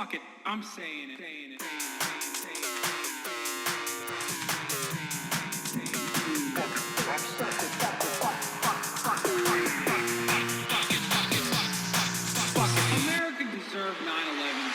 Fuck it, I'm saying it. America deserved 9/11.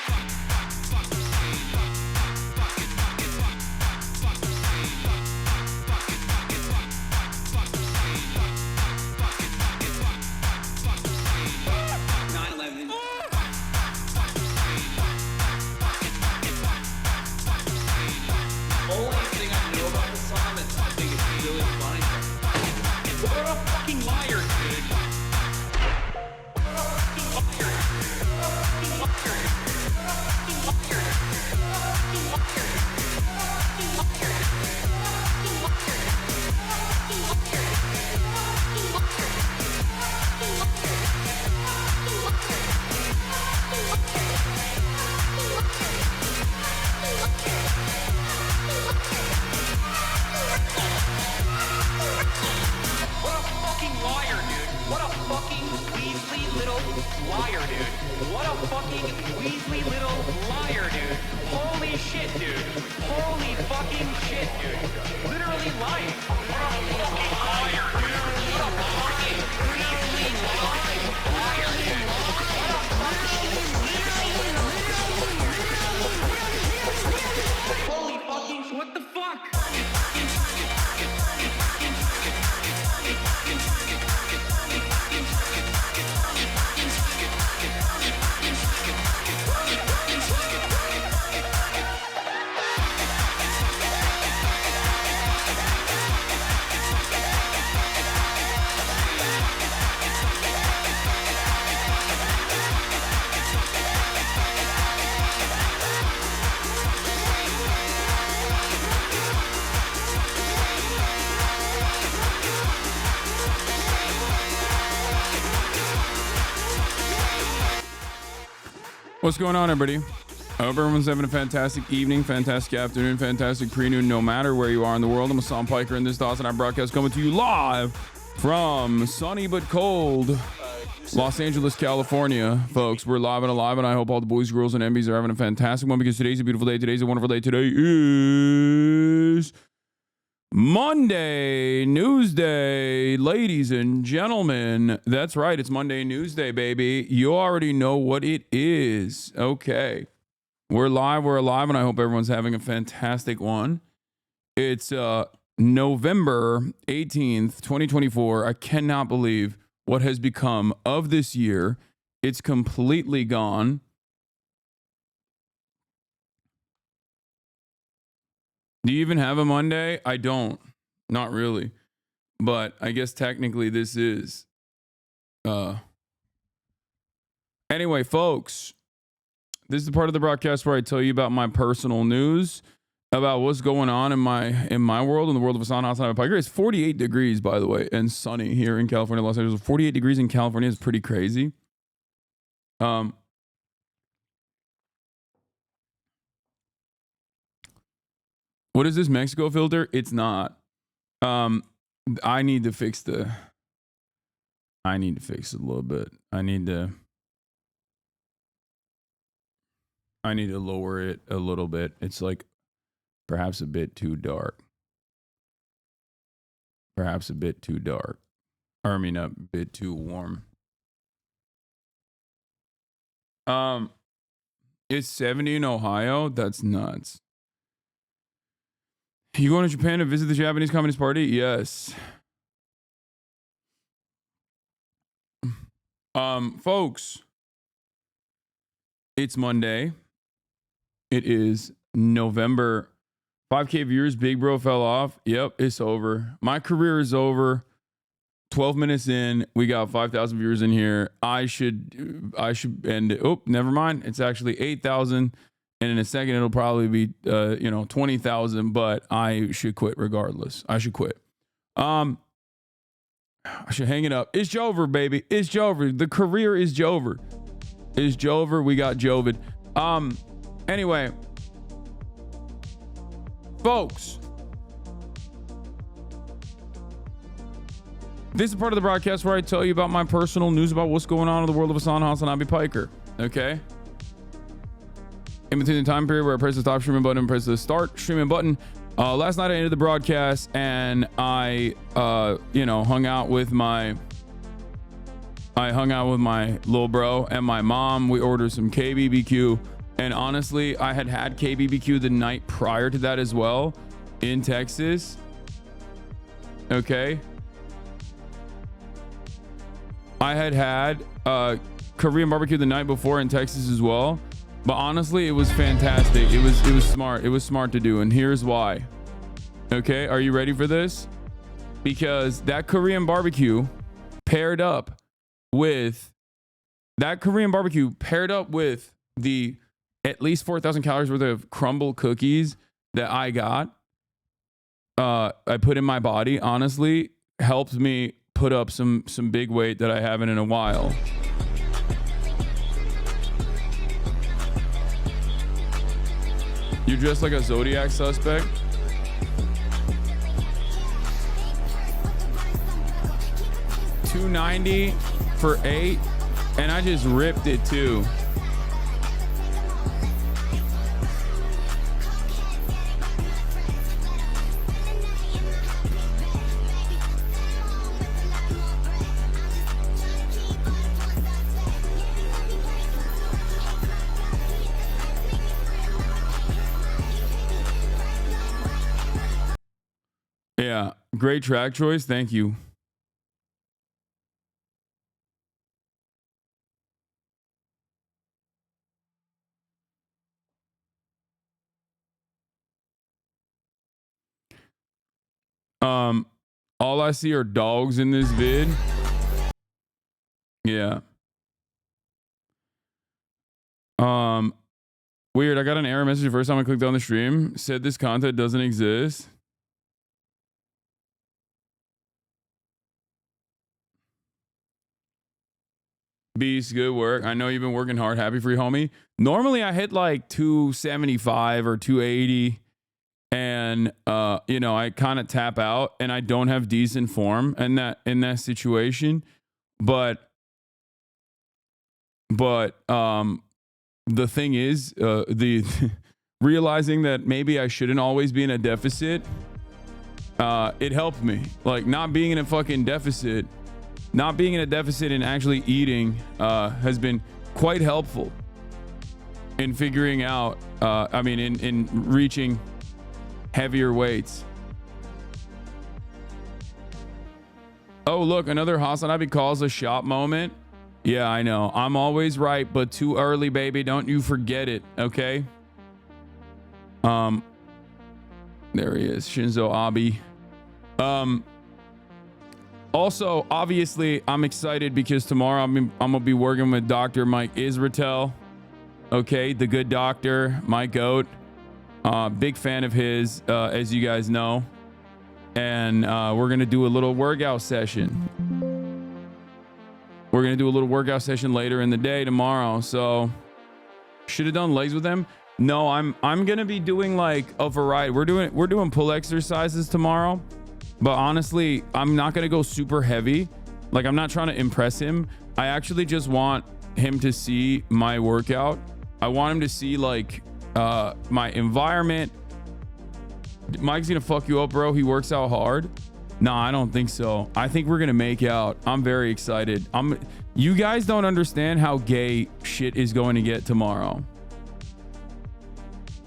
What's going on, everybody? I hope everyone's having a fantastic evening, fantastic afternoon, fantastic pre-noon, no matter where you are in the world. I'm Hasan Piker, and this is Hasanabi broadcast coming to you live from sunny but cold Los Angeles, California. Folks, we're live and alive, and I hope all the boys, girls, and MBs are having a fantastic one because today's a beautiful day. Today's a wonderful day. Today is Monday News Day, ladies and gentlemen. That's right, it's Monday News Day, baby. You already know what it is. Okay, we're alive, and I hope everyone's having a fantastic one. It's November 18th, 2024. I cannot believe what has become of this year. It's completely gone. Do you even have a Monday? I don't. Not really. But I guess technically this is. Anyway, folks, this is the part of the broadcast where I tell you about my personal news, about what's going on in my world, in the world of Hasan Piker. It's 48 degrees, by the way, and sunny here in California, Los Angeles. 48 degrees in California is pretty crazy. What is this Mexico filter? It's not. I need to fix it a little bit. I need to lower it a little bit. It's like perhaps a bit too dark. Or I mean, a bit too warm. It's 70 in Ohio. That's nuts. You going to Japan to visit the Japanese Communist Party? Yes. Folks, it's Monday. It is November. 5K viewers, Big Bro fell off. Yep, it's over. My career is over. 12 minutes in, we got 5,000 viewers in here. I should end it. Oh, never mind. It's actually 8,000. And in a second, it'll probably be, 20,000, but I should quit regardless. I should quit. I should hang it up. It's Jover, baby. It's Jover. The career is Jover. It's Jover. We got Jovid. Anyway, folks, this is part of the broadcast where I tell you about my personal news about what's going on in the world of Hasanabi Piker. Okay? in between the time period where I press the stop streaming button and press the start streaming button. Last night I ended the broadcast and I, hung out with my little bro and my mom. We ordered some KBBQ, and honestly, I had KBBQ the night prior to that as well in Texas. Okay. I had Korean barbecue the night before in Texas as well. But honestly, it was fantastic. It was smart. It was smart to do. And here's why. Okay, are you ready for this? Because that Korean barbecue paired up with the at least 4,000 calories worth of crumble cookies that I got. I put in my body, honestly, helped me put up some big weight that I haven't in a while. You're dressed like a Zodiac suspect. $290 for 8, and I just ripped it too. Yeah, great track choice. Thank you. All I see are dogs in this vid. Yeah. Weird. I got an error message the first time I clicked on the stream. Said this content doesn't exist. Beast, good work. I know you've been working hard. Happy for you, homie. Normally I hit like 275 or 280. And I kind of tap out and I don't have decent form in that situation. But the thing is, the realizing that maybe I shouldn't always be in a deficit, it helped me. Like not being in a fucking deficit, and actually eating has been quite helpful in figuring out, in reaching heavier weights. Oh, look, another Hasanabi calls a shop moment. Yeah, I know. I'm always right, but too early, baby. Don't you forget it, okay? There he is, Shinzo Abe. Also, obviously, I'm excited because tomorrow I'm gonna be working with Dr. Mike Israel. Okay, the good doctor, my goat. Big fan of his, as you guys know. And we're going to do a little workout session. Later in the day tomorrow. So should have done legs with him. No, I'm going to be doing like a variety. We're doing pull exercises tomorrow. But honestly, I'm not going to go super heavy. Like I'm not trying to impress him. I actually just want him to see my workout. I want him to see like my environment. Mike's gonna fuck you up, bro. He works out hard. Nah, I don't think so. I think we're gonna make out. I'm very excited. You guys don't understand how gay shit is going to get tomorrow.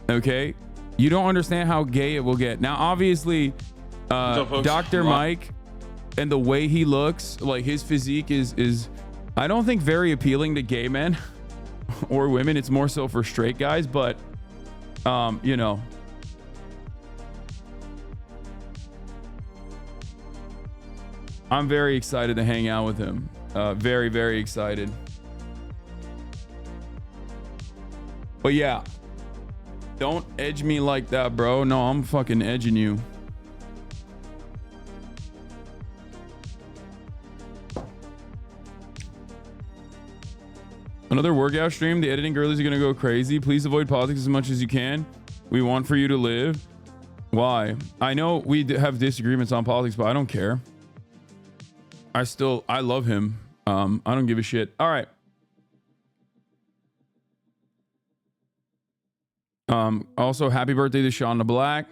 Okay, you don't understand how gay it will get. Now, obviously, Dr. Mike and the way he looks, like his physique is I don't think very appealing to gay men or women. It's more so for straight guys, but I'm very excited to hang out with him. Very, very excited. But yeah, don't edge me like that, bro. No, I'm fucking edging you. Another workout stream. The editing girlies are gonna go crazy. Please avoid politics as much as you can. We want for you to live. Why? I know we have disagreements on politics, but I don't care. I love him. I don't give a shit. All right. Also, happy birthday to Sean the Black.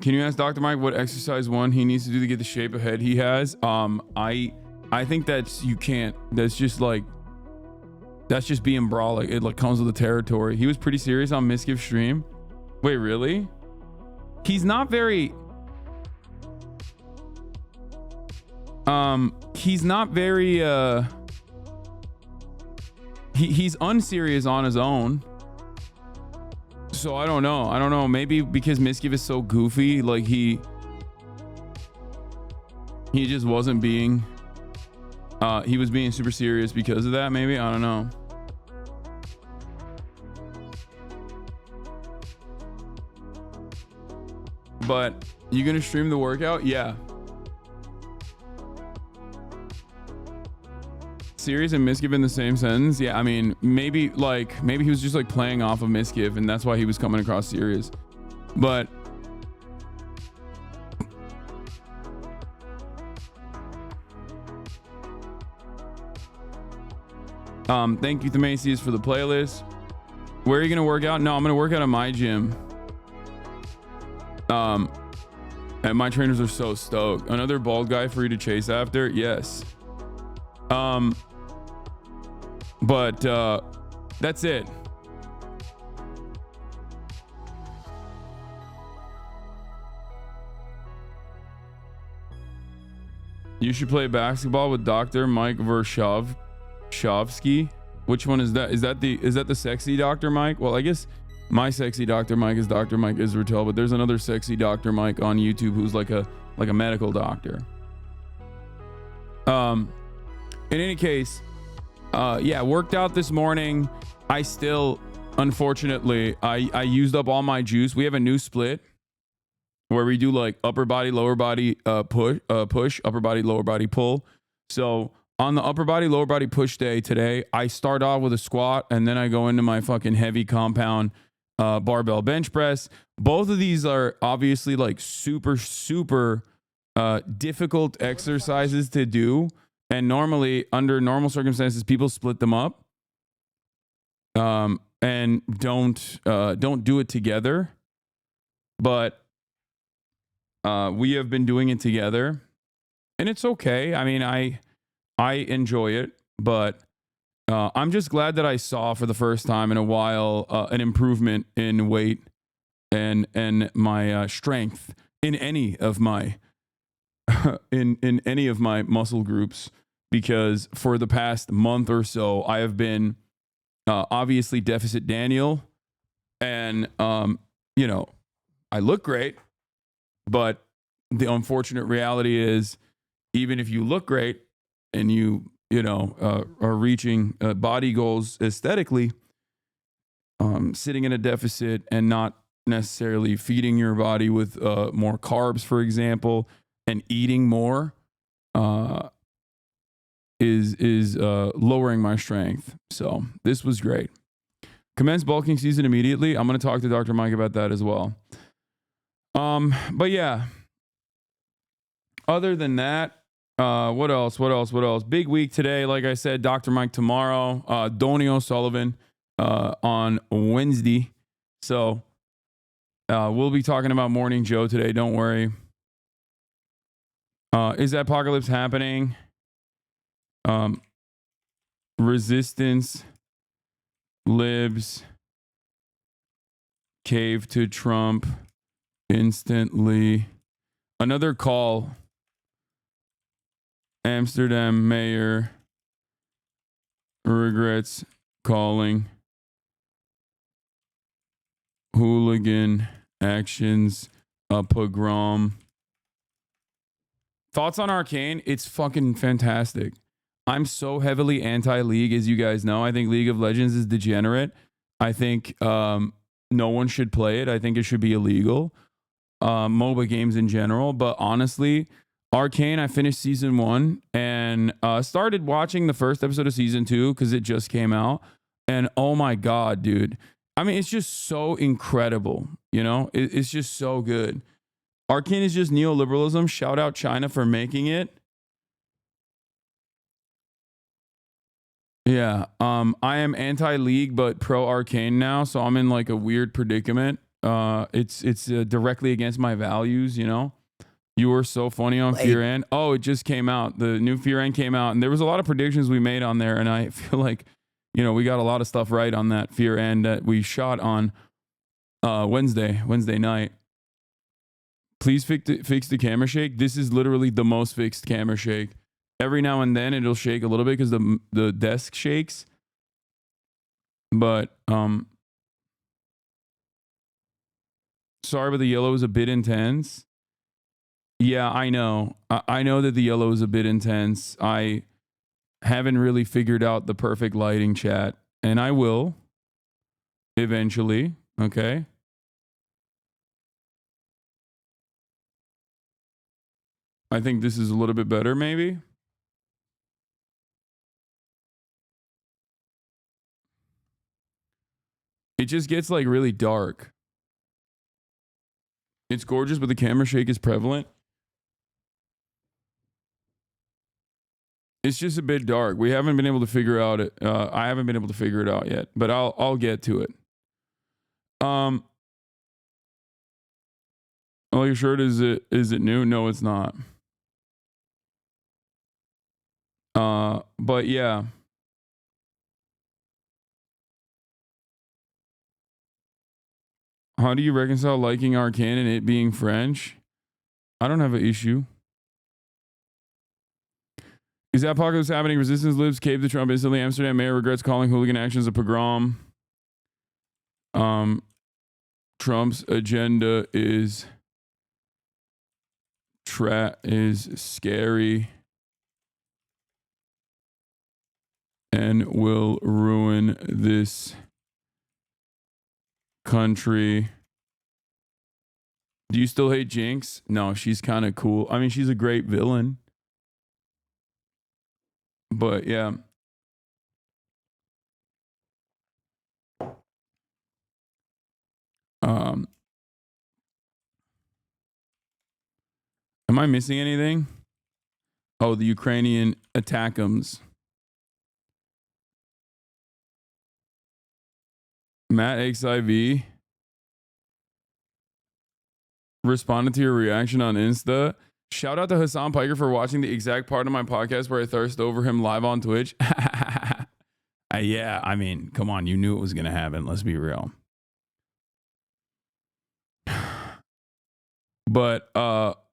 Can you ask Dr. Mike what exercise one he needs to do to get the shape of head he has? I think you can't. That's just being brolic. It like comes with the territory. He was pretty serious on Miskiv stream. Wait, really? He's not very. He's not very. He's unserious on his own. So I don't know. Maybe because Miskiv is so goofy, like he just wasn't being. He was being super serious because of that. Maybe, I don't know. But you gonna stream the workout? Yeah. Serious and Miskiv in the same sentence? Yeah, I mean, maybe he was just like playing off of Miskiv, and that's why he was coming across serious. But thank you, Themacius, for the playlist. Where are you gonna work out? No, I'm gonna work out at my gym. And my trainers are so stoked. Another bald guy for you to chase after? Yes. But that's it. You should play basketball with Dr. Mike Vershovsky. Which one is that? Is that the sexy Dr. Mike? Well, I guess my sexy Dr. Mike is Dr. Mike Israel, but there's another sexy Dr. Mike on YouTube who's like a medical doctor. In any case, yeah, worked out this morning. I still, unfortunately, I used up all my juice. We have a new split where we do like upper body, lower body push, upper body, lower body pull. So on the upper body, lower body push day today, I start off with a squat and then I go into my fucking heavy compound barbell bench press. Both of these are obviously like super difficult exercises to do. And normally, under normal circumstances, people split them up and don't do it together. But we have been doing it together, and it's okay. I mean, I enjoy it, but I'm just glad that I saw for the first time in a while an improvement in weight and my strength in any of my in any of my muscle groups. Because for the past month or so, I have been obviously deficit Daniel, and you know, I look great, but the unfortunate reality is, even if you look great and you are reaching body goals aesthetically, sitting in a deficit and not necessarily feeding your body with more carbs, for example, and eating more. Is lowering my strength. So this was great. Commence bulking season immediately. I'm going to talk to Dr. Mike about that as well. But yeah, other than that, what else? Big week today. Like I said, Dr. Mike tomorrow, Donnie O'Sullivan on Wednesday. So we'll be talking about Morning Joe today. Don't worry. Is that apocalypse happening? Resistance, libs, cave to Trump instantly. Another call. Amsterdam mayor regrets calling hooligan actions a pogrom. Thoughts on Arcane? It's fucking fantastic. I'm so heavily anti-League, as you guys know. I think League of Legends is degenerate. I think no one should play it. I think it should be illegal. MOBA games in general. But honestly, Arcane, I finished season 1 and started watching the first episode of season 2 because it just came out. And oh my God, dude. I mean, it's just so incredible. You know, it's just so good. Arcane is just neoliberalism. Shout out China for making it. Yeah. I am anti-league but pro arcane now, so I'm in like a weird predicament. It's directly against my values, you know. You were so funny on Like- Fear End. Oh, it just came out. The new Fear End came out, and there was a lot of predictions we made on there, and I feel like, you know, we got a lot of stuff right on that Fear End that we shot on Wednesday night. Please fix the camera shake. This is literally the most fixed camera shake. Every now and then it'll shake a little bit because the desk shakes. But sorry, but the yellow is a bit intense. Yeah, I know. I know that the yellow is a bit intense. I haven't really figured out the perfect lighting, chat, and I will eventually. Okay. I think this is a little bit better, maybe. It just gets like really dark. It's gorgeous, but the camera shake is prevalent. It's just a bit dark. We haven't been able to figure out it. I haven't been able to figure it out yet, but I'll get to it. Oh, your shirt is it new? No, it's not. But yeah. How do you reconcile liking Arcane and it being French? I don't have an issue. Is that apocalypse happening? Resistance lives, cave the Trump instantly. Amsterdam mayor regrets calling hooligan actions a pogrom. Trump's agenda is scary and will ruin this country. Do you still hate Jinx? No, she's kind of cool. I mean, she's a great villain. But yeah. Am I missing anything? Oh, the Ukrainian attackums. Matt XIV responded to your reaction on Insta. Shout out to Hasanpiker for watching the exact part of my podcast where I thirst over him live on Twitch. Yeah, I mean, come on, you knew it was going to happen. Let's be real. But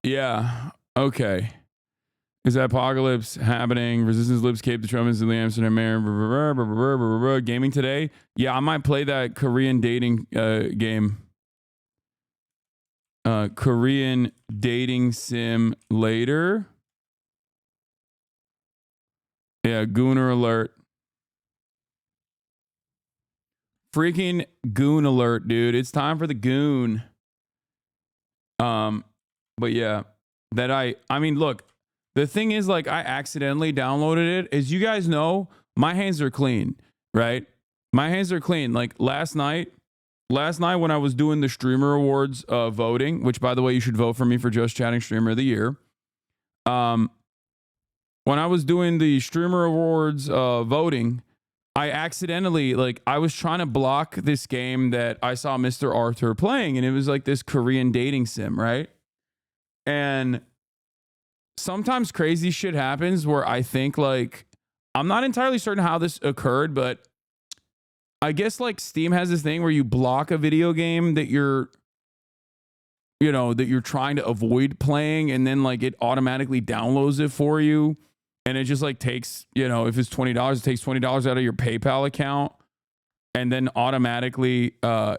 yeah, okay. Is that apocalypse happening? Resistance lives, Cape the Trump instantly, Amsterdam mayor. Gaming today? Yeah, I might play that Korean dating game. Korean dating sim later. Yeah, Gooner alert. Freaking goon alert, dude. It's time for the goon. But yeah, that I mean, look, the thing is, like, I accidentally downloaded it. As you guys know, my hands are clean, right? My hands are clean. Like last night when I was doing the streamer awards voting, which by the way, you should vote for me for Just Chatting Streamer of the Year. When I was doing the streamer awards voting, I accidentally, like, I was trying to block this game that I saw Mr. Arthur playing, and it was like this Korean dating sim, right? And sometimes crazy shit happens where I think, like, I'm not entirely certain how this occurred, but I guess like Steam has this thing where you block a video game that you're trying to avoid playing, and then like it automatically downloads it for you. And it just like takes, if it's $20, it takes $20 out of your PayPal account, and then automatically, like,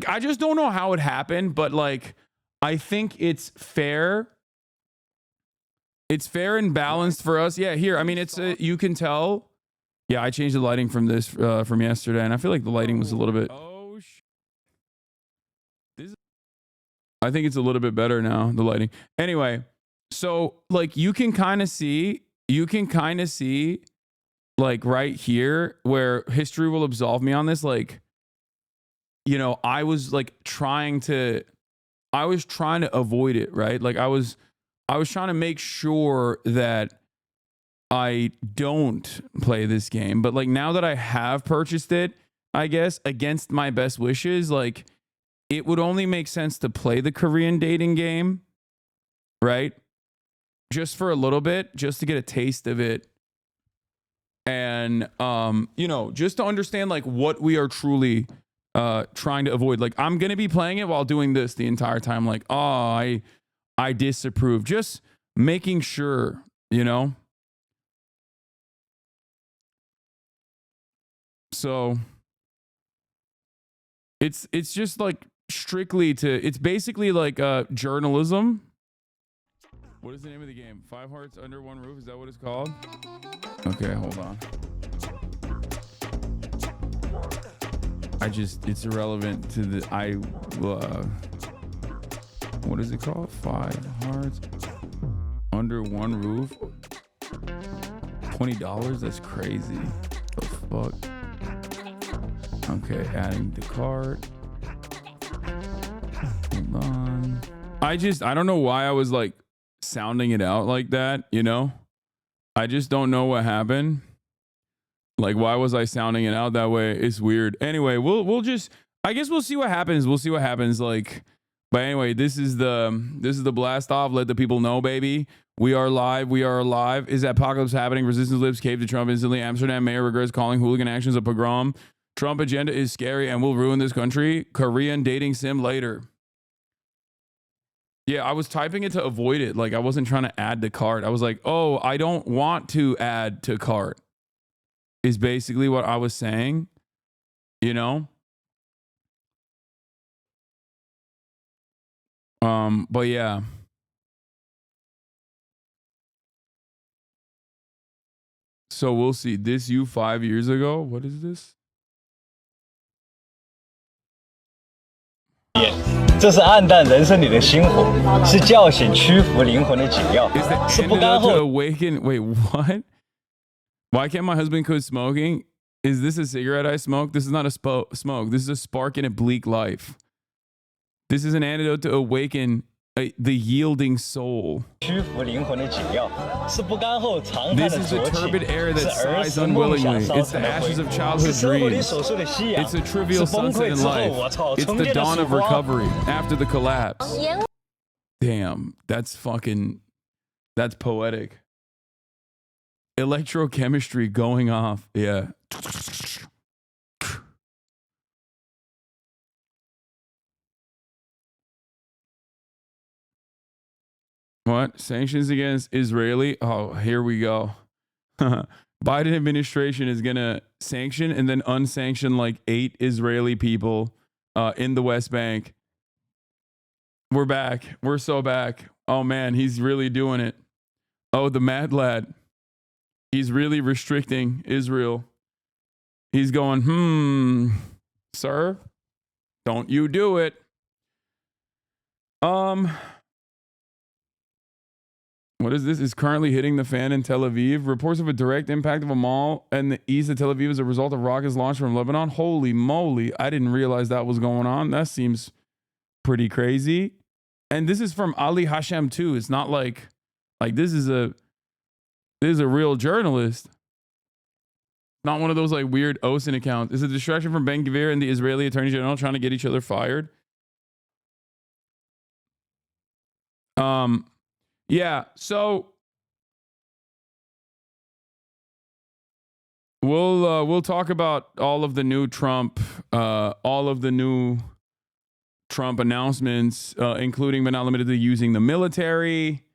I just don't know how it happened, but like, I think it's fair. It's fair and balanced for us. Yeah, here. I mean, it's you can tell. Yeah, I changed the lighting from this from yesterday, and I feel like the lighting was a little bit. Oh, I think it's a little bit better now, the lighting. Anyway, so like you can kind of see, like right here where history will absolve me on this. Like, I was like trying to avoid it, right? Like I was trying to make sure that I don't play this game. But like now that I have purchased it, I guess against my best wishes, like it would only make sense to play the Korean dating game, right? Just for a little bit, just to get a taste of it. And you know, just to understand like what we are truly trying to avoid. Like I'm gonna be playing it while doing this the entire time. Like, oh, I disapprove. Just making sure, you know. So it's just like strictly to, it's basically like journalism. What is the name of the game? 5 Hearts Under One Roof? Is that what it's called? Okay, hold on. It's irrelevant to the, what is it called? 5 Hearts Under One Roof? $20? That's crazy. The fuck? Okay, adding the cart. Hold on. I don't know why I was like sounding it out like that, you know? I just don't know what happened. Like, why was I sounding it out that way? It's weird. Anyway, we'll just, I guess we'll see what happens. We'll see what happens. Like, but anyway, this is the blast off. Let the people know, baby. We are live. We are alive. Is apocalypse happening? Resistance lives cave to Trump instantly. Amsterdam mayor regrets calling hooligan actions a pogrom. Trump agenda is scary and will ruin this country. Korean dating sim later. Yeah, I was typing it to avoid it. Like I wasn't trying to add to cart. I was like, oh, I don't want to add to cart. Is basically what I was saying, you know? But yeah. So we'll see. This you 5 years ago? What is this? 这是暗淡人生里的星火，是叫醒屈服灵魂的解药， Is the 是不 antidote 甘 to 后 awaken? Wait, what? Why can't my husband quit smoking? Is this a cigarette I smoke? This is not a smoke. This is a spark in a bleak life. This is an antidote to awaken the yielding soul. 屈服灵魂的解药，是不甘后长叹 This 的 is the 浊气， turbid air 是 that 儿 sighs 时梦想 unwillingly. 烧 It's 成 the 的 ashes of 灰， childhood 是生活里 dreams. 琐碎的夕阳， It's a 是 trivial 崩 sunset 溃 in 之后， life. 我操， It's 重 the 建的 dawn 曙 of 光。 recovery after the collapse. Damn, that's poetic. Electrochemistry going off. Yeah. What? Sanctions against Israeli? Oh, here we go. Biden administration is going to sanction and then unsanction like 8 Israeli people in the West Bank. We're back. We're so back. Oh, man, he's really doing it. Oh, the mad lad. He's really restricting Israel. He's going, sir, don't you do it. What is this? Is currently hitting the fan in Tel Aviv. Reports of a direct impact of a mall in the east of Tel Aviv as a result of rockets launched from Lebanon. Holy moly. I didn't realize that was going on. That seems pretty crazy. And this is from Ali Hashem too. It's not like this is a real journalist. Not one of those like weird OSIN accounts. It's a distraction from Ben Gvir and the Israeli Attorney General trying to get each other fired. Yeah, so we'll talk about all of the new Trump announcements, including but not limited to using the military,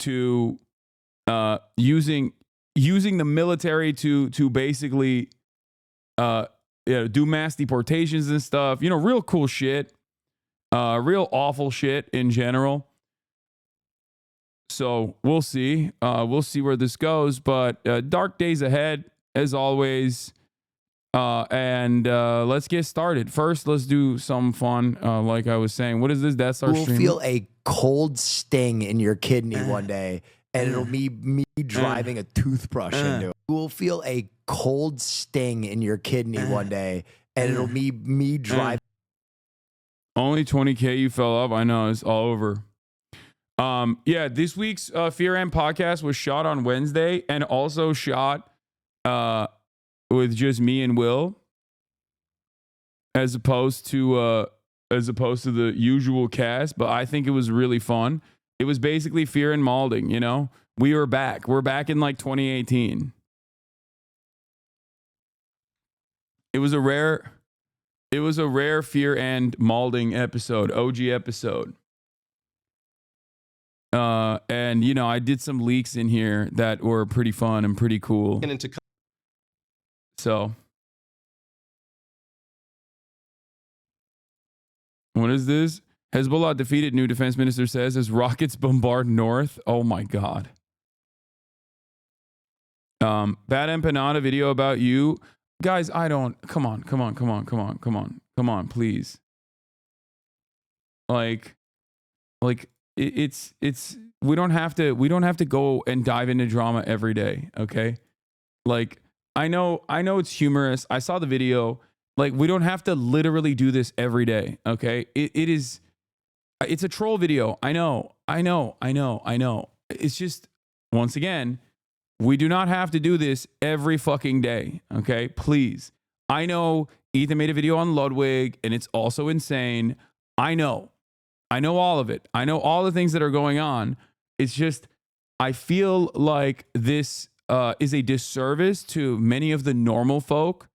to using the military to basically do mass deportations and stuff. You know, real cool shit, real awful shit in general. So we'll see. We'll see where this goes. But dark days ahead, as always. And let's get started. First, let's do some fun. Like I was saying, what is this? That's our stream. You will feel a cold sting in your kidney one day, and it'll be me driving a toothbrush into it. You will feel a cold sting in your kidney one day, and it'll be me driving. Only 20K you fell off. I know, it's all over. Yeah, this week's Fear and podcast was shot on Wednesday and also shot with just me and Will, as opposed to the usual cast. But I think it was really fun. It was basically Fear and Malding. You know, we were back. We're back in like 2018. It was a rare Fear and Malding episode, OG episode. And you know, I did some leaks in here that were pretty fun and pretty cool. So, what is this? Hezbollah defeated, new defense minister says, as rockets bombard north. Oh my God. Bad empanada video about you. Guys, I don't, come on, please. Like, it's we don't have to go and dive into drama every day, okay? Like, I know it's humorous. I saw the video. Like, we don't have to literally do this every day, okay? It's a troll video. I know. It's just, once again, we do not have to do this every fucking day, okay? Please. I know Ethan made a video on Ludwig, and it's also insane. I know all of it. I know all the things that are going on. It's just, I feel like this is a disservice to many of the normal folk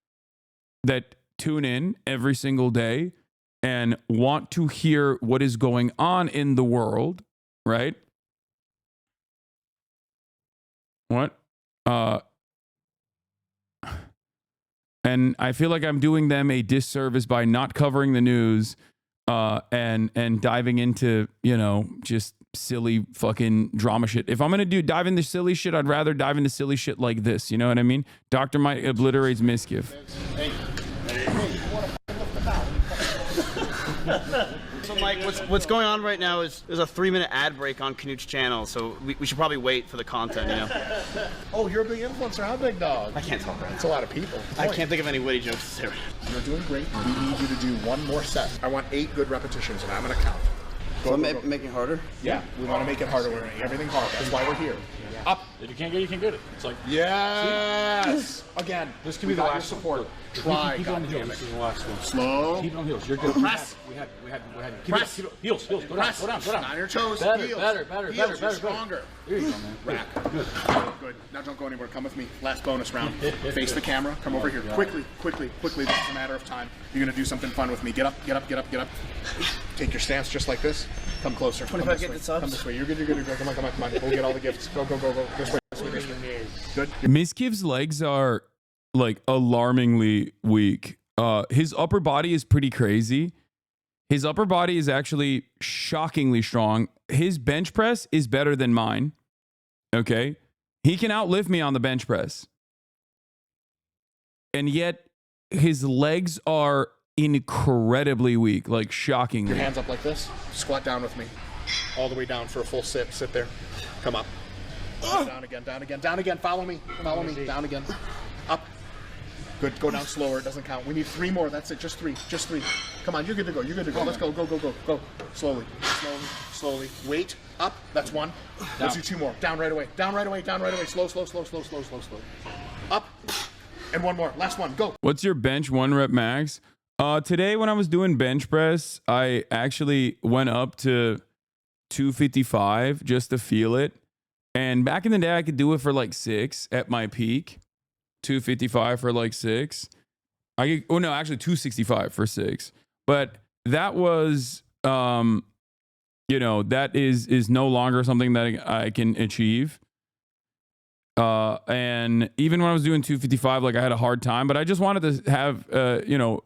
that tune in every single day and want to hear what is going on in the world, right? What? And I feel like I'm doing them a disservice by not covering the news and diving into, you know, just silly fucking drama shit. If I'm gonna dive into silly shit, I'd rather dive into silly shit like this. You know what I mean? Dr. Mike obliterates Miskiff. So Mike, what's going on right now is there's a 3-minute ad break on Canute's channel, so we should probably wait for the content, you know? Oh, you're a big influencer, huh, big dog? I can't talk right It's a lot of people. now. I can't think of any witty jokes to say. You're doing great. We need you to do one more set. I want 8 good repetitions, and I'm going to count. So make it harder? Yeah, we want to make it harder. We're making everything hard. That's why we're here. Up. If you can't get it, you can get it. It's like, Yes. Again, this could be the last support. Try. keep it on the heels. This is the last one. Slow. Keep it on the heels. You're good. Press. We had. Press. Keep it. Heels. Go down. Press. Go down. On your toes. Better, Heels. better. Heels. You're stronger. There you go, man. Rack. Good. Now don't go anywhere. Come with me. Last bonus round. Face the camera. Come over here. Quickly. This is a matter of time. You're gonna do something fun with me. Get up. Take your stance just like this. Come closer. 25 gifted subs. Come this way. You're good. Come on. We'll get all the gifts. Go. This way. Good. Miskiv's legs are like alarmingly weak. His upper body is pretty crazy. His upper body is actually shockingly strong. His bench press is better than mine. Okay. He can outlift me on the bench press. And yet his legs are incredibly weak, like shockingly. Your hands up like this. Squat down with me. All the way down for a full sit. Sit there. Come up. Down again. Follow me. Down again. Up. Good. Go down slower. It doesn't count. We need 3 more. That's it. Just three. Come on. You're good to go. Let's go. Go. Slowly. Wait. Up. That's 1. Let's do 2 more. Down right away. Slow. Up. And 1 more. Last one. Go. What's your bench 1 rep max? Today when I was doing bench press, I actually went up to 255 just to feel it. And back in the day, I could do it for like 6 at my peak. 255 for like 6. Actually 265 for 6. But that was, that is no longer something that I can achieve. And even when I was doing 255, like I had a hard time, but I just wanted to have,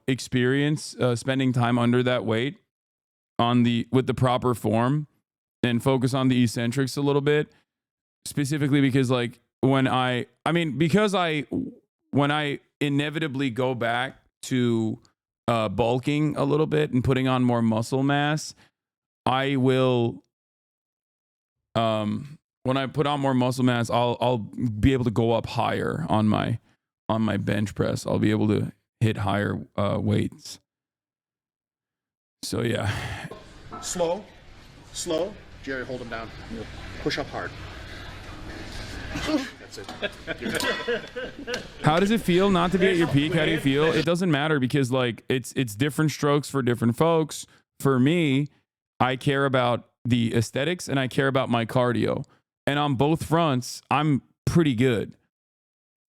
experience spending time under that weight with the proper form and focus on the eccentrics a little bit. Specifically because like when I inevitably go back to bulking a little bit and putting on more muscle mass, I will when I put on more muscle mass, I'll be able to go up higher on my bench press. I'll be able to hit higher weights. So yeah. Slow. Jerry, hold him down. Push up hard. That's it. You're good. How does it feel not to be at your peak? How do you feel? It doesn't matter because like it's different strokes for different folks. For me, I care about the aesthetics and I care about my cardio. And on both fronts, I'm pretty good.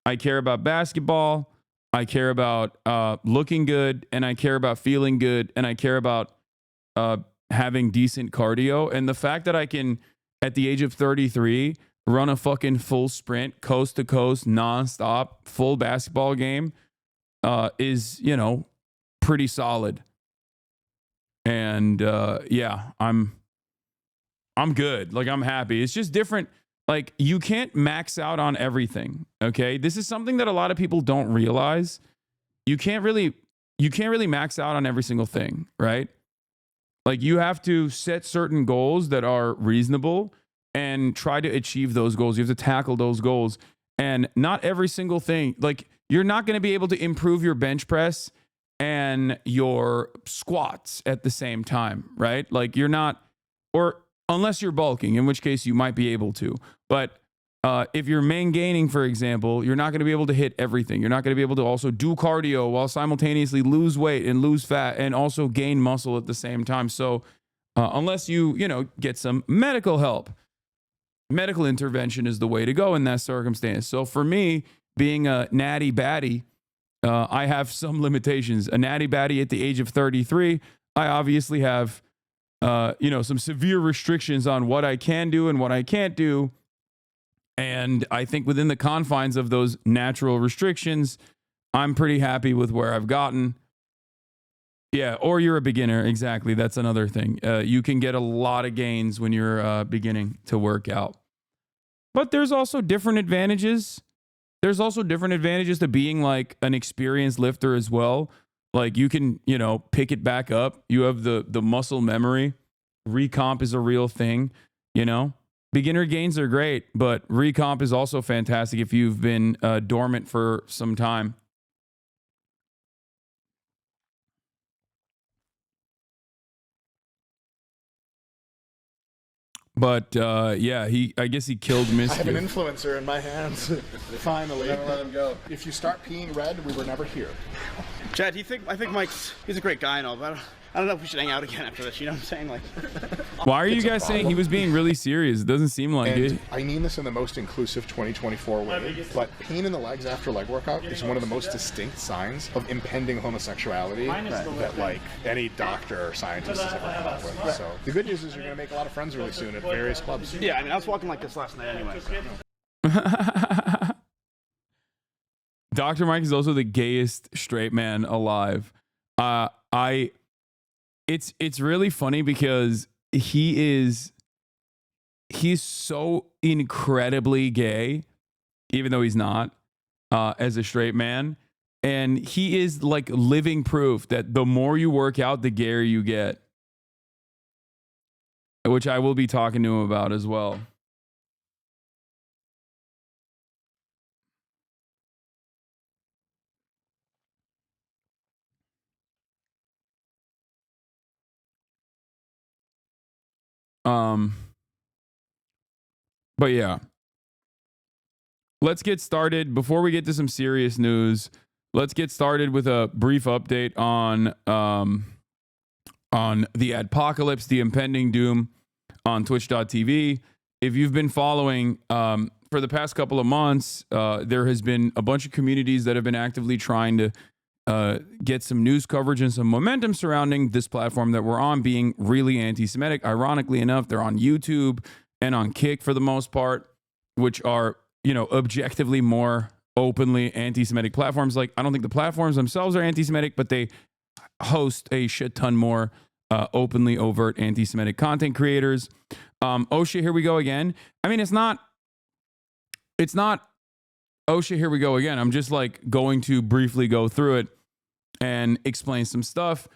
I care about basketball. I care about looking good, and I care about feeling good, and I care about having decent cardio. And the fact that I can, at the age of 33, run a fucking full sprint, coast to coast, nonstop, full basketball game is, you know, pretty solid. And yeah, I'm good. Like, I'm happy. It's just different. Like, you can't max out on everything. Okay. This is something that a lot of people don't realize. You can't really max out on every single thing, right? Like, you have to set certain goals that are reasonable and try to achieve those goals. You have to tackle those goals. And not every single thing, like, you're not going to be able to improve your bench press and your squats at the same time, right? Like, you're not, or unless you're bulking, in which case you might be able to. But if you're main gaining, for example, you're not going to be able to hit everything. You're not going to be able to also do cardio while simultaneously lose weight and lose fat and also gain muscle at the same time. So unless you get some medical help, medical intervention is the way to go in that circumstance. So for me, being a natty baddie, I have some limitations. A natty baddie at the age of 33, I obviously have some severe restrictions on what I can do and what I can't do. And I think within the confines of those natural restrictions, I'm pretty happy with where I've gotten. Yeah, or you're a beginner. Exactly. That's another thing. You can get a lot of gains when you're beginning to work out. But there's also different advantages. There's also different advantages to being like an experienced lifter as well. Like, you can, pick it back up. You have the muscle memory. Recomp is a real thing, Beginner gains are great, but recomp is also fantastic if you've been dormant for some time. But yeah, I guess he killed Mischief. I have an influencer in my hands. Finally. Never let him go. If you start peeing red, we were never here. Chad, I think he's a great guy and all, but I don't know if we should hang out again after this. You know what I'm saying? Like, why are you guys saying he was being really serious? It doesn't seem like it. I mean this in the most inclusive 2024 way, but pain in the legs after leg workout is one of the most distinct signs of impending homosexuality that like any doctor or scientist has ever come up with. So the good news is you're going to make a lot of friends really soon at various clubs. Yeah, I mean, I was walking like this last night anyway. So. Dr. Mike is also the gayest straight man alive. It's really funny because he's so incredibly gay, even though he's not, as a straight man. And he is like living proof that the more you work out, the gayer you get, which I will be talking to him about as well. But yeah, let's get started. Before we get to some serious news, let's get started with a brief update on the adpocalypse, the impending doom on twitch.tv. If you've been following for the past couple of months, there has been a bunch of communities that have been actively trying to get some news coverage and some momentum surrounding this platform that we're on being really anti-Semitic. Ironically enough, they're on YouTube and on Kick for the most part, which are, objectively more openly anti-Semitic platforms. Like, I don't think the platforms themselves are anti-Semitic, but they host a shit ton more openly overt anti-Semitic content creators. Oh shit, here we go again. I mean, it's not, oh shit, here we go again. I'm just like going to briefly go through it and explain some stuff.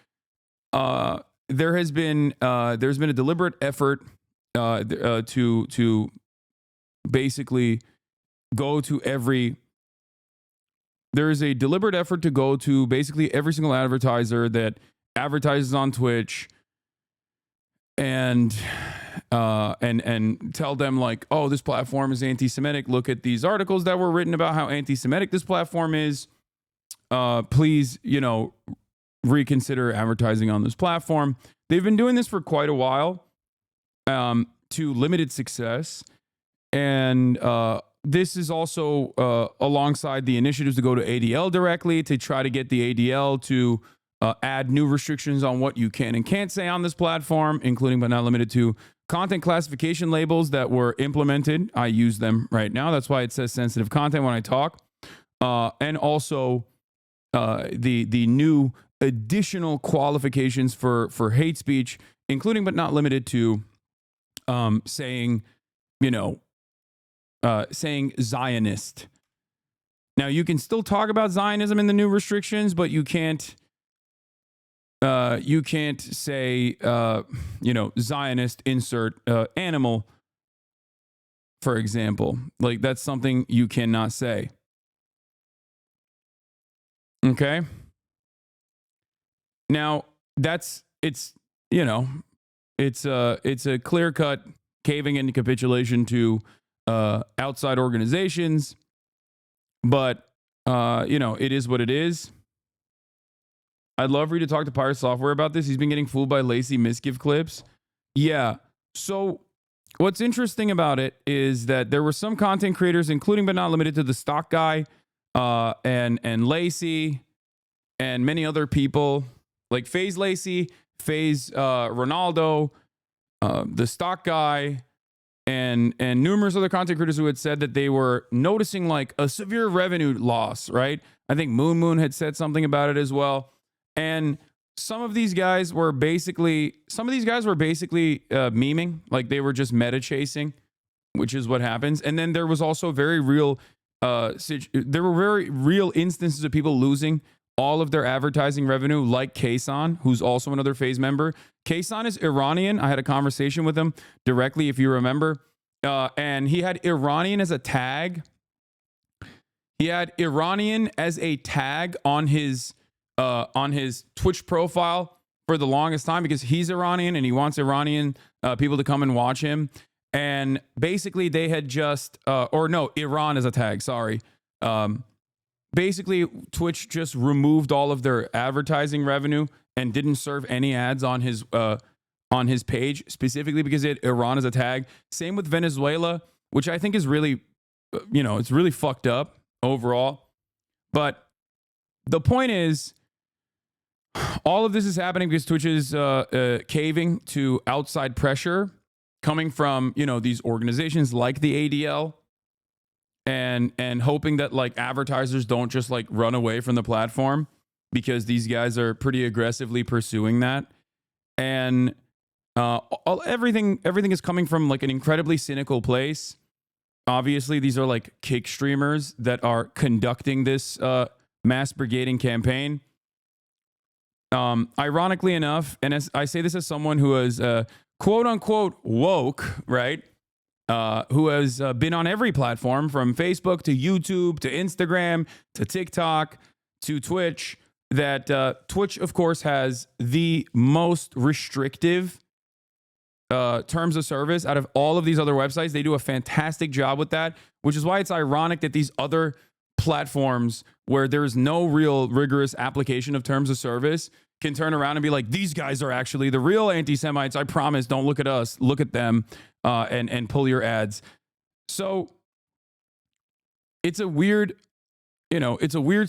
There's been a deliberate effort to basically go to there is a deliberate effort to go to basically every single advertiser that advertises on Twitch and and tell them like, oh, this platform is anti-Semitic. Look at these articles that were written about how anti-Semitic this platform is. Please, reconsider advertising on this platform. They've been doing this for quite a while, to limited success. And this is also alongside the initiatives to go to ADL directly to try to get the ADL to add new restrictions on what you can and can't say on this platform, including but not limited to content classification labels that were implemented. I use them right now. That's why it says sensitive content when I talk. And also the new additional qualifications for hate speech, including but not limited to saying Zionist. Now, you can still talk about Zionism in the new restrictions, but you can't say Zionist insert animal, for example. Like, that's something you cannot say. Okay. Now, it's a clear-cut caving into capitulation to outside organizations, but it is what it is. I'd love for you to talk to Pirate Software about this. He's been getting fooled by Lacey Misgive clips. Yeah. So what's interesting about it is that there were some content creators, including but not limited to the stock guy, and Lacey, and many other people like FaZe Lacey, FaZe Ronaldo, the stock guy, and numerous other content creators who had said that they were noticing like a severe revenue loss, right? I think Moon had said something about it as well. And some of these guys were basically memeing, like they were just meta chasing, which is what happens. And then there was also very real instances of people losing all of their advertising revenue, like Hasan, who's also another FaZe member. Hasan is Iranian. I had a conversation with him directly, if you remember. And he had Iranian as a tag. He had Iranian as a tag on his Twitch profile for the longest time because he's Iranian and he wants Iranian people to come and watch him. And basically they had just, Iran as a tag, sorry. Basically, Twitch just removed all of their advertising revenue and didn't serve any ads on his page, specifically because it had Iran as a tag. Same with Venezuela, which I think is really, it's really fucked up overall. But the point is, all of this is happening because Twitch is caving to outside pressure coming from, these organizations like the ADL. And hoping that like advertisers don't just like run away from the platform because these guys are pretty aggressively pursuing that. And everything is coming from like an incredibly cynical place. Obviously, these are like kick streamers that are conducting this mass brigading campaign. Ironically enough, and as I say this as someone who is quote unquote woke, right? Who has been on every platform from Facebook to YouTube to Instagram to TikTok to Twitch, that Twitch, of course, has the most restrictive terms of service out of all of these other websites. They do a fantastic job with that, which is why it's ironic that these other platforms where there's no real rigorous application of terms of service can turn around and be like, these guys are actually the real anti-Semites. I promise, don't look at us, look at them. And pull your ads. So it's a weird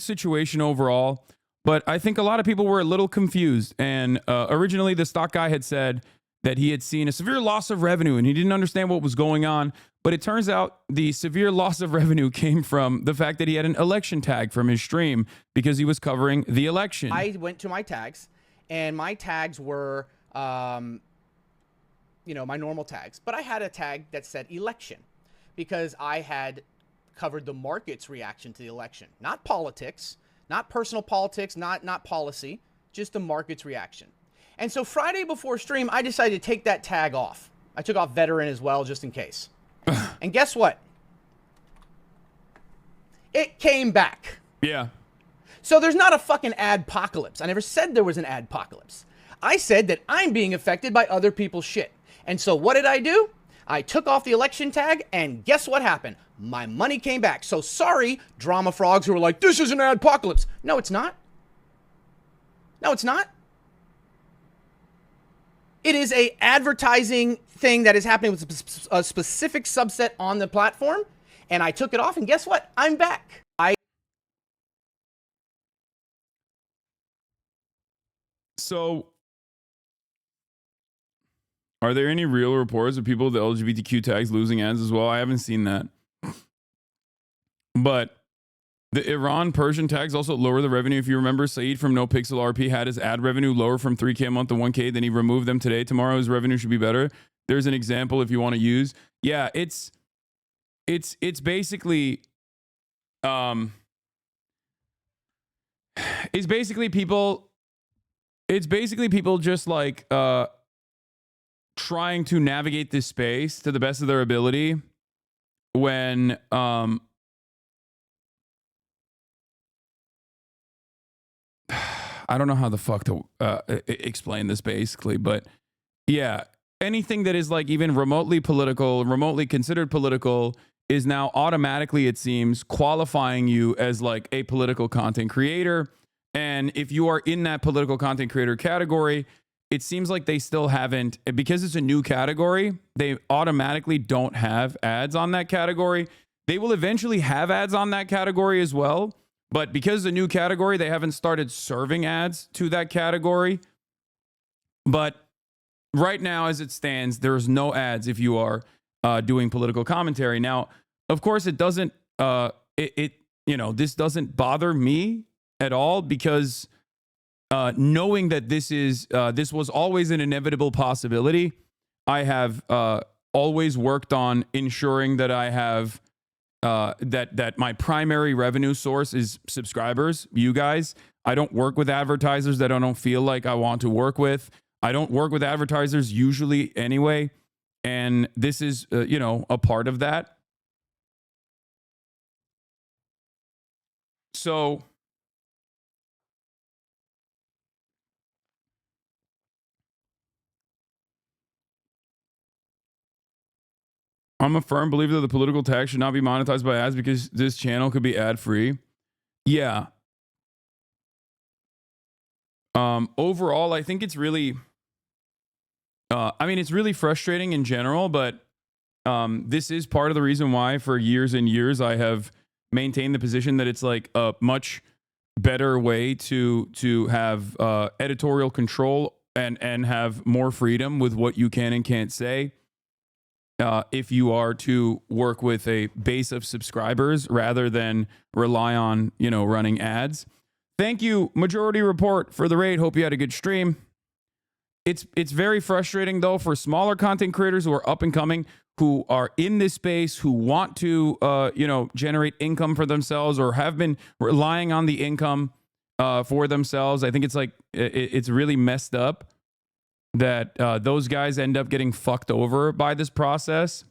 situation overall, but I think a lot of people were a little confused. And originally the stock guy had said that he had seen a severe loss of revenue and he didn't understand what was going on. But it turns out the severe loss of revenue came from the fact that he had an election tag from his stream because he was covering the election. I went to my tags and my tags were, my normal tags, but I had a tag that said election because I had covered the market's reaction to the election, not politics, not personal politics, not policy, just the market's reaction. And so Friday before stream, I decided to take that tag off. I took off veteran as well, just in case. And guess what? It came back. Yeah. So there's not a fucking adpocalypse. I never said there was an adpocalypse. I said that I'm being affected by other people's shit. And so what did I do? I took off the election tag, and guess what happened? My money came back. So sorry, drama frogs who are like, this is an adpocalypse. No, it's not. No, it's not. It is a advertising thing that is happening with a specific subset on the platform, and I took it off, and guess what? I'm back. So, are there any real reports of people with the LGBTQ tags losing ads as well? I haven't seen that. But the Iran Persian tags also lower the revenue. If you remember, Saeed from No Pixel RP had his ad revenue lower from 3K a month to 1K. Then he removed them today. Tomorrow his revenue should be better. There's an example if you want to use. Yeah, it's basically it's basically people just like trying to navigate this space to the best of their ability when I don't know how the fuck to explain this basically, but yeah, anything that is like even remotely political, remotely considered political is now automatically, it seems, qualifying you as like a political content creator. And if you are in that political content creator category, it seems like they still haven't, because it's a new category, they automatically don't have ads on that category. They will eventually have ads on that category as well. But because it's a new category, they haven't started serving ads to that category. But right now, as it stands, there's no ads if you are doing political commentary. Now, of course, it doesn't, this doesn't bother me at all, because knowing that this was always an inevitable possibility, I have always worked on ensuring that I have that my primary revenue source is subscribers, you guys. I don't work with advertisers that I don't feel like I want to work with. I don't work with advertisers usually anyway, and this is a part of that. So I'm a firm believer that the political tag should not be monetized by ads because this channel could be ad free. Yeah. Overall, I think it's really, it's really frustrating in general, but this is part of the reason why for years and years I have maintained the position that it's like a much better way to have editorial control and have more freedom with what you can and can't say. If you are to work with a base of subscribers rather than rely on, running ads. Thank you, Majority Report, for the raid. Hope you had a good stream. It's very frustrating, though, for smaller content creators who are up and coming, who are in this space, who want to, generate income for themselves or have been relying on the income for themselves. I think it's like it's really messed up that those guys end up getting fucked over by this process.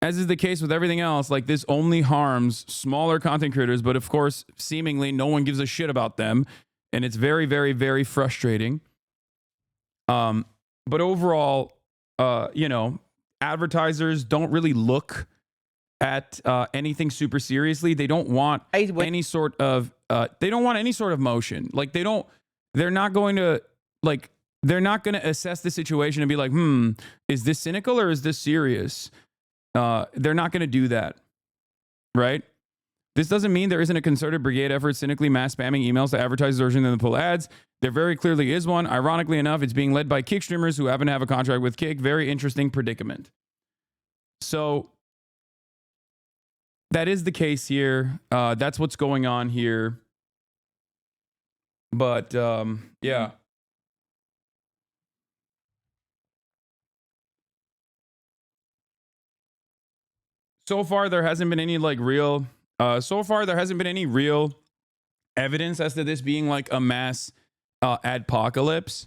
As is the case with everything else, like this only harms smaller content creators, but of course, seemingly no one gives a shit about them, and it's very, very, very frustrating. But overall, advertisers don't really look at anything super seriously. They don't want any sort of motion. Like they're not going to assess the situation and be like, is this cynical or is this serious? They're not going to do that, right? This doesn't mean there isn't a concerted brigade effort cynically mass spamming emails to advertisers urging them to pull ads. There very clearly is one. Ironically enough, it's being led by Kick streamers who happen to have a contract with Kick. Very interesting predicament. So that is the case here. That's what's going on here. But yeah. So far, there hasn't been any real evidence as to this being like a mass adpocalypse.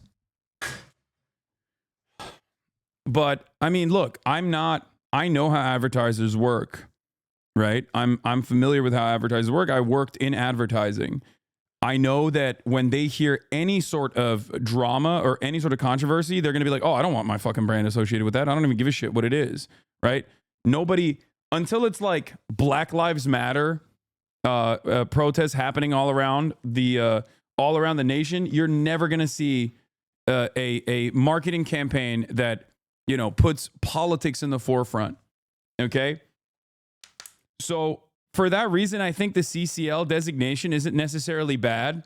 But I mean, look, I know how advertisers work, right? I'm familiar with how advertisers work. I worked in advertising. I know that when they hear any sort of drama or any sort of controversy, they're going to be like, oh, I don't want my fucking brand associated with that. I don't even give a shit what it is, right? Nobody, until it's like Black Lives Matter protests happening all around the nation, you're never going to see a marketing campaign that, you know, puts politics in the forefront. Okay. So for that reason, I think the CCL designation isn't necessarily bad.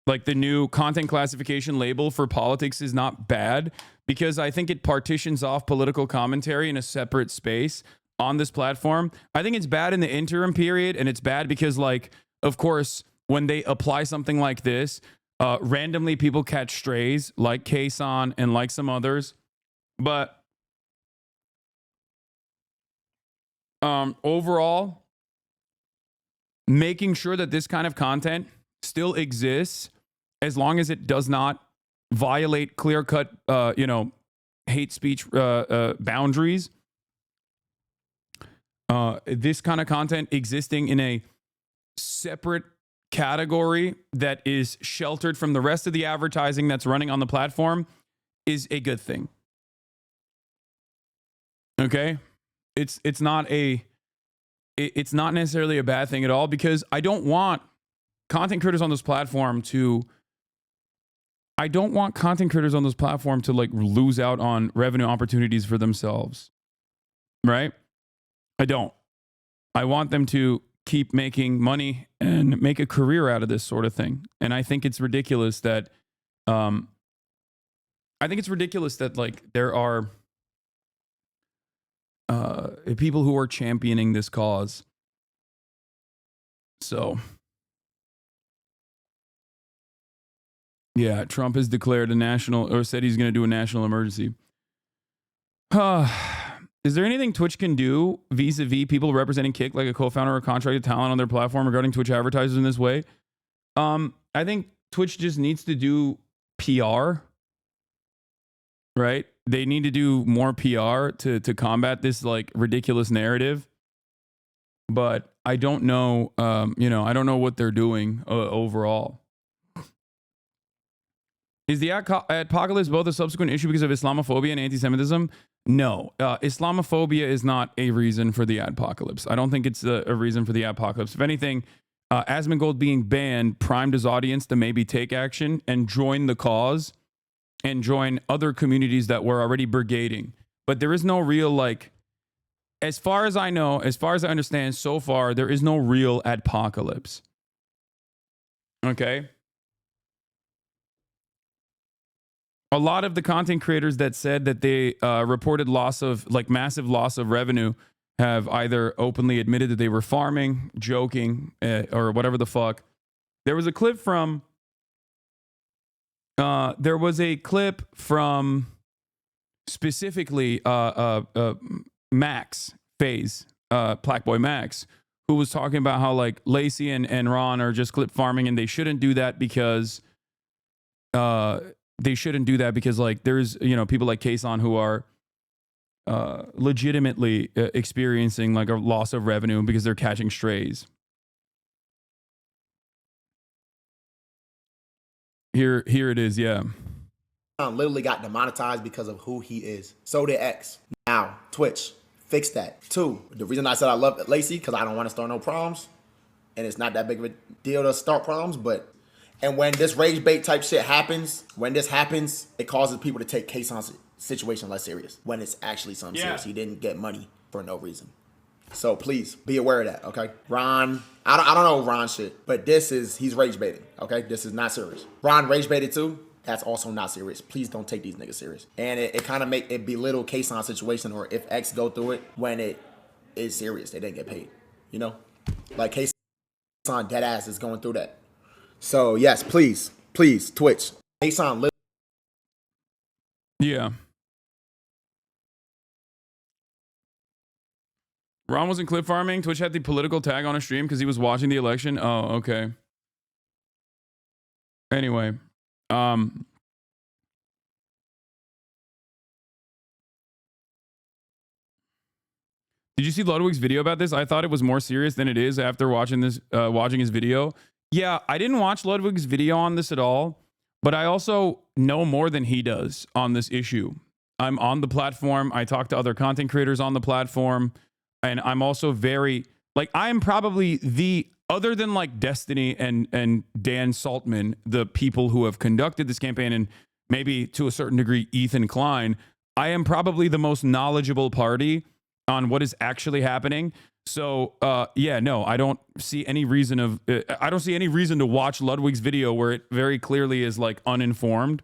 Like the new content classification label for politics is not bad, because I think it partitions off political commentary in a separate space on this platform. I think it's bad in the interim period, and it's bad because, like, of course, when they apply something like this, randomly people catch strays like Hasan and like some others. But overall, making sure that this kind of content still exists, as long as it does not violate clear-cut, hate speech boundaries. This kind of content existing in a separate category that is sheltered from the rest of the advertising that's running on the platform is a good thing. Okay? It's not necessarily a bad thing at all, because I don't want content creators on this platform to like lose out on revenue opportunities for themselves. Right? I don't. I want them to keep making money and make a career out of this sort of thing. And I think it's ridiculous that like there are people who are championing this cause. So yeah, Trump has declared said he's going to do a national emergency. Is there anything Twitch can do vis-a-vis people representing Kick, like a co-founder or contracted talent on their platform, regarding Twitch advertisers in this way? I think Twitch just needs to do PR, right? They need to do more PR to combat this like ridiculous narrative. But I don't know, I don't know what they're doing overall. Is the apocalypse both a subsequent issue because of Islamophobia and anti-Semitism? No. Islamophobia is not a reason for the apocalypse. I don't think it's a reason for the apocalypse. If anything, Asmongold being banned primed his audience to maybe take action and join the cause and join other communities that were already brigading. But there is no real, like, as far as I know, as far as I understand so far, there is no real apocalypse. Okay? A lot of the content creators that said that they reported massive loss of revenue have either openly admitted that they were farming, joking, or whatever the fuck. There was a clip from specifically Max FaZe, Blackboy Max, who was talking about how like Lacey and Ron are just clip farming, and they shouldn't do that because like there's people like Hasan who are legitimately experiencing like a loss of revenue because they're catching strays. Here it is, yeah. Literally got demonetized because of who he is. So did X. Now, Twitch, fix that. 2, the reason I said I love Lacey, because I don't want to start no problems. And it's not that big of a deal to start problems, and when this rage bait type shit happens, it causes people to take Hasan's situation less serious. When it's actually something serious. He didn't get money for no reason. So please be aware of that, okay? Ron, I don't know Ron shit, but he's rage baiting, okay? This is not serious. Ron rage baited too. That's also not serious. Please don't take these niggas serious. And it kind of make it belittle Hasan's situation, or if X go through it when it is serious, they didn't get paid. Like Hasan dead ass is going through that. So yes, please, Twitch. Hasan, yeah. Ron wasn't clip farming. Twitch had the political tag on a stream because he was watching the election. Oh, okay. Anyway, did you see Ludwig's video about this? I thought it was more serious than it is after watching his video. Yeah, I didn't watch Ludwig's video on this at all, but I also know more than he does on this issue. I'm on the platform. I talk to other content creators on the platform, and I'm also very like I'm probably the other than like Destiny and Dan Saltman, the people who have conducted this campaign, and maybe to a certain degree Ethan Klein, I am probably the most knowledgeable party on what is actually happening. So yeah, no, I don't see any reason to watch Ludwig's video where it very clearly is like uninformed.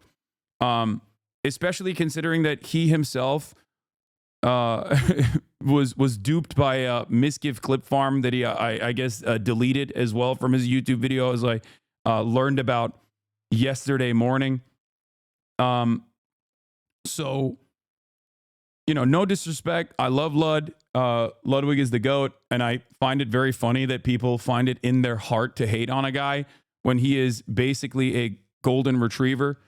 Especially considering that he himself was duped by a misgive clip farm that he I guess deleted as well from his YouTube video, as I learned about yesterday morning. So, you know, no disrespect. I love Ludwig is the GOAT, and I find it very funny that people find it in their heart to hate on a guy when he is basically a golden retriever.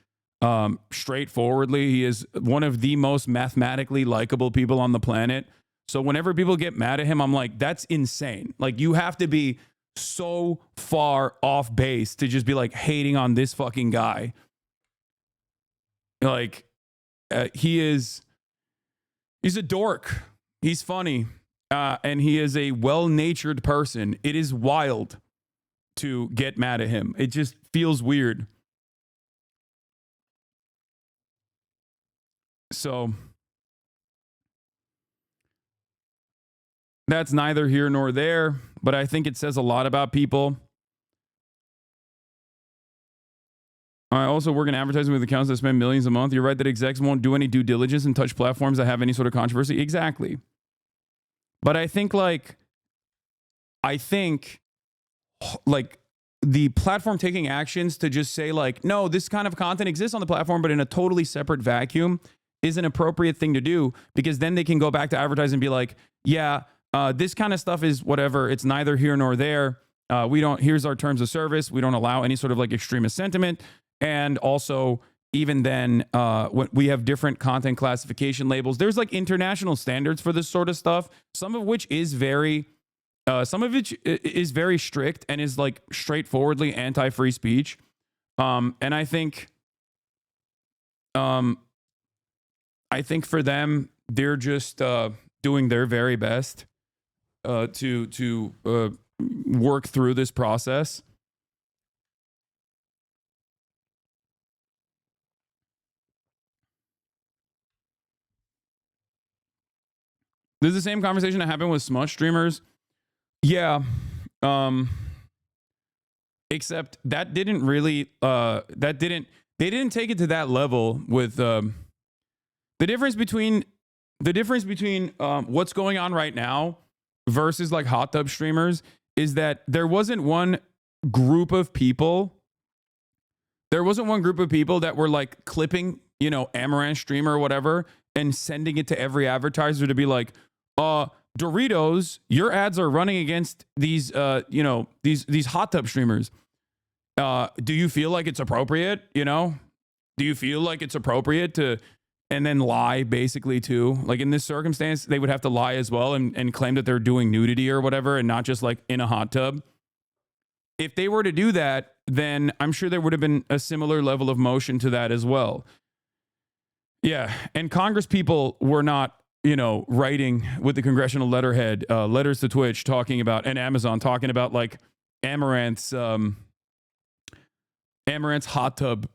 Straightforwardly, he is one of the most mathematically likable people on the planet. So whenever people get mad at him, I'm like, that's insane. Like, you have to be so far off base to just be like hating on this fucking guy. Like, he's a dork. He's funny. And he is a well-natured person. It is wild to get mad at him. It just feels weird. So that's neither here nor there, but I think it says a lot about people. I also work in advertising with accounts that spend millions a month. You're right that execs won't do any due diligence and touch platforms that have any sort of controversy. Exactly. But I think like the platform taking actions to just say like, no, this kind of content exists on the platform, but in a totally separate vacuum is an appropriate thing to do, because then they can go back to advertising and be like, yeah, this kind of stuff is whatever. It's neither here nor there. Here's our terms of service. We don't allow any sort of like extremist sentiment. And also, even then, when we have different content classification labels, there's like international standards for this sort of stuff, some of which is very strict and is like straightforwardly anti-free speech. And I think for them, they're just doing their very best to work through this process. This is the same conversation that happened with smut streamers. Yeah. Except that didn't really, they didn't take it to that level with, the difference between what's going on right now versus like hot tub streamers is that there wasn't one group of people that were like clipping, you know, Amaranth streamer or whatever and sending it to every advertiser to be like, Doritos, your ads are running against these, these hot tub streamers. Do you feel like it's appropriate? You know, do you feel like it's appropriate to, and then lie basically too? Like in this circumstance, they would have to lie as well and claim that they're doing nudity or whatever, and not just like in a hot tub. If they were to do that, then I'm sure there would have been a similar level of motion to that as well. Yeah. And Congress people were not, writing with the congressional letterhead, letters to Twitch talking about, and Amazon talking about like Amaranth's hot tub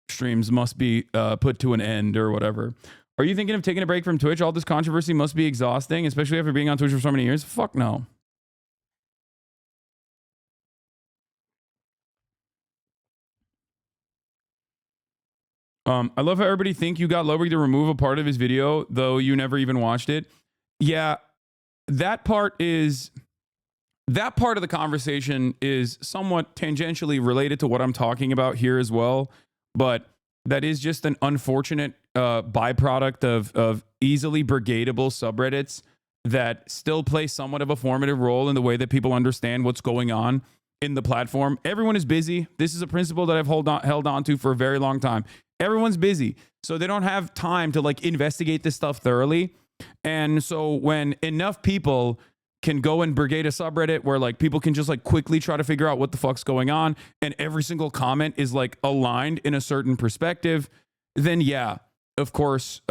streams must be put to an end or whatever. Are you thinking of taking a break from Twitch? All this controversy must be exhausting, especially after being on Twitch for so many years. Fuck no. I love how everybody think you got Ludwig to remove a part of his video, though you never even watched it. Yeah, that part of the conversation is somewhat tangentially related to what I'm talking about here as well. But that is just an unfortunate byproduct of easily brigadeable subreddits that still play somewhat of a formative role in the way that people understand what's going on in the platform. Everyone is busy. This is a principle that I've held on to for a very long time. Everyone's busy, so they don't have time to like investigate this stuff thoroughly. And so when enough people can go and brigade a subreddit where like people can just like quickly try to figure out what the fuck's going on, and every single comment is like aligned in a certain perspective, then yeah, of course,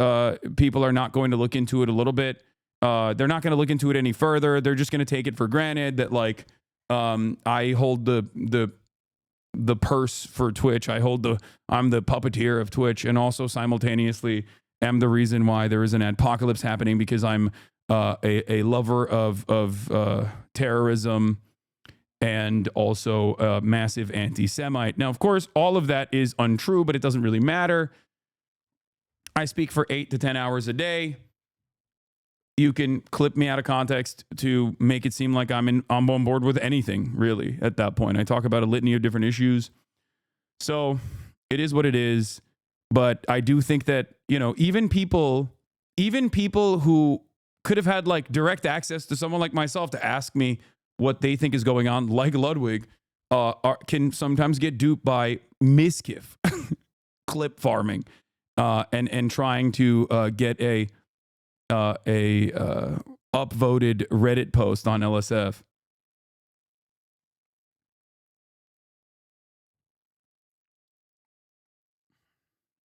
people are not going to look into it a little bit. They're not going to look into it any further. They're just going to take it for granted that like I hold the purse for Twitch. I'm the puppeteer of Twitch, and also simultaneously am the reason why there is an adpocalypse happening, because I'm a lover of terrorism and also a massive anti-Semite. Now, of course, all of that is untrue, but it doesn't really matter. I speak for 8 to 10 hours a day. You can clip me out of context to make it seem like I'm on board with anything, really, at that point. I talk about a litany of different issues. So it is what it is. But I do think that, you know, even people who could have had like direct access to someone like myself to ask me what they think is going on, like Ludwig, can sometimes get duped by mischief, clip farming, and trying to get a upvoted Reddit post on LSF.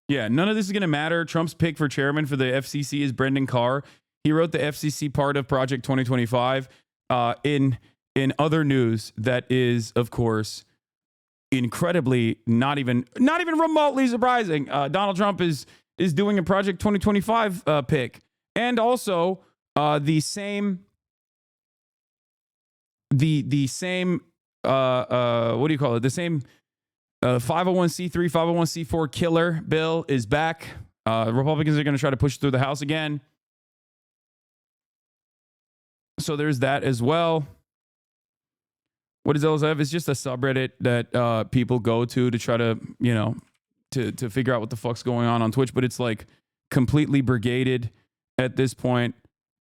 Yeah, none of this is going to matter. Trump's pick for chairman for the FCC is Brendan Carr. He wrote the FCC part of Project 2025. In other news, that is, of course, incredibly not even remotely surprising. Donald Trump is doing a Project 2025 pick, and also the same what do you call it? The same 501c3, 501c4 killer bill is back. Republicans are going to try to push through the House again. So there's that as well. What is LSF? It's just a subreddit that people go to try to, you know, to figure out what the fuck's going on Twitch. But it's like completely brigaded at this point.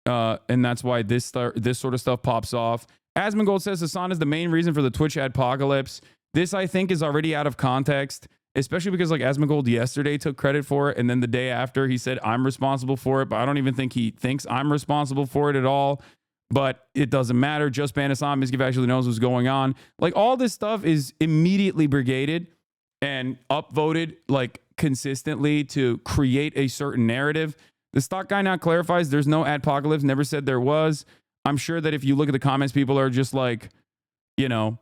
And that's why this sort of stuff pops off. Asmongold says Hasan is the main reason for the Twitch adpocalypse. This, I think, is already out of context, especially because like Asmongold yesterday took credit for it, and then the day after he said I'm responsible for it, but I don't even think he thinks I'm responsible for it at all. But it doesn't matter. Just ban Hasan. Mizgiv actually knows what's going on. Like, all this stuff is immediately brigaded and upvoted like consistently to create a certain narrative. The stock guy now clarifies there's no adpocalypse, never said there was. I'm sure that if you look at the comments, people are just like, you know,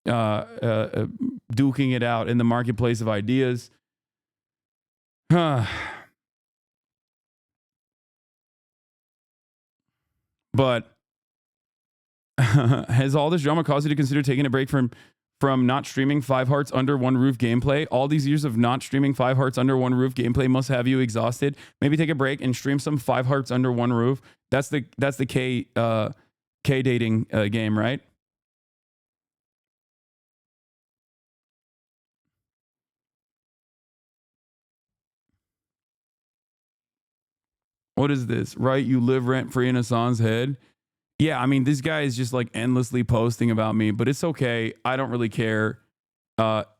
duking it out in the marketplace of ideas. But has all this drama caused you to consider taking a break from not streaming 5 Hearts Under One Roof gameplay? All these years of not streaming 5 Hearts Under One Roof gameplay must have you exhausted. Maybe take a break and stream some 5 Hearts Under One Roof. That's the K dating game, right? What is this? Right? You live rent free in Hasan's head. Yeah, I mean, this guy is just like endlessly posting about me, but it's okay. I don't really care.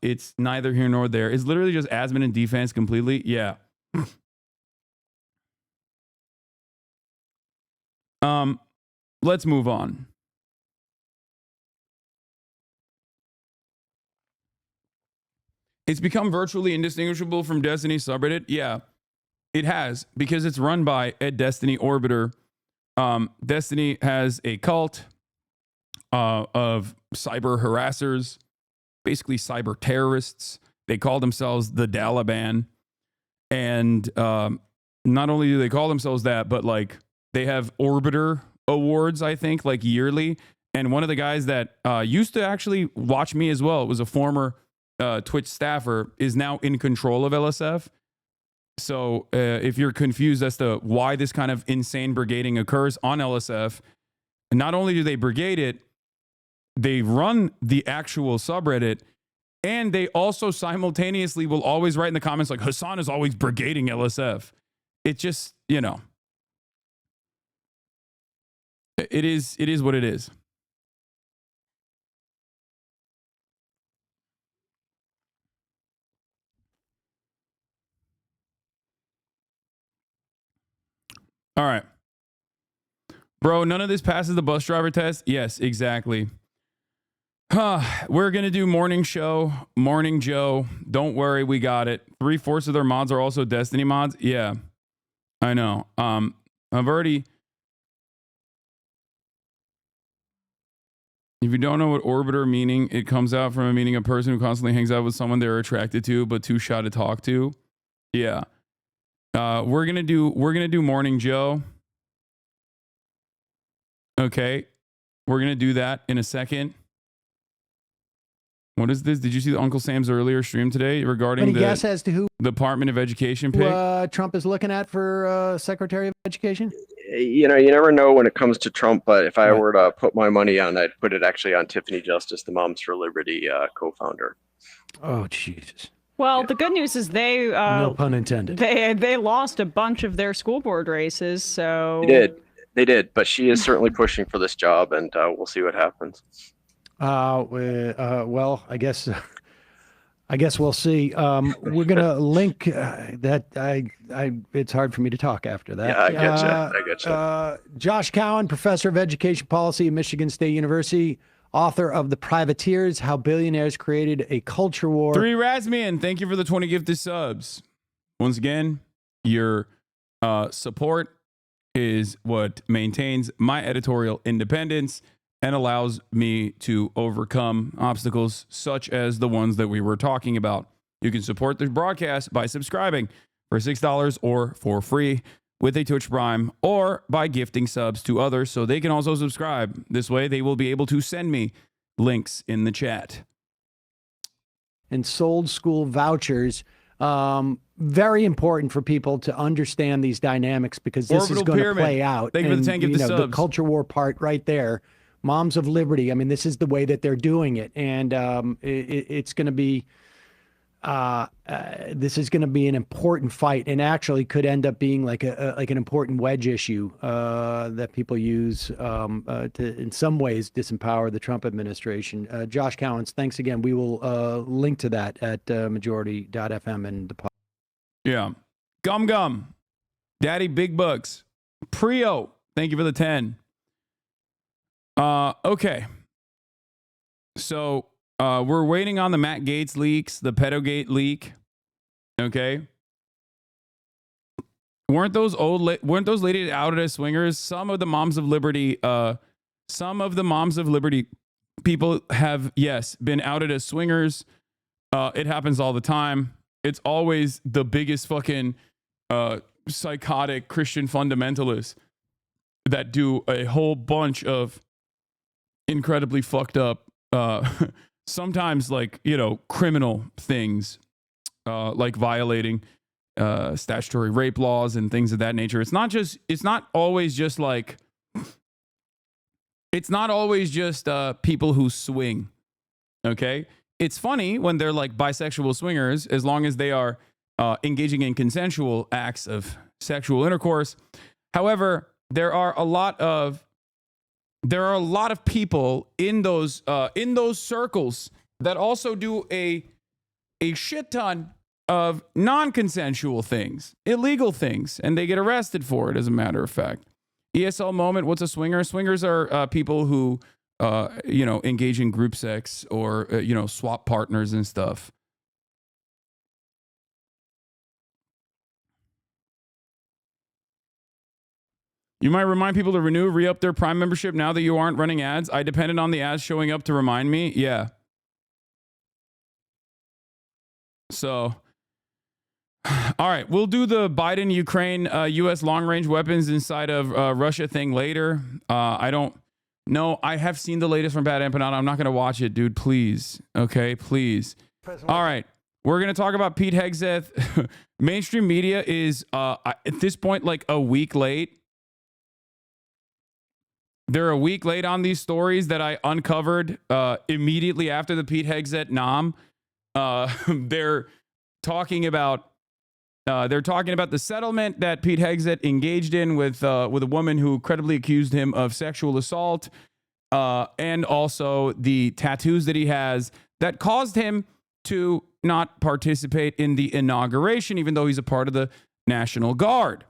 It's neither here nor there. It's literally just admin and defense completely. Yeah. Let's move on. It's become virtually indistinguishable from Destiny subreddit. Yeah, it has, because it's run by a Destiny Orbiter. Destiny has a cult of cyber harassers, basically cyber terrorists. They call themselves the Dalaban. And not only do they call themselves that, but like they have Orbiter awards, I think, like yearly. And one of the guys that used to actually watch me as well, it was a former Twitch staffer, is now in control of LSF. So if you're confused as to why this kind of insane brigading occurs on LSF, not only do they brigade it, they run the actual subreddit, and they also simultaneously will always write in the comments like, Hasan is always brigading LSF. It just, you know, it is what it is. All right. Bro, none of this passes the bus driver test. Yes, exactly. We're going to do morning show, morning Joe. Don't worry, we got it. 3/4 of their mods are also Destiny mods. Yeah, I know. I've already... If you don't know what orbiter meaning, it comes out from a meaning a person who constantly hangs out with someone they're attracted to, but too shy to talk to. Yeah. We're gonna do morning Joe. Okay. We're gonna do that in a second. What is this? Did you see the Uncle Sam's earlier stream today regarding Any guess as to who Department of Education pick? Trump is looking at for Secretary of Education? You know, you never know when it comes to Trump, but if I were to put my money on, I'd put it actually on Tiffany Justice, the Moms for Liberty co-founder. Oh, Jesus. Well, the good news is they no pun intended. They lost a bunch of their school board races, so They did, but she is certainly pushing for this job, and we'll see what happens. Well, I guess we'll see. We're gonna link that. It's hard for me to talk after that. Yeah, I get you. Josh Cowan, professor of education policy at Michigan State University, author of The Privateers: How Billionaires Created a Culture War. 3 Razmian, thank you for the 20 gifted subs. Once again, your support is what maintains my editorial independence and allows me to overcome obstacles such as the ones that we were talking about. You can support the broadcast by subscribing for $6 or for free with a Twitch Prime, or by gifting subs to others so they can also subscribe. This way they will be able to send me links in the chat. And sold school vouchers. Very important for people to understand these dynamics, because this is going to play out. Thank you for the 10 gifted subs. The culture war part right there. Moms of Liberty. I mean, this is the way that they're doing it, and it's going to be. This is going to be an important fight, and actually could end up being like an important wedge issue that people use to, in some ways, disempower the Trump administration. Josh Cowens, thanks again. We will link to that at majority.fm and the. Yeah, Gum, Daddy Big Bucks, Prio. Thank you for the 10. Okay. So we're waiting on the Matt Gaetz leaks, the Pedogate leak. Okay. Weren't those ladies outed as swingers? Some of the Moms of Liberty people have, yes, been outed as swingers. It happens all the time. It's always the biggest fucking psychotic Christian fundamentalists that do a whole bunch of incredibly fucked up, sometimes criminal things, like violating statutory rape laws and things of that nature. It's not always just people who swing. Okay. It's funny when they're like bisexual swingers, as long as they are engaging in consensual acts of sexual intercourse. However, there are a lot of people in those circles that also do a shit ton of non-consensual things, illegal things, and they get arrested for it, as a matter of fact. ESL moment, what's a swinger? Swingers are people who engage in group sex or swap partners and stuff. You might remind people to re-up their Prime membership now that you aren't running ads. I depended on the ads showing up to remind me. Yeah. So, all right, we'll do the Biden, Ukraine, U.S. long-range weapons inside of Russia thing later. I don't know. I have seen the latest from Bad Empanada. I'm not going to watch it, dude. Please. Okay, please. All right. We're going to talk about Pete Hegseth. Mainstream media is, at this point, like a week late. They're a week late on these stories that I uncovered immediately after the Pete Hegseth nom. They're talking about the settlement that Pete Hegseth engaged in with a woman who credibly accused him of sexual assault, and also the tattoos that he has that caused him to not participate in the inauguration, even though he's a part of the National Guard.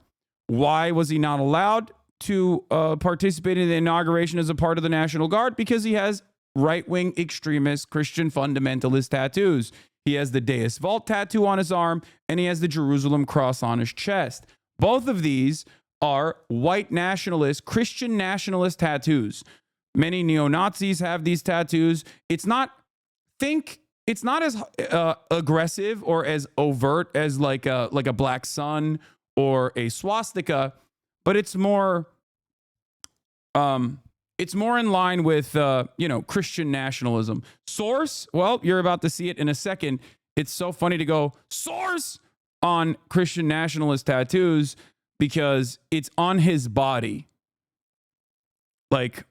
Why was he not allowed to participate in the inauguration as a part of the National Guard because he has right-wing extremist Christian fundamentalist tattoos. He has the Deus Vult tattoo on his arm, and he has the Jerusalem cross on his chest. Both of these are white nationalist, Christian nationalist tattoos. Many neo-Nazis have these tattoos. It's not as aggressive or as overt as like a black sun or a swastika, but it's more in line with Christian nationalism. Source, well, you're about to see it in a second. It's so funny to go source on Christian nationalist tattoos because it's on his body. Like,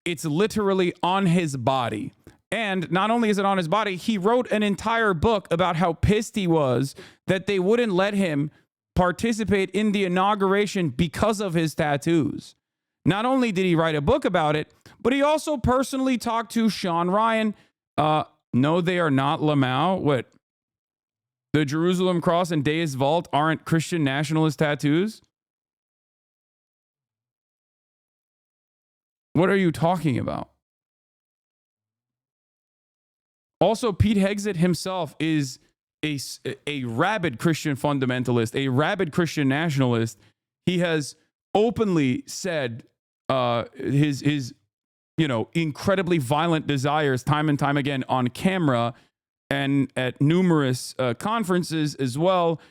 it's literally on his body. And not only is it on his body, he wrote an entire book about how pissed he was that they wouldn't let him participate in the inauguration because of his tattoos. Not only did he write a book about it, but he also personally talked to Sean Ryan. No, they are not Lamau. What? The Jerusalem cross and Deus Vult aren't Christian nationalist tattoos? What are you talking about? Also, Pete Hegseth himself is a rabid Christian fundamentalist, a rabid Christian nationalist. He has openly said his incredibly violent desires time and time again on camera and at numerous conferences as well.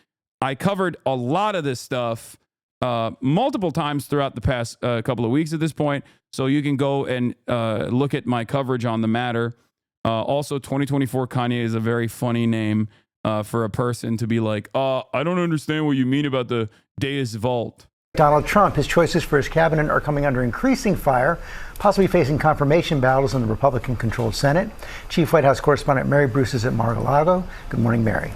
I covered a lot of this stuff multiple times throughout the past couple of weeks at this point, so you can go and look at my coverage on the matter. Also, 2024 Kanye is a very funny name for a person to be like, I don't understand what you mean about the Deus Vult. Donald Trump, his choices for his cabinet are coming under increasing fire, possibly facing confirmation battles in the Republican-controlled Senate. Chief White House correspondent Mary Bruce is at Mar-a-Lago. Good morning, Mary.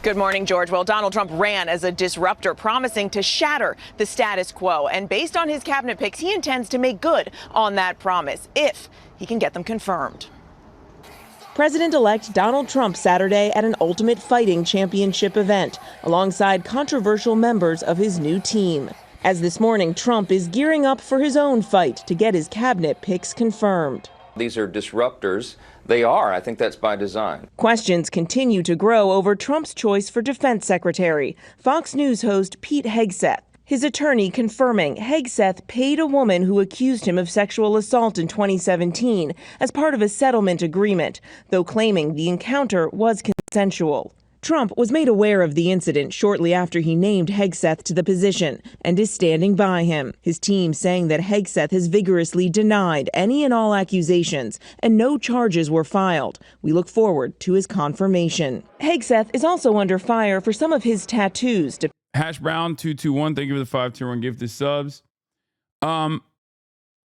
Good morning, George. Well, Donald Trump ran as a disruptor, promising to shatter the status quo. And based on his cabinet picks, he intends to make good on that promise if he can get them confirmed. President-elect Donald Trump Saturday at an Ultimate Fighting Championship event alongside controversial members of his new team. As this morning, Trump is gearing up for his own fight to get his cabinet picks confirmed. These are disruptors. They are. I think that's by design. Questions continue to grow over Trump's choice for defense secretary. Fox News host Pete Hegseth, his attorney confirming Hegseth paid a woman who accused him of sexual assault in 2017 as part of a settlement agreement, though claiming the encounter was consensual. Trump was made aware of the incident shortly after he named Hegseth to the position and is standing by him. His team saying that Hegseth has vigorously denied any and all accusations and no charges were filed. We look forward to his confirmation. Hegseth is also under fire for some of his tattoos. Hash Brown 221, thank you for the 5 tier 1 gifted subs. How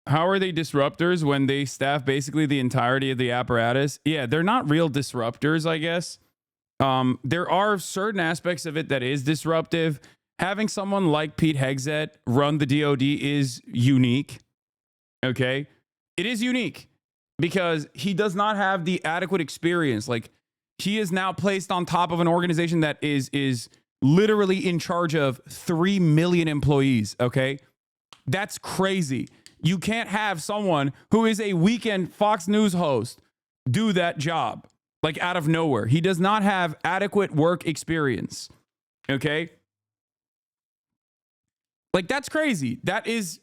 are they disruptors when they staff basically the entirety of the apparatus? Yeah, they're not real disruptors, I guess. There are certain aspects of it that is disruptive. Having someone like Pete Hegseth run the DOD is unique. Okay? It is unique because he does not have the adequate experience. Like, he is now placed on top of an organization that is literally in charge of 3 million employees. Okay? That's crazy. You can't have someone who is a weekend Fox News host do that job. Like, out of nowhere. He does not have adequate work experience. Okay? Like, that's crazy. That is,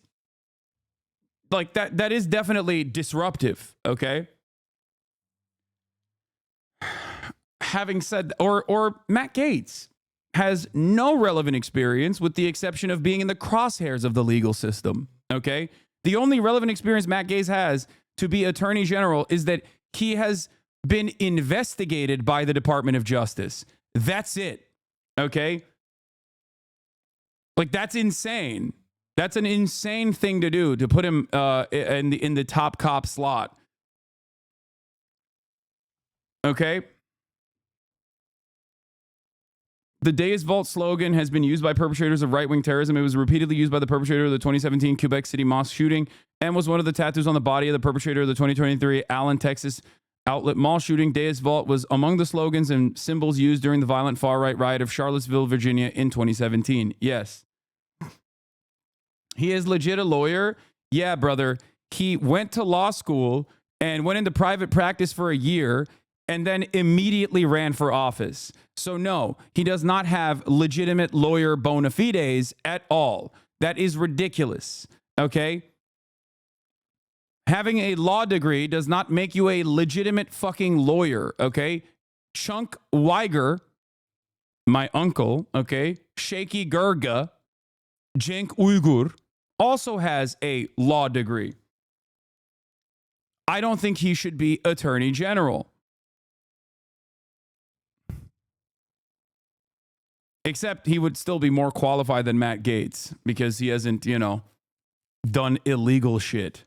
like, that is definitely disruptive. Okay? Having said, or Matt Gaetz has no relevant experience with the exception of being in the crosshairs of the legal system. Okay? The only relevant experience Matt Gaetz has to be Attorney General is that he has been investigated by the Department of Justice. That's it. Okay? Like, that's insane. That's an insane thing to do, to put him in the top cop slot. Okay? The Deus Vult slogan has been used by perpetrators of right-wing terrorism. It was repeatedly used by the perpetrator of the 2017 Quebec City mosque shooting and was one of the tattoos on the body of the perpetrator of the 2023 Allen, Texas outlet mall shooting. Deus Vult was among the slogans and symbols used during the violent far-right riot of Charlottesville, Virginia in 2017. Yes. He is legit a lawyer. Yeah, brother. He went to law school and went into private practice for a year and then immediately ran for office. So no, he does not have legitimate lawyer bona fides at all. That is ridiculous. Okay? Having a law degree does not make you a legitimate fucking lawyer. Okay? Chunk Weiger, my uncle, okay? Shaky Gurga, Cenk Uygur, also has a law degree. I don't think he should be attorney general. Except he would still be more qualified than Matt Gaetz because he hasn't, done illegal shit.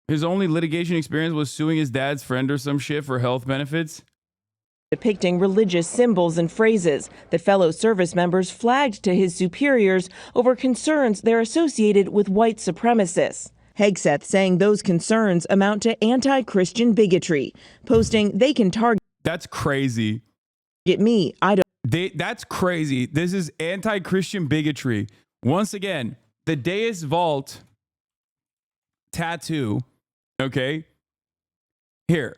His only litigation experience was suing his dad's friend or some shit for health benefits. Depicting religious symbols and phrases that fellow service members flagged to his superiors over concerns they're associated with white supremacists. Hegseth saying those concerns amount to anti-Christian bigotry, posting they can target That's crazy. me. That's crazy. This is anti-Christian bigotry. Once again, the Deus Vault tattoo, okay? Here.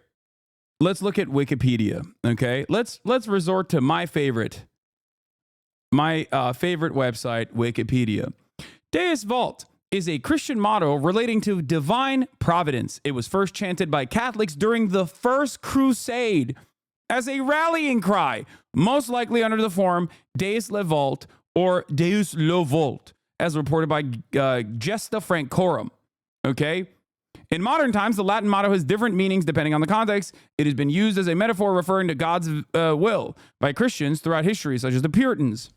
Let's look at Wikipedia, okay? Let's resort to my favorite website, Wikipedia. Deus Vault is a Christian motto relating to divine providence. It was first chanted by Catholics during the First Crusade as a rallying cry, most likely under the form Deus Le Vault or Deus Lo Volt, as reported by Gesta Francorum, okay? In modern times, the Latin motto has different meanings depending on the context. It has been used as a metaphor referring to God's will by Christians throughout history, such as the Puritans.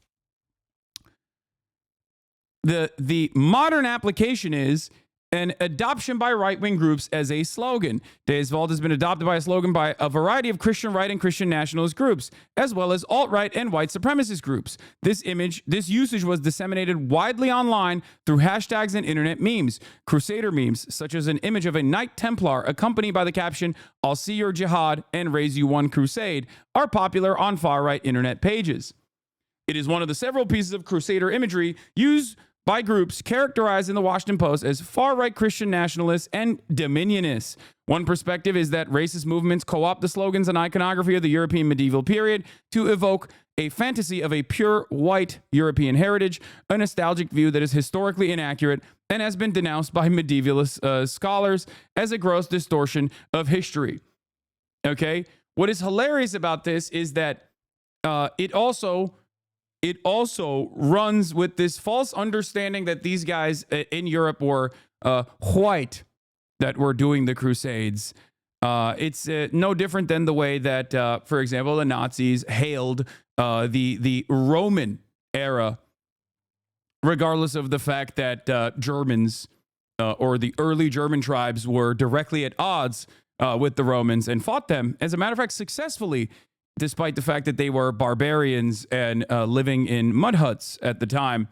The modern application is an adoption by right-wing groups as a slogan. Deus Vault has been adopted by a slogan by a variety of Christian right and Christian nationalist groups, as well as alt-right and white supremacist groups. This usage was disseminated widely online through hashtags and internet memes. Crusader memes, such as an image of a Knight Templar accompanied by the caption, "I'll see your jihad and raise you one crusade," are popular on far-right internet pages. It is one of the several pieces of Crusader imagery used by groups characterized in the Washington Post as far-right Christian nationalists and dominionists. One perspective is that racist movements co-opt the slogans and iconography of the European medieval period to evoke a fantasy of a pure white European heritage, a nostalgic view that is historically inaccurate and has been denounced by medievalist scholars as a gross distortion of history. Okay? What is hilarious about this is that it also runs with this false understanding that these guys in Europe were white that were doing the Crusades. It's no different than the way that, for example, the Nazis hailed the Roman era, regardless of the fact that Germans or the early German tribes were directly at odds with the Romans and fought them, as a matter of fact, successfully, despite the fact that they were barbarians and living in mud huts at the time.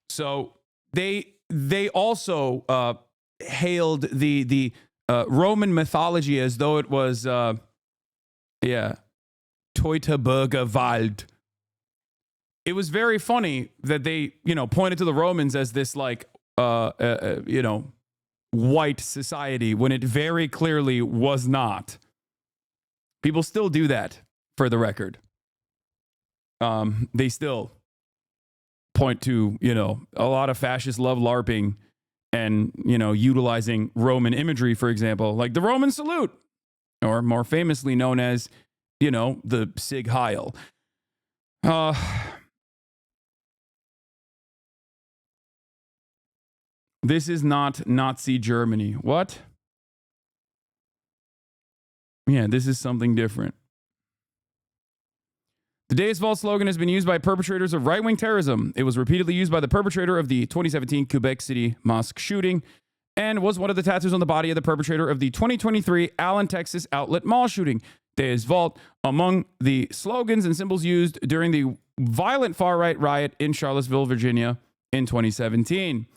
So they also hailed the Roman mythology as though it was, Teutoburger Wald. It was very funny that they, pointed to the Romans as this white society when it very clearly was not. People still do that, for the record. They still point to, a lot of fascists love LARPing and, utilizing Roman imagery, for example, like the Roman salute, or more famously known as, the Sig Heil. This is not Nazi Germany. What? Yeah, this is something different. The Deus Vault slogan has been used by perpetrators of right-wing terrorism. It was repeatedly used by the perpetrator of the 2017 Quebec City mosque shooting and was one of the tattoos on the body of the perpetrator of the 2023 Allen, Texas outlet mall shooting. Deus Vault among the slogans and symbols used during the violent far-right riot in Charlottesville, Virginia in 2017.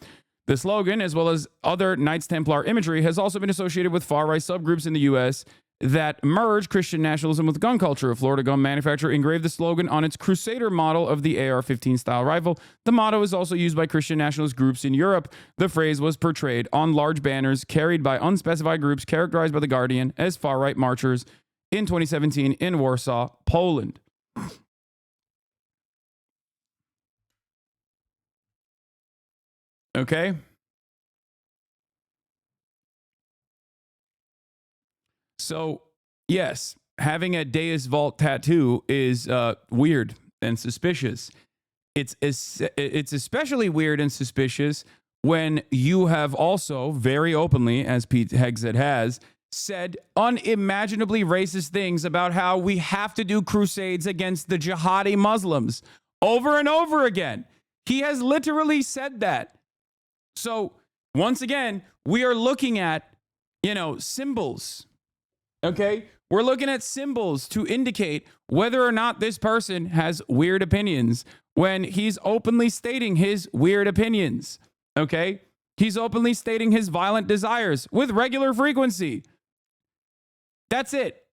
The slogan, as well as other Knights Templar imagery, has also been associated with far-right subgroups in the U.S. that merge Christian nationalism with gun culture. A Florida gun manufacturer engraved the slogan on its Crusader model of the AR-15 style rifle. The motto is also used by Christian nationalist groups in Europe. The phrase was portrayed on large banners carried by unspecified groups characterized by The Guardian as far-right marchers in 2017 in Warsaw, Poland. Okay. So, yes, having a Deus Vault tattoo is weird and suspicious. It's especially weird and suspicious when you have also very openly, as Pete Hegseth has, said unimaginably racist things about how we have to do crusades against the jihadi Muslims over and over again. He has literally said that. So, once again, we are looking at, symbols. Okay? We're looking at symbols to indicate whether or not this person has weird opinions when he's openly stating his weird opinions. Okay? He's openly stating his violent desires with regular frequency. That's it.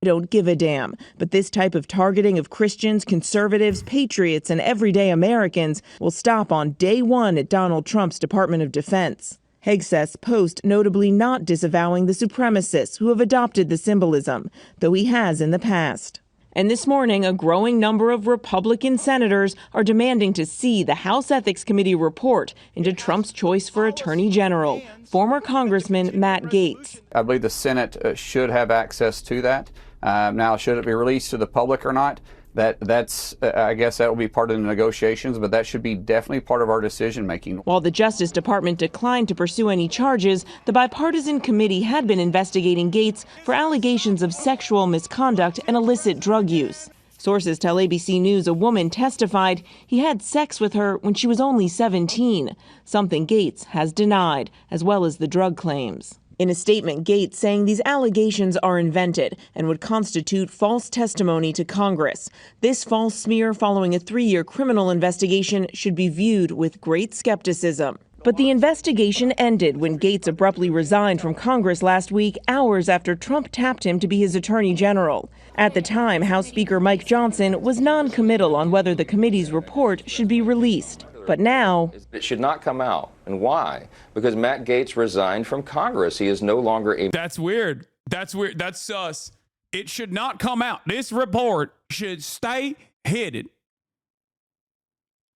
Don't give a damn. But this type of targeting of Christians, conservatives, patriots, and everyday Americans will stop on day one at Donald Trump's Department of Defense. Hegseth's post notably not disavowing the supremacists who have adopted the symbolism, though he has in the past. And this morning, a growing number of Republican senators are demanding to see the House Ethics Committee report into Trump's choice for Attorney General, former Congressman Matt Gaetz. I believe the Senate should have access to that. Now, should it be released to the public or not? That's I guess that will be part of the negotiations, but that should be definitely part of our decision making. While the Justice Department declined to pursue any charges, the bipartisan committee had been investigating Gaetz for allegations of sexual misconduct and illicit drug use. Sources tell ABC News a woman testified he had sex with her when she was only 17, something Gaetz has denied, as well as the drug claims. In a statement, Gaetz saying these allegations are invented and would constitute false testimony to Congress. This false smear following a 3-year criminal investigation should be viewed with great skepticism. But the investigation ended when Gaetz abruptly resigned from Congress last week, hours after Trump tapped him to be his attorney general. At the time, House Speaker Mike Johnson was non-committal on whether the committee's report should be released. But now, it should not come out. And why? Because Matt Gaetz resigned from Congress. He is no longer a... That's weird. That's weird. That's sus. It should not come out. This report should stay hidden.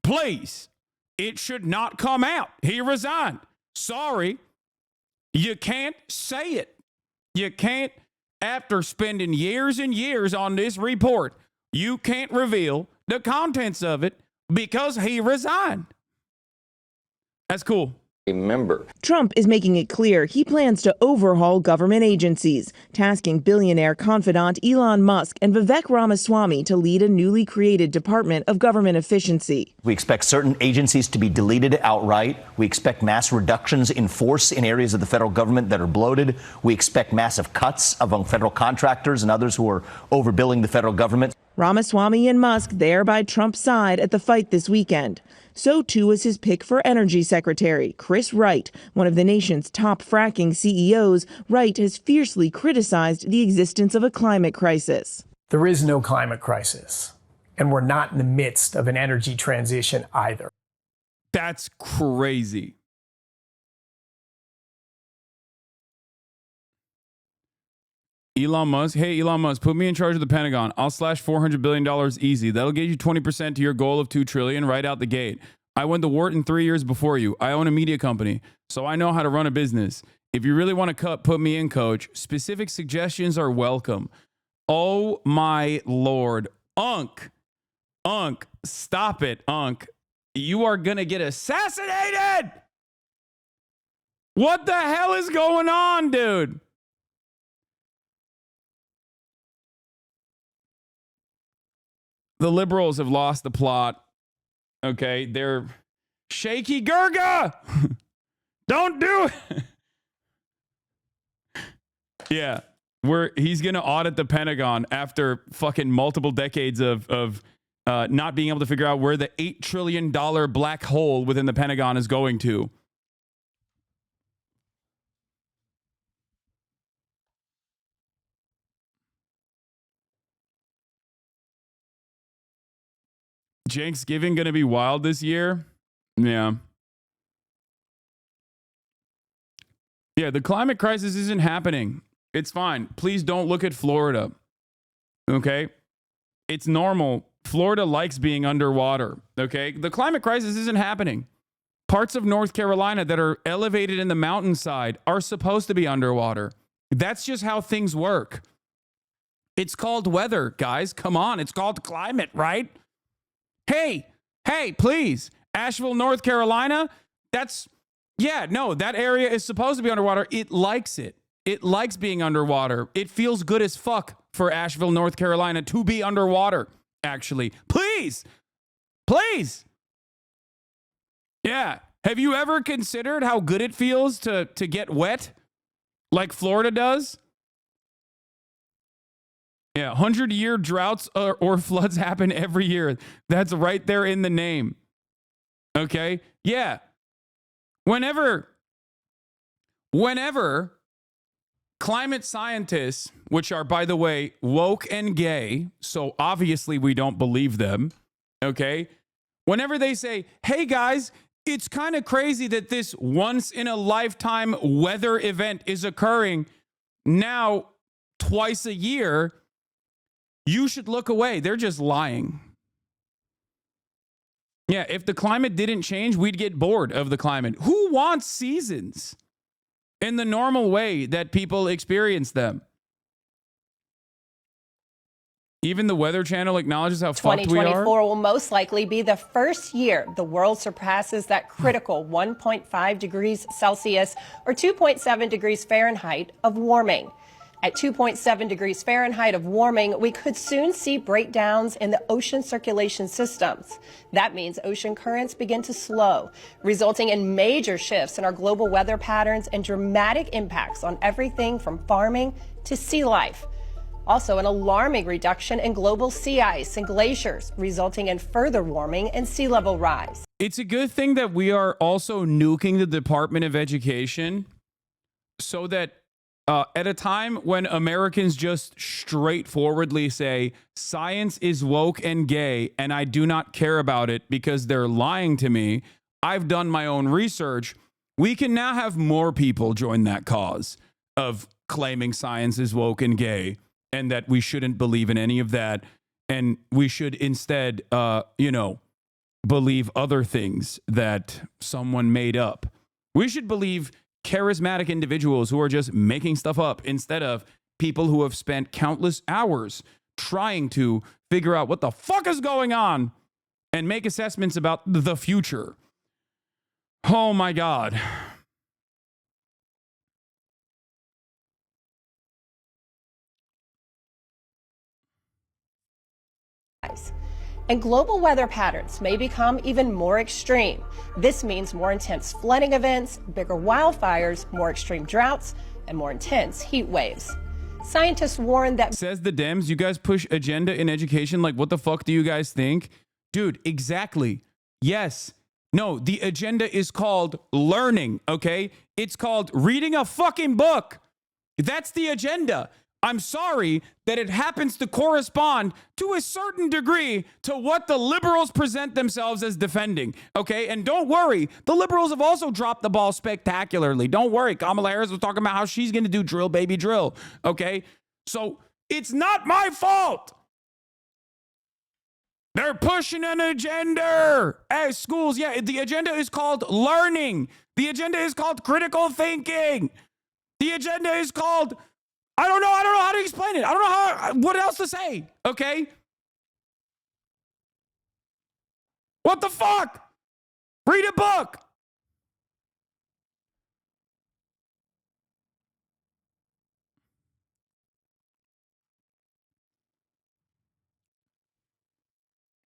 Please. It should not come out. He resigned. Sorry. You can't say it. You can't, after spending years and years on this report, you can't reveal the contents of it because he resigned. That's cool. Member. Trump is making it clear he plans to overhaul government agencies, tasking billionaire confidant Elon Musk and Vivek Ramaswamy to lead a newly created Department of Government Efficiency. We expect certain agencies to be deleted outright. We expect mass reductions in force in areas of the federal government that are bloated. We expect massive cuts among federal contractors and others who are overbilling the federal government. Ramaswamy and Musk there by Trump's side at the fight this weekend. So too was his pick for Energy Secretary, Chris Wright, one of the nation's top fracking CEOs. Wright has fiercely criticized the existence of a climate crisis. There is no climate crisis, and we're not in the midst of an energy transition either. That's crazy. Elon Musk, hey, Elon Musk, put me in charge of the Pentagon. I'll slash $400 billion easy. That'll get you 20% to your goal of $2 trillion right out the gate. I went to Wharton 3 years before you. I own a media company, so I know how to run a business. If you really want to put me in, coach, specific suggestions are welcome. Oh, my Lord. Unc, stop it, Unc. You are going to get assassinated. What the hell is going on, dude? The liberals have lost the plot. Okay, they're shaky Gurga. Don't do it. Yeah, he's gonna audit the Pentagon after fucking multiple decades of not being able to figure out where the $8 trillion black hole within the Pentagon is going to. Thanksgiving going to be wild this year? Yeah. Yeah, the climate crisis isn't happening. It's fine. Please don't look at Florida. Okay? It's normal. Florida likes being underwater. Okay? The climate crisis isn't happening. Parts of North Carolina that are elevated in the mountainside are supposed to be underwater. That's just how things work. It's called weather, guys. Come on. It's called climate, right? Hey, please. Asheville, North Carolina, that area is supposed to be underwater. It likes it. It likes being underwater. It feels good as fuck for Asheville, North Carolina to be underwater, actually. Please. Yeah. Have you ever considered how good it feels to get wet like Florida does? Yeah, 100-year droughts or floods happen every year. That's right there in the name. Okay? Yeah. Whenever climate scientists, which are, by the way, woke and gay, so obviously we don't believe them, okay? Whenever they say, hey, guys, it's kind of crazy that this once-in-a-lifetime weather event is occurring now twice a year, you should look away. They're just lying. Yeah, if the climate didn't change, we'd get bored of the climate. Who wants seasons in the normal way that people experience them? Even the Weather Channel acknowledges how fucked we are. 2024 will most likely be the first year the world surpasses that critical 1.5 degrees Celsius or 2.7 degrees Fahrenheit of warming. At 2.7 degrees Fahrenheit of warming, we could soon see breakdowns in the ocean circulation systems. That means ocean currents begin to slow, resulting in major shifts in our global weather patterns and dramatic impacts on everything from farming to sea life. Also, an alarming reduction in global sea ice and glaciers, resulting in further warming and sea level rise. It's a good thing that we are also nuking the Department of Education so that at a time when Americans just straightforwardly say science is woke and gay and I do not care about it because they're lying to me, I've done my own research. We can now have more people join that cause of claiming science is woke and gay and that we shouldn't believe in any of that. And we should instead, believe other things that someone made up. We should believe charismatic individuals who are just making stuff up instead of people who have spent countless hours trying to figure out what the fuck is going on and make assessments about the future. Oh my God. And global weather patterns may become even more extreme. This means more intense flooding events, bigger wildfires, more extreme droughts, and more intense heat waves. Scientists warn that... Says the Dems, you guys push agenda in education. Like, what the fuck do you guys think? Dude, exactly. Yes. No, the agenda is called learning, okay? It's called reading a fucking book. That's the agenda. I'm sorry that it happens to correspond to a certain degree to what the liberals present themselves as defending, okay? And don't worry, the liberals have also dropped the ball spectacularly. Don't worry, Kamala Harris was talking about how she's going to do drill, baby, drill, okay? So it's not my fault. They're pushing an agenda as schools. Yeah, the agenda is called learning. The agenda is called critical thinking. The agenda is called... I don't know how to explain it. I don't know what else to say, okay? What the fuck? Read a book.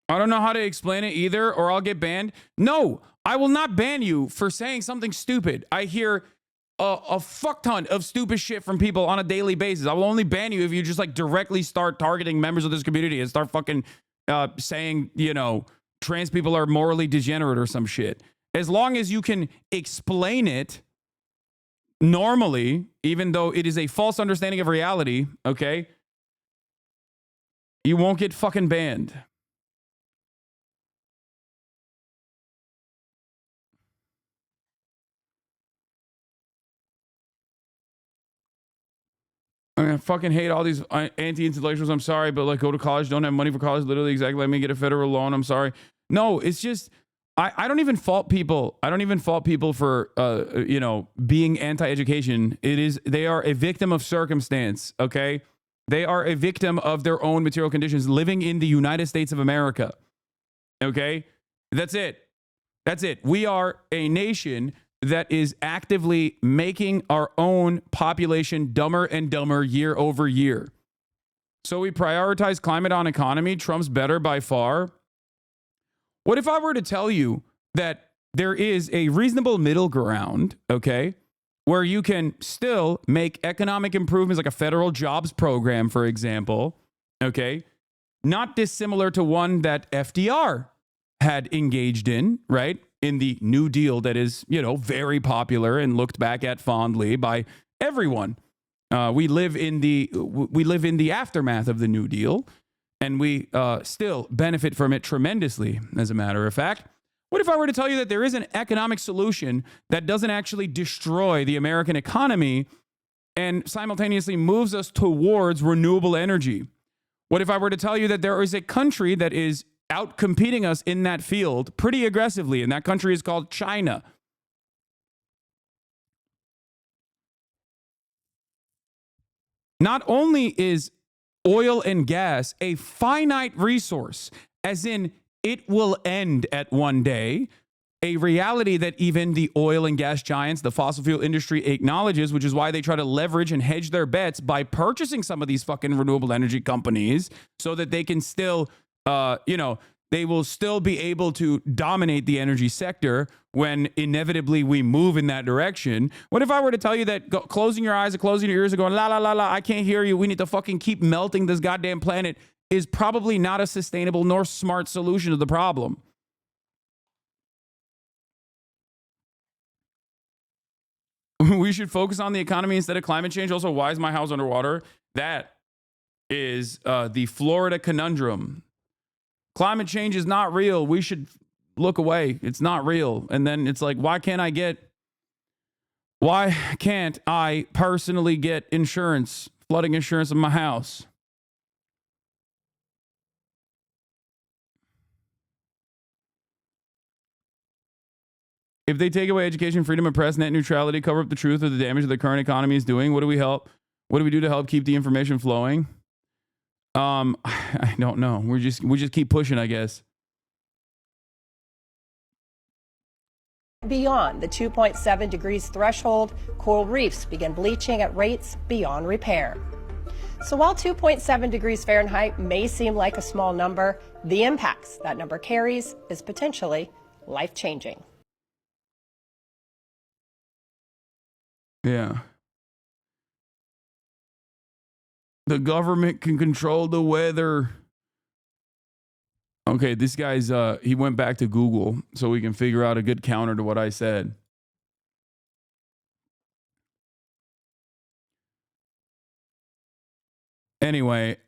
I don't know how to explain it either, or I'll get banned. No, I will not ban you for saying something stupid. I hear a fuck ton of stupid shit from people on a daily basis. I will only ban you if you just like directly start targeting members of this community and start fucking saying, you know, trans people are morally degenerate or some shit. As long as you can explain it normally, even though it is a false understanding of reality, okay, you won't get fucking banned. I mean, I fucking hate all these anti-intellectuals. I'm sorry, but like, go to college, don't have money for college. Literally, exactly. Let me get a federal loan. I'm sorry. No, it's just, I don't even fault people. I don't even fault people for, you know, being anti-education. They are a victim of circumstance. Okay. They are a victim of their own material conditions living in the United States of America. Okay. That's it. That's it. We are a nation that is actively making our own population dumber and dumber year over year. So we prioritize climate on economy. Trump's better by far. What if I were to tell you that there is a reasonable middle ground, okay, where you can still make economic improvements like a federal jobs program, for example, okay, not dissimilar to one that FDR had engaged in, right? In the New Deal that is, you know, very popular and looked back at fondly by everyone. We live in the aftermath of the New Deal, and we still benefit from it tremendously, as a matter of fact. What if I were to tell you that there is an economic solution that doesn't actually destroy the American economy and simultaneously moves us towards renewable energy? What if I were to tell you that there is a country that is out competing us in that field pretty aggressively, and that country is called China? Not only is oil and gas a finite resource, as in it will end at one day, a reality that even the oil and gas giants, the fossil fuel industry, acknowledges, which is why they try to leverage and hedge their bets by purchasing some of these fucking renewable energy companies so that they can still, you know, they will still be able to dominate the energy sector when inevitably we move in that direction. What if I were to tell you that closing your eyes and closing your ears and going, la, la, la, la, I can't hear you, we need to fucking keep melting this goddamn planet, is probably not a sustainable nor smart solution to the problem? We should focus on the economy instead of climate change. Also, why is my house underwater? That is the Florida conundrum. Climate change is not real. We should look away. It's not real. And then it's like, why can't I personally get insurance, flooding insurance of my house? If they take away education, freedom of press, net neutrality, cover up the truth of the damage the current economy is doing, what do we do to help keep the information flowing? I don't know. We just keep pushing, I guess. Beyond the 2.7 degrees threshold, coral reefs begin bleaching at rates beyond repair. So while 2.7 degrees Fahrenheit may seem like a small number, the impacts that number carries is potentially life-changing. Yeah. The government can control the weather. Okay, this guy's, he went back to Google so we can figure out a good counter to what I said. Anyway,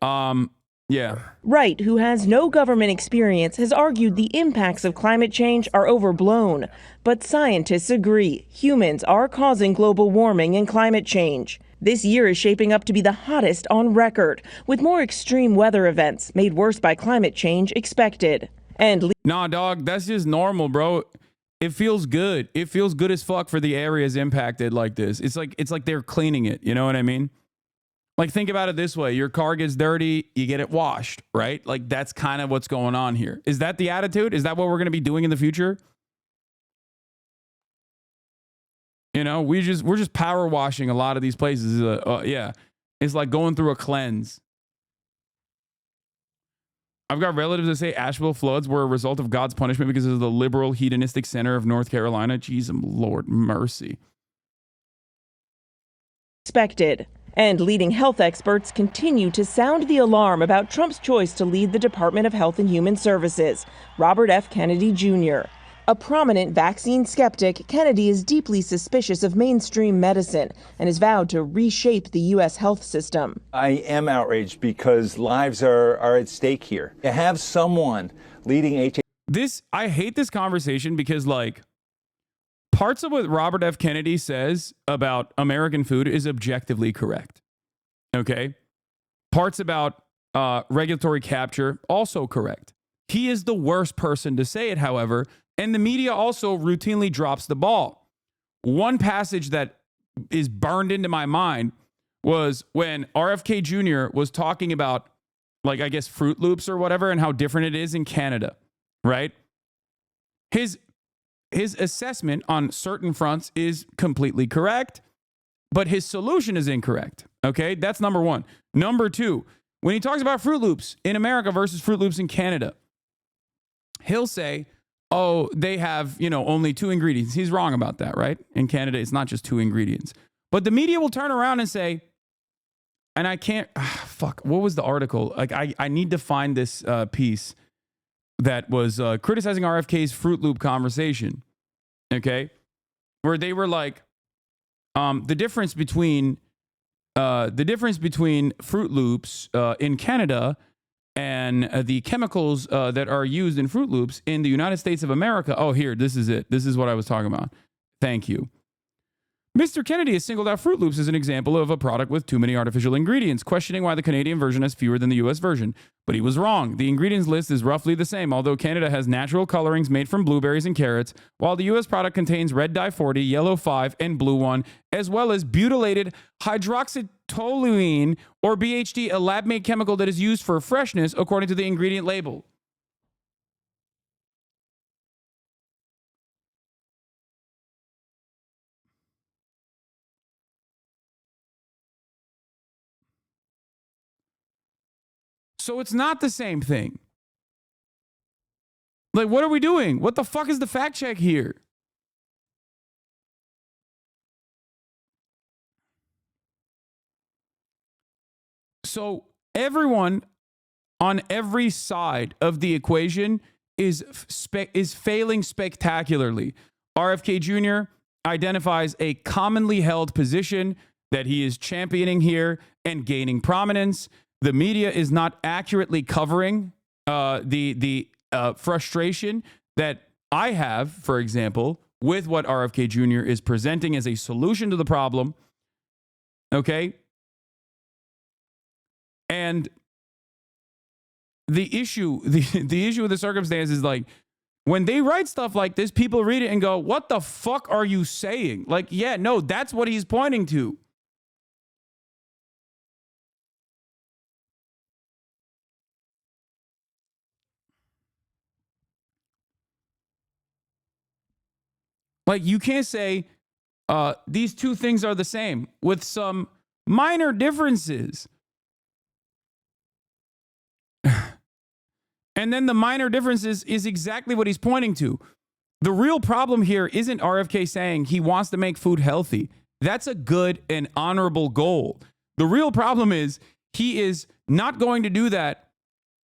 yeah. Wright, who has no government experience, has argued the impacts of climate change are overblown. But scientists agree humans are causing global warming and climate change. This year is shaping up to be the hottest on record, with more extreme weather events made worse by climate change expected. And nah, dog, that's just normal, bro. It feels good. It feels good as fuck for the areas impacted like this. It's like they're cleaning it. You know what I mean? Like, think about it this way. Your car gets dirty, you get it washed, right? Like, that's kind of what's going on here. Is that the attitude? Is that what we're going to be doing in the future? You know, we're just power washing a lot of these places. Yeah, it's like going through a cleanse. I've got relatives that say Asheville floods were a result of God's punishment because of the liberal hedonistic center of North Carolina. Jeez, Lord mercy. Expected. And leading health experts continue to sound the alarm about Trump's choice to lead the Department of Health and Human Services. Robert F. Kennedy Jr. A prominent vaccine skeptic, Kennedy is deeply suspicious of mainstream medicine and has vowed to reshape the U.S. health system. I am outraged because lives are at stake here. To have someone leading I hate this conversation because, like, parts of what Robert F. Kennedy says about American food is objectively correct. Okay? Parts about regulatory capture, also correct. He is the worst person to say it, however, and the media also routinely drops the ball. One passage that is burned into my mind was when RFK Jr. was talking about, like, I guess, Fruit Loops or whatever and how different it is in Canada, right? His assessment on certain fronts is completely correct, but his solution is incorrect. Okay, that's number one. Number two, when he talks about Fruit Loops in America versus Fruit Loops in Canada, he'll say, oh, they have, only 2 ingredients. He's wrong about that, right? In Canada, it's not just 2 ingredients. But the media will turn around and say, and I can't, what was the article? Like, I need to find this piece that was criticizing RFK's Fruit Loop conversation, okay? Where they were like, the difference between Fruit Loops in Canada and the chemicals that are used in Fruit Loops in the United States of America. Oh, here, this is it. This is what I was talking about. Thank you. Mr. Kennedy has singled out Fruit Loops as an example of a product with too many artificial ingredients, questioning why the Canadian version has fewer than the U.S. version. But he was wrong. The ingredients list is roughly the same, although Canada has natural colorings made from blueberries and carrots, while the U.S. product contains red dye 40, yellow 5, and blue 1, as well as butylated hydroxytoluene, or BHT, a lab-made chemical that is used for freshness, according to the ingredient label. So it's not the same thing. Like, what are we doing? What the fuck is the fact check here? So everyone on every side of the equation is failing spectacularly. RFK Jr. identifies a commonly held position that he is championing here and gaining prominence. The media is not accurately covering the frustration that I have, for example, with what RFK Jr. is presenting as a solution to the problem. Okay? And the issue with the circumstance is, like, when they write stuff like this, people read it and go, what the fuck are you saying? Like, yeah, no, that's what he's pointing to. Like, you can't say these two things are the same with some minor differences. And then the minor differences is exactly what he's pointing to. The real problem here isn't RFK saying he wants to make food healthy. That's a good and honorable goal. The real problem is he is not going to do that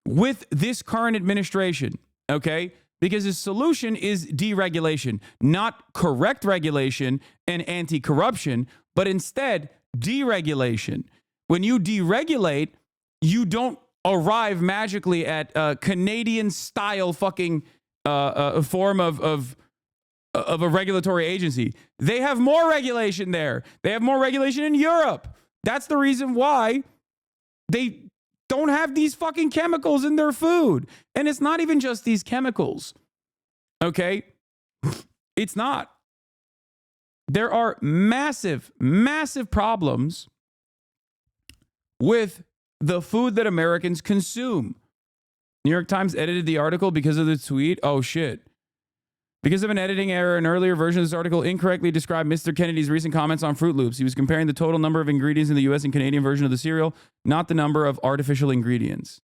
with this current administration, okay? Because his solution is deregulation, not correct regulation and anti-corruption, but instead deregulation. When you deregulate, you don't arrive magically at a Canadian-style fucking form of a regulatory agency. They have more regulation there. They have more regulation in Europe. That's the reason why they don't have these fucking chemicals in their food. And it's not even just these chemicals. Okay? It's not. There are massive, massive problems with the food that Americans consume. New York Times edited the article because of the tweet. Oh, shit. Because of an editing error, an earlier version of this article incorrectly described Mr. Kennedy's recent comments on Fruit Loops. He was comparing the total number of ingredients in the U.S. and Canadian version of the cereal, not the number of artificial ingredients.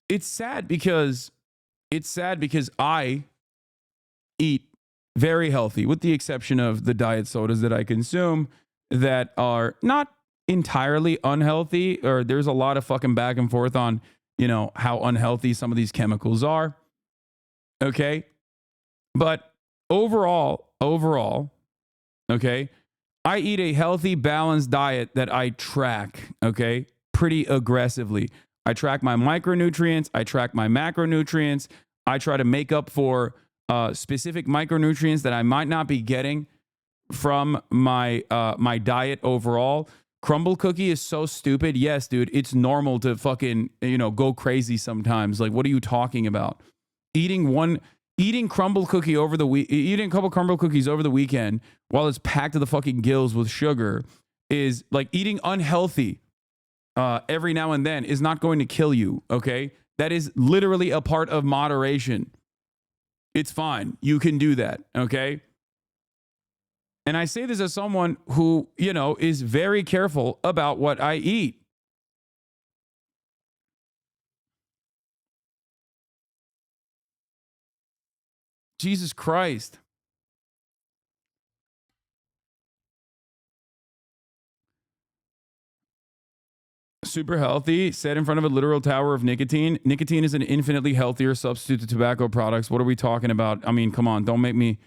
it's sad because I eat very healthy, with the exception of the diet sodas that I consume that are not entirely unhealthy, or there's a lot of fucking back and forth on, you know, how unhealthy some of these chemicals are. Okay. But overall, okay, I eat a healthy, balanced diet that I track, okay, pretty aggressively. I track my micronutrients. I track my macronutrients. I try to make up for specific micronutrients that I might not be getting from my my diet overall. Crumble cookie is so stupid. Yes, dude, it's normal to fucking, you know, go crazy sometimes. Like, what are you talking about? Eating a couple crumble cookies over the weekend while it's packed to the fucking gills with sugar is like eating unhealthy every now and then is not going to kill you, okay? That is literally a part of moderation. It's fine. You can do that, okay? And I say this as someone who, you know, is very careful about what I eat. Jesus Christ. Super healthy, set in front of a literal tower of nicotine. Nicotine is an infinitely healthier substitute to tobacco products. What are we talking about? I mean, come on, don't make me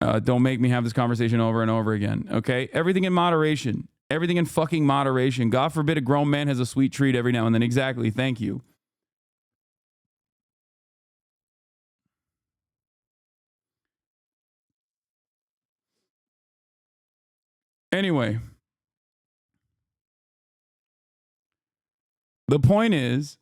have this conversation over and over again. Okay, everything in moderation. Everything in fucking moderation. God forbid a grown man has a sweet treat every now and then. Exactly. Thank you. Anyway, the point is,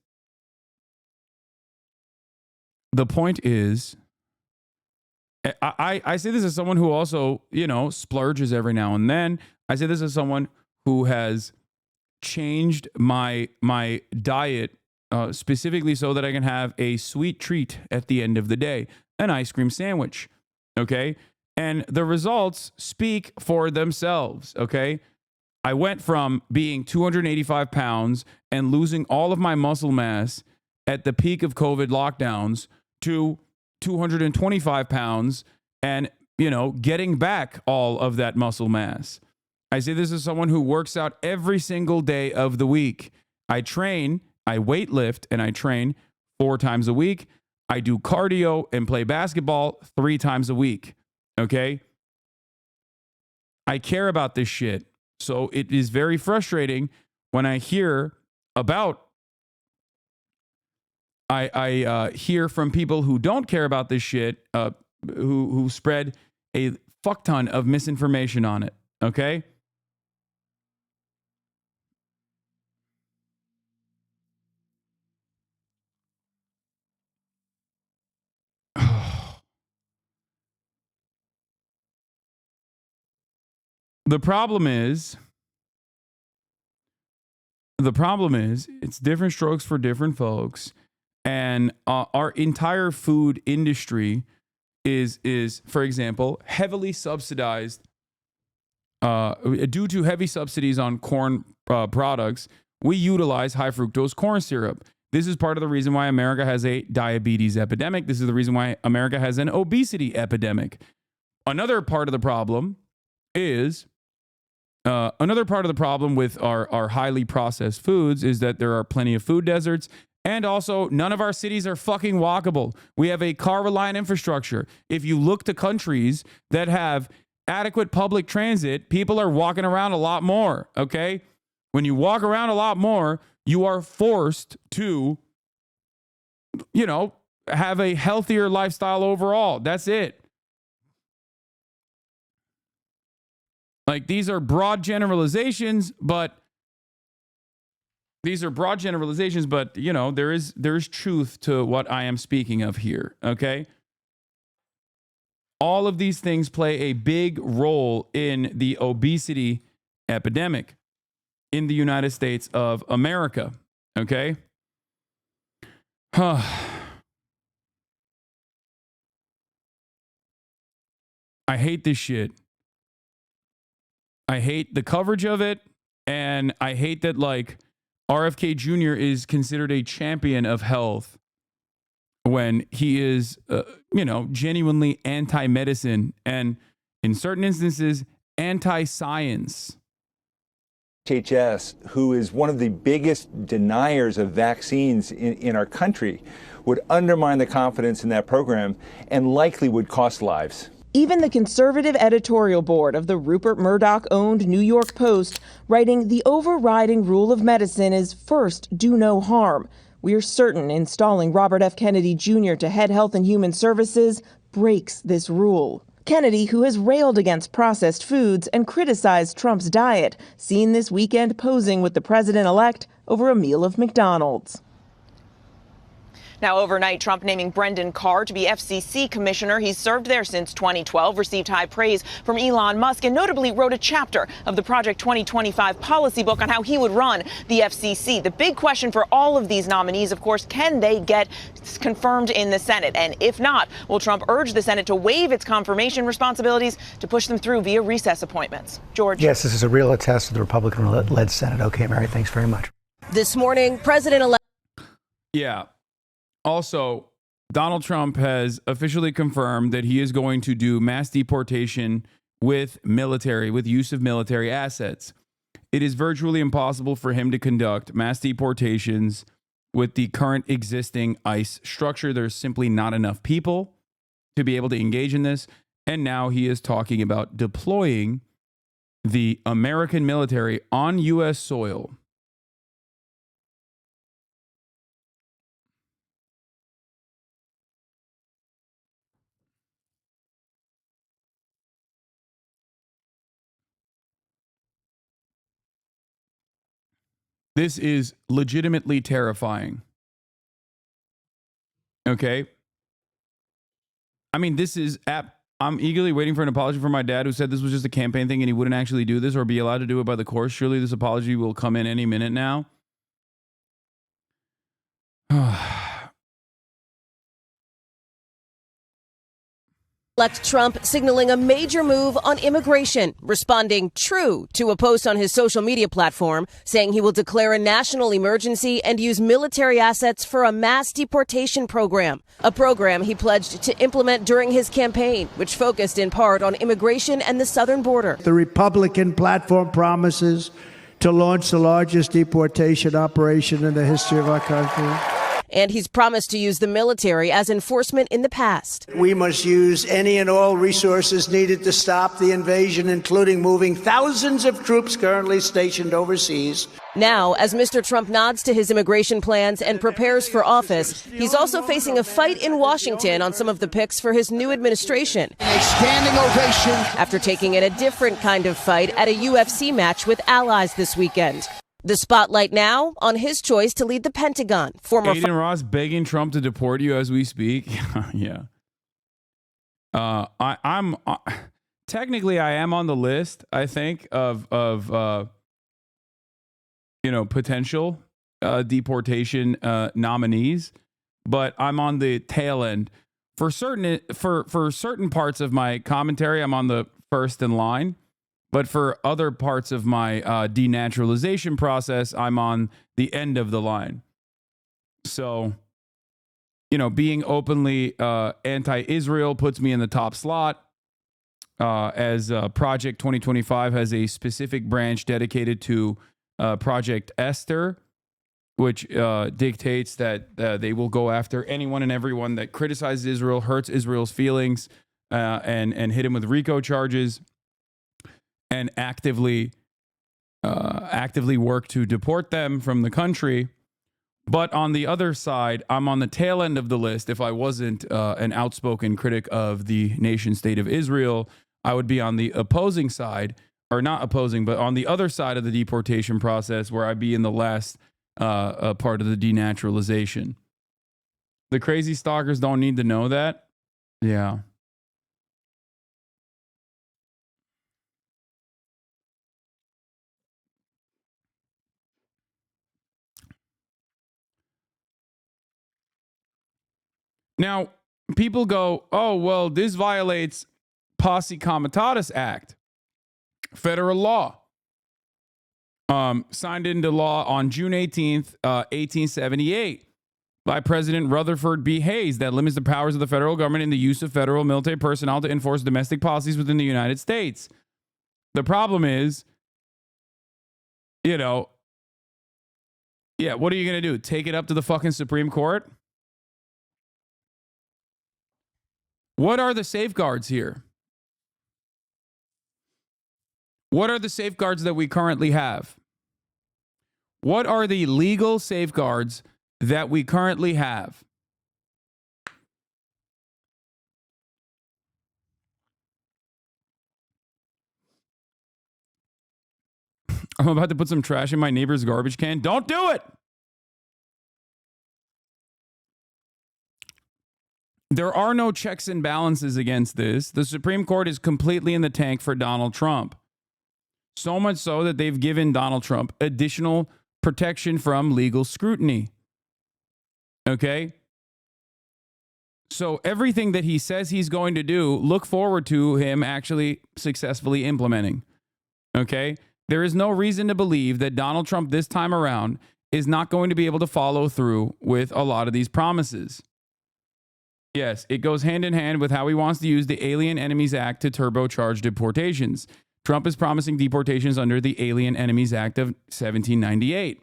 I say this as someone who also, you know, splurges every now and then. I say this as someone who has changed my diet specifically so that I can have a sweet treat at the end of the day, an ice cream sandwich. Okay. And the results speak for themselves. Okay. I went from being 285 pounds and losing all of my muscle mass at the peak of COVID lockdowns to 225 pounds and, you know, getting back all of that muscle mass. I say this as someone who works out every single day of the week. I train, I weight lift, and I train 4 times a week. I do cardio and play basketball 3 times a week. Okay? I care about this shit. So it is very frustrating when I hear about I hear from people who don't care about this shit, who spread a fuck ton of misinformation on it. Okay? The problem is it's different strokes for different folks, and our entire food industry is, for example, heavily subsidized due to heavy subsidies on corn products. We utilize high fructose corn syrup. This is part of the reason why America has a diabetes epidemic. This is the reason why America has an obesity epidemic. Another part of the problem is with our highly processed foods is that there are plenty of food deserts, and also none of our cities are fucking walkable. We have a car-reliant infrastructure. If you look to countries that have adequate public transit, people are walking around a lot more, okay? When you walk around a lot more, you are forced to, you know, have a healthier lifestyle overall. That's it. Like, these are broad generalizations, but you know, there is truth to what I am speaking of here, okay? All of these things play a big role in the obesity epidemic in the United States of America, okay? I hate this shit. I hate the coverage of it, and I hate that, like, RFK Jr. is considered a champion of health when he is, genuinely anti-medicine and in certain instances, anti-science. HHS, who is one of the biggest deniers of vaccines in our country, would undermine the confidence in that program and likely would cost lives. Even the conservative editorial board of the Rupert Murdoch-owned New York Post writing the overriding rule of medicine is first, do no harm. We're certain installing Robert F. Kennedy Jr. to head Health and Human Services breaks this rule. Kennedy, who has railed against processed foods and criticized Trump's diet, seen this weekend posing with the president-elect over a meal of McDonald's. Now, overnight, Trump naming Brendan Carr to be FCC commissioner. He's served there since 2012, received high praise from Elon Musk, and notably wrote a chapter of the Project 2025 policy book on how he would run the FCC. The big question for all of these nominees, of course, can they get confirmed in the Senate? And if not, will Trump urge the Senate to waive its confirmation responsibilities to push them through via recess appointments? George? Yes, this is a real attest to the Republican-led Senate. Okay, Mary, thanks very much. This morning, President-elect. Yeah. Also, Donald Trump has officially confirmed that he is going to do mass deportation with use of military assets. It is virtually impossible for him to conduct mass deportations with the current existing ICE structure. There's simply not enough people to be able to engage in this. And now he is talking about deploying the American military on U.S. soil. This is legitimately terrifying. Okay. I mean, I'm eagerly waiting for an apology from my dad who said this was just a campaign thing and he wouldn't actually do this or be allowed to do it by the course. Surely this apology will come in any minute now. Elect Trump signaling a major move on immigration, responding true to a post on his social media platform, saying he will declare a national emergency and use military assets for a mass deportation program, a program he pledged to implement during his campaign, which focused in part on immigration and the southern border. The Republican platform promises to launch the largest deportation operation in the history of our country. And he's promised to use the military as enforcement in the past. We must use any and all resources needed to stop the invasion, including moving thousands of troops currently stationed overseas. Now, as Mr. Trump nods to his immigration plans and prepares for office, he's also facing a fight in Washington on some of the picks for his new administration. A standing ovation. After taking in a different kind of fight at a UFC match with allies this weekend. The spotlight now on his choice to lead the Pentagon. Former Aiden Ross begging Trump to deport you as we speak. Yeah. I'm technically I am on the list, I think, of potential deportation nominees, but I'm on the tail end. For certain parts of my commentary, I'm on the first in line. But for other parts of my denaturalization process, I'm on the end of the line. So, being openly anti-Israel puts me in the top slot, as Project 2025 has a specific branch dedicated to Project Esther, which dictates that they will go after anyone and everyone that criticizes Israel, hurts Israel's feelings, and hit him with RICO charges. And actively work to deport them from the country. But on the other side, I'm on the tail end of the list. If I wasn't an outspoken critic of the nation state of Israel, I would be on the opposing side, or not opposing, but on the other side of the deportation process, where I'd be in the last part of the denaturalization. The crazy stalkers don't need to know that. Yeah. Now, people go, oh, well, this violates Posse Comitatus Act, federal law. signed into law on June 18th, 1878 by President Rutherford B. Hayes that limits the powers of the federal government in the use of federal military personnel to enforce domestic policies within the United States. The problem is, you know, yeah, what are you going to do? Take it up to the fucking Supreme Court? What are the safeguards here? What are the safeguards that we currently have? What are the legal safeguards that we currently have? I'm about to put some trash in my neighbor's garbage can. Don't do it! There are no checks and balances against this. The Supreme Court is completely in the tank for Donald Trump. So much so that they've given Donald Trump additional protection from legal scrutiny. Okay? So everything that he says he's going to do, look forward to him actually successfully implementing. Okay? There is no reason to believe that Donald Trump this time around is not going to be able to follow through with a lot of these promises. Yes, it goes hand in hand with how he wants to use the Alien Enemies Act to turbocharge deportations. Trump is promising deportations under the Alien Enemies Act of 1798.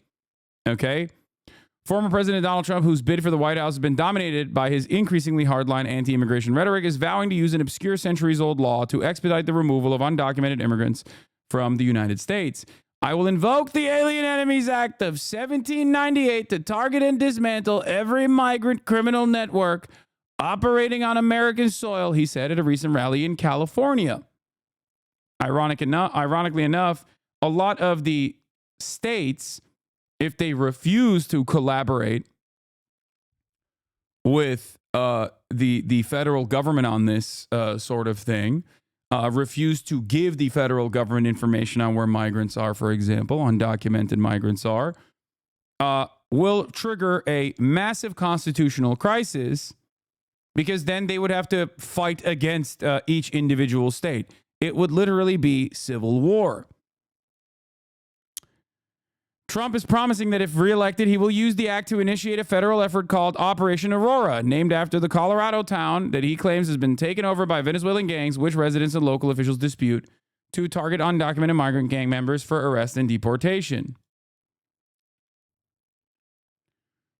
Okay? Former President Donald Trump, whose bid for the White House has been dominated by his increasingly hardline anti-immigration rhetoric, is vowing to use an obscure centuries-old law to expedite the removal of undocumented immigrants from the United States. I will invoke the Alien Enemies Act of 1798 to target and dismantle every migrant criminal network operating on American soil, he said at a recent rally in California. Ironically enough, a lot of the states, if they refuse to collaborate with the federal government on this sort of thing, refuse to give the federal government information on where migrants are, for example, undocumented migrants are, will trigger a massive constitutional crisis, because then they would have to fight against each individual state. It would literally be civil war. Trump is promising that if reelected, he will use the act to initiate a federal effort called Operation Aurora, named after the Colorado town that he claims has been taken over by Venezuelan gangs, which residents and local officials dispute, to target undocumented migrant gang members for arrest and deportation.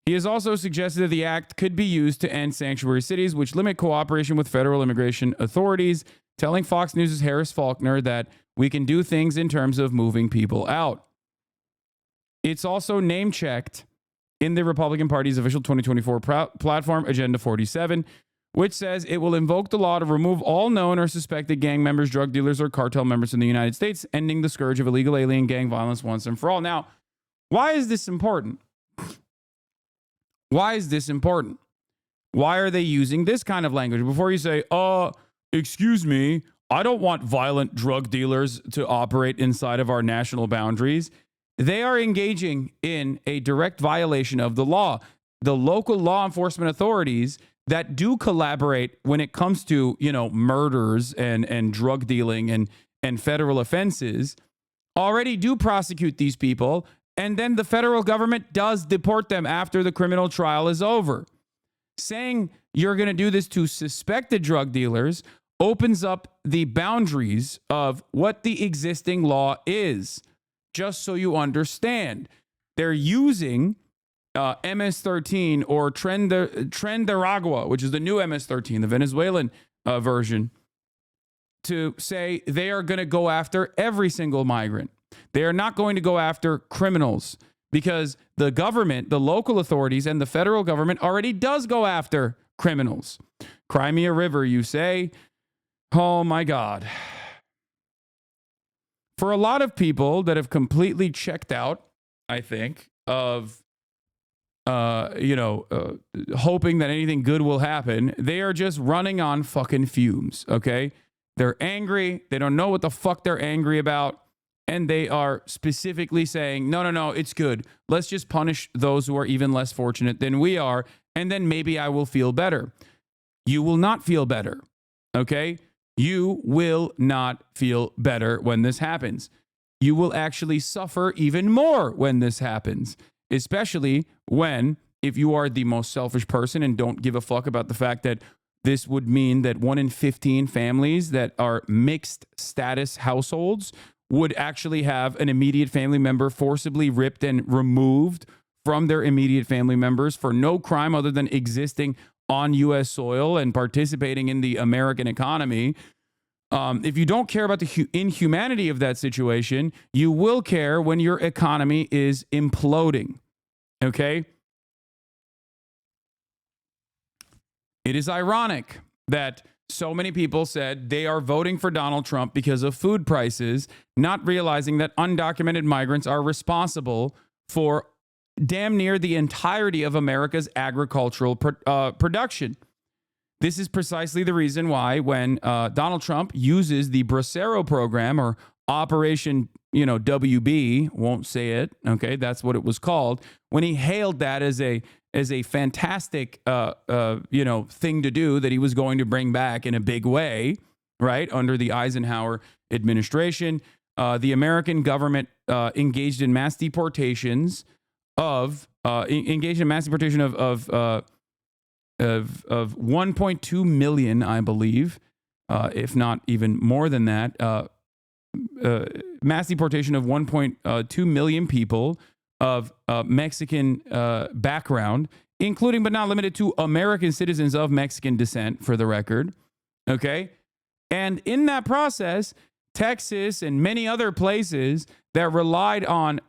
He has also suggested that the act could be used to end sanctuary cities, which limit cooperation with federal immigration authorities, telling Fox News' Harris Faulkner that we can do things in terms of moving people out. It's also name-checked in the Republican Party's official 2024 platform, Agenda 47, which says it will invoke the law to remove all known or suspected gang members, drug dealers, or cartel members in the United States, ending the scourge of illegal alien gang violence once and for all. Now, why is this important? Why is this important? Why are they using this kind of language? Before you say, excuse me, I don't want violent drug dealers to operate inside of our national boundaries. They are engaging in a direct violation of the law. The local law enforcement authorities that do collaborate when it comes to, murders and drug dealing and federal offenses already do prosecute these people. And then the federal government does deport them after the criminal trial is over. Saying you're going to do this to suspected drug dealers opens up the boundaries of what the existing law is. Just so you understand, they're using MS-13 or Tren de Aragua, which is the new MS-13, the Venezuelan version, to say they are going to go after every single migrant. They are not going to go after criminals because the government, the local authorities, and the federal government already does go after criminals. Cry me a river, you say? Oh my God. For a lot of people that have completely checked out, I think, of, hoping that anything good will happen, they are just running on fucking fumes, okay? They're angry. They don't know what the fuck they're angry about. And they are specifically saying, no, it's good. Let's just punish those who are even less fortunate than we are, and then maybe I will feel better. You will not feel better, okay? You will not feel better when this happens. you will actually suffer even more when this happens, especially when, if you are the most selfish person and don't give a fuck about the fact that this would mean that 1 in 15 families that are mixed status households would actually have an immediate family member forcibly ripped and removed from their immediate family members for no crime other than existing on U.S. soil and participating in the American economy. If you don't care about the inhumanity of that situation, you will care when your economy is imploding. Okay? It is ironic that so many people said they are voting for Donald Trump because of food prices, not realizing that undocumented migrants are responsible for damn near the entirety of America's agricultural production. This is precisely the reason why when Donald Trump uses the Bracero program or Operation, WB, won't say it, okay, that's what it was called, when he hailed that as a fantastic, thing to do that he was going to bring back in a big way, right, under the Eisenhower administration, the American government engaged in mass deportations of 1.2 million, I believe, if not even more than that, mass deportation of 1.2 million people of Mexican background, including but not limited to American citizens of Mexican descent, for the record. Okay? And in that process, Texas and many other places that relied on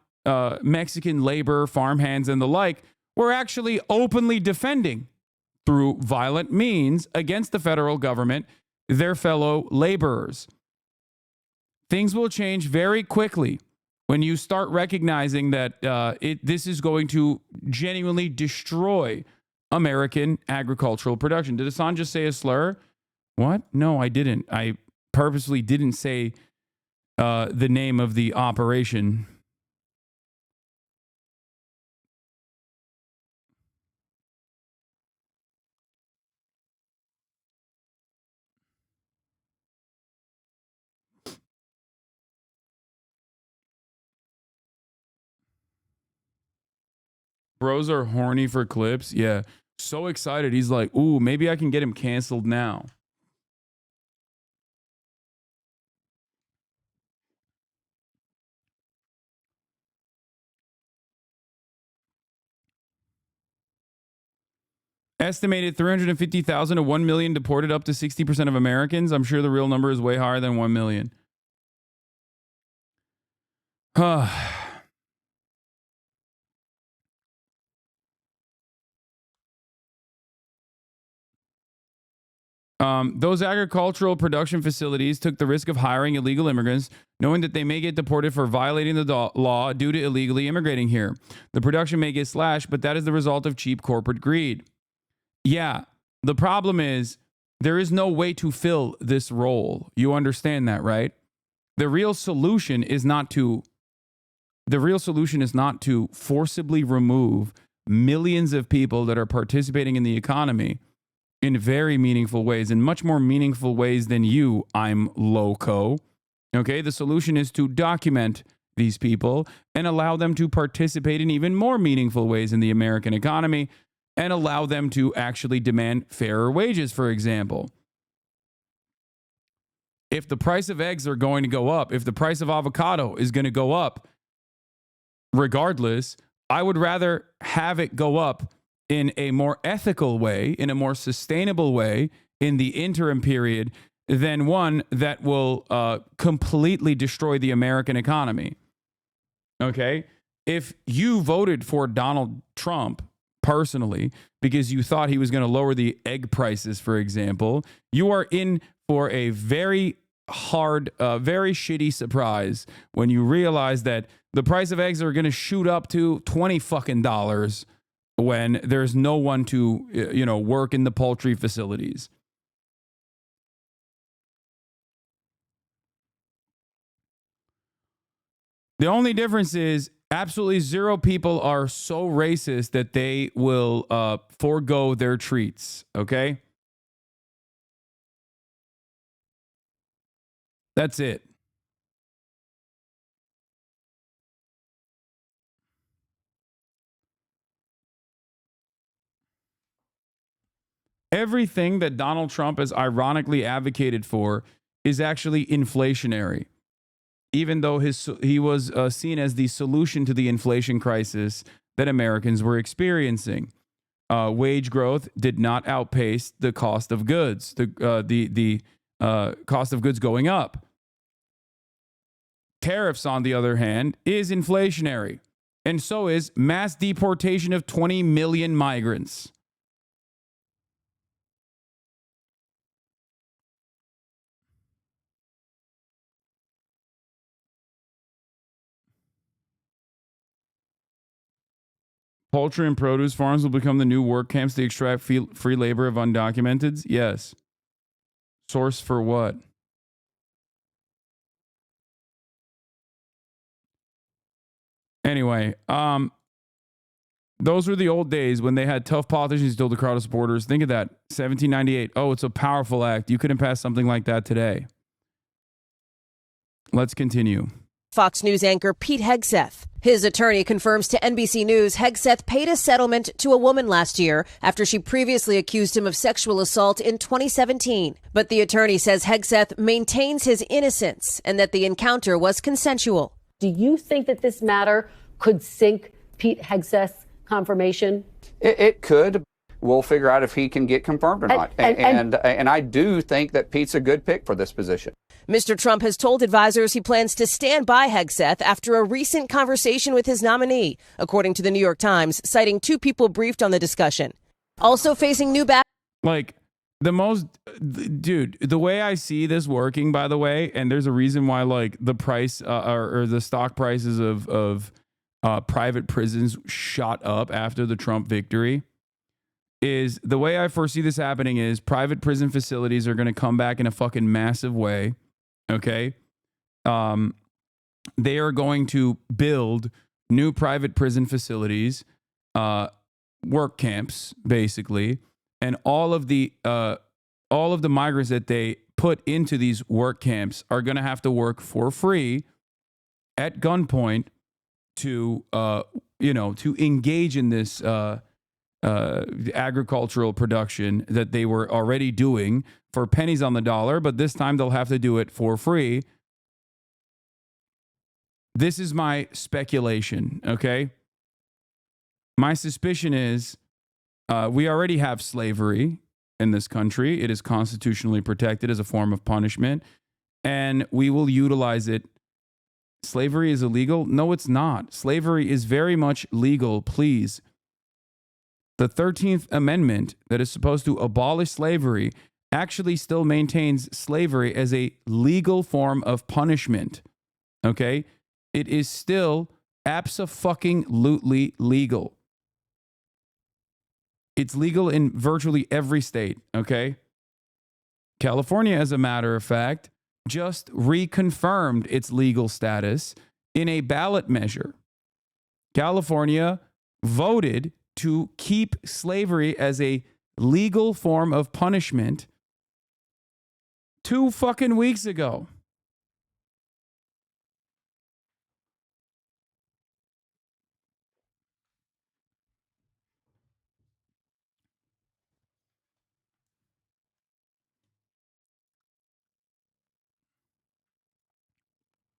Mexican labor, farmhands, and the like were actually openly defending through violent means against the federal government their fellow laborers. Things will change very quickly when you start recognizing that this is going to genuinely destroy American agricultural production. Did Hasan just say a slur? What? No, I didn't. I purposely didn't say the name of the operation. Bros are horny for clips. Yeah. So excited. He's like, ooh, maybe I can get him canceled now. Estimated 350,000 to 1 million deported, up to 60% of Americans. I'm sure the real number is way higher than 1 million. Those agricultural production facilities took the risk of hiring illegal immigrants, knowing that they may get deported for violating the law due to illegally immigrating here. The production may get slashed, but that is the result of cheap corporate greed. Yeah, the problem is there is no way to fill this role. You understand that, right? The real solution is not to forcibly remove millions of people that are participating in the economy in very meaningful ways, in much more meaningful ways than you, I'm loco. Okay, the solution is to document these people and allow them to participate in even more meaningful ways in the American economy and allow them to actually demand fairer wages, for example. If the price of eggs are going to go up, if the price of avocado is going to go up, regardless, I would rather have it go up in a more ethical way, in a more sustainable way in the interim period than one that will completely destroy the American economy. Okay? If you voted for Donald Trump personally because you thought he was going to lower the egg prices, for example, you are in for a very hard, very shitty surprise when you realize that the price of eggs are going to shoot up to $20 fucking when there's no one to, work in the poultry facilities. The only difference is absolutely zero people are so racist that they will forego their treats, okay? That's it. Everything that Donald Trump has ironically advocated for is actually inflationary, even though he was seen as the solution to the inflation crisis that Americans were experiencing. Wage growth did not outpace the cost of goods, the cost of goods going up. Tariffs, on the other hand, is inflationary, and so is mass deportation of 20 million migrants. Poultry and produce farms will become the new work camps to extract free labor of undocumenteds? Yes. Source for what? Anyway, those were the old days when they had tough politicians build a crowd of supporters. Think of that. 1798. Oh, it's a powerful act. You couldn't pass something like that today. Let's continue. Fox News anchor Pete Hegseth. His attorney confirms to NBC News Hegseth paid a settlement to a woman last year after she previously accused him of sexual assault in 2017. But the attorney says Hegseth maintains his innocence and that the encounter was consensual. Do you think that this matter could sink Pete Hegseth's confirmation? It could. We'll figure out if he can get confirmed or not. And I do think that Pete's a good pick for this position. Mr. Trump has told advisors he plans to stand by Hegseth after a recent conversation with his nominee, according to the New York Times, citing two people briefed on the discussion. Also facing new Like, the way I see this working, by the way, and there's a reason why, like, the price or the stock prices of private prisons shot up after the Trump victory, is the way I foresee this happening is private prison facilities are going to come back in a fucking massive way. Okay. They are going to build new private prison facilities, work camps, basically. And all of the migrants that they put into these work camps are going to have to work for free at gunpoint to engage in this, agricultural production that they were already doing for pennies on the dollar, but this time they'll have to do it for free. This is my speculation, okay? My suspicion is we already have slavery in this country. It is constitutionally protected as a form of punishment, and we will utilize it. Slavery is illegal? No, it's not. Slavery is very much legal, please. The 13th Amendment that is supposed to abolish slavery actually still maintains slavery as a legal form of punishment. Okay? It is still abso-fucking-lutely legal. It's legal in virtually every state, okay? California, as a matter of fact, just reconfirmed its legal status in a ballot measure. California voted to keep slavery as a legal form of punishment 2 fucking weeks ago.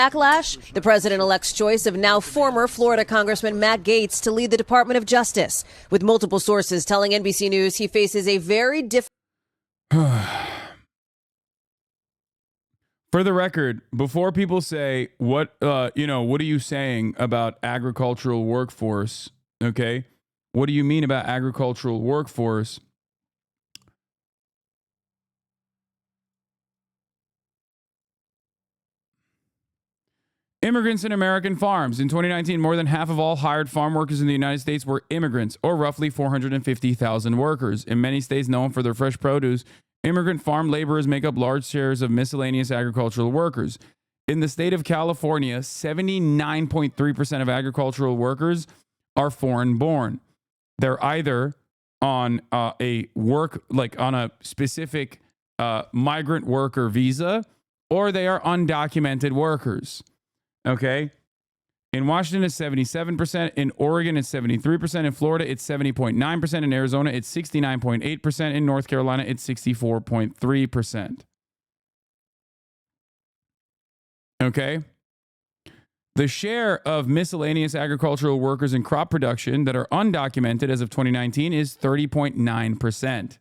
Backlash, the president-elect's choice of now former Florida Congressman Matt Gaetz to lead the Department of Justice, with multiple sources telling NBC News he faces a very difficult... For the record, before people say, what are you saying about agricultural workforce? Okay. What do you mean about agricultural workforce? Immigrants in American farms. In 2019, more than half of all hired farm workers in the United States were immigrants, or roughly 450,000 workers. In many states known for their fresh produce, immigrant farm laborers make up large shares of miscellaneous agricultural workers. In the state of California, 79.3% of agricultural workers are foreign-born. They're either on on a specific migrant worker visa, or they are undocumented workers. Okay. In Washington, it's 77%. In Oregon, it's 73%. In Florida, it's 70.9%. In Arizona, it's 69.8%. In North Carolina, it's 64.3%. Okay? The share of miscellaneous agricultural workers in crop production that are undocumented as of 2019 is 30.9%.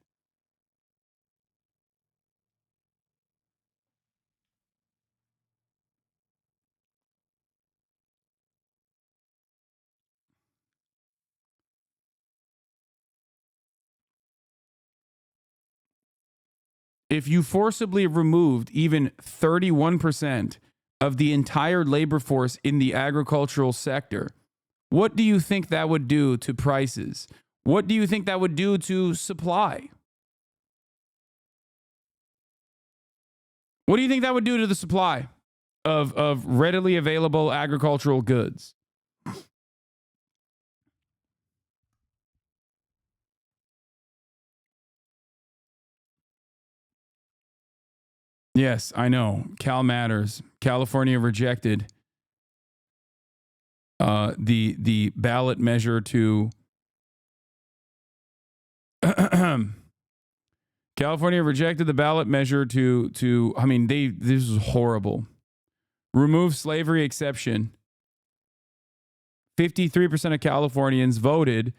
If you forcibly removed even 31% of the entire labor force in the agricultural sector, what do you think that would do to prices? What do you think that would do to supply? What do you think that would do to the supply of readily available agricultural goods? Yes, I know. Cal matters. California rejected the ballot measure to California rejected the ballot measure to I mean, this is horrible. Remove slavery exception. 53% of Californians voted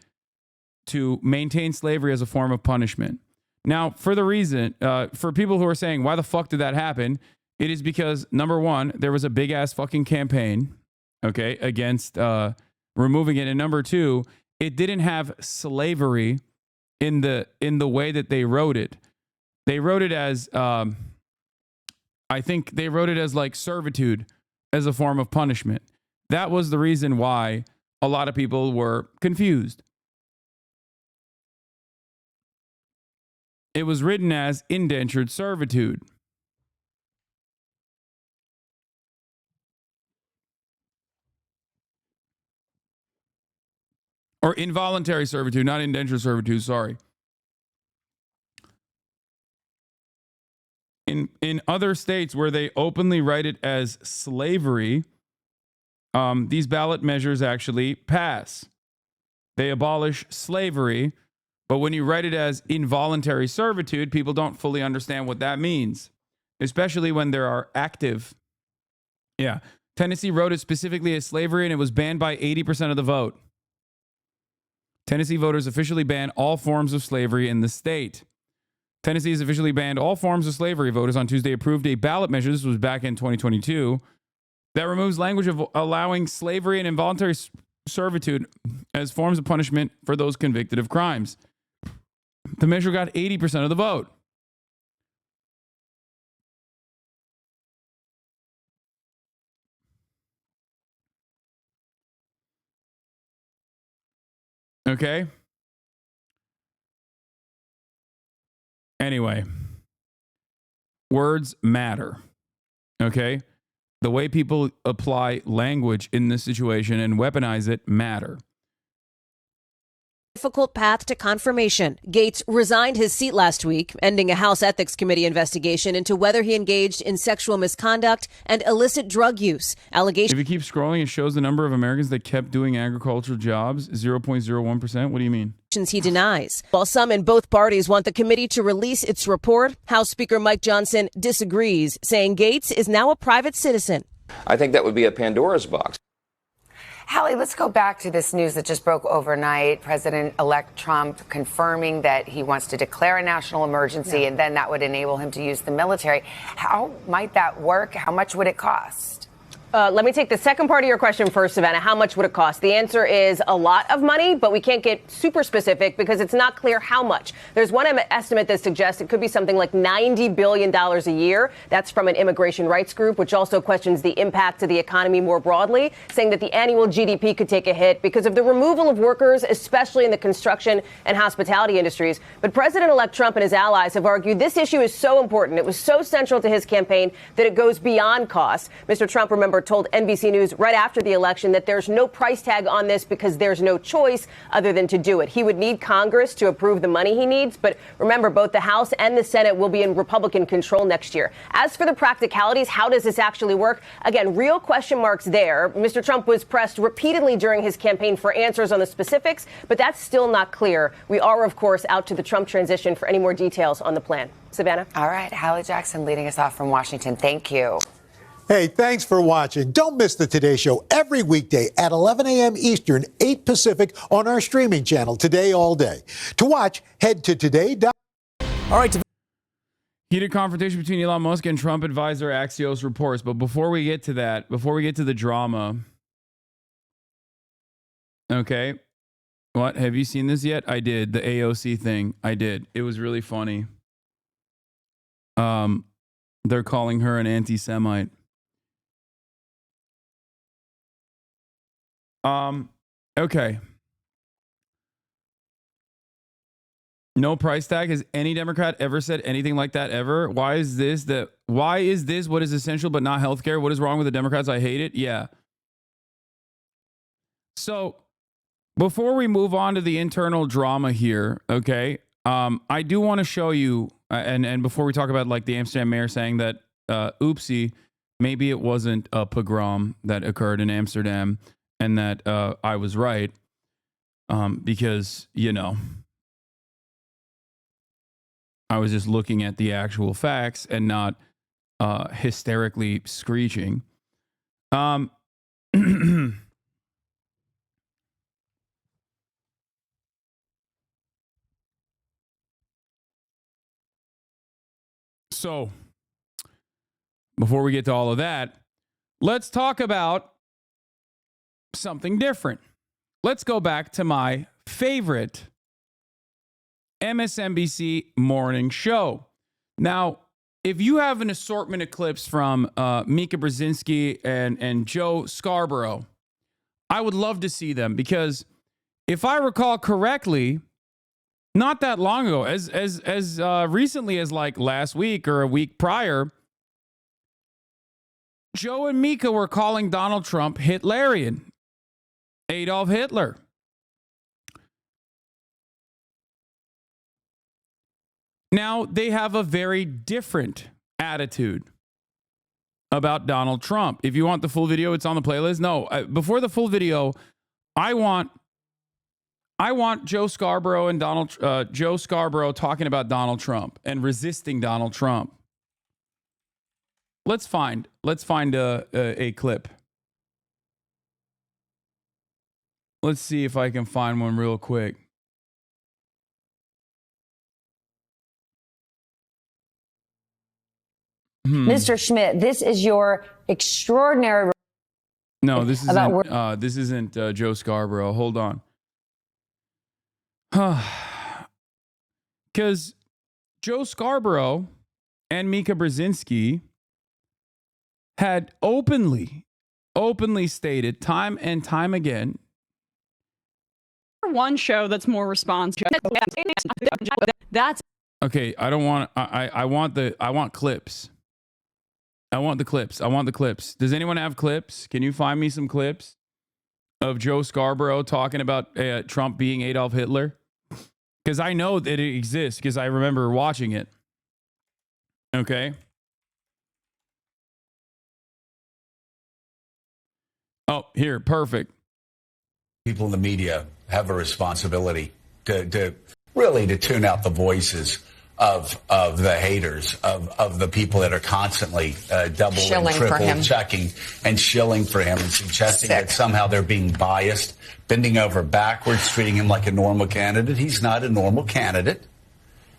to maintain slavery as a form of punishment. Now, for the reason, for people who are saying, why the fuck did that happen? It is because, number one, there was a big ass fucking campaign, okay, against removing it. And number two, it didn't have slavery in the way that they wrote it. They wrote it as, I think they wrote it as like servitude as a form of punishment. That was the reason why a lot of people were confused. It was written as indentured servitude. Or involuntary servitude, not indentured servitude, sorry. In other states where they openly write it as slavery, these ballot measures actually pass. They abolish slavery. But when you write it as involuntary servitude, people don't fully understand what that means, especially when there are active. Yeah. Tennessee wrote it specifically as slavery, and it was banned by 80% of the vote. Tennessee voters officially banned all forms of slavery in the state. Tennessee has officially banned all forms of slavery. Voters on Tuesday approved a ballot measure, this was back in 2022, that removes language of allowing slavery and involuntary servitude as forms of punishment for those convicted of crimes. The measure got 80% of the vote. Okay. Anyway, words matter. Okay. The way people apply language in this situation and weaponize it matter. Difficult path to confirmation. Gates resigned his seat last week, ending a House Ethics Committee investigation into whether he engaged in sexual misconduct and illicit drug use. Allegations. If you keep scrolling, it shows the number of Americans that kept doing agricultural jobs, 0.01%. What do you mean? He denies. While some in both parties want the committee to release its report, House Speaker Mike Johnson disagrees, saying Gates is now a private citizen. I think that would be a Pandora's box. Hallie, let's go back to this news that just broke overnight. President-elect Trump confirming that he wants to declare a national emergency, and then that would enable him to use the military. How might that work? How much would it cost? Let me take the second part of your question first, Savannah. How much would it cost? The answer is a lot of money, but we can't get super specific because it's not clear how much. There's one estimate that suggests it could be something like $90 billion a year. That's from an immigration rights group, which also questions the impact to the economy more broadly, saying that the annual GDP could take a hit because of the removal of workers, especially in the construction and hospitality industries. But President-elect Trump and his allies have argued this issue is so important. It was so central to his campaign that it goes beyond cost. Mr. Trump, remember, Stewart told NBC News right after the election that there's no price tag on this because there's no choice other than to do it. He would need Congress to approve the money he needs. But remember, both the House and the Senate will be in Republican control next year. As for the practicalities, how does this actually work? Again, real question marks there. Mr. Trump was pressed repeatedly during his campaign for answers on the specifics, but that's still not clear. We are, of course, out to the Trump transition for any more details on the plan. Savannah? All right. Hallie Jackson leading us off from Washington. Thank you. Hey, thanks for watching. Don't miss the Today Show every weekday at 11 a.m. Eastern, 8 Pacific on our streaming channel, Today All Day. To watch, head to today. All right. Heated confrontation between Elon Musk and Trump advisor Axios reports. But before we get to that, before we get to the drama, okay, what? Have you seen this yet? I did. The AOC thing. I did. It was really funny. They're calling her an anti-Semite. Okay. No price tag. Has any Democrat ever said anything like that ever? Why is this what is essential but not healthcare? What is wrong with the Democrats? I hate it. Yeah. So before we move on to the internal drama here, okay, I do want to show you, and before we talk about like the Amsterdam mayor saying that, oopsie, maybe it wasn't a pogrom that occurred in Amsterdam and that I was right, because, you know, I was just looking at the actual facts and not hysterically screeching. So, before we get to all of that, let's talk about something different. Let's go back to my favorite MSNBC morning show. Now, if you have an assortment of clips from Mika Brzezinski and Joe Scarborough, I would love to see them, because if I recall correctly, not that long ago, as recently as like last week or a week prior, Joe and Mika were calling Donald Trump Hitlerian, Adolf Hitler. Now, they have a very different attitude about Donald Trump. If you want the full video, it's on the playlist. No, before the full video, I want Joe Scarborough and Joe Scarborough talking about Donald Trump and resisting Donald Trump. Let's find a clip. Let's see if I can find one real quick. Mr. Schmidt, this is your extraordinary. No, this isn't Joe Scarborough. Hold on. Because Joe Scarborough and Mika Brzezinski had openly stated time and time again. One show that's more responsive. That's okay. I don't want. I want clips. I want the clips. Does anyone have clips? Can you find me some clips of Joe Scarborough talking about Trump being Adolf Hitler? Because I know that it exists, because I remember watching it. Okay. Oh, here, perfect. People in the media have a responsibility to really tune out the voices of the haters, of the people that are constantly double and triple checking and shilling for him and suggesting that somehow they're being biased, bending over backwards, treating him like a normal candidate. He's not a normal candidate.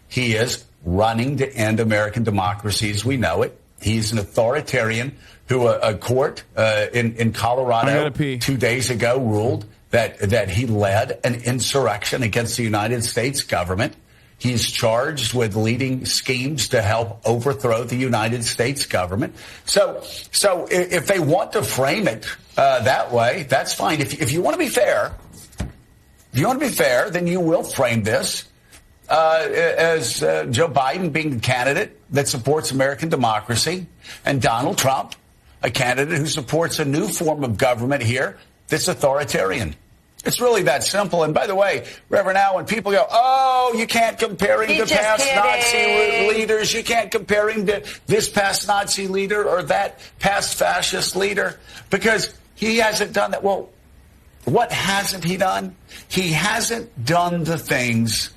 He is running to end American democracy as we know it. He's an authoritarian who a court in Colorado 2 days ago ruled that he led an insurrection against the United States government. He's charged with leading schemes to help overthrow the United States government. So if they want to frame it that way, that's fine. If you want to be fair, then you will frame this as Joe Biden being the candidate that supports American democracy and Donald Trump a candidate who supports a new form of government here that's authoritarian. It's really that simple. And by the way, Reverend Al, when people go, oh, you can't compare him to past Nazi leaders, you can't compare him to this past Nazi leader or that past fascist leader, because he hasn't done that. Well, what hasn't he done? He hasn't done the things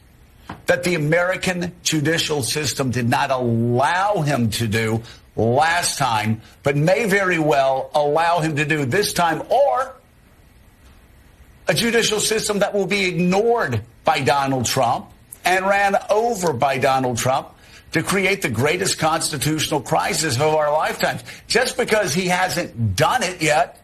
that the American judicial system did not allow him to do last time, but may very well allow him to do this time, or a judicial system that will be ignored by Donald Trump and ran over by Donald Trump to create the greatest constitutional crisis of our lifetimes. Just because he hasn't done it yet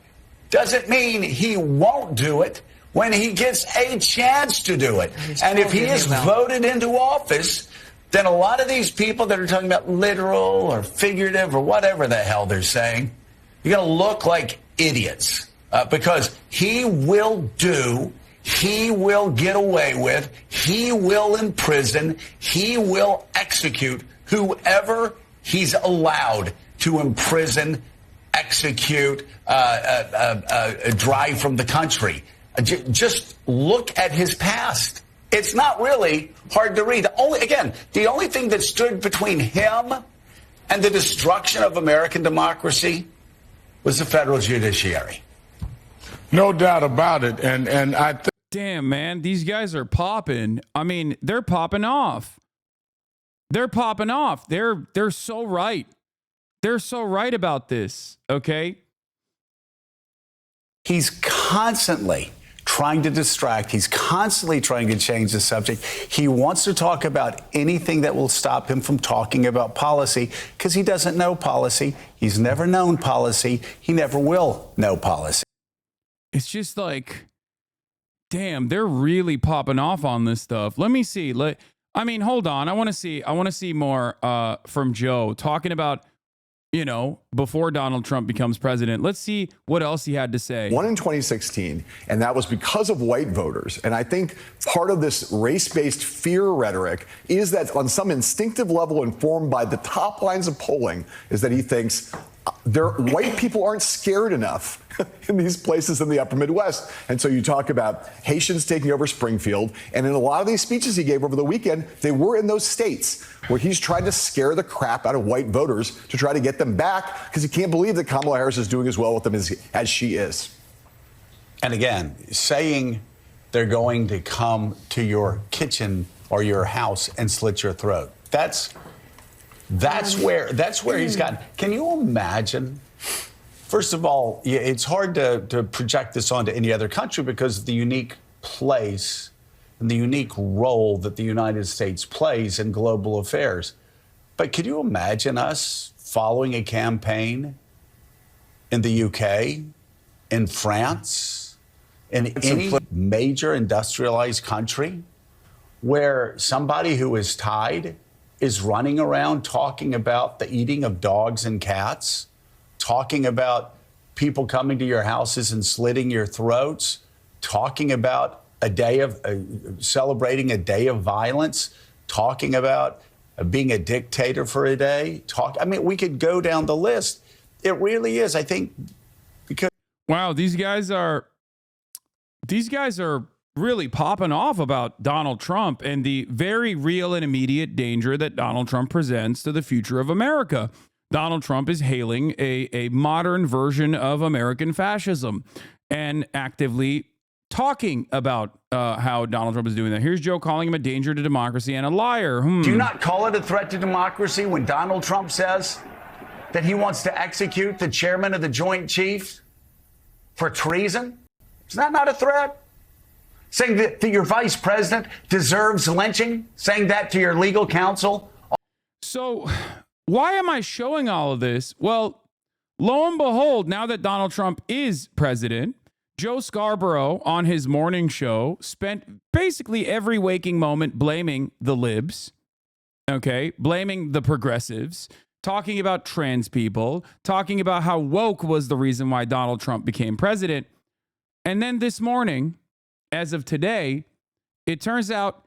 doesn't mean he won't do it when he gets a chance to do it. And if he is voted into office, then a lot of these people that are talking about literal or figurative or whatever the hell they're saying, you're going to look like idiots. Because he will get away with, he will imprison, he will execute whoever he's allowed to imprison, execute, drive from the country. Just look at his past. It's not really hard to read. The only thing that stood between him and the destruction of American democracy was the federal judiciary. No doubt about it. And I think. Damn, man, these guys are popping. I mean, they're popping off. They're popping off. They're so right. They're so right about this, okay? He's constantly trying to distract. He's constantly trying to change the subject. He wants to talk about anything that will stop him from talking about policy because he doesn't know policy. He's never known policy. He never will know policy. It's just like, damn, they're really popping off on this stuff. Let me see. Hold on. I want to see more from Joe talking about, before Donald Trump becomes president. Let's see what else he had to say. Won in 2016, and that was because of white voters. And I think part of this race-based fear rhetoric is that on some instinctive level informed by the top lines of polling is that he thinks white people aren't scared enough in these places in the upper Midwest. And so you talk about Haitians taking over Springfield. And in a lot of these speeches he gave over the weekend, they were in those states where he's trying to scare the crap out of white voters to try to get them back because he can't believe that Kamala Harris is doing as well with them as she is. And again, saying they're going to come to your kitchen or your house and slit your throat. That's where he's gotten. Can you imagine? First of all, it's hard to project this onto any other country because of the unique place and the unique role that the United States plays in global affairs. But could you imagine us following a campaign in the UK, in France, in any major industrialized country where somebody who is tied is running around talking about the eating of dogs and cats, talking about people coming to your houses and slitting your throats, talking about celebrating a day of violence, talking about being a dictator for a day. We could go down the list. It really is, I think, because. Wow, these guys are really popping off about Donald Trump and the very real and immediate danger that Donald Trump presents to the future of America. Donald Trump is hailing a modern version of American fascism and actively talking about how Donald Trump is doing that. Here's Joe calling him a danger to democracy and a liar. Do you not call it a threat to democracy when Donald Trump says that he wants to execute the chairman of the Joint Chiefs for treason? Is that not a threat? Saying that your vice president deserves lynching? Saying that to your legal counsel? So why am I showing all of this? Well, lo and behold, now that Donald Trump is president, Joe Scarborough on his morning show spent basically every waking moment blaming the libs, blaming the progressives, talking about trans people, talking about how woke was the reason why Donald Trump became president. And then this morning, as of today, it turns out,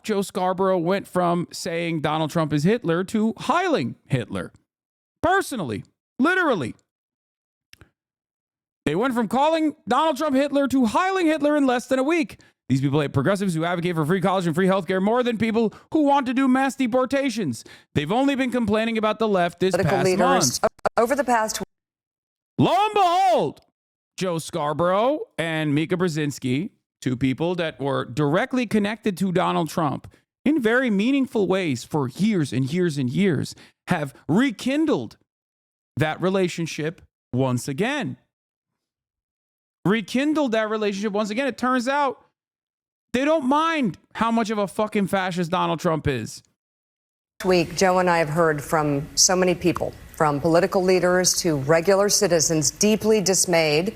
Joe Scarborough went from saying Donald Trump is Hitler to hailing Hitler personally Literally. They went from calling Donald Trump Hitler to hiling Hitler in less than a week. These people hate progressives who advocate for free college and free healthcare more than people who want to do mass deportations. They've only been complaining about the left this past month. Over the past. Lo and behold, Joe Scarborough and Mika Brzezinski, two people that were directly connected to Donald Trump in very meaningful ways for years and years and years, have rekindled that relationship once again. Rekindled that relationship once again. It turns out they don't mind how much of a fucking fascist Donald Trump is. This week, Joe and I have heard from so many people, from political leaders to regular citizens, deeply dismayed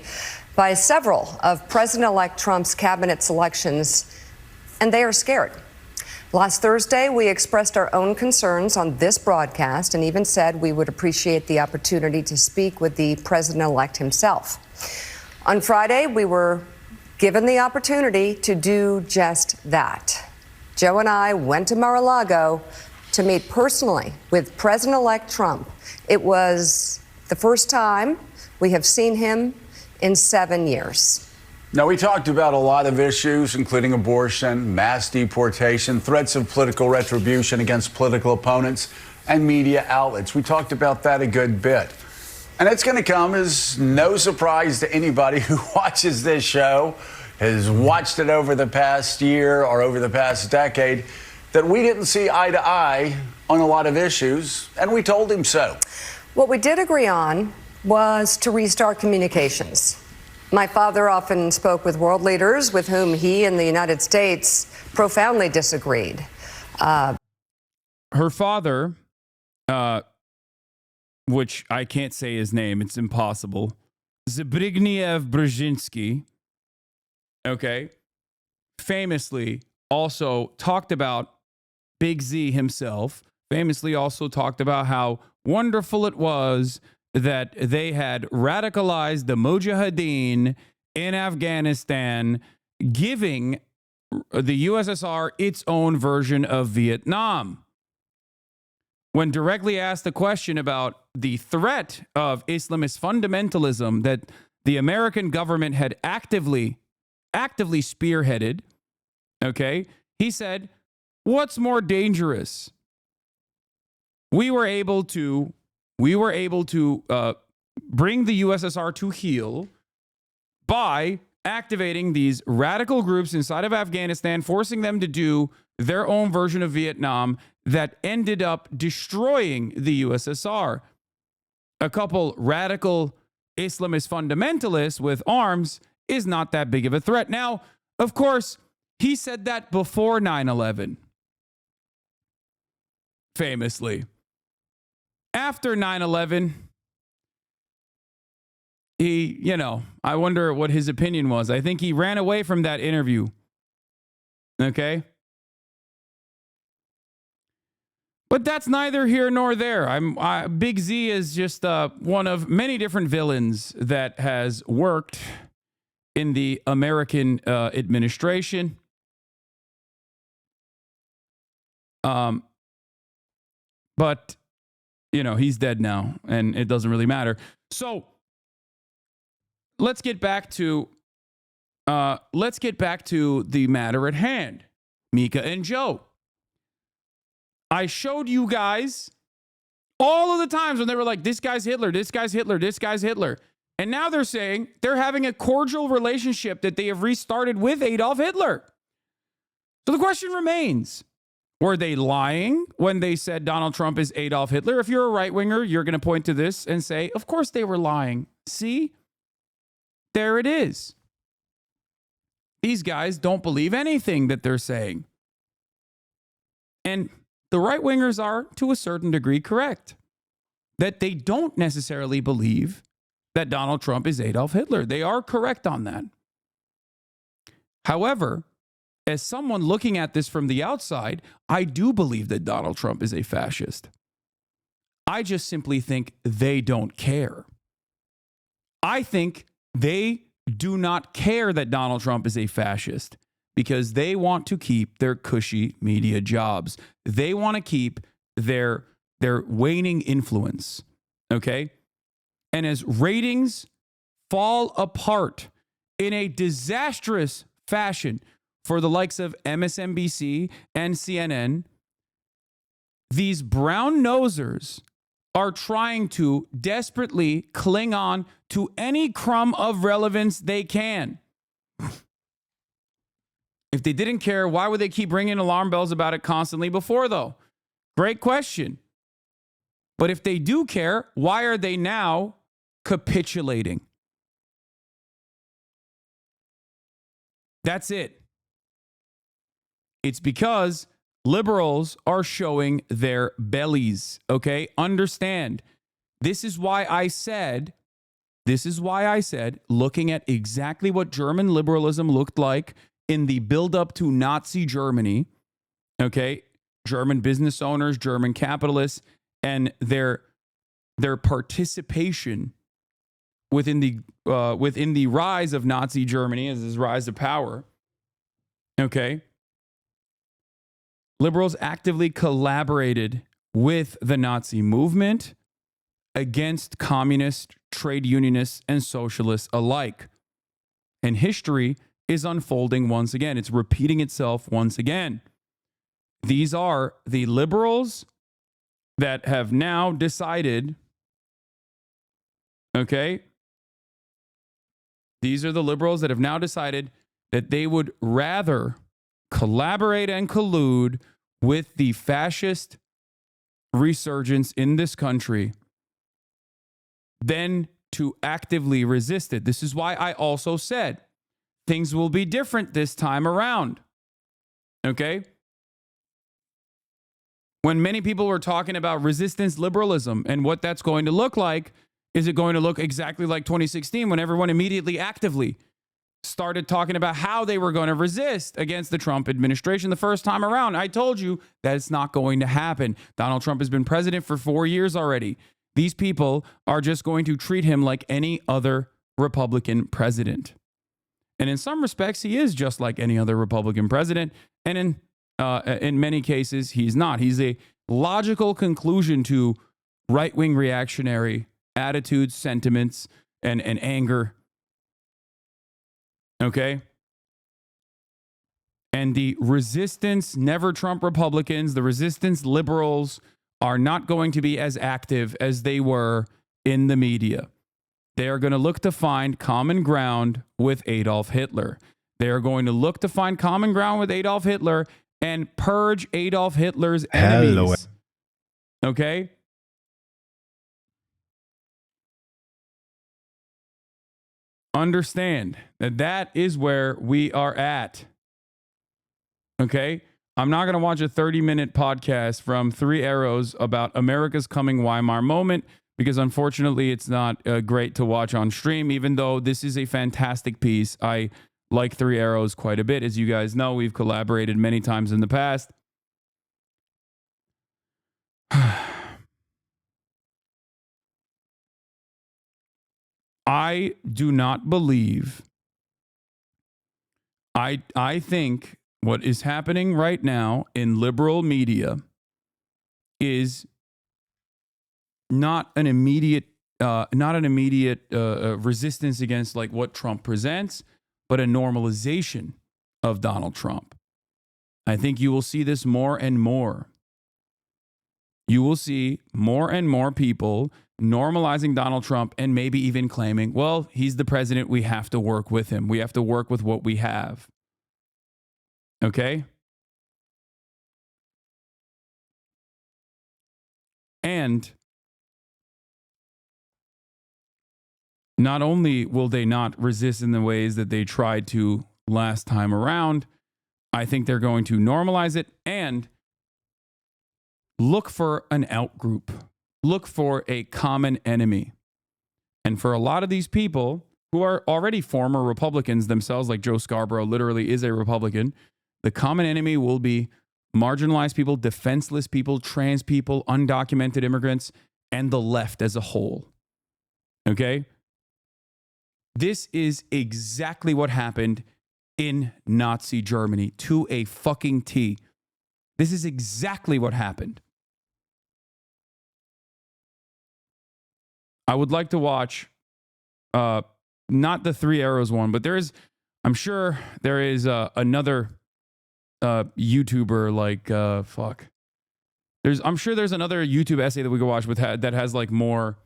by several of President-elect Trump's cabinet selections, and they are scared. Last Thursday, we expressed our own concerns on this broadcast and even said we would appreciate the opportunity to speak with the president-elect himself. On Friday, we were given the opportunity to do just that. Joe and I went to Mar-a-Lago to meet personally with President-elect Trump. It was the first time we have seen him in 7 years. Now, we talked about a lot of issues, including abortion, mass deportation, threats of political retribution against political opponents, and media outlets. We talked about that a good bit. And it's going to come as no surprise to anybody who watches this show, has watched it over the past year or over the past decade, that we didn't see eye to eye on a lot of issues, and we told him so. What we did agree on was to restart communications. My father often spoke with world leaders with whom he and the United States profoundly disagreed. Her father, which I can't say his name, it's impossible, Zbigniew Brzezinski, okay, famously also talked about Big Z himself, famously also talked about how wonderful it was that they had radicalized the Mujahideen in Afghanistan, giving the USSR its own version of Vietnam. When directly asked the question about the threat of Islamist fundamentalism that the American government had actively spearheaded, okay, he said, what's more dangerous? We were able to bring the USSR to heel by activating these radical groups inside of Afghanistan, forcing them to do their own version of Vietnam that ended up destroying the USSR. A couple radical Islamist fundamentalists with arms is not that big of a threat. Now, of course, he said that before 9/11, famously. After 9/11, he, I wonder what his opinion was. I think he ran away from that interview. Okay? But that's neither here nor there. Big Z is just one of many different villains that has worked in the American administration. But he's dead now, and it doesn't really matter. So let's get back to the matter at hand, Mika and Joe. I showed you guys all of the times when they were like, this guy's Hitler, this guy's Hitler, this guy's Hitler. And now they're saying they're having a cordial relationship that they have restarted with Adolf Hitler. So the question remains, were they lying when they said Donald Trump is Adolf Hitler? If you're a right-winger, you're going to point to this and say, of course they were lying. See? There it is. These guys don't believe anything that they're saying. And the right-wingers are, to a certain degree, correct. That they don't necessarily believe that Donald Trump is Adolf Hitler. They are correct on that. However, as someone looking at this from the outside, I do believe that Donald Trump is a fascist. I just simply think they don't care. I think they do not care that Donald Trump is a fascist because they want to keep their cushy media jobs. They want to keep their waning influence, okay? And as ratings fall apart in a disastrous fashion for the likes of MSNBC and CNN, these brown nosers are trying to desperately cling on to any crumb of relevance they can. If they didn't care, why would they keep ringing alarm bells about it constantly before, though? Great question. But if they do care, why are they now capitulating? That's it. It's because liberals are showing their bellies, okay? Understand. This is why I said, looking at exactly what German liberalism looked like in the buildup to Nazi Germany, okay? German business owners, German capitalists, and their participation within the rise of Nazi Germany as his rise to power, okay? Liberals actively collaborated with the Nazi movement against communists, trade unionists, and socialists alike. And history is unfolding once again. It's repeating itself once again. These are the liberals that have now decided, okay? These are the liberals that have now decided that they would rather collaborate and collude with the fascist resurgence in this country than to actively resist it. This is why I also said things will be different this time around. Okay? When many people were talking about resistance liberalism and what that's going to look like, is it going to look exactly like 2016 when everyone immediately actively started talking about how they were going to resist against the Trump administration the first time around? I told you that it's not going to happen. Donald Trump has been president for 4 years already. These people are just going to treat him like any other Republican president. And in some respects, he is just like any other Republican president. And in many cases, he's not. He's a logical conclusion to right-wing reactionary attitudes, sentiments, and anger. Okay? And the resistance, never Trump Republicans, the resistance liberals are not going to be as active as they were in the media. They are going to look to find common ground with Adolf Hitler. They are going to look to find common ground with Adolf Hitler and purge Adolf Hitler's enemies. Okay? Understand that that is where we are at. Okay? I'm not going to watch a 30-minute podcast from Three Arrows about America's coming Weimar moment because unfortunately it's not great to watch on stream, even though this is a fantastic piece. I like Three Arrows quite a bit. As you guys know, we've collaborated many times in the past. I do not believe. I think what is happening right now in liberal media is not an immediate resistance against like what Trump presents, but a normalization of Donald Trump. I think you will see this more and more. You will see more and more people normalizing Donald Trump and maybe even claiming, well, he's the president. We have to work with him. We have to work with what we have. Okay? And not only will they not resist in the ways that they tried to last time around, I think they're going to normalize it and look for an outgroup. Look for a common enemy. And for a lot of these people who are already former Republicans themselves, like Joe Scarborough literally is a Republican, the common enemy will be marginalized people, defenseless people, trans people, undocumented immigrants, and the left as a whole. Okay? This is exactly what happened in Nazi Germany to a fucking T. This is exactly what happened. I would like to watch, not the Three Arrows one, but I'm sure there is another YouTuber like I'm sure there's another YouTube essay that we could watch that has like more,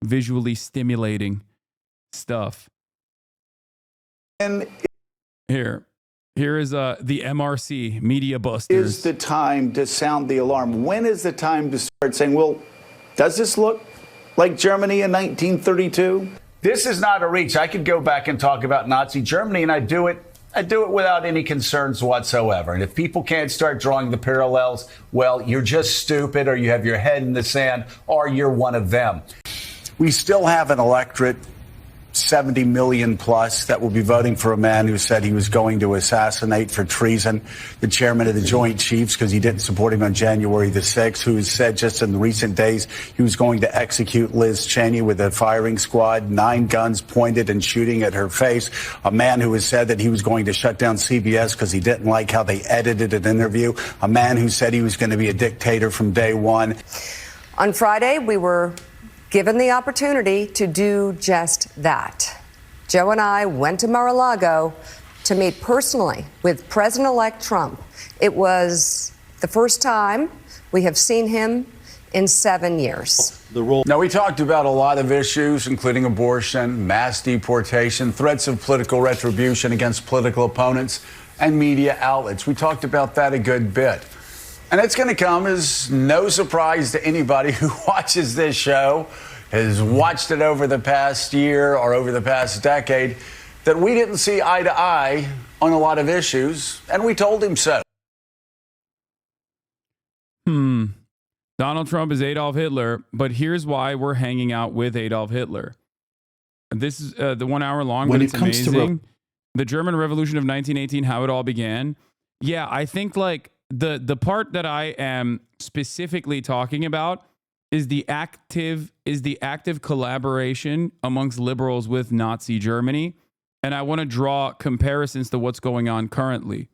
visually stimulating stuff. And here is the MRC Media Busters. Is the time to sound the alarm? When is the time to start saying, well, does this look like Germany in 1932? This is not a reach. I could go back and talk about Nazi Germany, and I do it without any concerns whatsoever. And if people can't start drawing the parallels, well, you're just stupid, or you have your head in the sand, or you're one of them. We still have an electorate, 70 million plus, that will be voting for a man who said he was going to assassinate for treason the chairman of the Joint Chiefs because he didn't support him on January the 6th, who has said just in recent days he was going to execute Liz Cheney with a firing squad, 9 guns pointed and shooting at her face. A man who has said that he was going to shut down CBS because he didn't like how they edited an interview. A man who said he was going to be a dictator from day one. On Friday, we were given the opportunity to do just that. Joe and I went to Mar-a-Lago to meet personally with President-elect Trump. It was the first time we have seen him in 7 years. Now, we talked about a lot of issues, including abortion, mass deportation, threats of political retribution against political opponents, and media outlets. We talked about that a good bit. And it's going to come as no surprise to anybody who watches this show, has watched it over the past year or over the past decade, that we didn't see eye to eye on a lot of issues, and we told him so. Donald Trump is Adolf Hitler, but here's why we're hanging out with Adolf Hitler. This is the 1 hour long, but it's amazing. The German Revolution of 1918, how it all began. Yeah, I think like the part that I am specifically talking about is the active collaboration amongst liberals with Nazi Germany. And I want to draw comparisons to what's going on currently.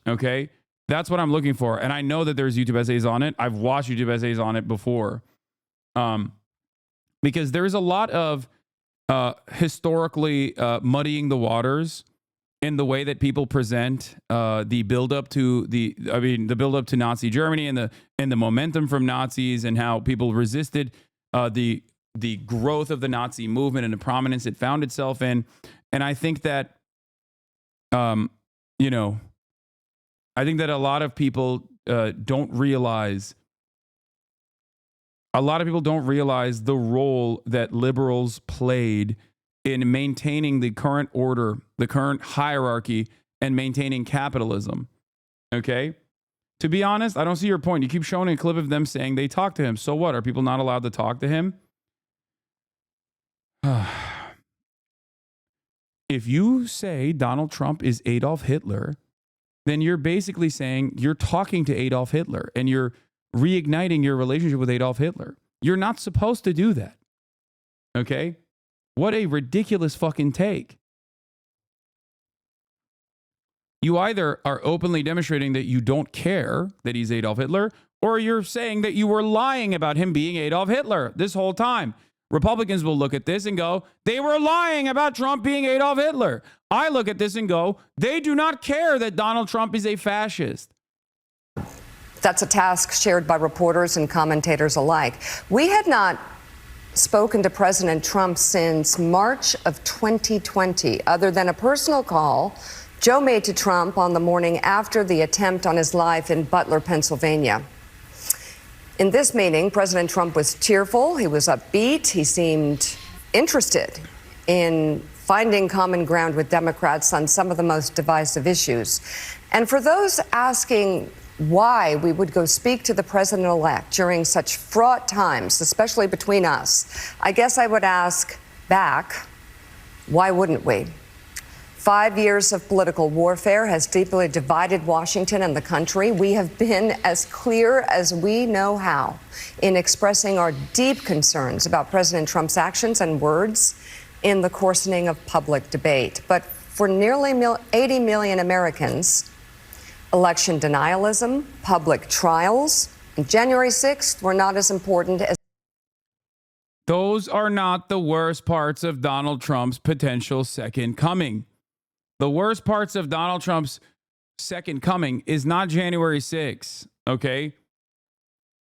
Okay? That's what I'm looking for. And I know that there's YouTube essays on it. I've watched YouTube essays on it before. Because there's a lot of historically muddying the waters in the way that people present the buildup to the buildup to Nazi Germany and the momentum from Nazis and how people resisted the growth of the Nazi movement and the prominence it found itself in. And I think that, I think that a lot of people don't realize. A lot of people don't realize the role that liberals played in maintaining the current order, the current hierarchy, and maintaining capitalism. Okay? To be honest, I don't see your point. You keep showing a clip of them saying they talked to him. So what? Are people not allowed to talk to him? If you say Donald Trump is Adolf Hitler, then you're basically saying you're talking to Adolf Hitler and you're reigniting your relationship with Adolf Hitler. You're not supposed to do that. Okay? What a ridiculous fucking take. You either are openly demonstrating that you don't care that he's Adolf Hitler, or you're saying that you were lying about him being Adolf Hitler this whole time. Republicans will look at this and go, they were lying about Trump being Adolf Hitler. I look at this and go, they do not care that Donald Trump is a fascist. That's a task shared by reporters and commentators alike. We had not spoken to President Trump since March of 2020, other than a personal call Joe made to Trump on the morning after the attempt on his life in Butler, Pennsylvania. In this meeting, President Trump was cheerful, he was upbeat, he seemed interested in finding common ground with Democrats on some of the most divisive issues. And for those asking why we would go speak to the president-elect during such fraught times, especially between us, I guess I would ask back, why wouldn't we? 5 years of political warfare has deeply divided Washington and the country. We have been as clear as we know how in expressing our deep concerns about President Trump's actions and words in the coarsening of public debate. But for nearly 80 million Americans, election denialism, public trials, January 6th were not as important as. Those are not the worst parts of Donald Trump's potential second coming. The worst parts of Donald Trump's second coming is not January 6th, okay?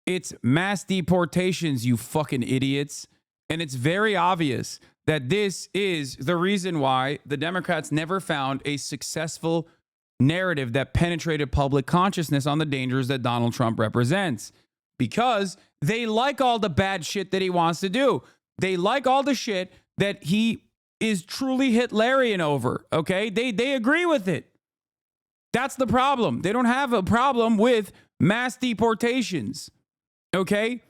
It's mass deportations, you fucking idiots. And it's very obvious that this is the reason why the Democrats never found a successful narrative that penetrated public consciousness on the dangers that Donald Trump represents. Because they like all the bad shit that he wants to do. They like all the shit that he is truly Hitlerian over, okay? They agree with it. That's the problem. They don't have a problem with mass deportations, okay?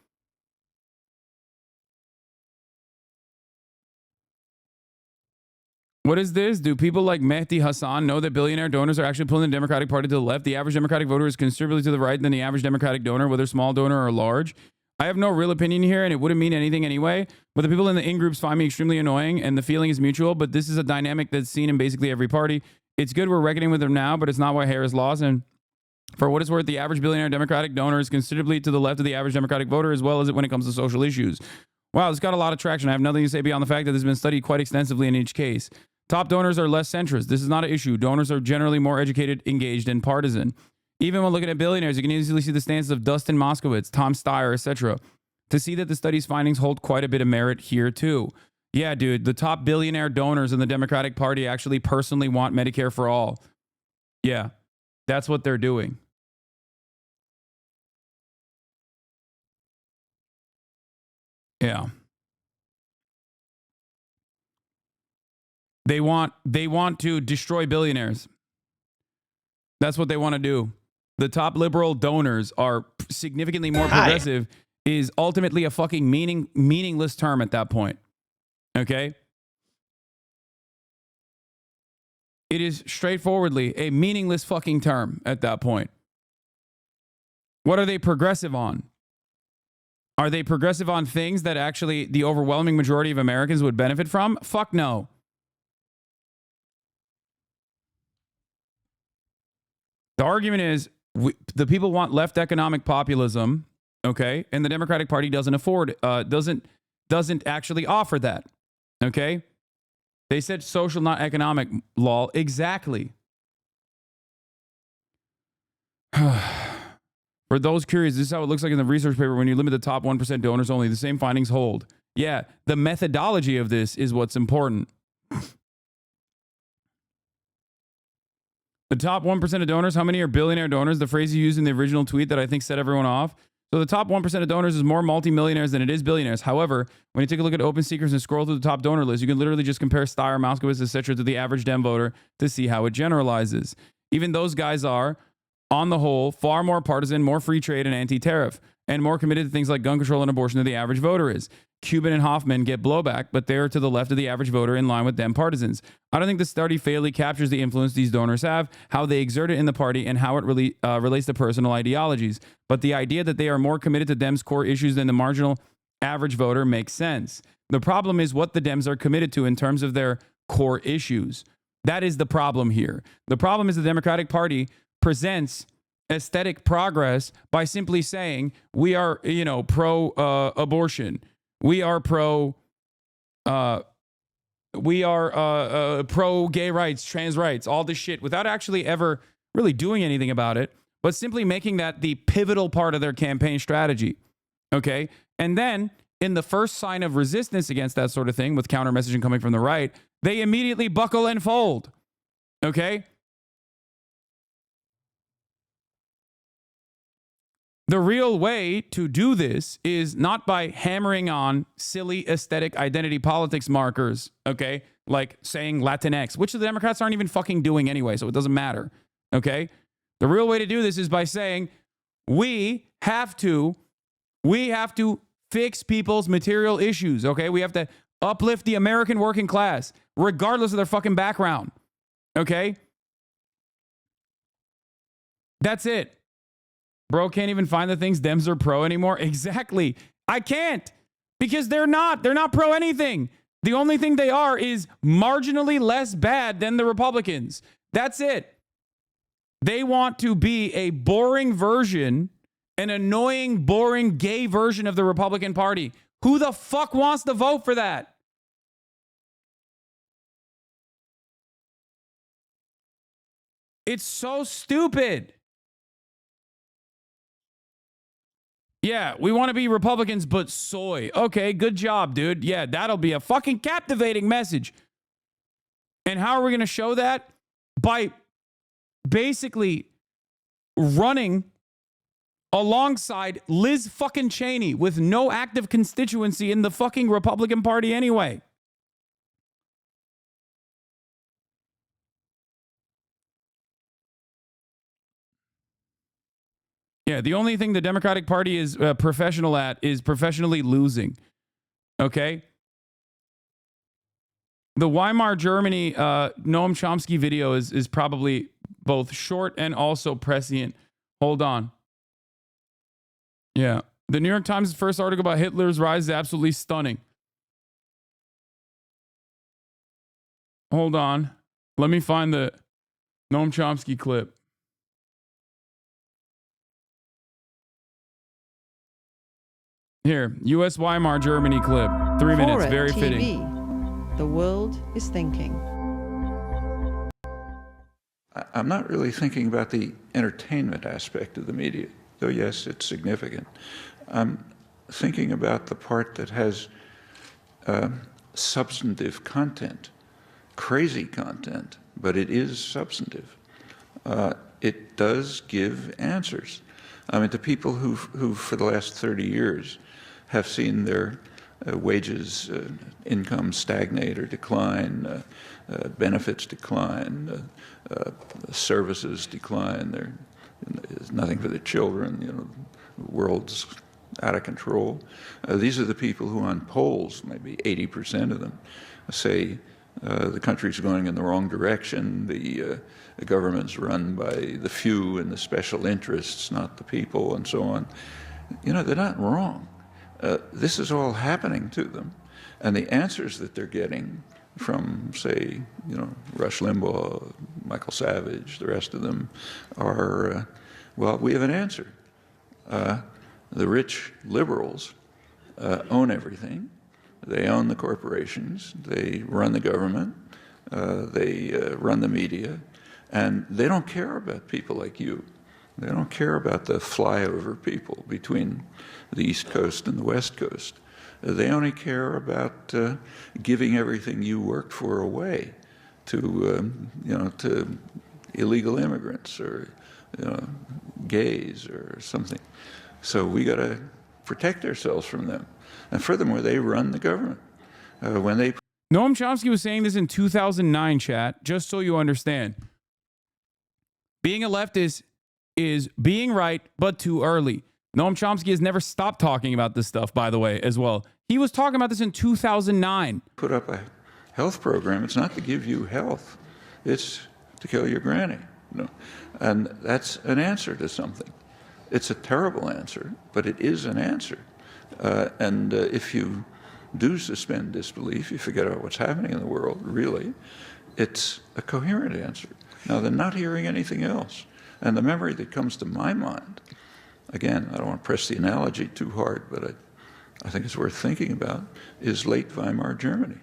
What is this? Do people like Mehdi Hasan know that billionaire donors are actually pulling the Democratic Party to the left? The average Democratic voter is considerably to the right than the average Democratic donor, whether small donor or large. I have no real opinion here, and it wouldn't mean anything anyway. But the people in the in-groups find me extremely annoying, and the feeling is mutual. But this is a dynamic that's seen in basically every party. It's good we're reckoning with them now, but it's not why Harris lost. And for what it's worth, the average billionaire Democratic donor is considerably to the left of the average Democratic voter, as well as when it comes to social issues. Wow, this got a lot of traction. I have nothing to say beyond the fact that this has been studied quite extensively in each case. Top donors are less centrist. This is not an issue. Donors are generally more educated, engaged, and partisan. Even when looking at billionaires, you can easily see the stances of Dustin Moskowitz, Tom Steyer, etc. To see that the study's findings hold quite a bit of merit here, too. Yeah, dude, the top billionaire donors in the Democratic Party actually personally want Medicare for all. Yeah, that's what they're doing. Yeah. They want to destroy billionaires. That's what they want to do. The top liberal donors are significantly more progressive is ultimately a fucking meaningless term at that point. Okay? It is straightforwardly a meaningless fucking term at that point. What are they progressive on? Are they progressive on things that actually the overwhelming majority of Americans would benefit from? Fuck no. The argument is the people want left economic populism, okay, and the Democratic Party doesn't actually offer that, okay. They said social, not economic. Lol, exactly. For those curious, this is how it looks like in the research paper when you limit the top 1% donors only. The same findings hold. Yeah, the methodology of this is what's important. The top 1% of donors, how many are billionaire donors? The phrase you used in the original tweet that I think set everyone off. So the top 1% of donors is more multimillionaires than it is billionaires. However, when you take a look at open secrets and scroll through the top donor list, you can literally just compare Steyer, Moskowitz, etc. to the average Dem voter to see how it generalizes. Even those guys are, on the whole, far more partisan, more free trade and anti-tariff, and more committed to things like gun control and abortion than the average voter is. Cuban and Hoffman get blowback, but they're to the left of the average voter in line with Dem partisans. I don't think the study fairly captures the influence these donors have, how they exert it in the party, and how it really relates to personal ideologies. But the idea that they are more committed to Dems' core issues than the marginal average voter makes sense. The problem is what the Dems are committed to in terms of their core issues. That is the problem here. The problem is the Democratic Party presents aesthetic progress by simply saying we are, pro abortion. We are pro gay rights, trans rights, all this shit without actually ever really doing anything about it, but simply making that the pivotal part of their campaign strategy. Okay. And then in the first sign of resistance against that sort of thing with counter messaging coming from the right, they immediately buckle and fold. Okay. The real way to do this is not by hammering on silly aesthetic identity politics markers, okay? Like saying Latinx, which the Democrats aren't even fucking doing anyway, so it doesn't matter, okay? The real way to do this is by saying we have to fix people's material issues, okay? We have to uplift the American working class, regardless of their fucking background, okay? That's it. Bro can't even find the things Dems are pro anymore. Exactly. I can't because they're not pro anything. The only thing they are is marginally less bad than the Republicans. That's it. They want to be a boring version An annoying, boring, gay version of the Republican Party. Who the fuck wants to vote for that? It's so stupid. Yeah, we want to be Republicans, but soy. Okay, good job, dude. Yeah, that'll be a fucking captivating message. And how are we going to show that? By basically running alongside Liz fucking Cheney with no active constituency in the fucking Republican Party anyway. Yeah, the only thing the Democratic Party is professional at is professionally losing. Okay? The Weimar Germany Noam Chomsky video is probably both short and also prescient. Hold on. Yeah. The New York Times' first article about Hitler's rise is absolutely stunning. Hold on. Let me find the Noam Chomsky clip. Here, U.S. Weimar Germany clip. 3 minutes, very fitting. The world is thinking. I'm not really thinking about the entertainment aspect of the media, though yes, it's significant. I'm thinking about the part that has substantive content, crazy content, but it is substantive. It does give answers. I mean, to people who for the last 30 years have seen their wages, income stagnate or decline, benefits decline, services decline. There's nothing for the children. You know, the world's out of control. These are the people who, on polls, maybe 80% of them, say the country's going in the wrong direction. The government's run by the few and the special interests, not the people, and so on. You know, they're not wrong. This is all happening to them, and the answers that they're getting from, say, you know, Rush Limbaugh, Michael Savage, the rest of them are, well, we have an answer. The rich liberals own everything. They own the corporations. They run the government. They run the media, and they don't care about people like you. They don't care about the flyover people between the East Coast and the West Coast. They only care about giving everything you worked for away to, you know, to illegal immigrants or, you know, gays or something. So we got to protect ourselves from them. And furthermore, they run the government. When they Noam Chomsky was saying this in 2009, chat, just so you understand. Being a leftist is being right, but too early. Noam Chomsky has never stopped talking about this stuff, by the way, as well. He was talking about this in 2009. Put up a health program. It's not to give you health. It's to kill your granny. You know? And that's an answer to something. It's a terrible answer, but it is an answer. And if you do suspend disbelief, you forget about what's happening in the world, really, it's a coherent answer. Now, they're not hearing anything else. And the memory that comes to my mind, again, I don't want to press the analogy too hard, but I think it's worth thinking about, is late Weimar Germany.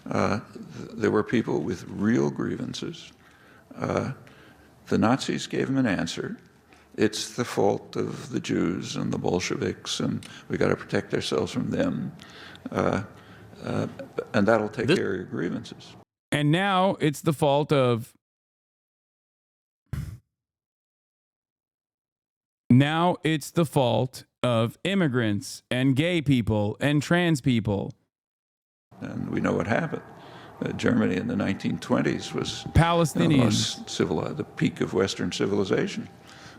There were people with real grievances. The Nazis gave them an answer. It's the fault of the Jews and the Bolsheviks, and we got to protect ourselves from them. And that'll take care of your grievances. And now it's the fault of immigrants and gay people and trans people. And we know what happened. Germany in the 1920s was Palestinians, the peak of Western civilization.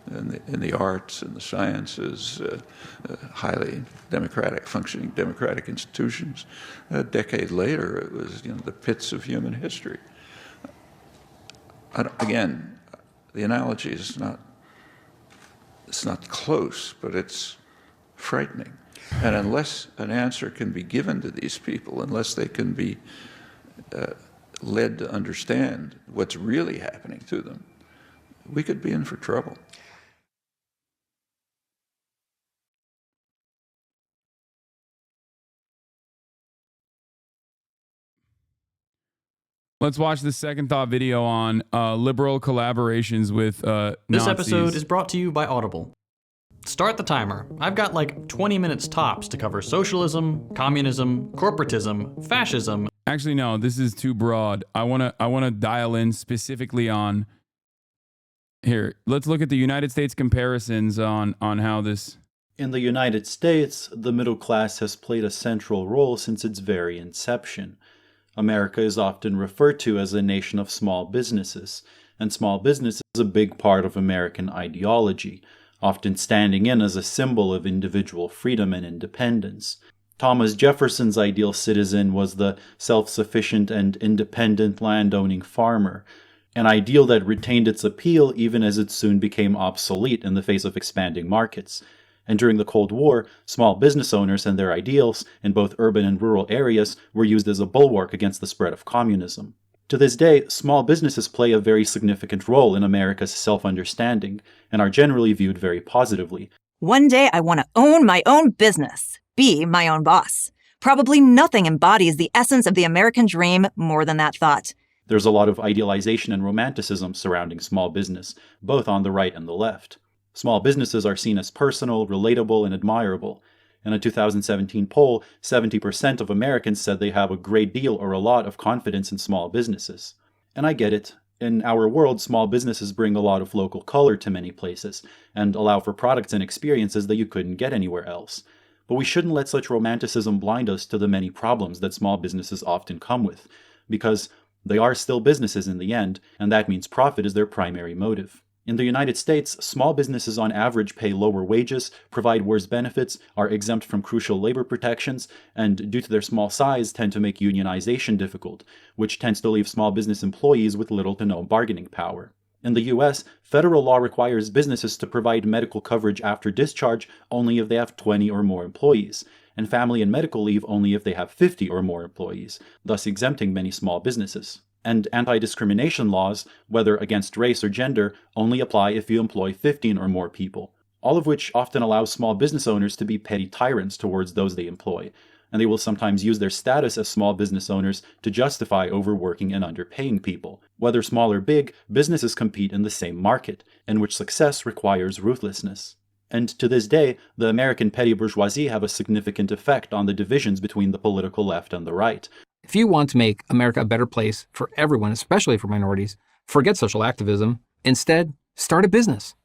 In the arts and the sciences, highly democratic, functioning democratic institutions. A decade later, it was, you know, the pits of human history. Again, the analogy is it's not close, but it's frightening. And unless an answer can be given to these people, unless they can be led to understand what's really happening to them, we could be in for trouble. Let's watch the second thought video on liberal collaborations with This Nazis. episode is brought to you by Audible. Start the timer. I've got like 20 minutes tops to cover socialism, communism, corporatism, fascism. Actually, no, this is too broad. I wanna dial in specifically on here. Let's look at the United States comparisons on how this. In the United States, the middle class has played a central role since its very inception. America is often referred to as a nation of small businesses, and small business is a big part of American ideology, often standing in as a symbol of individual freedom and independence. Thomas Jefferson's ideal citizen was the self-sufficient and independent landowning farmer, an ideal that retained its appeal even as it soon became obsolete in the face of expanding markets. And during the Cold War, small business owners and their ideals in both urban and rural areas were used as a bulwark against the spread of communism. To this day, small businesses play a very significant role in America's self-understanding and are generally viewed very positively. One day I want to own my own business, be my own boss. Probably nothing embodies the essence of the American dream more than that thought. There's a lot of idealization and romanticism surrounding small business, both on the right and the left. Small businesses are seen as personal, relatable, and admirable. In a 2017 poll, 70% of Americans said they have a great deal or a lot of confidence in small businesses. And I get it. In our world, small businesses bring a lot of local color to many places and allow for products and experiences that you couldn't get anywhere else. But we shouldn't let such romanticism blind us to the many problems that small businesses often come with, because they are still businesses in the end, and that means profit is their primary motive. In the United States, small businesses on average pay lower wages, provide worse benefits, are exempt from crucial labor protections, and due to their small size tend to make unionization difficult, which tends to leave small business employees with little to no bargaining power. In the US, federal law requires businesses to provide medical coverage after discharge only if they have 20 or more employees, and family and medical leave only if they have 50 or more employees, thus exempting many small businesses. And anti-discrimination laws, whether against race or gender, only apply if you employ 15 or more people, all of which often allows small business owners to be petty tyrants towards those they employ, and they will sometimes use their status as small business owners to justify overworking and underpaying people. Whether small or big, businesses compete in the same market, in which success requires ruthlessness. And to this day, the American petty bourgeoisie have a significant effect on the divisions between the political left and the right. If you want to make America a better place for everyone, especially for minorities, forget social activism. Instead, start a business.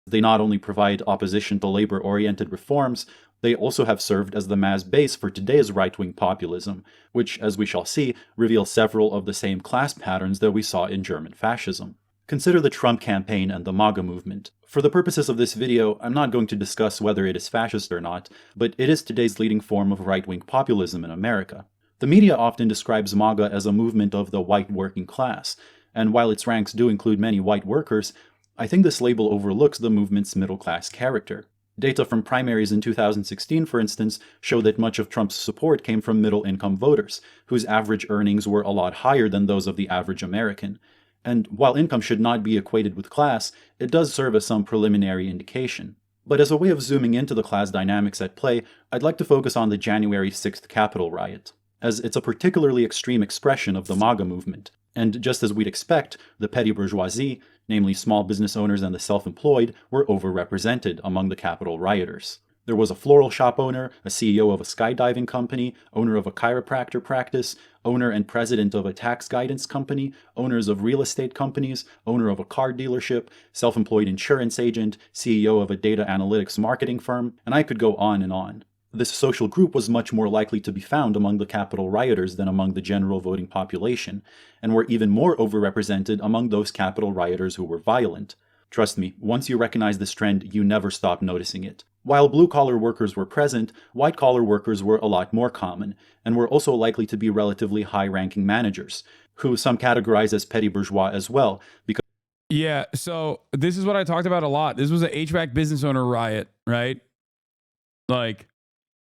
They not only provide opposition to labor-oriented reforms, they also have served as the mass base for today's right-wing populism, which, as we shall see, reveals several of the same class patterns that we saw in German fascism. Consider the Trump campaign and the MAGA movement. For the purposes of this video, I'm not going to discuss whether it is fascist or not, but it is today's leading form of right-wing populism in America. The media often describes MAGA as a movement of the white working class, and while its ranks do include many white workers, I think this label overlooks the movement's middle-class character. Data from primaries in 2016, for instance, show that much of Trump's support came from middle-income voters, whose average earnings were a lot higher than those of the average American. And while income should not be equated with class, it does serve as some preliminary indication. But as a way of zooming into the class dynamics at play, I'd like to focus on the January 6th Capitol riot, as it's a particularly extreme expression of the MAGA movement. And just as we'd expect, the petty bourgeoisie, namely small business owners and the self-employed, were overrepresented among the Capitol rioters. There was a floral shop owner, a CEO of a skydiving company, owner of a chiropractor practice, owner and president of a tax guidance company, owners of real estate companies, owner of a car dealership, self-employed insurance agent, CEO of a data analytics marketing firm, and I could go on and on. This social group was much more likely to be found among the Capitol rioters than among the general voting population, and were even more overrepresented among those Capitol rioters who were violent. Trust me, once you recognize this trend, you never stop noticing it. While blue-collar workers were present, white-collar workers were a lot more common, and were also likely to be relatively high-ranking managers, who some categorize as petty bourgeois as well, because Yeah, so this is what I talked about a lot. This was an HVAC business owner riot, right? Like,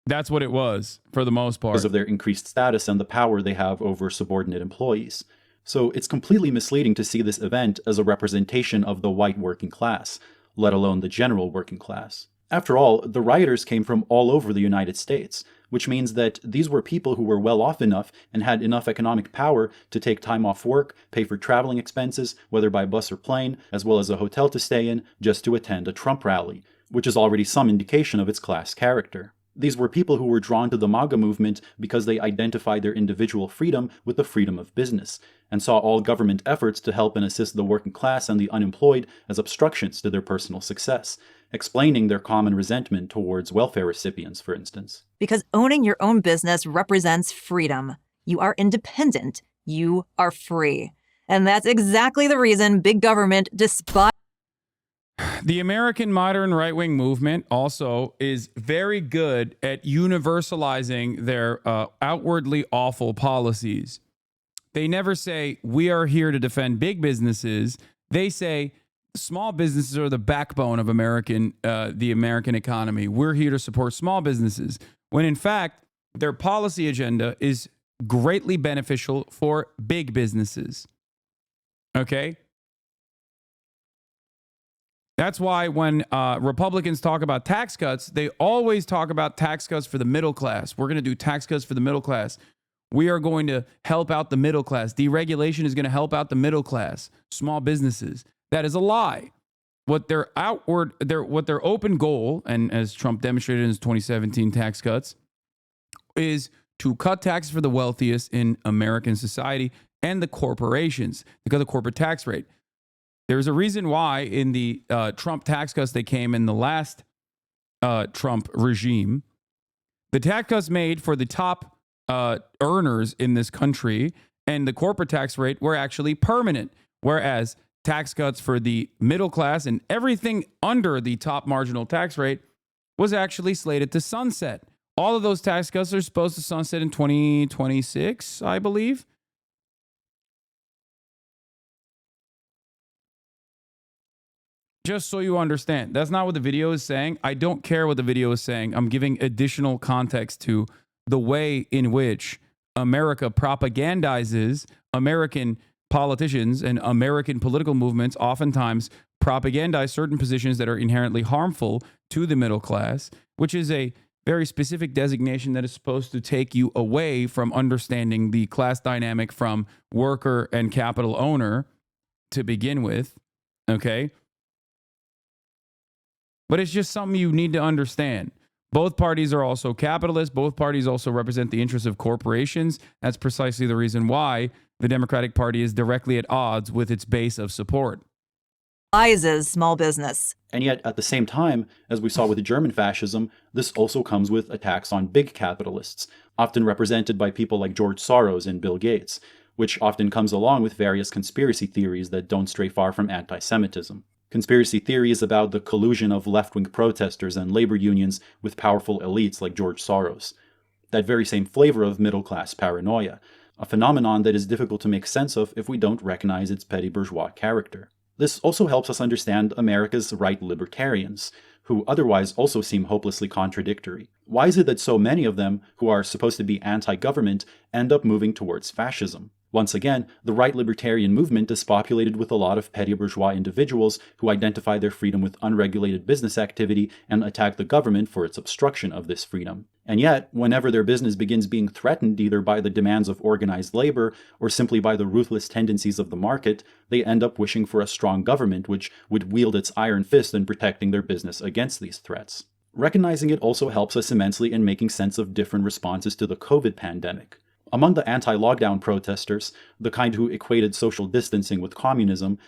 that's what it was, for the most part. because of their increased status and the power they have over subordinate employees. So it's completely misleading to see this event as a representation of the white working class, let alone the general working class. After all, the rioters came from all over the United States, which means that these were people who were well off enough and had enough economic power to take time off work, pay for traveling expenses, whether by bus or plane, as well as a hotel to stay in, just to attend a Trump rally, which is already some indication of its class character. These were people who were drawn to the MAGA movement because they identified their individual freedom with the freedom of business, and saw all government efforts to help and assist the working class and the unemployed as obstructions to their personal success, explaining their common resentment towards welfare recipients, for instance. Because owning your own business represents freedom. You are independent. You are free. And that's exactly the reason big government despises. The American modern right-wing movement also is very good at universalizing their outwardly awful policies. They never say, we are here to defend big businesses. They say, small businesses are the backbone of the American economy. We're here to support small businesses. When in fact, their policy agenda is greatly beneficial for big businesses. Okay? That's why when Republicans talk about tax cuts, they always talk about tax cuts for the middle class. We're going to do tax cuts for the middle class. We are going to help out the middle class. Deregulation is going to help out the middle class, small businesses. That is a lie. What their open goal, and as Trump demonstrated in his 2017 tax cuts, is to cut taxes for the wealthiest in American society and the corporations, because of the corporate tax rate. There's a reason why in the Trump tax cuts that came in the last Trump regime, the tax cuts made for the top earners in this country and the corporate tax rate were actually permanent, whereas tax cuts for the middle class and everything under the top marginal tax rate was actually slated to sunset. All of those tax cuts are supposed to sunset in 2026, I believe. Just so you understand, that's not what the video is saying. I don't care what the video is saying. I'm giving additional context to the way in which America propagandizes American politicians and American political movements oftentimes propagandize certain positions that are inherently harmful to the middle class, which is a very specific designation that is supposed to take you away from understanding the class dynamic from worker and capital owner to begin with, okay? But it's just something you need to understand. Both parties are also capitalists. Both parties also represent the interests of corporations. That's precisely the reason why the Democratic Party is directly at odds with its base of support. Despises small business. And yet, at the same time, as we saw with German fascism, this also comes with attacks on big capitalists, often represented by people like George Soros and Bill Gates, which often comes along with various conspiracy theories that don't stray far from anti-Semitism. Conspiracy theories about the collusion of left-wing protesters and labor unions with powerful elites like George Soros. That very same flavor of middle-class paranoia, a phenomenon that is difficult to make sense of if we don't recognize its petty bourgeois character. This also helps us understand America's right libertarians, who otherwise also seem hopelessly contradictory. Why is it that so many of them, who are supposed to be anti-government, end up moving towards fascism? Once again, the right libertarian movement is populated with a lot of petty bourgeois individuals who identify their freedom with unregulated business activity and attack the government for its obstruction of this freedom. And yet, whenever their business begins being threatened either by the demands of organized labor or simply by the ruthless tendencies of the market, they end up wishing for a strong government which would wield its iron fist in protecting their business against these threats. Recognizing it also helps us immensely in making sense of different responses to the COVID pandemic. Among the anti-lockdown protesters, the kind who equated social distancing with communism,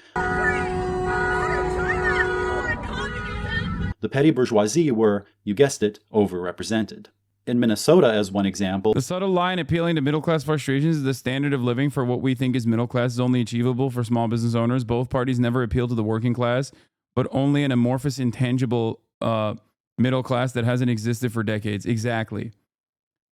the petty bourgeoisie were, you guessed it, overrepresented. In Minnesota, as one example, the subtle line appealing to middle-class frustrations is the standard of living for what we think is middle class is only achievable for small business owners. Both parties never appeal to the working class, but only an amorphous, intangible middle class that hasn't existed for decades. Exactly.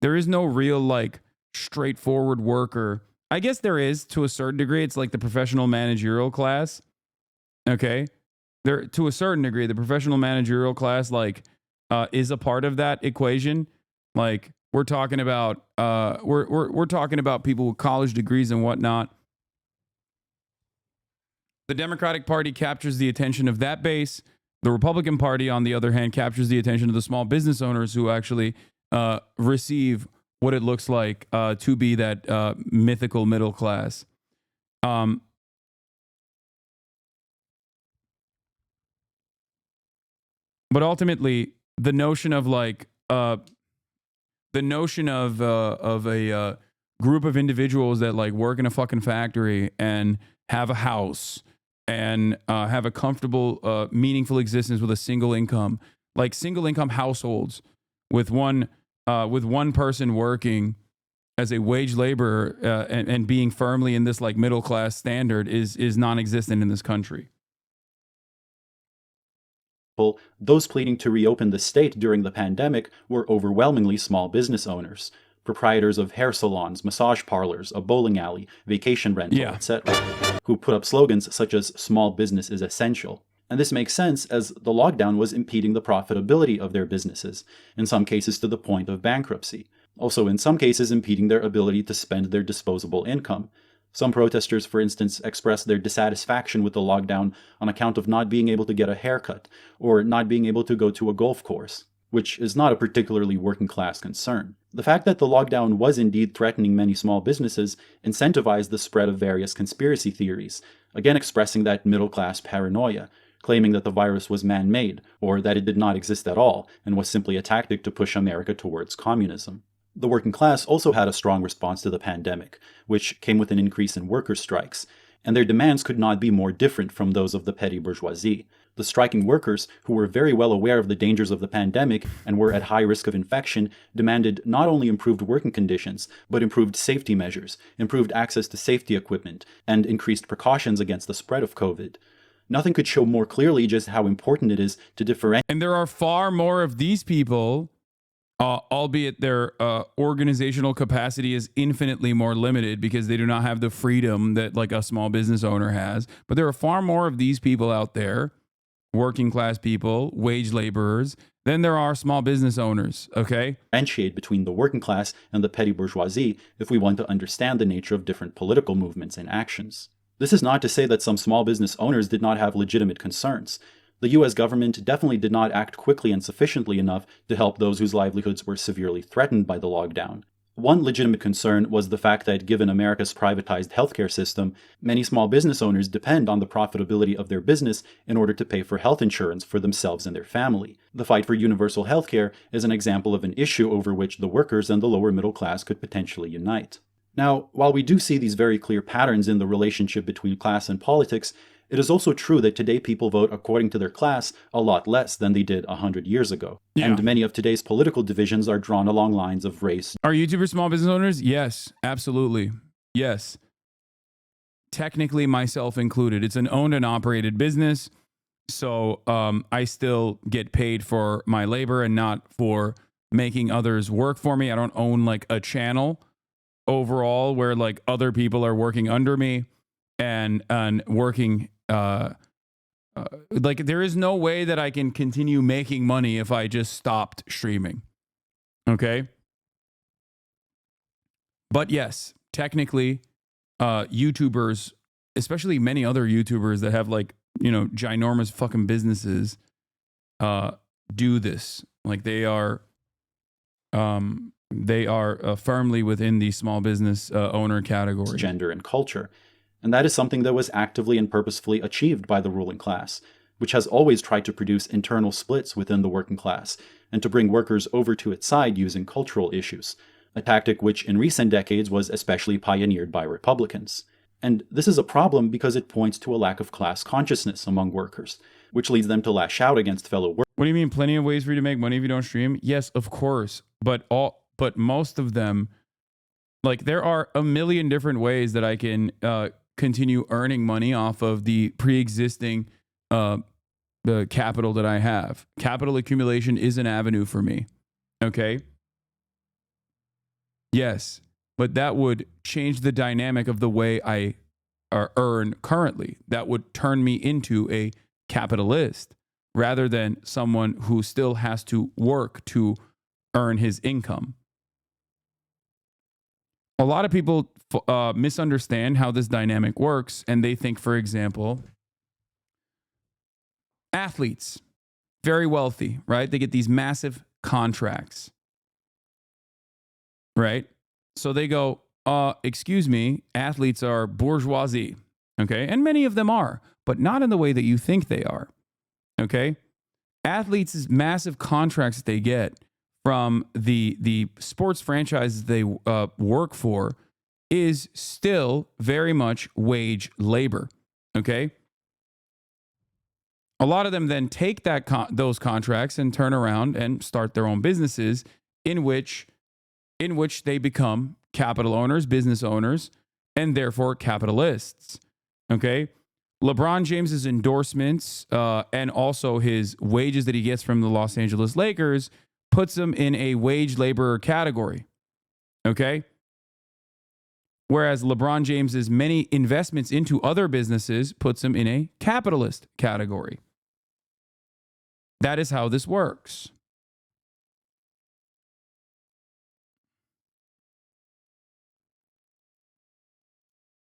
There is no real, straightforward worker. I guess there is to a certain degree. It's like the professional managerial class. Okay? There, to a certain degree, the professional managerial class, is a part of that equation. We're talking about we're talking about people with college degrees and whatnot. The Democratic Party captures the attention of that base. The Republican Party, on the other hand, captures the attention of the small business owners who actually receive what it looks like to be that mythical middle class. But ultimately, the notion of like a group of individuals that like work in a fucking factory and have a house and have a comfortable, meaningful existence with a single income, like single income households with one person working as a wage laborer and being firmly in this like middle class standard is non-existent in this country. Those pleading to reopen the state during the pandemic were overwhelmingly small business owners, proprietors of hair salons, massage parlors, a bowling alley, vacation rental, etc., who put up slogans such as "small business is essential." And this makes sense as the lockdown was impeding the profitability of their businesses, in some cases to the point of bankruptcy. Also, in some cases, impeding their ability to spend their disposable income. Some protesters, for instance, expressed their dissatisfaction with the lockdown on account of not being able to get a haircut or not being able to go to a golf course, which is not a particularly working-class concern. The fact that the lockdown was indeed threatening many small businesses incentivized the spread of various conspiracy theories, again expressing that middle-class paranoia, claiming that the virus was man-made or that it did not exist at all and was simply a tactic to push America towards communism. The working class also had a strong response to the pandemic, which came with an increase in worker strikes, and their demands could not be more different from those of the petty bourgeoisie. The striking workers, who were very well aware of the dangers of the pandemic and were at high risk of infection, demanded not only improved working conditions, but improved safety measures, improved access to safety equipment, and increased precautions against the spread of COVID. Nothing could show more clearly just how important it is to differentiate. And there are far more of these people, albeit their organizational capacity is infinitely more limited because they do not have the freedom that like a small business owner has. But there are far more of these people out there, working class people, wage laborers, than there are small business owners, okay? Differentiate between the working class and the petty bourgeoisie if we want to understand the nature of different political movements and actions. This is not to say that some small business owners did not have legitimate concerns. The US government definitely did not act quickly and sufficiently enough to help those whose livelihoods were severely threatened by the lockdown. One legitimate concern was the fact that given America's privatized healthcare system, many small business owners depend on the profitability of their business in order to pay for health insurance for themselves and their family. The fight for universal healthcare is an example of an issue over which the workers and the lower middle class could potentially unite. Now, while we do see these very clear patterns in the relationship between class and politics, it is also true that today people vote according to their class a lot less than they did 100 years ago. Yeah. And many of today's political divisions are drawn along lines of race. Are YouTubers small business owners? Yes, absolutely. Yes. Technically, myself included. It's an owned and operated business. So I still get paid for my labor and not for making others work for me. I don't own like a channel overall where like other people are working under me and working like there is no way that I can continue making money if I just stopped streaming. Okay? But yes, technically YouTubers, especially many other YouTubers that have like, you know, ginormous fucking businesses do this. Like they are firmly within the small business owner category. Gender and culture. And that is something that was actively and purposefully achieved by the ruling class, which has always tried to produce internal splits within the working class and to bring workers over to its side using cultural issues, a tactic which in recent decades was especially pioneered by Republicans. And this is a problem because it points to a lack of class consciousness among workers, which leads them to lash out against fellow workers. What do you mean, plenty of ways for you to make money if you don't stream? Yes, of course. But most of them, like there are a million different ways that I can continue earning money off of the pre-existing the capital that I have. Capital accumulation is an avenue for me. Okay? Yes, but that would change the dynamic of the way I earn currently. That would turn me into a capitalist rather than someone who still has to work to earn his income. A lot of people misunderstand how this dynamic works, and they think, for example, athletes. very wealthy, right? They get these massive contracts, right? So they go, excuse me, athletes are bourgeoisie, okay? And many of them are, but not in the way that you think they are, okay? Athletes' massive contracts that they get from the sports franchises they work for is still very much wage labor, okay? A lot of them then take those contracts and turn around and start their own businesses in which they become capital owners, business owners, and therefore capitalists. Okay? LeBron James's endorsements and also his wages that he gets from the Los Angeles Lakers puts him in a wage laborer category. Okay? Whereas LeBron James's many investments into other businesses puts him in a capitalist category. That is how this works.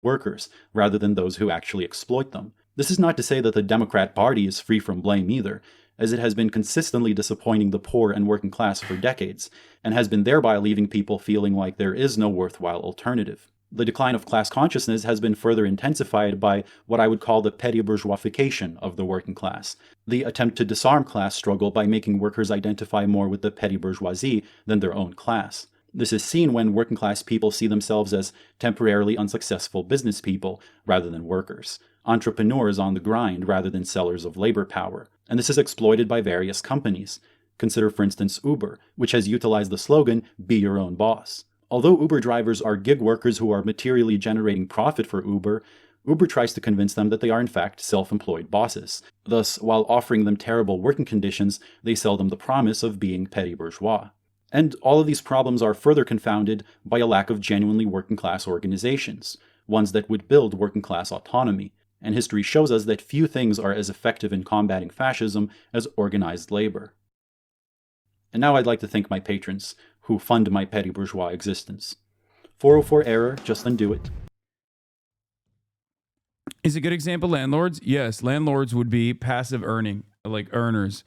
Workers, rather than those who actually exploit them. This is not to say that the Democrat Party is free from blame either, as it has been consistently disappointing the poor and working class for decades, and has been thereby leaving people feeling like there is no worthwhile alternative. The decline of class consciousness has been further intensified by what I would call the petty bourgeoisification of the working class, the attempt to disarm class struggle by making workers identify more with the petty bourgeoisie than their own class. This is seen when working class people see themselves as temporarily unsuccessful business people rather than workers, entrepreneurs on the grind rather than sellers of labor power. And this is exploited by various companies. Consider, for instance, Uber, which has utilized the slogan, "Be your own boss." Although Uber drivers are gig workers who are materially generating profit for Uber, Uber tries to convince them that they are in fact self-employed bosses. Thus, while offering them terrible working conditions, they sell them the promise of being petty bourgeois. And all of these problems are further confounded by a lack of genuinely working class organizations, ones that would build working class autonomy. And history shows us that few things are as effective in combating fascism as organized labor. And now I'd like to thank my patrons, who fund my petty bourgeois existence. 404 error, just undo it. Is a good example landlords? Yes, landlords would be passive earners.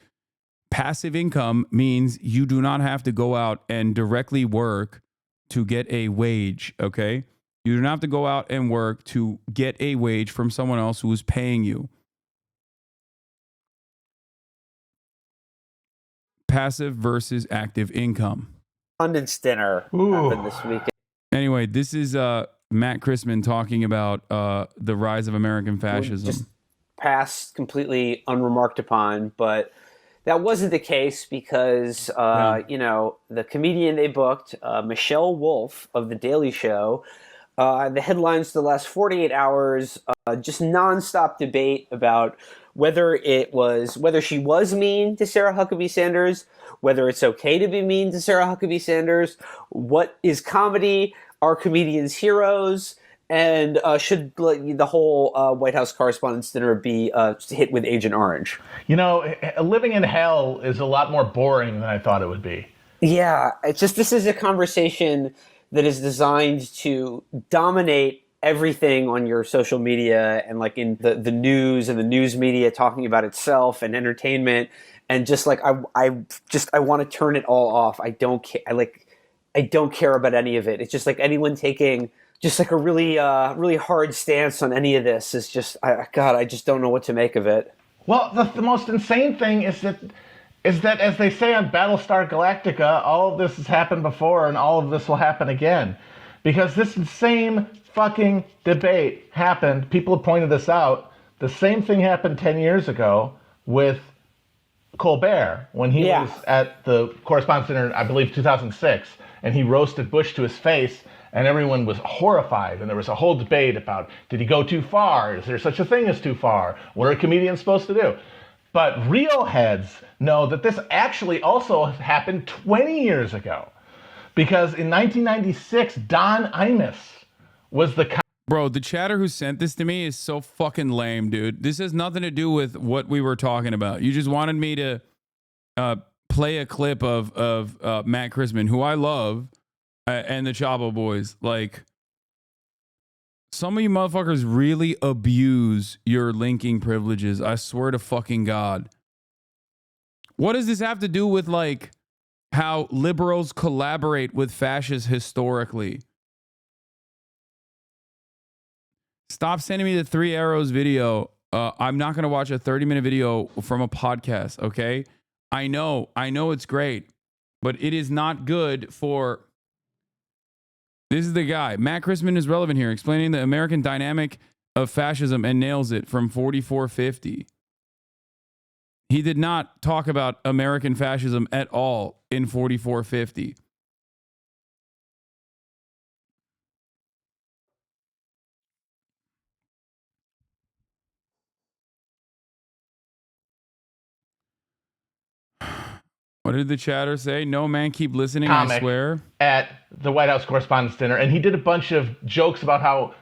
Passive income means you do not have to go out and directly work to get a wage, okay? You do not have to go out and work to get a wage from someone else who is paying you. Passive versus active income. Pundits dinner happened this weekend. Anyway, this is Matt Christman talking about the rise of American fascism. Just passed completely unremarked upon, but that wasn't the case because, the comedian they booked, Michelle Wolf of The Daily Show, the headlines the last 48 hours, just nonstop debate about whether she was mean to Sarah Huckabee Sanders, whether it's okay to be mean to Sarah Huckabee Sanders, what is comedy, are comedians heroes, and should the whole White House Correspondents' Dinner be hit with Agent Orange? Living in hell is a lot more boring than I thought it would be. Yeah, this is a conversation that is designed to dominate everything on your social media and in the news and the news media talking about itself and entertainment, and I want to turn it all off. I don't care. I don't care about any of it. It's just like anyone taking just a really hard stance on any of this is just I just don't know what to make of it. Well, the most insane thing is that as they say on Battlestar Galactica, all of this has happened before and all of this will happen again. Because this same fucking debate happened, people have pointed this out, the same thing happened 10 years ago with Colbert when he was at the Correspondents' Dinner, I believe 2006, and he roasted Bush to his face, and everyone was horrified, and there was a whole debate about, did he go too far? Is there such a thing as too far? What are comedians supposed to do? But real heads know that this actually also happened 20 years ago. Because in 1996, Don Imus was the... Bro, the chatter who sent this to me is so fucking lame, dude. This has nothing to do with what we were talking about. You just wanted me to play a clip of Matt Christman, who I love, and the Chavo Boys. Some of you motherfuckers really abuse your linking privileges. I swear to fucking God. What does this have to do with like how liberals collaborate with fascists historically? Stop sending me the 3 Arrows video. I'm not going to watch a 30-minute video from a podcast, okay? I know it's great, but it is not good for... This is the guy. Matt Christman is relevant here, explaining the American dynamic of fascism and nails it from 4450. He did not talk about American fascism at all in 4450. What did the chatter say? No, man, keep listening, I swear. At the White House Correspondents' Dinner, and he did a bunch of jokes about how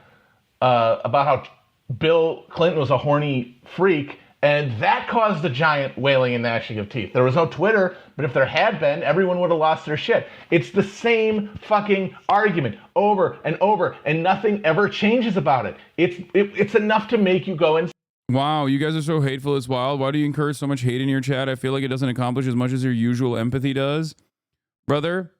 Bill Clinton was a horny freak, and that caused a giant wailing and gnashing of teeth. There was no Twitter, but if there had been, everyone would have lost their shit. It's the same fucking argument over and over, and nothing ever changes about it. It's enough to make you go and... Wow, you guys are so hateful, it's wild. Why do you encourage so much hate in your chat? I feel like it doesn't accomplish as much as your usual empathy does. Brother,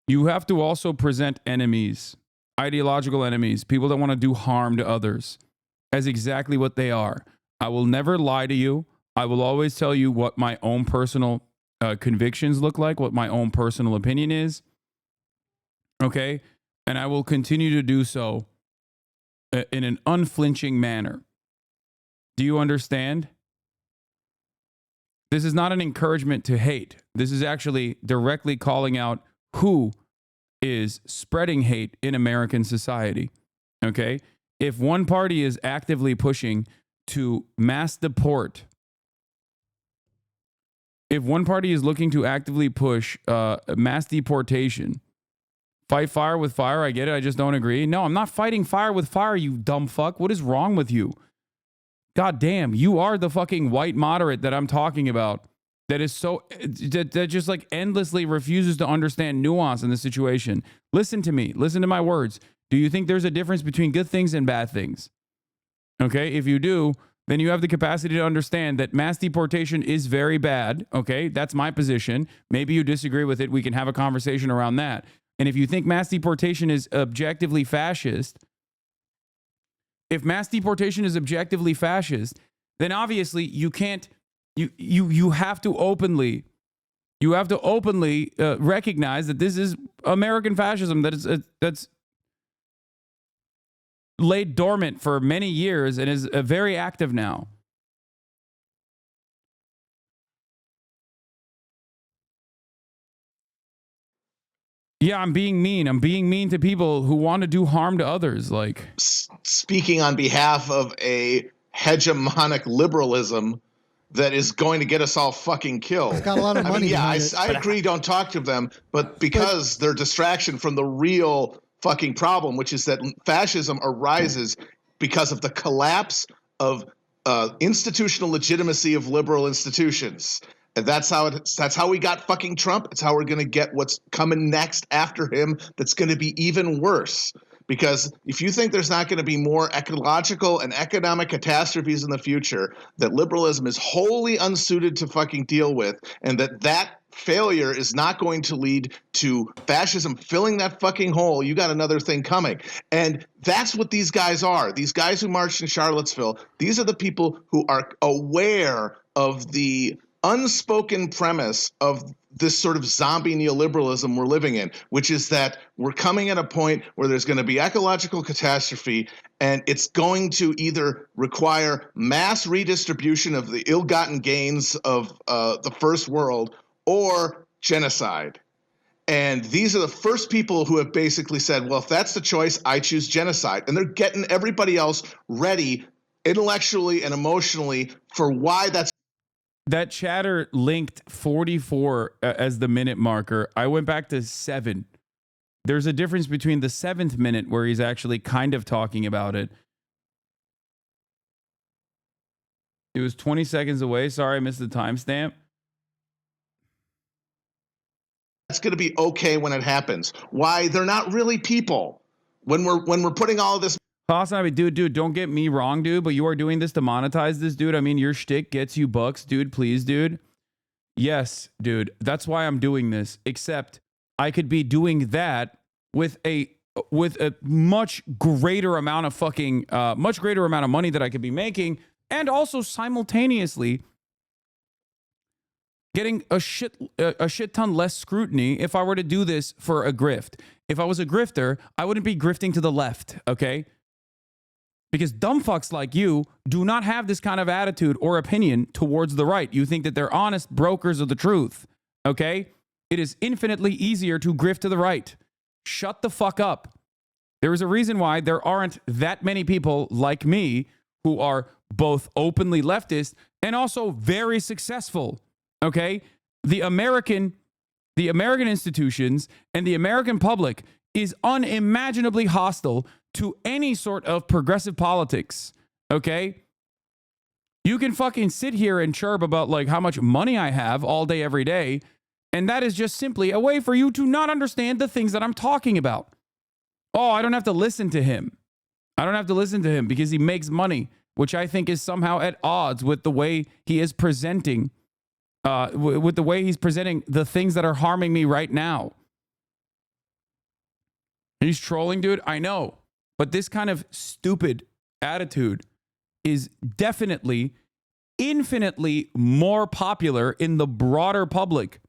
you have to also present enemies, ideological enemies, people that want to do harm to others, as exactly what they are. I will never lie to you. I will always tell you what my own personal convictions look like, what my own personal opinion is. Okay? And I will continue to do so in an unflinching manner. Do you understand? This is not an encouragement to hate. This is actually directly calling out who is spreading hate in American society. Okay? If one party is actively pushing to mass deport, if one party is looking to actively push mass deportation, fight fire with fire, I get it, I just don't agree. No, I'm not fighting fire with fire, you dumb fuck. What is wrong with you? God damn, you are the fucking white moderate that I'm talking about. That is so, that just like endlessly refuses to understand nuance in the situation. Listen to me. Listen to my words. Do you think there's a difference between good things and bad things? Okay, if you do, then you have the capacity to understand that mass deportation is very bad. Okay, that's my position. Maybe you disagree with it. We can have a conversation around that. And if you think mass deportation is objectively fascist, if mass deportation is objectively fascist, then obviously you can't, you have to openly recognize that this is American fascism, that's laid dormant for many years and is very active now. Yeah, I'm being mean. I'm being mean to people who want to do harm to others. Like, speaking on behalf of a hegemonic liberalism that is going to get us all fucking killed. It's got a lot of money. I agree. Don't talk to them, but because they're distraction from the real fucking problem, which is that fascism arises because of the collapse of institutional legitimacy of liberal institutions. And that's how we got fucking Trump. It's how we're going to get what's coming next after him. That's going to be even worse. Because if you think there's not going to be more ecological and economic catastrophes in the future that liberalism is wholly unsuited to fucking deal with, and that failure is not going to lead to fascism filling that fucking hole, you got another thing coming. And that's what these guys are. These guys who marched in Charlottesville, these are the people who are aware of the unspoken premise of this sort of zombie neoliberalism we're living in, which is that we're coming at a point where there's going to be ecological catastrophe, and it's going to either require mass redistribution of the ill-gotten gains of the first world or genocide. And these are the first people who have basically said, well, if that's the choice, I choose genocide. And they're getting everybody else ready intellectually and emotionally for why that's. That chatter linked 44 as the minute marker. I went back to 7. There's a difference between the 7th minute where he's actually kind of talking about it. It was 20 seconds away. Sorry, I missed the timestamp. That's going to be okay when it happens. Why? They're not really people. When we're putting all of this. Hasanabi, dude, don't get me wrong, dude, but you are doing this to monetize this, dude. I mean, your shtick gets you bucks, dude. Please, dude. Yes, dude, that's why I'm doing this. Except I could be doing that with a much greater amount of much greater amount of money that I could be making, and also simultaneously getting a shit ton less scrutiny if I were to do this for a grift. If I was a grifter, I wouldn't be grifting to the left, okay? Because dumb fucks like you do not have this kind of attitude or opinion towards the right. You think that they're honest brokers of the truth, okay? It is infinitely easier to grift to the right. Shut the fuck up. There is a reason why there aren't that many people like me who are both openly leftist and also very successful, okay? The American institutions and the American public is unimaginably hostile to any sort of progressive politics, okay? You can fucking sit here and chirp about like how much money I have all day, every day, and that is just simply a way for you to not understand the things that I'm talking about. Oh, I don't have to listen to him. I don't have to listen to him because he makes money, which I think is somehow at odds with the way he is presenting, with the way he's presenting the things that are harming me right now. He's trolling, dude. I know. But this kind of stupid attitude is definitely, infinitely more popular in the broader public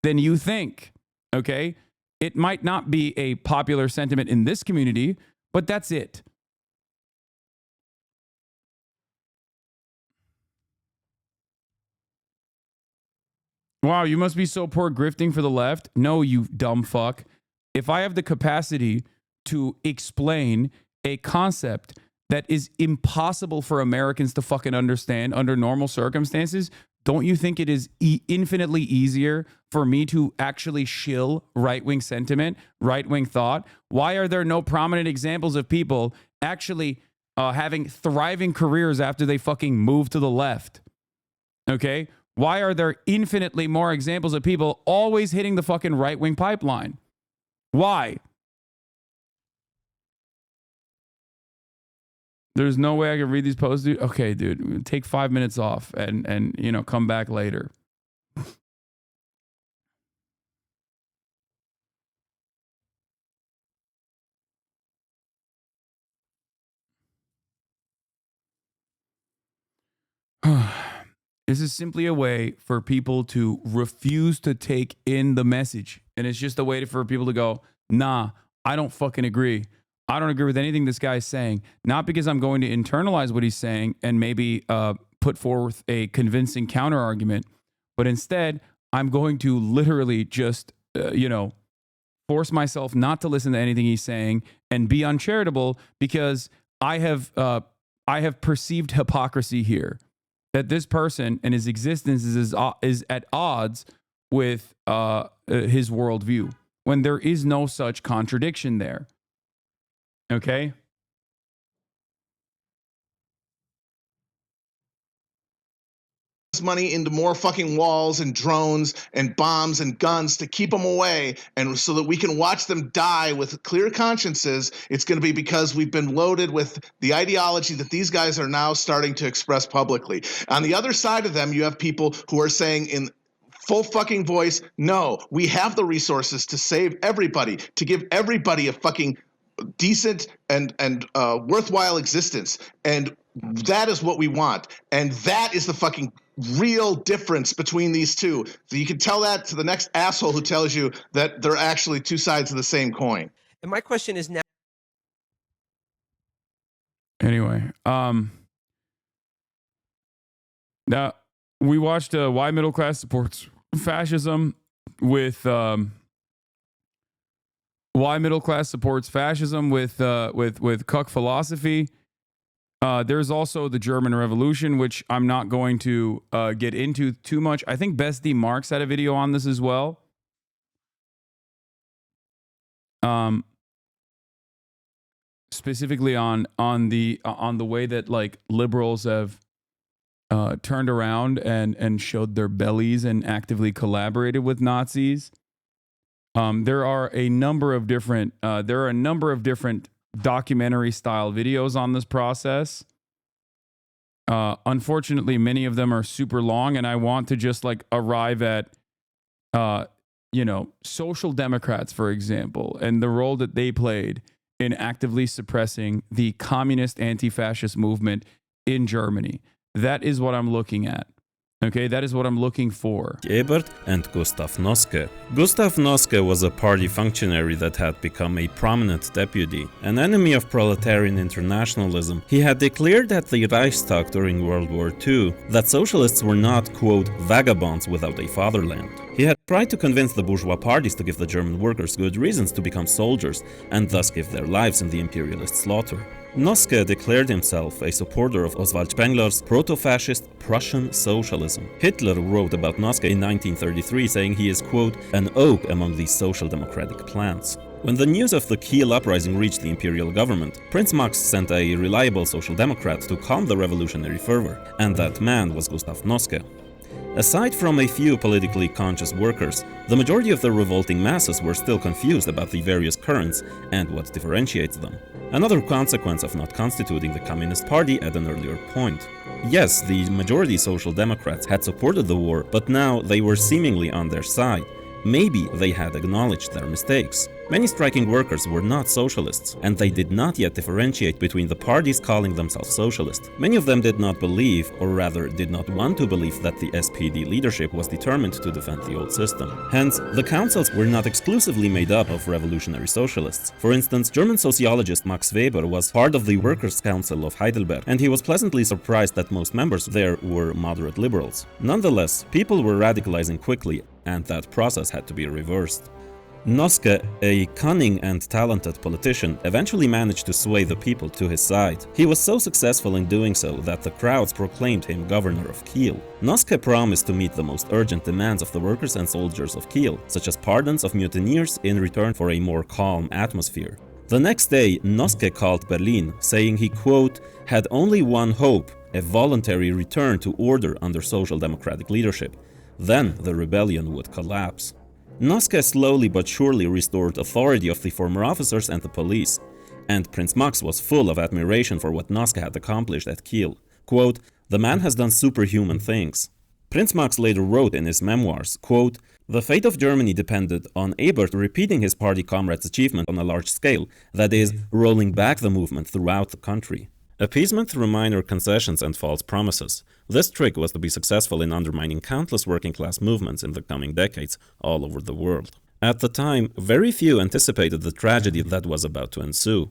than you think, okay? It might not be a popular sentiment in this community, but that's it. Wow, you must be so poor grifting for the left. No, you dumb fuck. If I have the capacity to explain a concept that is impossible for Americans to fucking understand under normal circumstances, don't you think it is infinitely easier for me to actually shill right-wing sentiment, right-wing thought? Why are there no prominent examples of people actually having thriving careers after they fucking move to the left? Okay? Why are there infinitely more examples of people always hitting the fucking right-wing pipeline? Why? There's no way I can read these posts, dude. Okay, dude, take 5 minutes off and you know, come back later. This is simply a way for people to refuse to take in the message. And it's just a way for people to go, nah, I don't fucking agree. I don't agree with anything this guy's saying. Not because I'm going to internalize what he's saying and maybe put forth a convincing counter argument, but instead I'm going to literally just, force myself not to listen to anything he's saying and be uncharitable because I have perceived hypocrisy here. That this person and his existence is at odds with his worldview when there is no such contradiction there. Okay? Money into more fucking walls and drones and bombs and guns to keep them away, and so that we can watch them die with clear consciences. It's going to be because we've been loaded with the ideology that these guys are now starting to express publicly. On the other side of them, you have people who are saying in full fucking voice, no, we have the resources to save everybody, to give everybody a fucking decent and worthwhile existence, and that is what we want, and that is the fucking real difference between these two. So you can tell that to the next asshole who tells you that they're actually two sides of the same coin. And my question is now. Anyway, now we watched Why Middle Class Supports Fascism with Why Middle Class Supports Fascism with Cuck Philosophy. There's also the German Revolution, which I'm not going to get into too much. I think Best D Marks had a video on this as well. Specifically on the way that like liberals have turned around and showed their bellies and actively collaborated with Nazis. There are a number of different documentary style videos on this process. Unfortunately, many of them are super long, and I want to just like arrive at, social democrats, for example, and the role that they played in actively suppressing the communist anti-fascist movement in Germany. That is what I'm looking at. Okay, that is what I'm looking for. Ebert and Gustav Noske. Gustav Noske was a party functionary that had become a prominent deputy, an enemy of proletarian internationalism. He had declared at the Reichstag during World War II that socialists were not, quote, vagabonds without a fatherland. He had tried to convince the bourgeois parties to give the German workers good reasons to become soldiers and thus give their lives in the imperialist slaughter. Noske declared himself a supporter of Oswald Spengler's proto-fascist Prussian socialism. Hitler wrote about Noske in 1933, saying he is, quote, an oak among these social democratic plants. When the news of the Kiel uprising reached the imperial government, Prince Max sent a reliable social democrat to calm the revolutionary fervor, and that man was Gustav Noske. Aside from a few politically conscious workers, the majority of the revolting masses were still confused about the various currents and what differentiates them. Another consequence of not constituting the Communist Party at an earlier point. Yes, the majority Social Democrats had supported the war, but now they were seemingly on their side. Maybe they had acknowledged their mistakes. Many striking workers were not socialists, and they did not yet differentiate between the parties calling themselves socialist. Many of them did not believe, or rather did not want to believe, that the SPD leadership was determined to defend the old system. Hence, the councils were not exclusively made up of revolutionary socialists. For instance, German sociologist Max Weber was part of the Workers' Council of Heidelberg, and he was pleasantly surprised that most members there were moderate liberals. Nonetheless, people were radicalizing quickly, and that process had to be reversed. Noske, a cunning and talented politician, eventually managed to sway the people to his side. He was so successful in doing so that the crowds proclaimed him governor of Kiel. Noske promised to meet the most urgent demands of the workers and soldiers of Kiel, such as pardons of mutineers in return for a more calm atmosphere. The next day, Noske called Berlin, saying he, quote, had only one hope, a voluntary return to order under social democratic leadership. Then the rebellion would collapse. Noske slowly but surely restored authority of the former officers and the police, and Prince Max was full of admiration for what Noske had accomplished at Kiel. Quote, the man has done superhuman things. Prince Max later wrote in his memoirs, quote, the fate of Germany depended on Ebert repeating his party comrades' achievement on a large scale, that is, rolling back the movement throughout the country. Appeasement through minor concessions and false promises. This trick was to be successful in undermining countless working-class movements in the coming decades all over the world. At the time, very few anticipated the tragedy that was about to ensue.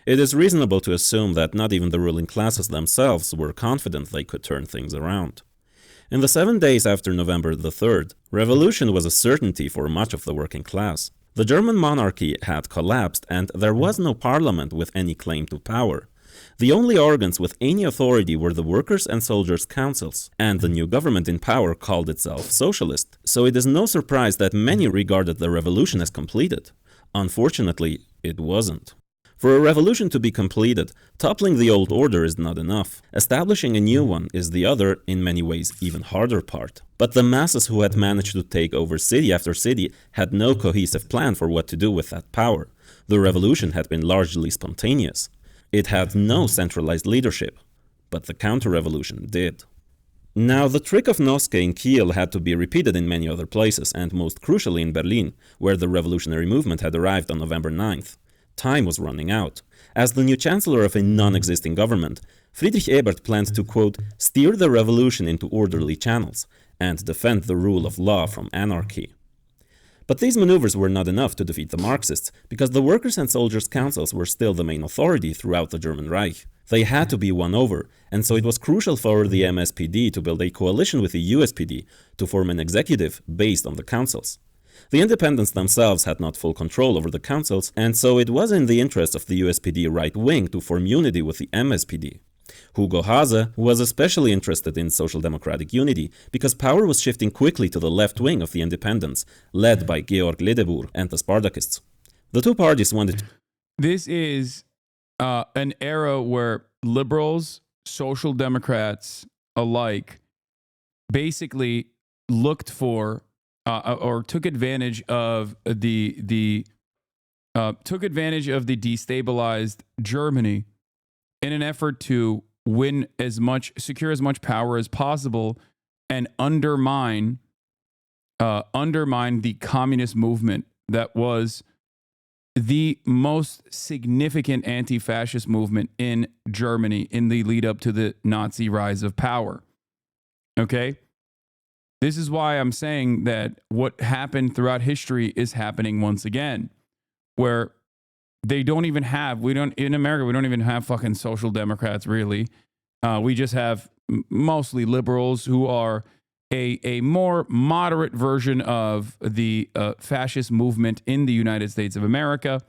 It is reasonable to assume that not even the ruling classes themselves were confident they could turn things around. In the 7 days after November the 3rd, revolution was a certainty for much of the working class. The German monarchy had collapsed, and there was no parliament with any claim to power. The only organs with any authority were the workers' and soldiers' councils, and the new government in power called itself socialist, so it is no surprise that many regarded the revolution as completed. Unfortunately, it wasn't. For a revolution to be completed, toppling the old order is not enough. Establishing a new one is the other, in many ways, even harder part. But the masses who had managed to take over city after city had no cohesive plan for what to do with that power. The revolution had been largely spontaneous. It had no centralized leadership, but the counter-revolution did. Now, the trick of Noske in Kiel had to be repeated in many other places, and most crucially in Berlin, where the revolutionary movement had arrived on November 9th. Time was running out. As the new chancellor of a non-existing government, Friedrich Ebert planned to, quote, steer the revolution into orderly channels and defend the rule of law from anarchy. But these maneuvers were not enough to defeat the Marxists, because the workers' and soldiers' councils were still the main authority throughout the German Reich. They had to be won over, and so it was crucial for the MSPD to build a coalition with the USPD to form an executive based on the councils. The independents themselves had not full control over the councils, and so it was in the interest of the USPD right wing to form unity with the MSPD. Hugo Haase was especially interested in social democratic unity because power was shifting quickly to the left wing of the independents, led by Georg Ledebour and the Spartakists. The two parties wanted to... This is an era where liberals, social democrats alike basically looked for or took advantage of the destabilized Germany in an effort to secure as much power as possible and undermine the communist movement that was the most significant anti-fascist movement in Germany in the lead up to the Nazi rise of power. Okay? This is why I'm saying that what happened throughout history is happening once again, where they don't even have, in America, we don't even have fucking social democrats, really. We just have mostly liberals who are a more moderate version of the fascist movement in the United States of America.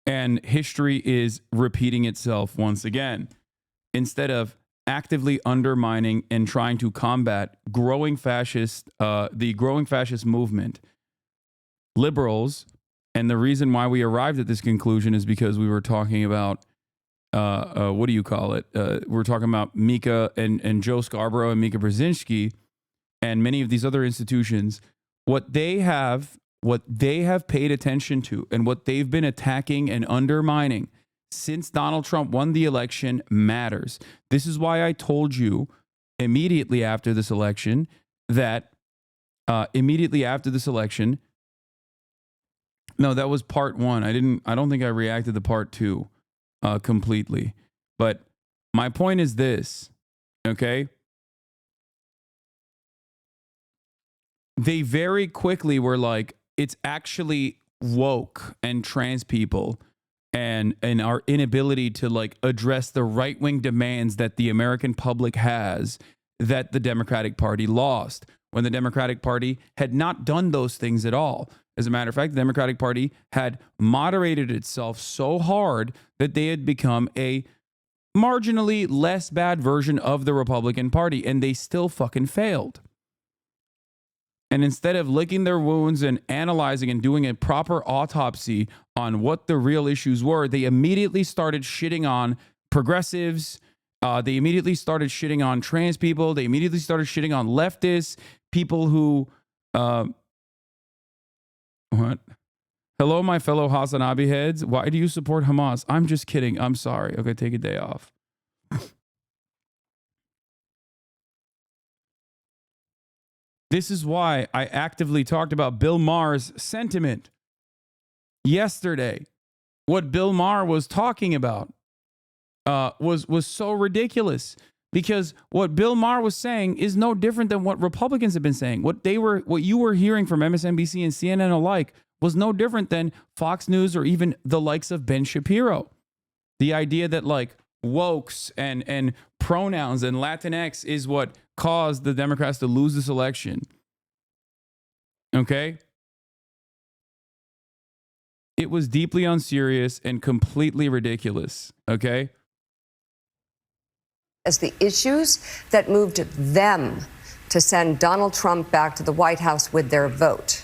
And history is repeating itself once again. Instead of actively undermining and trying to combat the growing fascist movement, liberals, and the reason why we arrived at this conclusion is because we were talking about what do you call it? We're talking about Mika and Joe Scarborough and Mika Brzezinski and many of these other institutions. What they have paid attention to and what they've been attacking and undermining since Donald Trump won the election matters. This is why I told you immediately after this election that no, that was part one. I don't think I reacted to part two completely. But my point is this, okay? They very quickly were like, it's actually woke and trans people and our inability to like address the right-wing demands that the American public has that the Democratic Party lost, when the Democratic Party had not done those things at all. As a matter of fact, the Democratic Party had moderated itself so hard that they had become a marginally less bad version of the Republican Party, and they still fucking failed. And instead of licking their wounds and analyzing and doing a proper autopsy on what the real issues were, they immediately started shitting on progressives. They immediately started shitting on trans people. They immediately started shitting on leftists, people who... What? Hello, my fellow Hasanabi heads. Why do you support Hamas? I'm just kidding. I'm sorry. Okay, take a day off. This is why I actively talked about Bill Maher's sentiment yesterday. What Bill Maher was talking about was so ridiculous, because what Bill Maher was saying is no different than what Republicans have been saying. What you were hearing from MSNBC and CNN alike was no different than Fox News or even the likes of Ben Shapiro. The idea that like wokes and pronouns and Latinx is what caused the Democrats to lose this election. Okay? It was deeply unserious and completely ridiculous. Okay? As the issues that moved them to send Donald Trump back to the White House with their vote.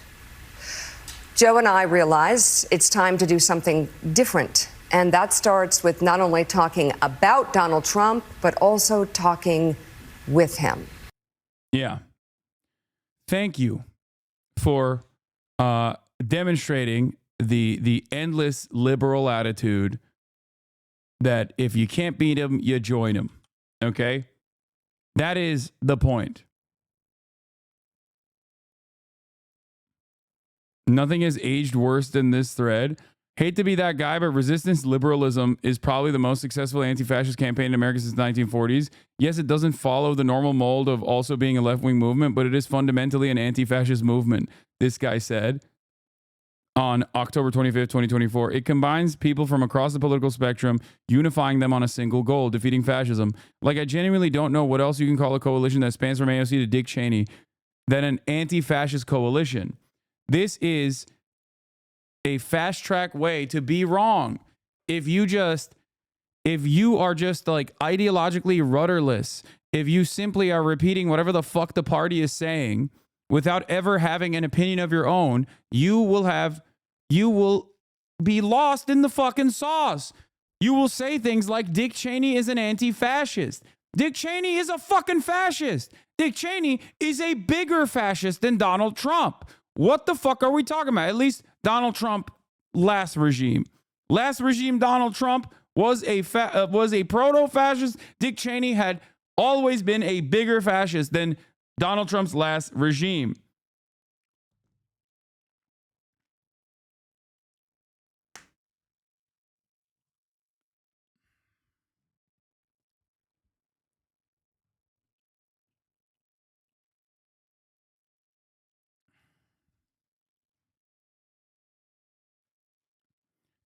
Joe and I realized it's time to do something different. And that starts with not only talking about Donald Trump, but also talking with him. Yeah. Thank you for demonstrating the endless liberal attitude that if you can't beat him, you join him. Okay? That is the point. Nothing has aged worse than this thread. Hate to be that guy, but resistance liberalism is probably the most successful anti-fascist campaign in America since the 1940s. Yes, it doesn't follow the normal mold of also being a left-wing movement, but it is fundamentally an anti-fascist movement, this guy said on October 25th, 2024. It combines people from across the political spectrum, unifying them on a single goal, defeating fascism. Like, I genuinely don't know what else you can call a coalition that spans from AOC to Dick Cheney than an anti-fascist coalition. This is a fast track way to be wrong. If you are just like ideologically rudderless, if you simply are repeating whatever the fuck the party is saying without ever having an opinion of your own, you will be lost in the fucking sauce. You will say things like Dick Cheney is an anti-fascist. Dick Cheney is a fucking fascist. Dick Cheney is a bigger fascist than Donald Trump. What the fuck are we talking about? At least Donald Trump, last regime. Last regime Donald Trump was a proto-fascist. Dick Cheney had always been a bigger fascist than Donald Trump's last regime.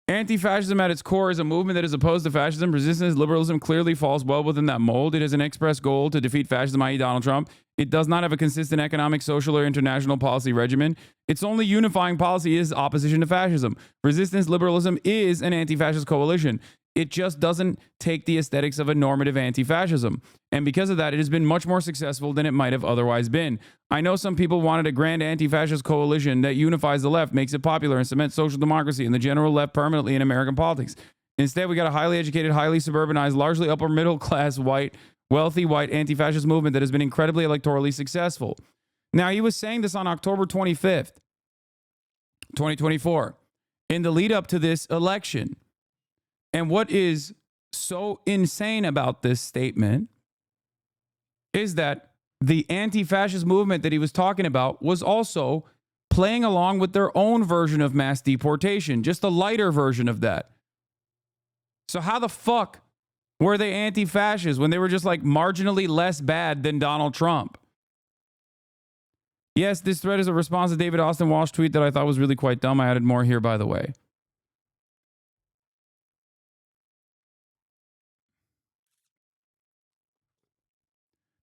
Anti-fascism at its core is a movement that is opposed to fascism. Resistance liberalism clearly falls well within that mold. It has an express goal to defeat fascism, i.e. Donald Trump. It does not have a consistent economic, social, or international policy regimen. Its only unifying policy is opposition to fascism. Resistance liberalism is an anti-fascist coalition. It just doesn't take the aesthetics of a normative anti-fascism. And because of that, it has been much more successful than it might have otherwise been. I know some people wanted a grand anti-fascist coalition that unifies the left, makes it popular, and cements social democracy and the general left permanently in American politics. Instead, we got a highly educated, highly suburbanized, largely upper middle class, white, wealthy white anti-fascist movement that has been incredibly electorally successful. Now, he was saying this on October 25th, 2024, in the lead up to this election. And what is so insane about this statement is that the anti-fascist movement that he was talking about was also playing along with their own version of mass deportation, just a lighter version of that. So how the fuck were they anti-fascist when they were just like marginally less bad than Donald Trump? Yes, this thread is a response to David Austin Walsh tweet that I thought was really quite dumb. I added more here, by the way.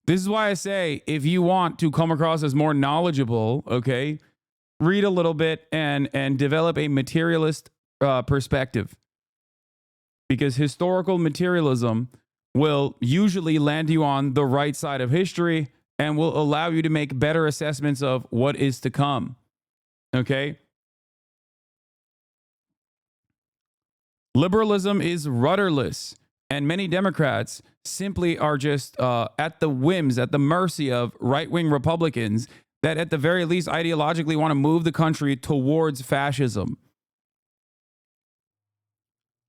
This is why I say, if you want to come across as more knowledgeable, okay, read a little bit and develop a materialist perspective. Because historical materialism will usually land you on the right side of history and will allow you to make better assessments of what is to come. Okay? Liberalism is rudderless. And many Democrats simply are just at the whims, at the mercy of right-wing Republicans that at the very least ideologically want to move the country towards fascism.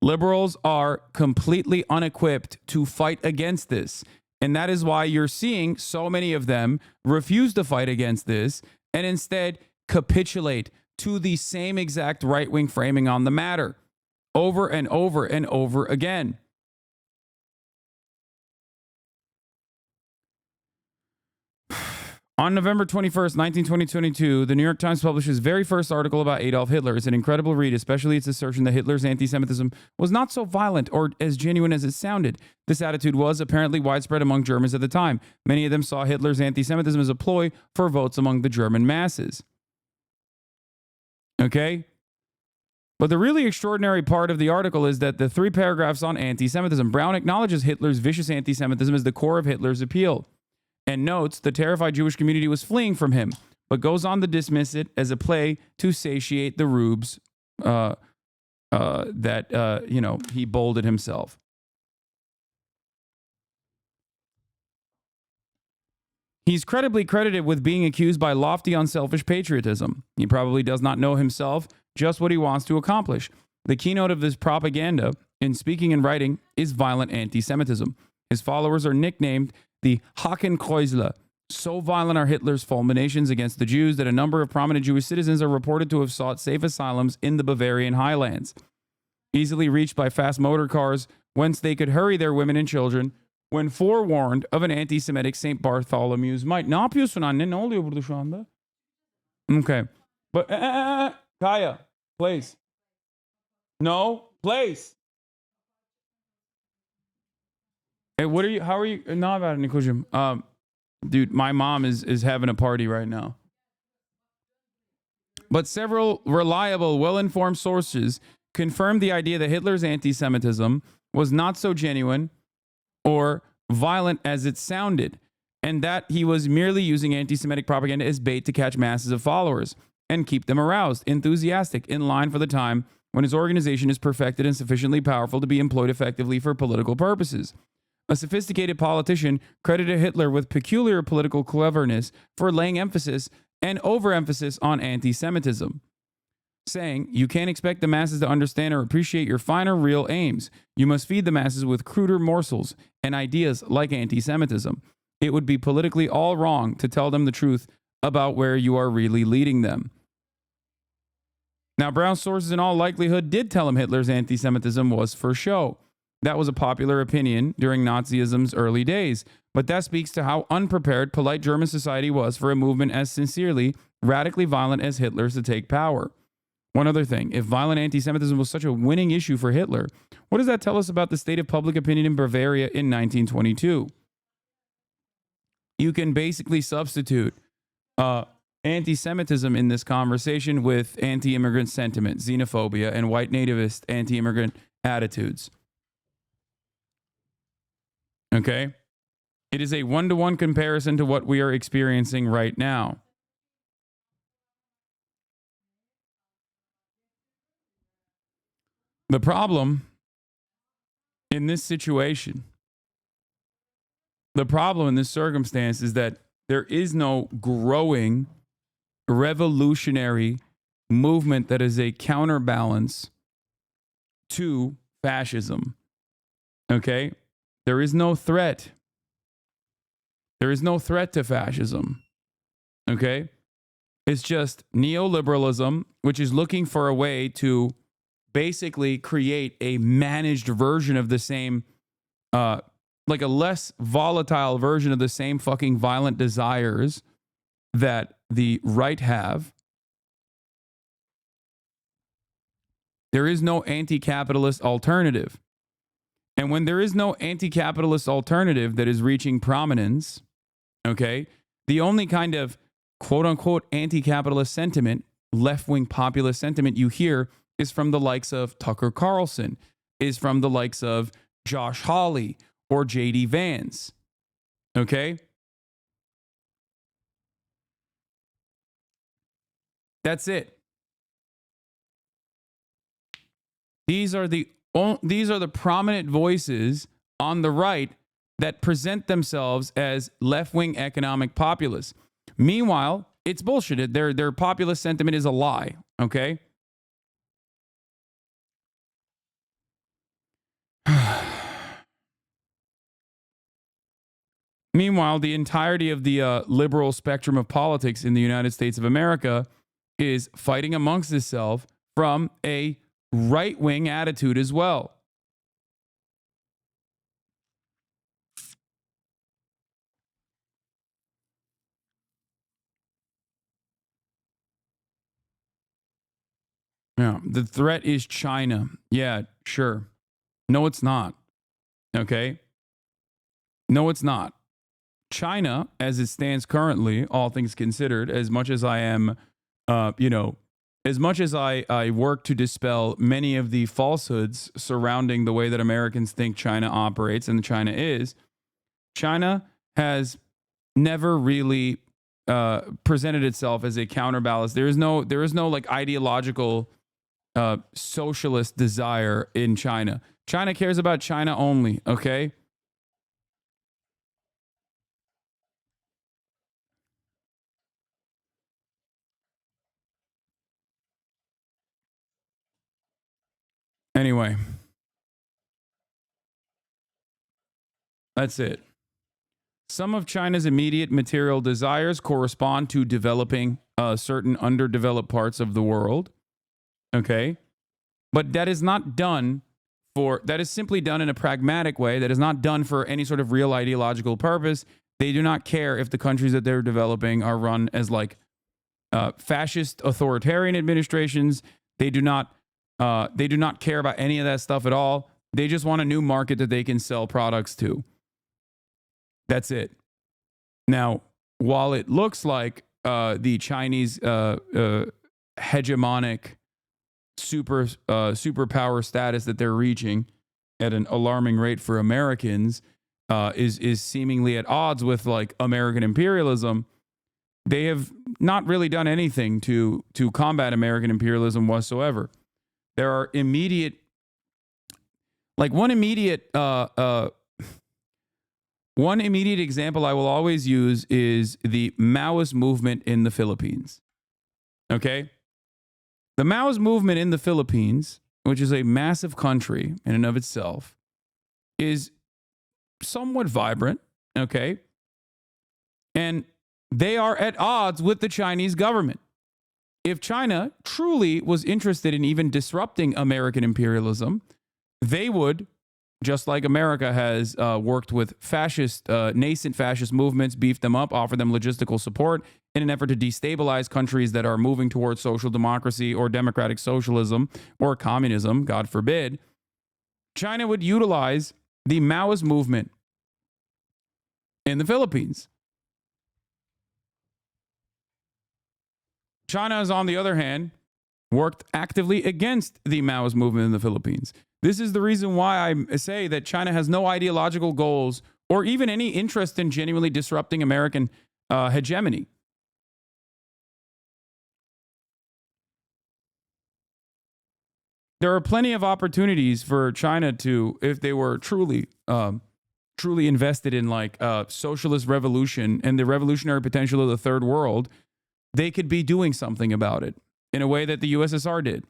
Liberals are completely unequipped to fight against this. And that is why you're seeing so many of them refuse to fight against this and instead capitulate to the same exact right-wing framing on the matter over and over and over again. On November 21st, 1922, the New York Times published its very first article about Adolf Hitler. It's an incredible read, especially its assertion that Hitler's anti-Semitism was not so violent or as genuine as it sounded. This attitude was apparently widespread among Germans at the time. Many of them saw Hitler's anti-Semitism as a ploy for votes among the German masses. Okay? But the really extraordinary part of the article is that the 3 paragraphs on anti-Semitism. Brown acknowledges Hitler's vicious anti-Semitism as the core of Hitler's appeal, and notes the terrified Jewish community was fleeing from him, but goes on to dismiss it as a play to satiate the rubes that he bolded himself. He's credibly credited with being accused by lofty, unselfish patriotism. He probably does not know himself just what he wants to accomplish. The keynote of this propaganda, in speaking and writing, is violent anti-Semitism. His followers are nicknamed the Hakenkreuzler. So violent are Hitler's fulminations against the Jews that a number of prominent Jewish citizens are reported to have sought safe asylums in the Bavarian highlands, easily reached by fast motor cars, whence they could hurry their women and children when forewarned of an anti-Semitic St. Bartholomew's might. Ne yapıyorsun anne? Ne oluyor burada şu anda? Okay. But, Kaya, please. No, please. Hey, what are you? How are you? Not about it, dude. My mom is having a party right now. But several reliable, well-informed sources confirmed the idea that Hitler's anti-Semitism was not so genuine or violent as it sounded, and that he was merely using anti-Semitic propaganda as bait to catch masses of followers and keep them aroused, enthusiastic, in line for the time when his organization is perfected and sufficiently powerful to be employed effectively for political purposes. A sophisticated politician credited Hitler with peculiar political cleverness for laying emphasis and overemphasis on anti-Semitism. saying, "You can't expect the masses to understand or appreciate your finer, real aims. You must feed the masses with cruder morsels and ideas like anti-Semitism. It would be politically all wrong to tell them the truth about where you are really leading them." Now, Brown's sources in all likelihood did tell him Hitler's anti-Semitism was for show. That was a popular opinion during Nazism's early days, but that speaks to how unprepared polite German society was for a movement as sincerely, radically violent as Hitler's to take power. One other thing, if violent anti-Semitism was such a winning issue for Hitler, what does that tell us about the state of public opinion in Bavaria in 1922? You can basically substitute anti-Semitism in this conversation with anti-immigrant sentiment, xenophobia, and white nativist anti-immigrant attitudes. Okay? It is a one-to-one comparison to what we are experiencing right now. The problem in this situation, the problem in this circumstance is that there is no growing revolutionary movement that is a counterbalance to fascism. Okay? There is no threat. There is no threat to fascism. Okay? It's just neoliberalism, which is looking for a way to basically create a managed version of the same, like a less volatile version of the same fucking violent desires that the right have. There is no anti-capitalist alternative. And when there is no anti-capitalist alternative that is reaching prominence, okay, the only kind of quote-unquote anti-capitalist sentiment, left-wing populist sentiment you hear is from the likes of Tucker Carlson, is from the likes of Josh Hawley or J.D. Vance, okay? That's it. These are the prominent voices on the right that present themselves as left-wing economic populists. Meanwhile, it's bullshit. Their populist sentiment is a lie, okay? Meanwhile, the entirety of the liberal spectrum of politics in the United States of America is fighting amongst itself from a right-wing attitude as well. Yeah, the threat is China. Yeah, sure. No, it's not. Okay? No, it's not. China, as it stands currently, all things considered, as much as I am, as much as I work to dispel many of the falsehoods surrounding the way that Americans think China operates and China is, China has never really presented itself as a counterbalance. There is no like ideological socialist desire in China. China cares about China only, okay? Anyway, that's it. Some of China's immediate material desires correspond to developing certain underdeveloped parts of the world. Okay? But that is not done that is simply done in a pragmatic way. That is not done for any sort of real ideological purpose. They do not care if the countries that they're developing are run as like fascist authoritarian administrations. They do not care about any of that stuff at all. They just want a new market that they can sell products to. That's it. Now, while it looks like the Chinese hegemonic superpower status that they're reaching at an alarming rate for Americans is seemingly at odds with like American imperialism, they have not really done anything to combat American imperialism whatsoever. There are immediate, like one immediate example I will always use is the Maoist movement in the Philippines. Okay? The Maoist movement in the Philippines, which is a massive country in and of itself, is somewhat vibrant, okay? And they are at odds with the Chinese government. If China truly was interested in even disrupting American imperialism, they would, just like America has worked with nascent fascist movements, beef them up, offer them logistical support in an effort to destabilize countries that are moving towards social democracy or democratic socialism or communism, God forbid. China would utilize the Maoist movement in the Philippines. China has, on the other hand, worked actively against the Maoist movement in the Philippines. This is the reason why I say that China has no ideological goals or even any interest in genuinely disrupting American hegemony. There are plenty of opportunities for China to, if they were truly invested in like socialist revolution and the revolutionary potential of the third world, they could be doing something about it in a way that the USSR did.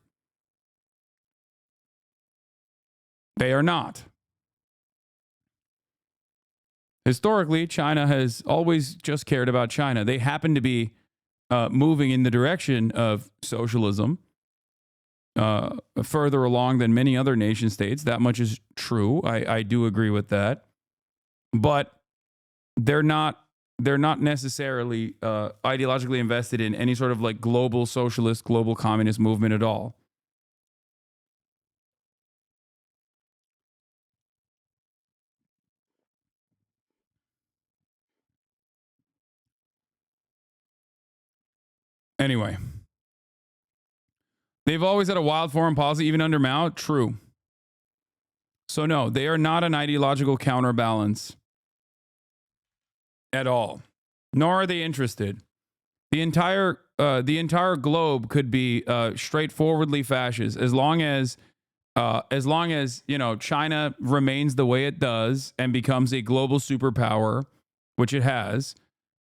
They are not. Historically, China has always just cared about China. They happen to be moving in the direction of socialism further along than many other nation states. That much is true. I do agree with that. But they're not necessarily ideologically invested in any sort of like global socialist, global communist movement at all. Anyway, they've always had a wild foreign policy, even under Mao. True. So no, they are not an ideological counterbalance at all, nor are they interested. The entire globe could be straightforwardly fascist as long as China remains the way it does and becomes a global superpower, which it has,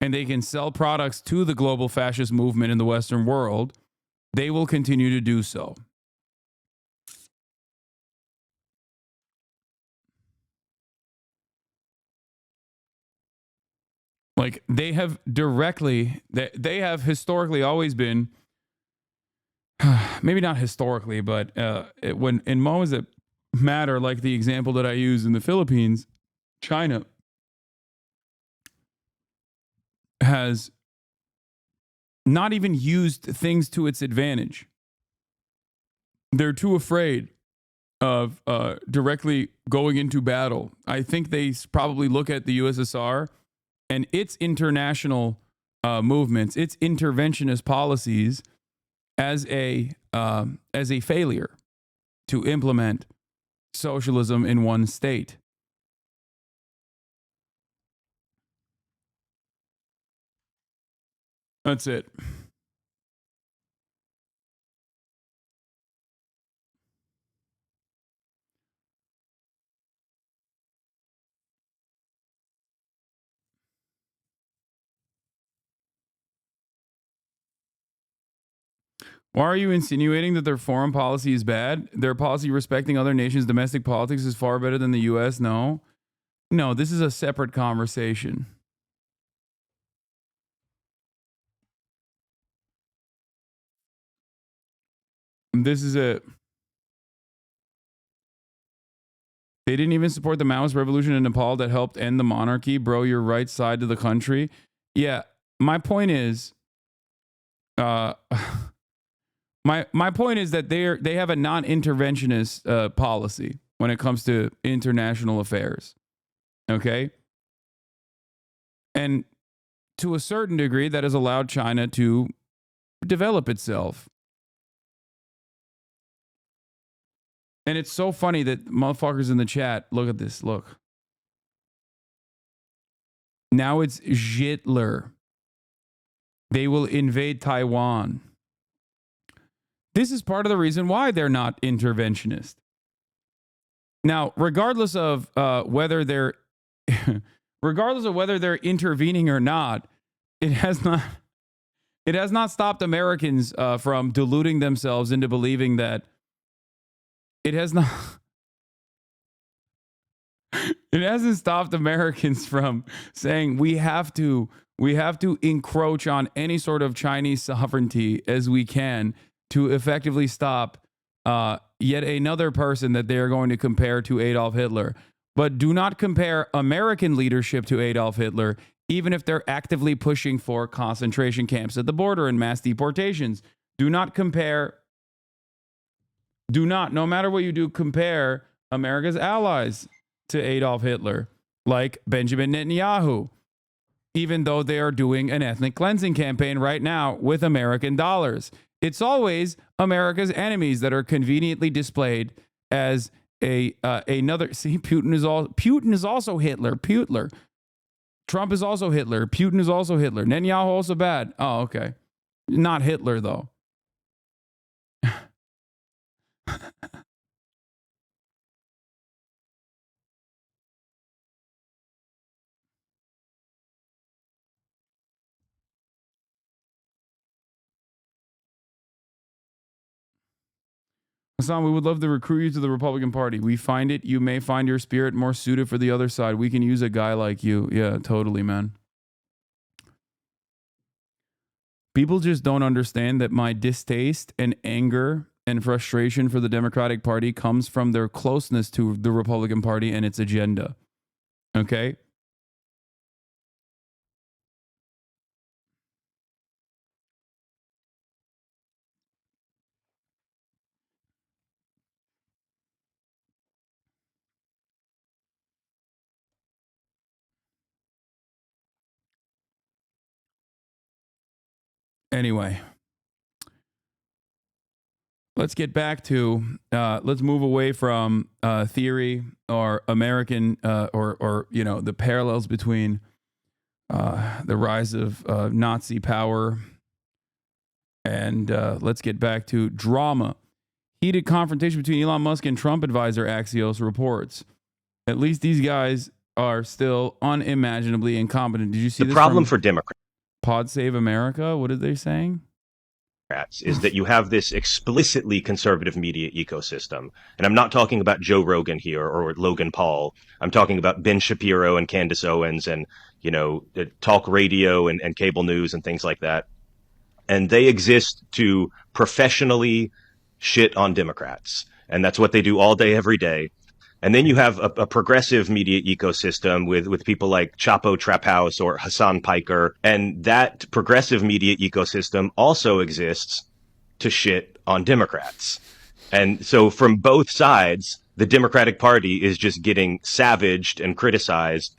and they can sell products to the global fascist movement in the Western world. They will continue to do so. Like they have historically always been, maybe not historically, but when in moments that matter, like the example that I use in the Philippines, China has not even used things to its advantage. They're too afraid of directly going into battle. I think they probably look at the USSR and its international movements, its interventionist policies, as a failure to implement socialism in one state. That's it. Why are you insinuating that their foreign policy is bad? Their policy respecting other nations' domestic politics is far better than the U.S.? No, this is a separate conversation. This is it. They didn't even support the Maoist revolution in Nepal that helped end the monarchy. Bro, you're right side to the country. Yeah, my point is, my point is that they have a non-interventionist policy when it comes to international affairs. Okay? And to a certain degree, that has allowed China to develop itself. And it's so funny that motherfuckers in the chat, look at this, look. Now it's Hitler. They will invade Taiwan. This is part of the reason why they're not interventionist. Now, regardless of whether they're intervening or not, it has not It has not stopped Americans from deluding themselves into believing that it has not. It hasn't stopped Americans from saying we have to encroach on any sort of Chinese sovereignty as we can to effectively stop yet another person that they are going to compare to Adolf Hitler. But do not compare American leadership to Adolf Hitler, even if they're actively pushing for concentration camps at the border and mass deportations. Do not compare. Do not, no matter what you do, compare America's allies to Adolf Hitler, like Benjamin Netanyahu, even though they are doing an ethnic cleansing campaign right now with American dollars. It's always America's enemies that are conveniently displayed as another. See, Putin is also Hitler. Trump is also Hitler. Putin is also Hitler. Netanyahu also bad. Oh, okay. Not Hitler, though. Hasan, we would love to recruit you to the Republican Party. We find it. You may find your spirit more suited for the other side. We can use a guy like you. Yeah, totally, man. People just don't understand that my distaste and anger and frustration for the Democratic Party comes from their closeness to the Republican Party and its agenda. Okay? Anyway, let's get back to, let's move away from theory or American or the parallels between the rise of Nazi power. And let's get back to drama. Heated confrontation between Elon Musk and Trump advisor, Axios reports. At least these guys are still unimaginably incompetent. Did you see the this problem for Democrats? Pod Save America? What are they saying? Is that you have this explicitly conservative media ecosystem. And I'm not talking about Joe Rogan here or Logan Paul. I'm talking about Ben Shapiro and Candace Owens and, talk radio and cable news and things like that. And they exist to professionally shit on Democrats. And that's what they do all day, every day. And then you have a progressive media ecosystem with people like Chapo Trap House or Hasan Piker. And that progressive media ecosystem also exists to shit on Democrats. And so from both sides, the Democratic Party is just getting savaged and criticized.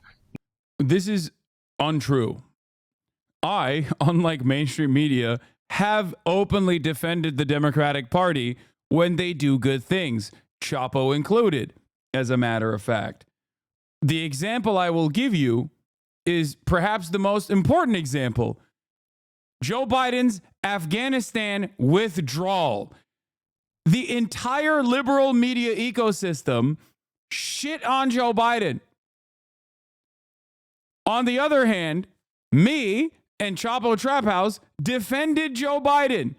This is untrue. I, unlike mainstream media, have openly defended the Democratic Party when they do good things, Chapo included. As a matter of fact, the example I will give you is perhaps the most important example. Joe Biden's Afghanistan withdrawal. The entire liberal media ecosystem shit on Joe Biden. On the other hand, me and Chapo Trap House defended Joe Biden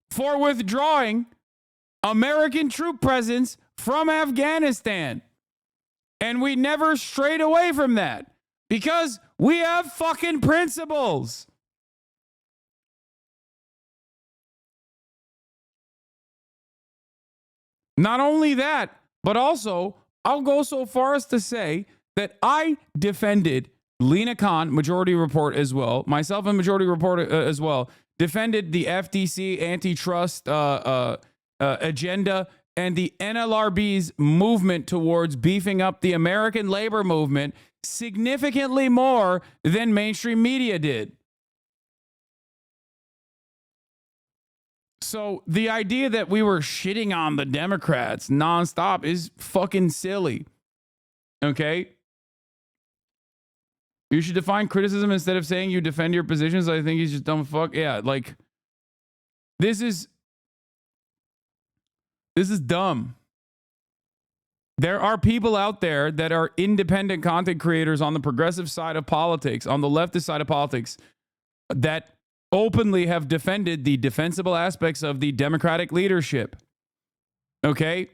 for withdrawing American troop presence from Afghanistan. And we never strayed away from that because we have fucking principles. Not only that, but also I'll go so far as to say that I defended Lena Khan, Majority Report as well, myself and Majority Report as well, defended the FTC antitrust agenda and the NLRB's movement towards beefing up the American labor movement significantly more than mainstream media did. So the idea that we were shitting on the Democrats nonstop is fucking silly. Okay? You should define criticism instead of saying you defend your positions. I think he's just dumb fuck. Yeah, like, this is dumb. There are people out there that are independent content creators on the progressive side of politics, on the leftist side of politics, that openly have defended the defensible aspects of the Democratic leadership. Okay?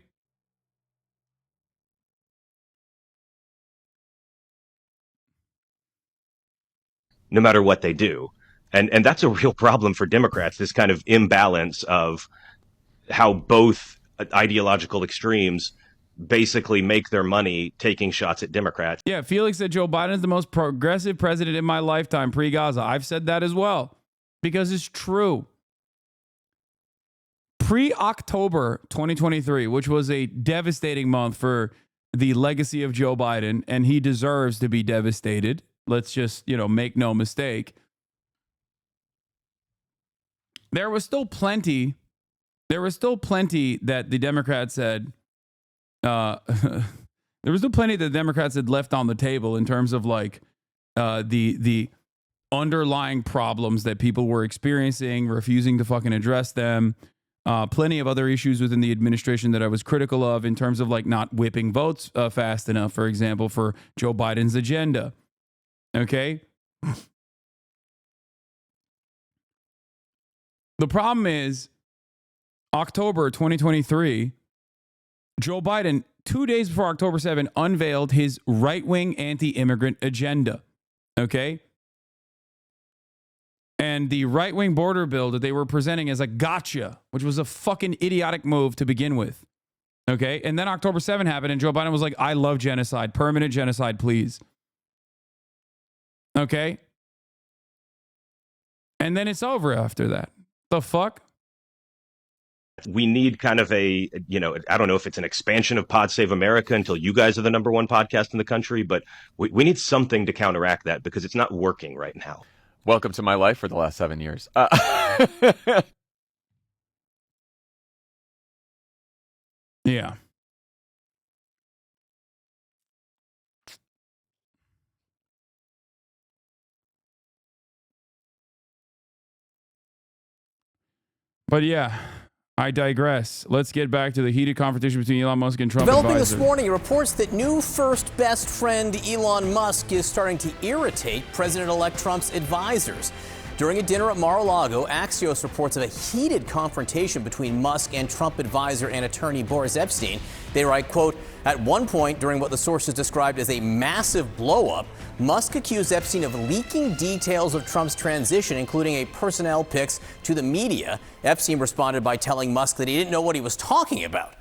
No matter what they do. And that's a real problem for Democrats, this kind of imbalance of how both ideological extremes basically make their money taking shots at Democrats. Yeah, Felix said Joe Biden is the most progressive president in my lifetime pre-Gaza. I've said that as well because it's true. Pre-October 2023, which was a devastating month for the legacy of Joe Biden, and he deserves to be devastated. Let's just, make no mistake. There was still plenty that the Democrats said, there was still plenty that the Democrats had left on the table in terms of the underlying problems that people were experiencing, refusing to fucking address them. Plenty of other issues within the administration that I was critical of in terms of not whipping votes fast enough, for example, for Joe Biden's agenda. Okay. The problem is October 2023, Joe Biden, 2 days before October 7, unveiled his right-wing anti-immigrant agenda. Okay. And the right-wing border bill that they were presenting as a gotcha, which was a fucking idiotic move to begin with. Okay. And then October 7 happened and Joe Biden was like, I love genocide, permanent genocide, please. Okay. And then it's over after that. The fuck? We need kind of I don't know if it's an expansion of Pod Save America until you guys are the number one podcast in the country, but we need something to counteract that because it's not working right now. Welcome to my life for the last 7 years. Yeah. But yeah, I digress. Let's get back to the heated confrontation between Elon Musk and Trump Developing advisor. this morning, reports that new first best friend Elon Musk is starting to irritate President-elect Trump's advisors. During a dinner at Mar-a-Lago, Axios reports of a heated confrontation between Musk and Trump advisor and attorney Boris Epstein. They write, quote, at one point during what the sources described as a massive blow-up, Musk accused Epstein of leaking details of Trump's transition, including a personnel pics to the media. Epstein responded by telling Musk that he didn't know what he was talking about.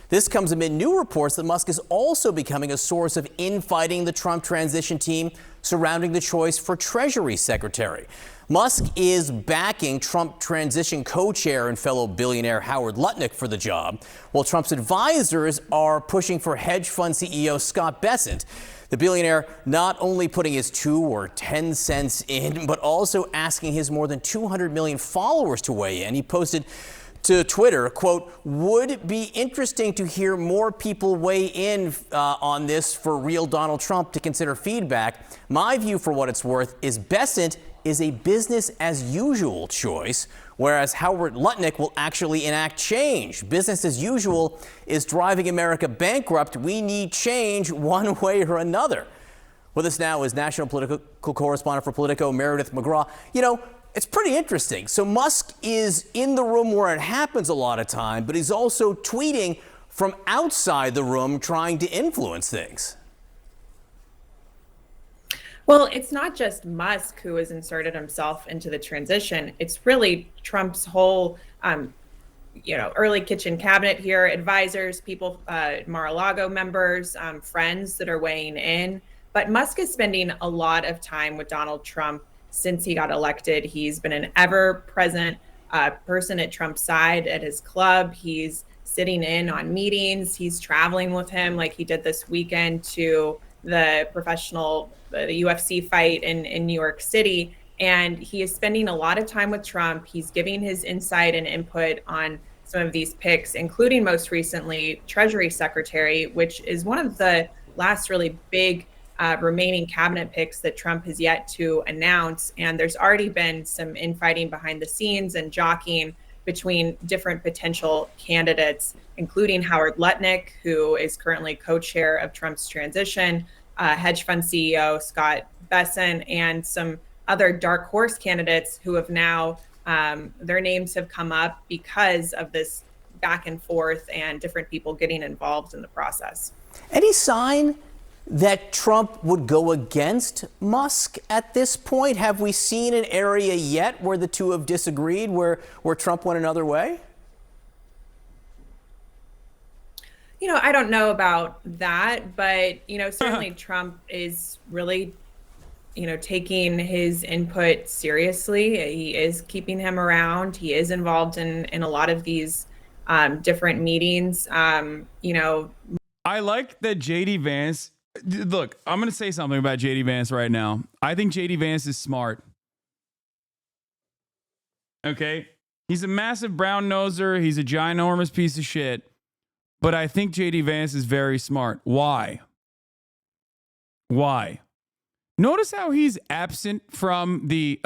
This comes amid new reports that Musk is also becoming a source of infighting the Trump transition team surrounding the choice for Treasury Secretary. Musk is backing Trump transition co-chair and fellow billionaire Howard Lutnick for the job, while Trump's advisors are pushing for hedge fund CEO Scott Bessent. The billionaire not only putting his 2 or 10 cents in, but also asking his more than 200 million followers to weigh in. He posted to Twitter, quote, would be interesting to hear more people weigh in on this for real Donald Trump to consider feedback. My view, for what it's worth, is Bessent is a business as usual choice, whereas Howard Lutnick will actually enact change. Business as usual is driving America bankrupt. We need change one way or another. With us now is national political correspondent for Politico, Meredith McGraw. It's pretty interesting. So Musk is in the room where it happens a lot of time, but he's also tweeting from outside the room trying to influence things. Well, it's not just Musk who has inserted himself into the transition. It's really Trump's whole, early kitchen cabinet here, advisors, people, Mar-a-Lago members, friends that are weighing in. But Musk is spending a lot of time with Donald Trump since he got elected. He's been an ever-present person at Trump's side at his club. He's sitting in on meetings. He's traveling with him like he did this weekend to the UFC fight in New York City. And he is spending a lot of time with Trump. He's giving his insight and input on some of these picks, including most recently Treasury Secretary, which is one of the last really big remaining cabinet picks that Trump has yet to announce. And there's already been some infighting behind the scenes and jockeying between different potential candidates, including Howard Lutnick, who is currently co-chair of Trump's transition, hedge fund CEO Scott Bessent, and some other dark horse candidates who have now, their names have come up because of this back and forth and different people getting involved in the process. Any sign that Trump would go against Musk at this point? Have we seen an area yet where the two have disagreed, where Trump went another way? You know, I don't know about that, but, you know, certainly Trump is really, you know, taking his input seriously. He is keeping him around. He is involved in a lot of these different meetings. You know, I like that JD Vance. Look, I'm going to say something about JD Vance right now. I think JD Vance is smart. Okay? He's a massive brown noser. He's a ginormous piece of shit. But I think JD Vance is very smart. Why? Why? Notice how he's absent from the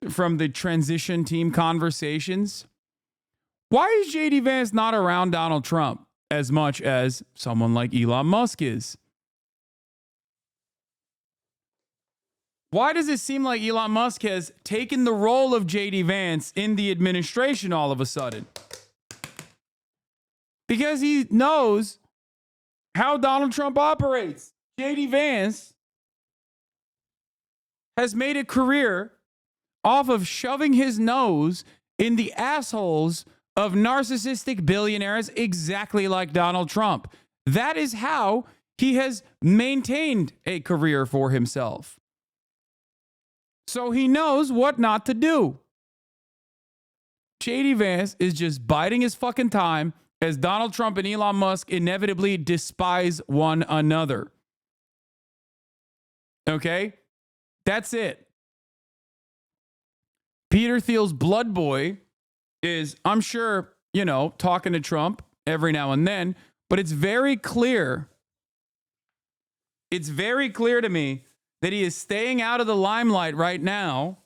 transition team conversations. Why is JD Vance not around Donald Trump as much as someone like Elon Musk is? Why does it seem like Elon Musk has taken the role of JD Vance in the administration all of a sudden? Because he knows how Donald Trump operates. JD Vance has made a career off of shoving his nose in the assholes of narcissistic billionaires exactly like Donald Trump. That is how he has maintained a career for himself. So he knows what not to do. JD Vance is just biding his fucking time as Donald Trump and Elon Musk inevitably despise one another. Okay? That's it. Peter Thiel's blood boy is, I'm sure, you know, talking to Trump every now and then, but it's very clear. It's very clear to me that he is staying out of the limelight right now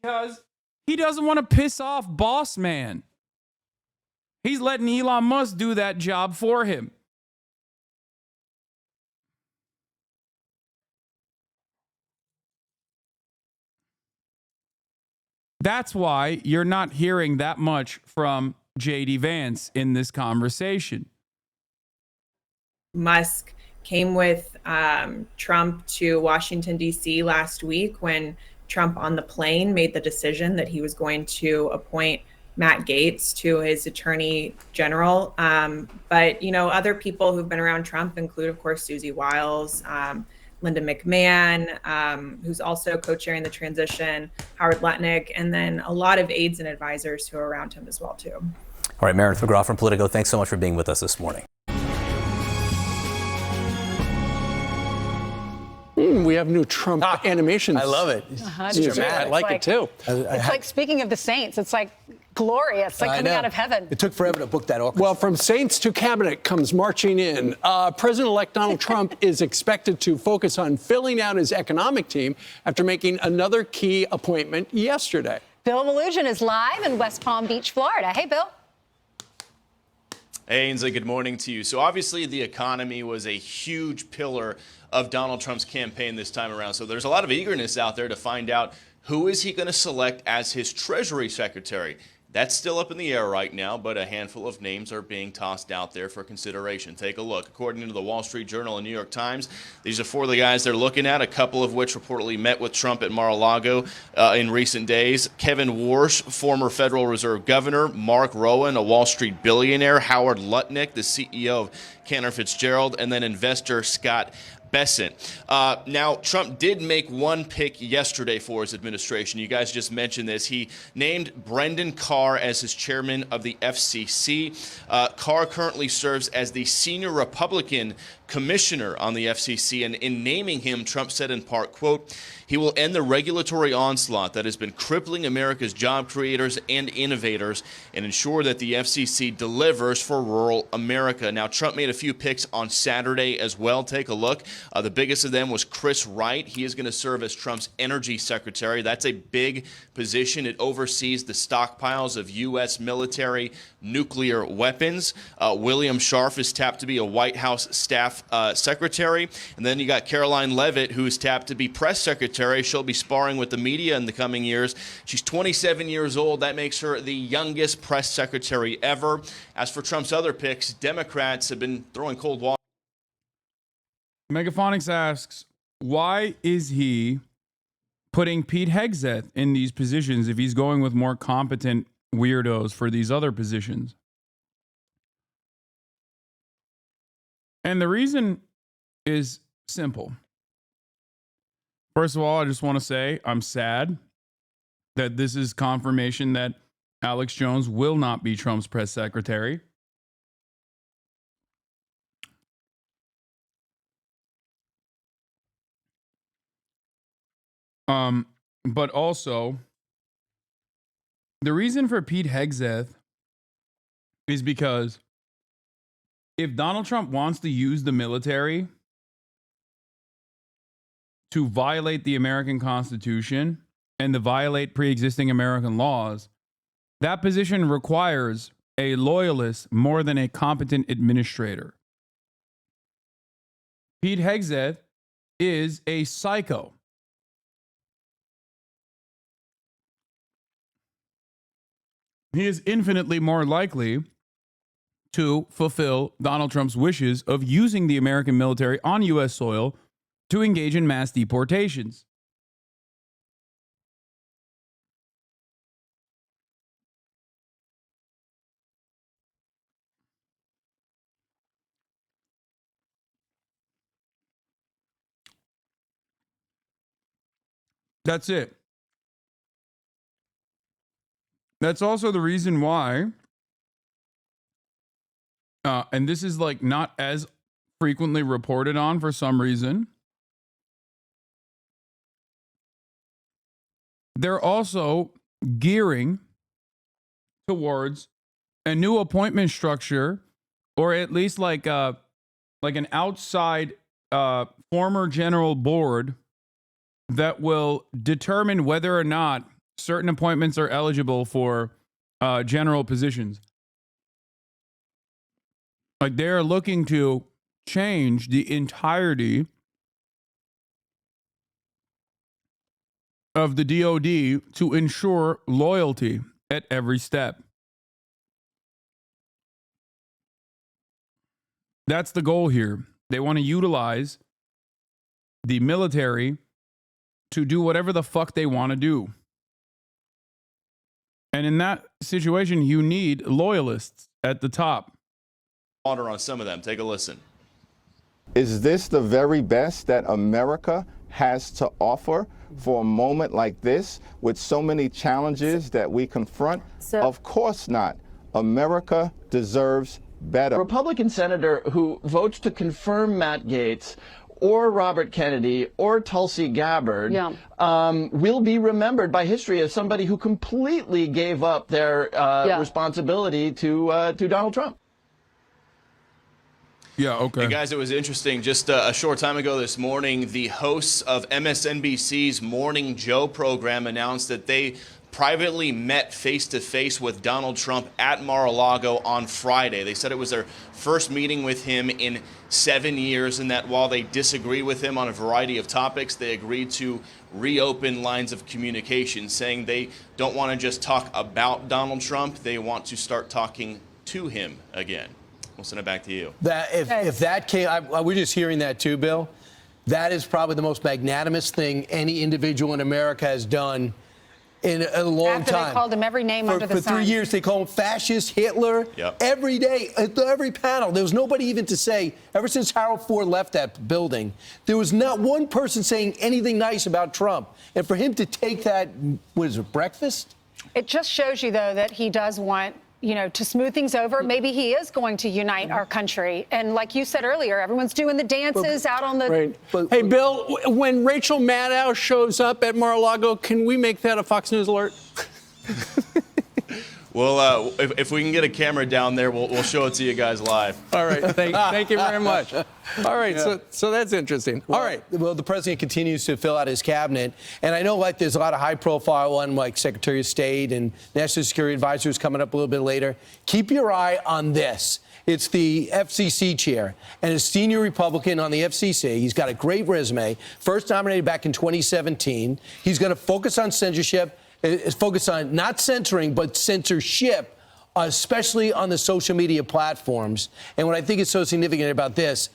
because he doesn't want to piss off boss man. He's letting Elon Musk do that job for him. That's why you're not hearing that much from JD Vance in this conversation. Musk came with Trump to Washington, D.C. last week when Trump on the plane made the decision that he was going to appoint Matt Gaetz to his attorney general. But, you know, other people who've been around Trump include, of course, Susie Wiles, Linda McMahon, who's also co-chairing the transition, Howard Lutnick, and then a lot of aides and advisors who are around him as well, too. All right, Meredith McGraw from Politico, thanks so much for being with us this morning. We have new Trump animations. I love it. It's dramatic. I like it too. It's like, speaking of the saints, it's like glorious, like coming out of heaven. It took forever to book that orchestra. Well, from saints to cabinet comes marching in. President-elect Donald Trump is expected to focus on filling out his economic team after making another key appointment yesterday. Bill Malugin is live in West Palm Beach, Florida. Hey, Bill. Hey, Ainsley, good morning to you. So obviously the economy was a huge pillar of Donald Trump's campaign this time around. So there's a lot of eagerness out there to find out who is he going to select as his Treasury Secretary. That's still up in the air right now, but a handful of names are being tossed out there for consideration. Take a look. According to the Wall Street Journal and New York Times, these are 4 of the guys they're looking at, a couple of which reportedly met with Trump at Mar-a-Lago in recent days. Kevin Warsh, former Federal Reserve Governor, Mark Rowan, a Wall Street billionaire, Howard Lutnick, the CEO of Cantor Fitzgerald, and then investor Scott Bessent. Now, Trump did make one pick yesterday for his administration. You guys just mentioned this. He named Brendan Carr as his chairman of the FCC. Carr currently serves as the senior Republican commissioner on the FCC, and in naming him, Trump said in part, quote, he will end the regulatory onslaught that has been crippling America's job creators and innovators and ensure that the FCC delivers for rural America. Now, Trump made a few picks on Saturday as well. Take a look. The biggest of them was Chris Wright. He is going to serve as Trump's energy secretary. That's a big position. It oversees the stockpiles of U.S. military nuclear weapons. William Scharf is tapped to be a White House staff staff secretary. And then you got Caroline Leavitt, who's tapped to be press secretary. She'll be sparring with the media in the coming years. She's 27 years old. That makes her the youngest press secretary ever. As for Trump's other picks, Democrats have been throwing cold water. Megaphonics asks, why is he putting Pete Hegseth in these positions if he's going with more competent weirdos for these other positions? And the reason is simple. First of all, I just want to say I'm sad that this is confirmation that Alex Jones will not be Trump's press secretary. But also, the reason for Pete Hegseth is because if Donald Trump wants to use the military to violate the American Constitution and to violate pre-existing American laws, that position requires a loyalist more than a competent administrator. Pete Hegseth is a psycho. He is infinitely more likely to fulfill Donald Trump's wishes of using the American military on U.S. soil to engage in mass deportations. That's it. That's also the reason why, and this is like not as frequently reported on for some reason, they're also gearing towards a new appointment structure, or at least like an outside former general board that will determine whether or not certain appointments are eligible for general positions. Like they're looking to change the entirety of the DOD to ensure loyalty at every step. That's the goal here. They want to utilize the military to do whatever the fuck they want to do. And in that situation, you need loyalists at the top. Water on some of them. Take a listen. Is this the very best that America has to offer for a moment like this with so many challenges that we confront? Of course not. America deserves better. A Republican senator who votes to confirm Matt Gaetz or Robert Kennedy or Tulsi Gabbard will be remembered by history as somebody who completely gave up their responsibility to Donald Trump. Yeah, okay. Hey guys, it was interesting. Just a short time ago this morning, the hosts of MSNBC's Morning Joe program announced that they privately met face-to-face with Donald Trump at Mar-a-Lago on Friday. They said it was their first meeting with him in 7 years, and that while they disagree with him on a variety of topics, they agreed to reopen lines of communication, saying they don't want to just talk about Donald Trump, they want to start talking to him again. We'll send it back to you. That if that came, we're just hearing that too, Bill. That is probably the most magnanimous thing any individual in America has done in a long time. After they called him every name under the sun. For 3 years, they call him fascist, Hitler. Every day, at every panel, there was nobody even to say, ever since Harold Ford left that building, there was not one person saying anything nice about Trump. And for him to take that, what is it, breakfast? It just shows you, though, that he does want, to smooth things over. Maybe he is going to unite our country. And like you said earlier, everyone's doing the dances out on the... Right. Hey, Bill, when Rachel Maddow shows up at Mar-a-Lago, can we make that a Fox News alert? Well, if we can get a camera down there, we'll show it to you guys live. All right. Thank you very much. All right. Yeah. So that's interesting. Well, all right. Well, the president continues to fill out his cabinet. And I know like there's a lot of high profile one like Secretary of State and National Security Advisor who's coming up a little bit later. Keep your eye on this. It's the FCC chair and a senior Republican on the FCC. He's got a great resume. First nominated back in 2017. He's going to focus on censorship. It's focused on not censoring, but censorship, especially on the social media platforms. And what I think is so significant about this,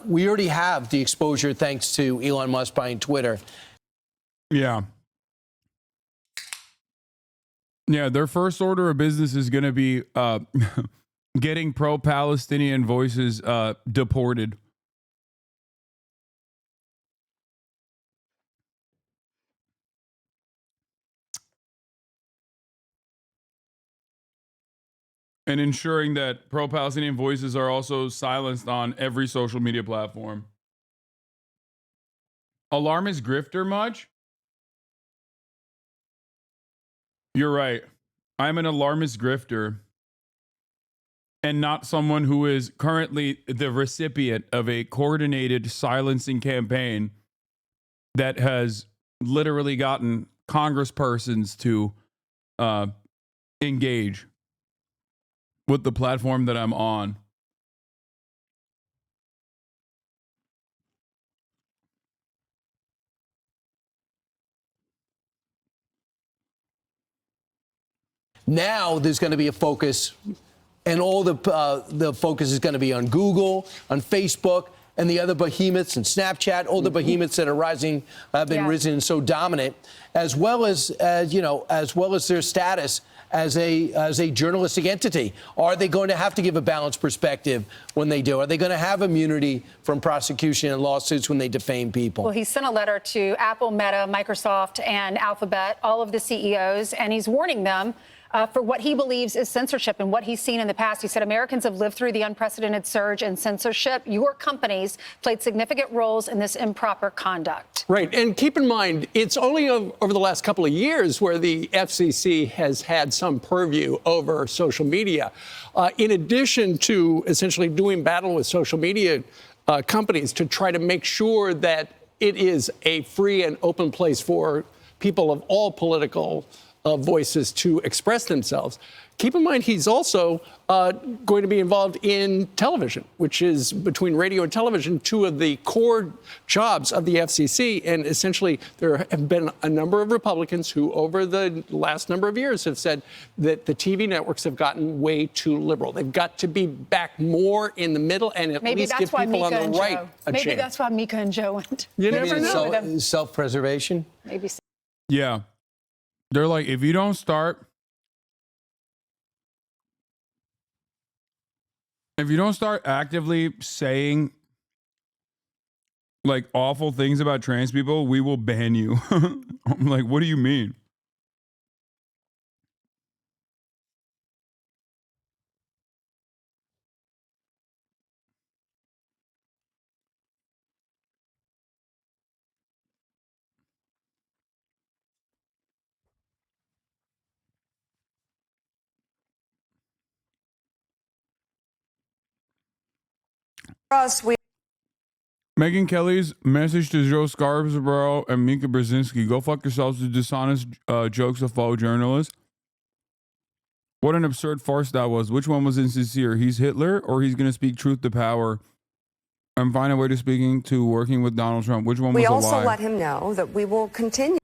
we already have the exposure thanks to Elon Musk buying Twitter. Yeah. Yeah, their first order of business is going to be getting pro-Palestinian voices deported. And ensuring that pro-Palestinian voices are also silenced on every social media platform. Alarmist grifter much? You're right. I'm an alarmist grifter and not someone who is currently the recipient of a coordinated silencing campaign that has literally gotten congresspersons to engage with the platform that I'm on. Now there's going to be a focus, and all the focus is going to be on Google, on Facebook, and the other behemoths, and Snapchat, all the behemoths that are rising, have been risen and so dominant, as well as their status as a journalistic entity. Are they going to have to give a balanced perspective when they do? Are they going to have immunity from prosecution and lawsuits when they defame people? Well, he sent a letter to Apple, Meta, Microsoft, and Alphabet, all of the CEOs, and he's warning them for what he believes is censorship and what he's seen in the past. He said Americans have lived through the unprecedented surge in censorship. Your companies played significant roles in this improper conduct. Right. And keep in mind, it's only over the last couple of years where the FCC has had some purview over social media. In addition to essentially doing battle with social media companies to try to make sure that it is a free and open place for people of all political voices to express themselves. Keep in mind, he's also going to be involved in television, which is between radio and television, two of the core jobs of the FCC. And essentially, there have been a number of Republicans who, over the last number of years, have said that the TV networks have gotten way too liberal. They've got to be back more in the middle and at least give people on the right a chance. Maybe that's why Mika and Joe went. You never know. Self-preservation? Maybe so. Yeah. They're like, if you don't start actively saying like awful things about trans people, we will ban you. I'm like, what do you mean? Megyn Kelly's message to Joe Scarborough and Mika Brzezinski: go fuck yourselves with dishonest jokes of faux journalists. What an absurd farce that was. Which one was insincere? He's Hitler, or he's going to speak truth to power and find a way to speaking to working with Donald Trump? Which one was a lie? We also let him know that we will continue.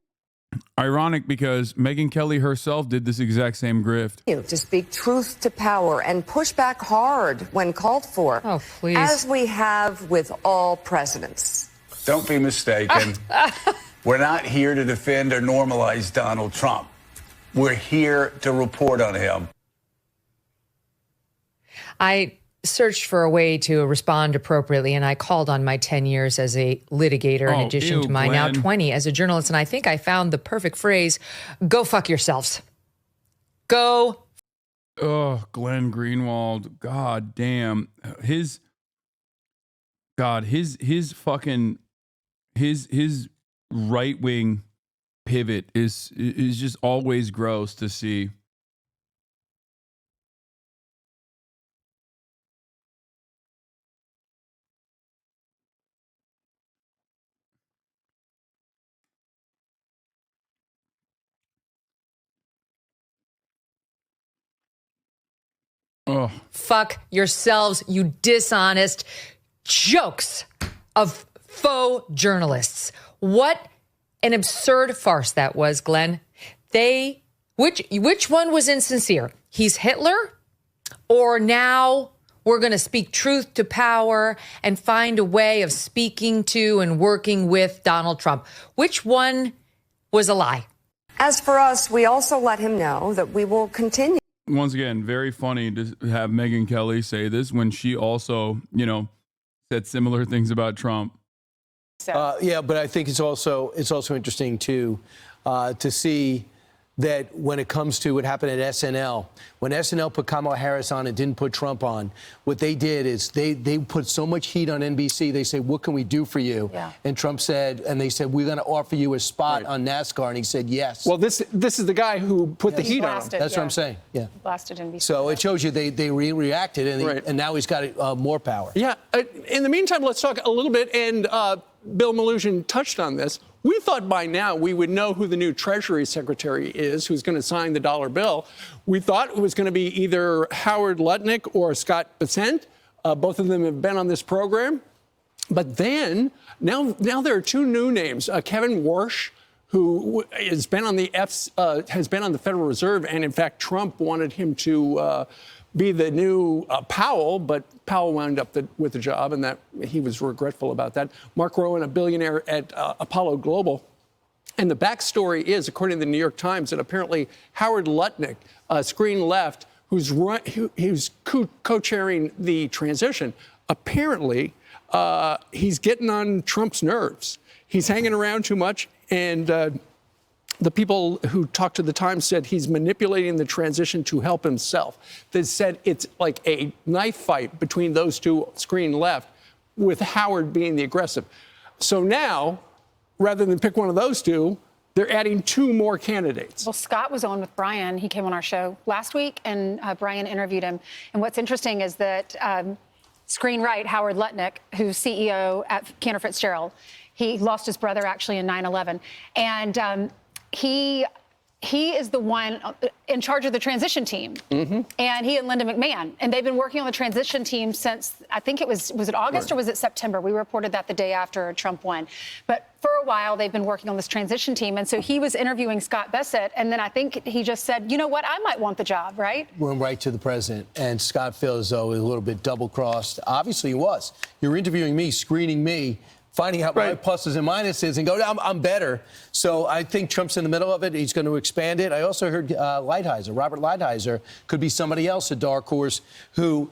Ironic, because Megyn Kelly herself did this exact same grift. To speak truth to power and push back hard when called for. Oh, please. As we have with all presidents. Don't be mistaken. We're not here to defend or normalize Donald Trump. We're here to report on him. I searched for a way to respond appropriately, and I called on my 10 years as a litigator in addition to my now 20 as a journalist, and I think I found the perfect phrase: go fuck yourselves. Go. Oh, Glenn Greenwald. God damn. His right-wing pivot is just always gross to see. fuck yourselves, you dishonest jokes of faux journalists. What an absurd farce that was, Glenn. Which one was insincere? He's Hitler? Or now we're going to speak truth to power and find a way of speaking to and working with Donald Trump? Which one was a lie? As for us, we also let him know that we will continue. Once again, very funny to have Megyn Kelly say this when she also, said similar things about Trump. Yeah, but I think it's also interesting to see that when it comes to what happened at SNL, when SNL put Kamala Harris on and didn't put Trump on, what they did is they put so much heat on NBC. They said, what can we do for you? Yeah. And Trump said, and they said, we're going to offer you a spot on NASCAR. And he said, yes. Well, this is the guy who put the heat on him. That's what I'm saying. Yeah. Blasted NBC. So it shows you they reacted, and now he's got more power. Yeah. In the meantime, let's talk a little bit, and Bill Maloogian touched on this. We thought by now we would know who the new Treasury Secretary is, who's going to sign the dollar bill. We thought it was going to be either Howard Lutnick or Scott Bessent. Both of them have been on this program. But then, now there are two new names. Kevin Warsh, who has been on the Federal Reserve, and in fact, Trump wanted him to be the new Powell, but Powell wound up with the job, and that he was regretful about that. Mark Rowan, a billionaire at Apollo Global. And the backstory is, according to the New York Times, that apparently Howard Lutnick, screen left, who's co-chairing the transition, apparently he's getting on Trump's nerves. He's hanging around too much, and the people who talked to the Times said he's manipulating the transition to help himself. They said it's like a knife fight between those two screen left, with Howard being the aggressive. So now, rather than pick one of those two, they're adding two more candidates. Well, Scott was on with Brian. He came on our show last week, and Brian interviewed him. And what's interesting is that screen right, Howard Lutnick, who's CEO at Cantor Fitzgerald, he lost his brother actually in 9/11. And he is the one in charge of the transition team, and he and Linda McMahon, and they've been working on the transition team since, I think it was it August or was it September? We reported that the day after Trump won. But for a while, they've been working on this transition team, and so he was interviewing Scott Bessent, and then I think he just said, you know what, I might want the job, right? Went right to the president, and Scott feels as though he was a little bit double-crossed. Obviously, he was. You're interviewing me, screening me, finding out my pluses and minuses, and go, I'm better. So I think Trump's in the middle of it. He's going to expand it. I also heard Robert Lighthizer could be somebody else, a dark horse, who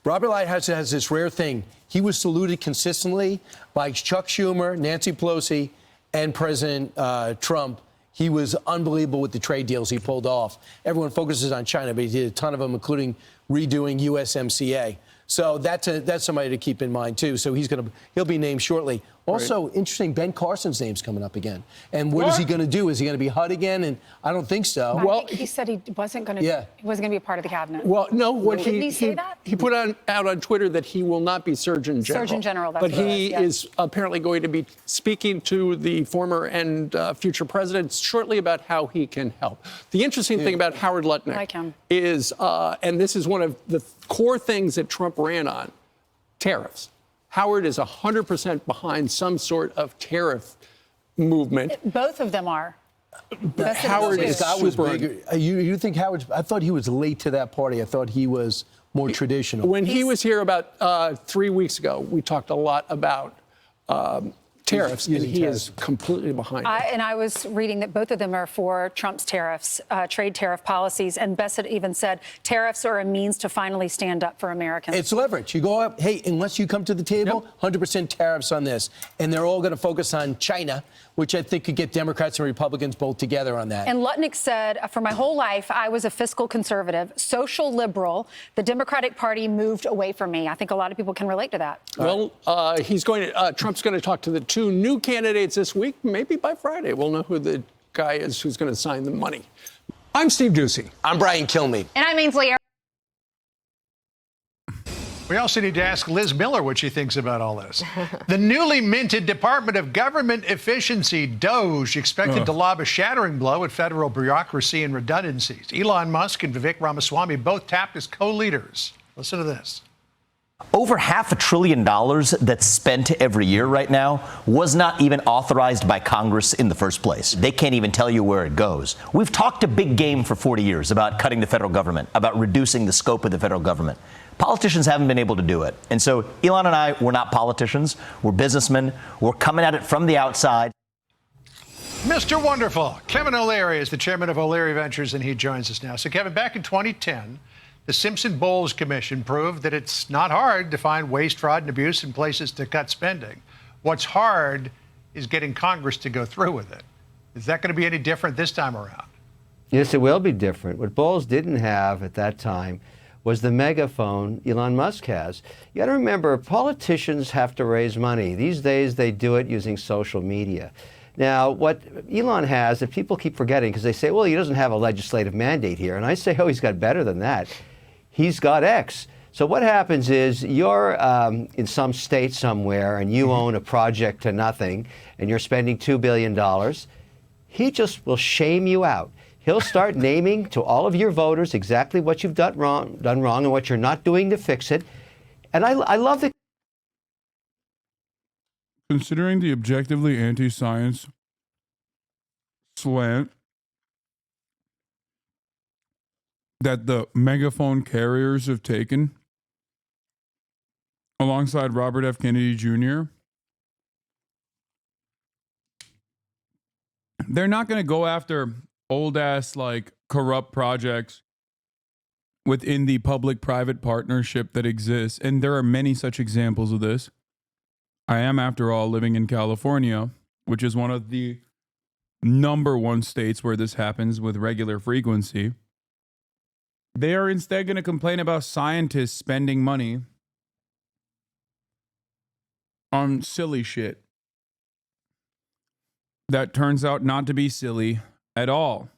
Robert Lighthizer has this rare thing. He was saluted consistently by Chuck Schumer, Nancy Pelosi, and President Trump. He was unbelievable with the trade deals he pulled off. Everyone focuses on China, but he did a ton of them, including redoing USMCA. So that's somebody to keep in mind, too. So he'll be named shortly. Also, interesting, Ben Carson's name's coming up again. And what is he going to do? Is he going to be HUD again? And I don't think so. I think he said he wasn't going to be a part of the cabinet. Well, no. Didn't he say that? He put out on Twitter that he will not be Surgeon General. Surgeon General, that's but what he is apparently going to be speaking to the former and future presidents shortly about how he can help. The interesting thing about Howard Lutnick is, and this is one of the core things that Trump ran on, tariffs. Howard is 100% behind some sort of tariff movement. Both of them are. Howard is super bigger. You think Howard? I thought he was late to that party. I thought he was more traditional. When he was here about 3 weeks ago, we talked a lot about tariffs, and he is completely behind it. And I was reading that both of them are for Trump's tariffs, trade tariff policies. And Bessent even said tariffs are a means to finally stand up for Americans. It's leverage. You go up, hey, unless you come to the table, 100% tariffs on this. And they're all going to focus on China, which I think could get Democrats and Republicans both together on that. And Lutnick said, for my whole life, I was a fiscal conservative, social liberal. The Democratic Party moved away from me. I think a lot of people can relate to that. Well, Trump's going to talk to the two new candidates this week. Maybe by Friday, we'll know who the guy is who's going to sign the money. I'm Steve Doocy. I'm Brian Kilmeade. And I'm Ainsley. We also need to ask Liz Miller what she thinks about all this. The newly minted Department of Government Efficiency, DOGE, expected to lob a shattering blow at federal bureaucracy and redundancies. Elon Musk and Vivek Ramaswamy both tapped as co-leaders. Listen to this. Over $500 billion that's spent every year right now was not even authorized by Congress in the first place. They can't even tell you where it goes. We've talked a big game for 40 years about cutting the federal government, about reducing the scope of the federal government. Politicians haven't been able to do it. And so Elon and I, we're not politicians. We're businessmen. We're coming at it from the outside. Mr. Wonderful. Kevin O'Leary is the chairman of O'Leary Ventures, and he joins us now. So, Kevin, back in 2010, the Simpson-Bowles Commission proved that it's not hard to find waste, fraud, and abuse in places to cut spending. What's hard is getting Congress to go through with it. Is that going to be any different this time around? Yes, it will be different. What Bowles didn't have at that time was the megaphone Elon Musk has. You got to remember, politicians have to raise money. These days, they do it using social media. Now, what Elon has that people keep forgetting, because they say, well, he doesn't have a legislative mandate here. And I say, oh, he's got better than that. He's got X. So what happens is you're in some state somewhere and you own a project to nothing and you're spending $2 billion. He just will shame you out. He'll start naming to all of your voters exactly what you've done wrong and what you're not doing to fix it. And I love the... Considering the objectively anti-science slant that the megaphone carriers have taken alongside Robert F. Kennedy Jr., they're not going to go after old-ass, like, corrupt projects within the public-private partnership that exists. And there are many such examples of this. I am, after all, living in California, which is one of the #1 states where this happens with regular frequency. They are instead going to complain about scientists spending money on silly shit that turns out not to be silly at all.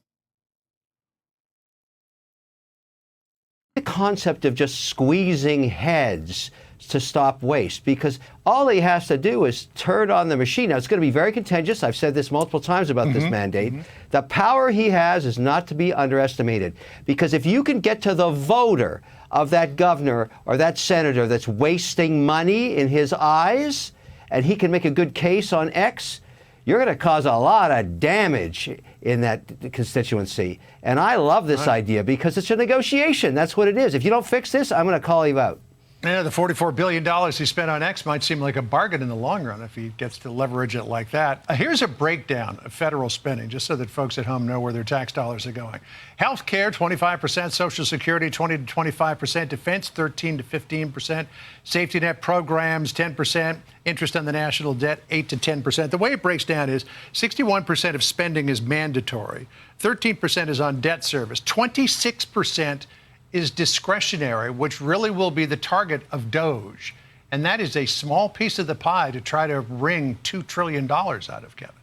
The concept of just squeezing heads to stop waste, because all he has to do is turn on the machine. Now, it's going to be very contentious. I've said this multiple times about this mandate. The power he has is not to be underestimated, because if you can get to the voter of that governor or that senator that's wasting money in his eyes, and he can make a good case on X, you're going to cause a lot of damage in that constituency. And I love this idea because it's a negotiation. That's what it is. If you don't fix this, I'm going to call you out. Yeah, the $44 billion he spent on X might seem like a bargain in the long run if he gets to leverage it like that. Here's a breakdown of federal spending, just so that folks at home know where their tax dollars are going. Health care, 25%, Social Security, 20 to 25%, defense, 13 to 15%, safety net programs, 10%, interest on the national debt, 8 to 10%. The way it breaks down is 61% of spending is mandatory, 13% is on debt service, 26% is discretionary, which really will be the target of DOGE. And that is a small piece of the pie to try to wring $2 trillion out of, Kevin.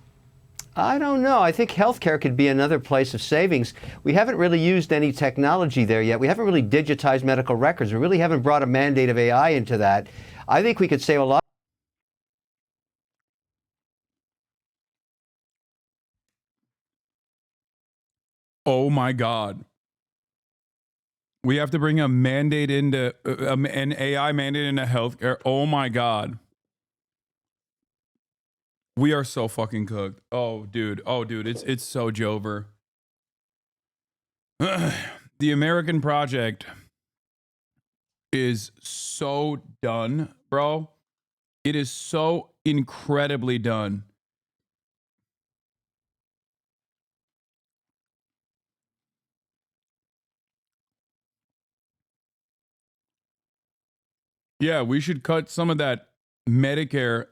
I don't know. I think healthcare could be another place of savings. We haven't really used any technology there yet. We haven't really digitized medical records. We really haven't brought a mandate of AI into that. I think we could save a lot. Oh my God. We have to bring a mandate into an AI mandate into healthcare. Oh my God. We are so fucking cooked. Oh dude. It's so Jover. The American project is so done, bro. It is so incredibly done. Yeah, we should cut some of that Medicare.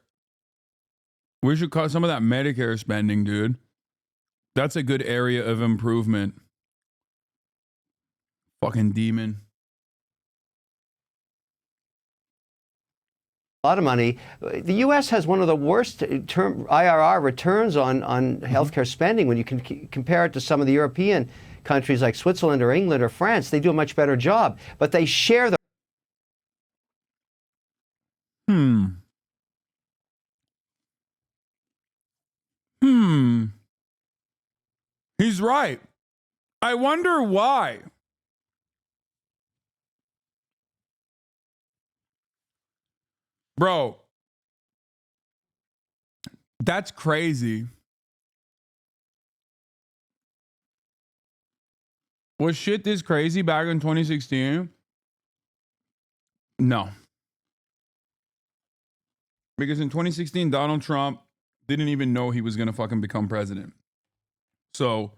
We should cut some of that Medicare spending, dude. That's a good area of improvement. Fucking demon. A lot of money. The U.S. has one of the worst IRR returns on healthcare spending when you can compare it to some of the European countries like Switzerland or England or France. They do a much better job, but they share the He's right. I wonder why. Bro, that's crazy. Was shit this crazy back in 2016? No. Because in 2016, Donald Trump didn't even know he was going to fucking become president. So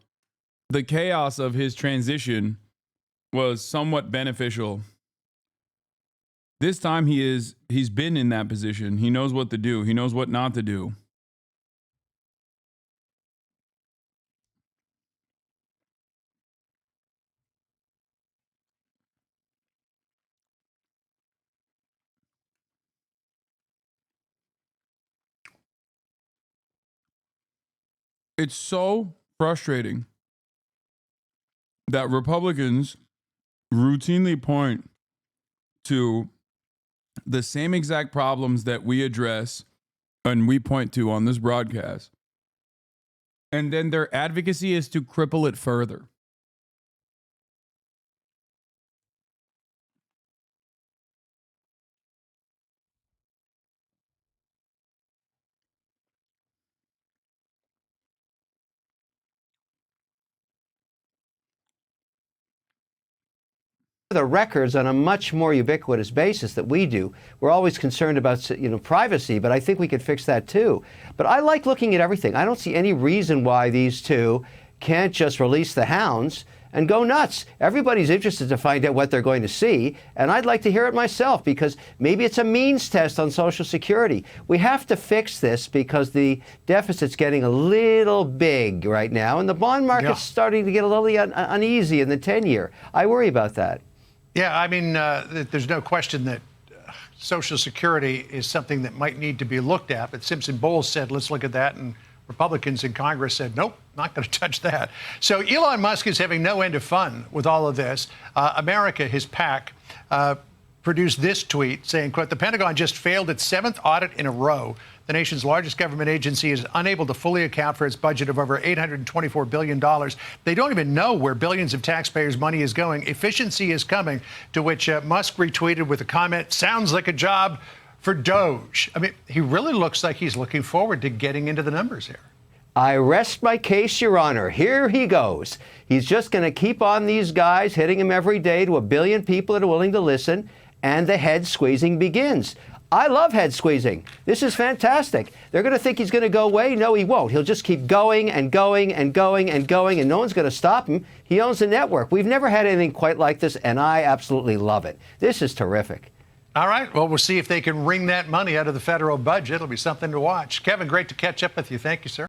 the chaos of his transition was somewhat beneficial. This time he's been in that position. He knows what to do. He knows what not to do. It's so frustrating that Republicans routinely point to the same exact problems that we address and we point to on this broadcast. And then their advocacy is to cripple it further. The records on a much more ubiquitous basis that we do. We're always concerned about, privacy, but I think we could fix that too. But I like looking at everything. I don't see any reason why these two can't just release the hounds and go nuts. Everybody's interested to find out what they're going to see, and I'd like to hear it myself because maybe it's a means test on Social Security. We have to fix this because the deficit's getting a little big right now, and the bond market's starting to get a little uneasy in the 10-year. I worry about that. Yeah, I mean, there's no question that Social Security is something that might need to be looked at. But Simpson Bowles said, let's look at that. And Republicans in Congress said, nope, not going to touch that. So Elon Musk is having no end of fun with all of this. America, his PAC, produced this tweet saying, quote, the Pentagon just failed its 7th audit in a row. The nation's largest government agency is unable to fully account for its budget of over $824 billion. They don't even know where billions of taxpayers' money is going. Efficiency is coming, to which Musk retweeted with a comment, sounds like a job for Doge. I mean, he really looks like he's looking forward to getting into the numbers here. I rest my case, Your Honor. Here he goes. He's just going to keep on these guys, hitting him every day to 1 billion people that are willing to listen, and the head squeezing begins. I love head squeezing. This is fantastic. They're going to think he's going to go away. No, he won't. He'll just keep going and going and going and going, and no one's going to stop him. He owns the network. We've never had anything quite like this, and I absolutely love it. This is terrific. All right. Well, we'll see if they can wring that money out of the federal budget. It'll be something to watch. Kevin, great to catch up with you. Thank you, sir.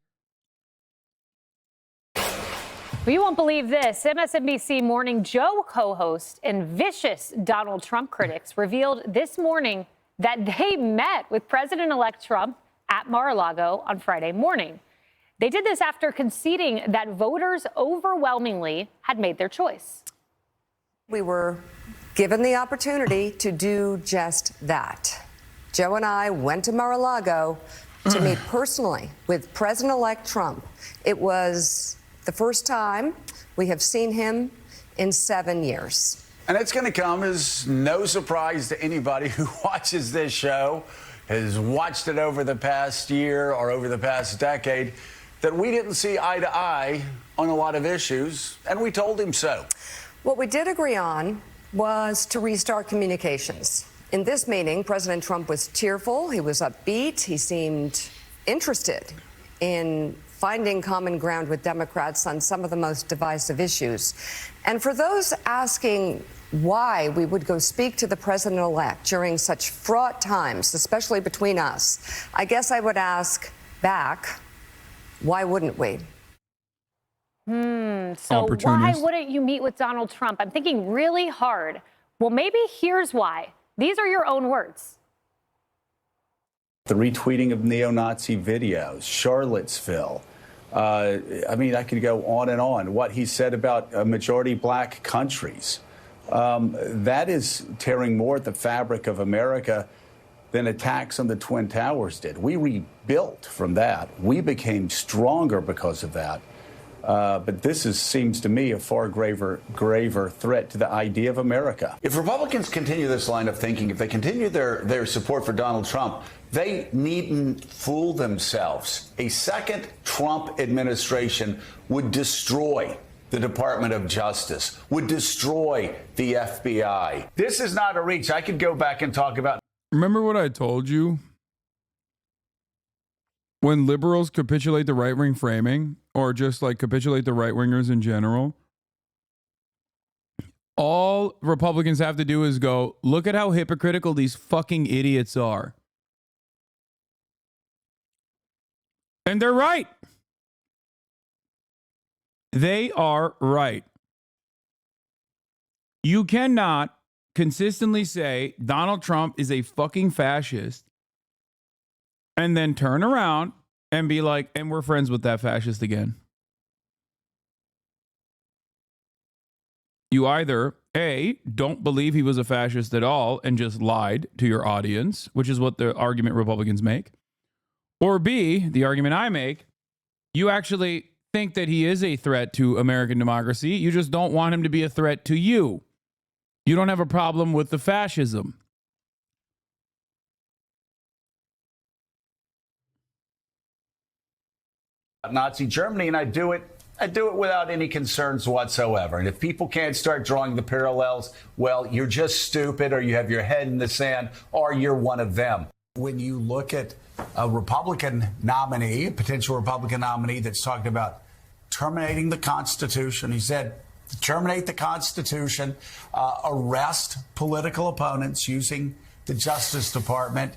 Well, you won't believe this. MSNBC Morning Joe co-host and vicious Donald Trump critics revealed this morning that they met with President-elect Trump at Mar-a-Lago on Friday morning. They did this after conceding that voters overwhelmingly had made their choice. We were given the opportunity to do just that. Joe and I went to Mar-a-Lago to meet personally with President-elect Trump. It was the first time we have seen him in 7 years. And it's going to come as no surprise to anybody who watches this show, has watched it over the past year or over the past decade, that we didn't see eye to eye on a lot of issues, and we told him so. What we did agree on was to restart communications. In this meeting, President Trump was cheerful, he was upbeat, he seemed interested in finding common ground with Democrats on some of the most divisive issues. And for those asking why we would go speak to the president-elect during such fraught times, especially between us, I guess I would ask back, why wouldn't we? So why wouldn't you meet with Donald Trump? I'm thinking really hard. Well, maybe here's why. These are your own words. The retweeting of neo-Nazi videos, Charlottesville. I mean, I could go on and on. What he said about majority black countries. That is tearing more at the fabric of America than attacks on the Twin Towers did. We rebuilt from that. We became stronger because of that. But this seems to me a far graver threat to the idea of America. If Republicans continue this line of thinking, if they continue their support for Donald Trump, they needn't fool themselves. A second Trump administration would destroy the Department of Justice, would destroy the FBI. This is not a reach. I could go back and talk about. Remember what I told you? When liberals capitulate the right-wing framing, or just like capitulate the right-wingers in general, all Republicans have to do is go, look at how hypocritical these fucking idiots are. And they're right. They are right. You cannot consistently say Donald Trump is a fucking fascist and then turn around and be like, and we're friends with that fascist again. You either, A, don't believe he was a fascist at all and just lied to your audience, which is what the argument Republicans make, or B, the argument I make, you actually think that he is a threat to American democracy. You just don't want him to be a threat to you. You don't have a problem with the fascism. Nazi Germany, and I do it without any concerns whatsoever. And if people can't start drawing the parallels, well, you're just stupid, or you have your head in the sand, or you're one of them. When you look at a Republican nominee, a potential Republican nominee that's talking about terminating the Constitution, he said, terminate the Constitution, arrest political opponents using the Justice Department,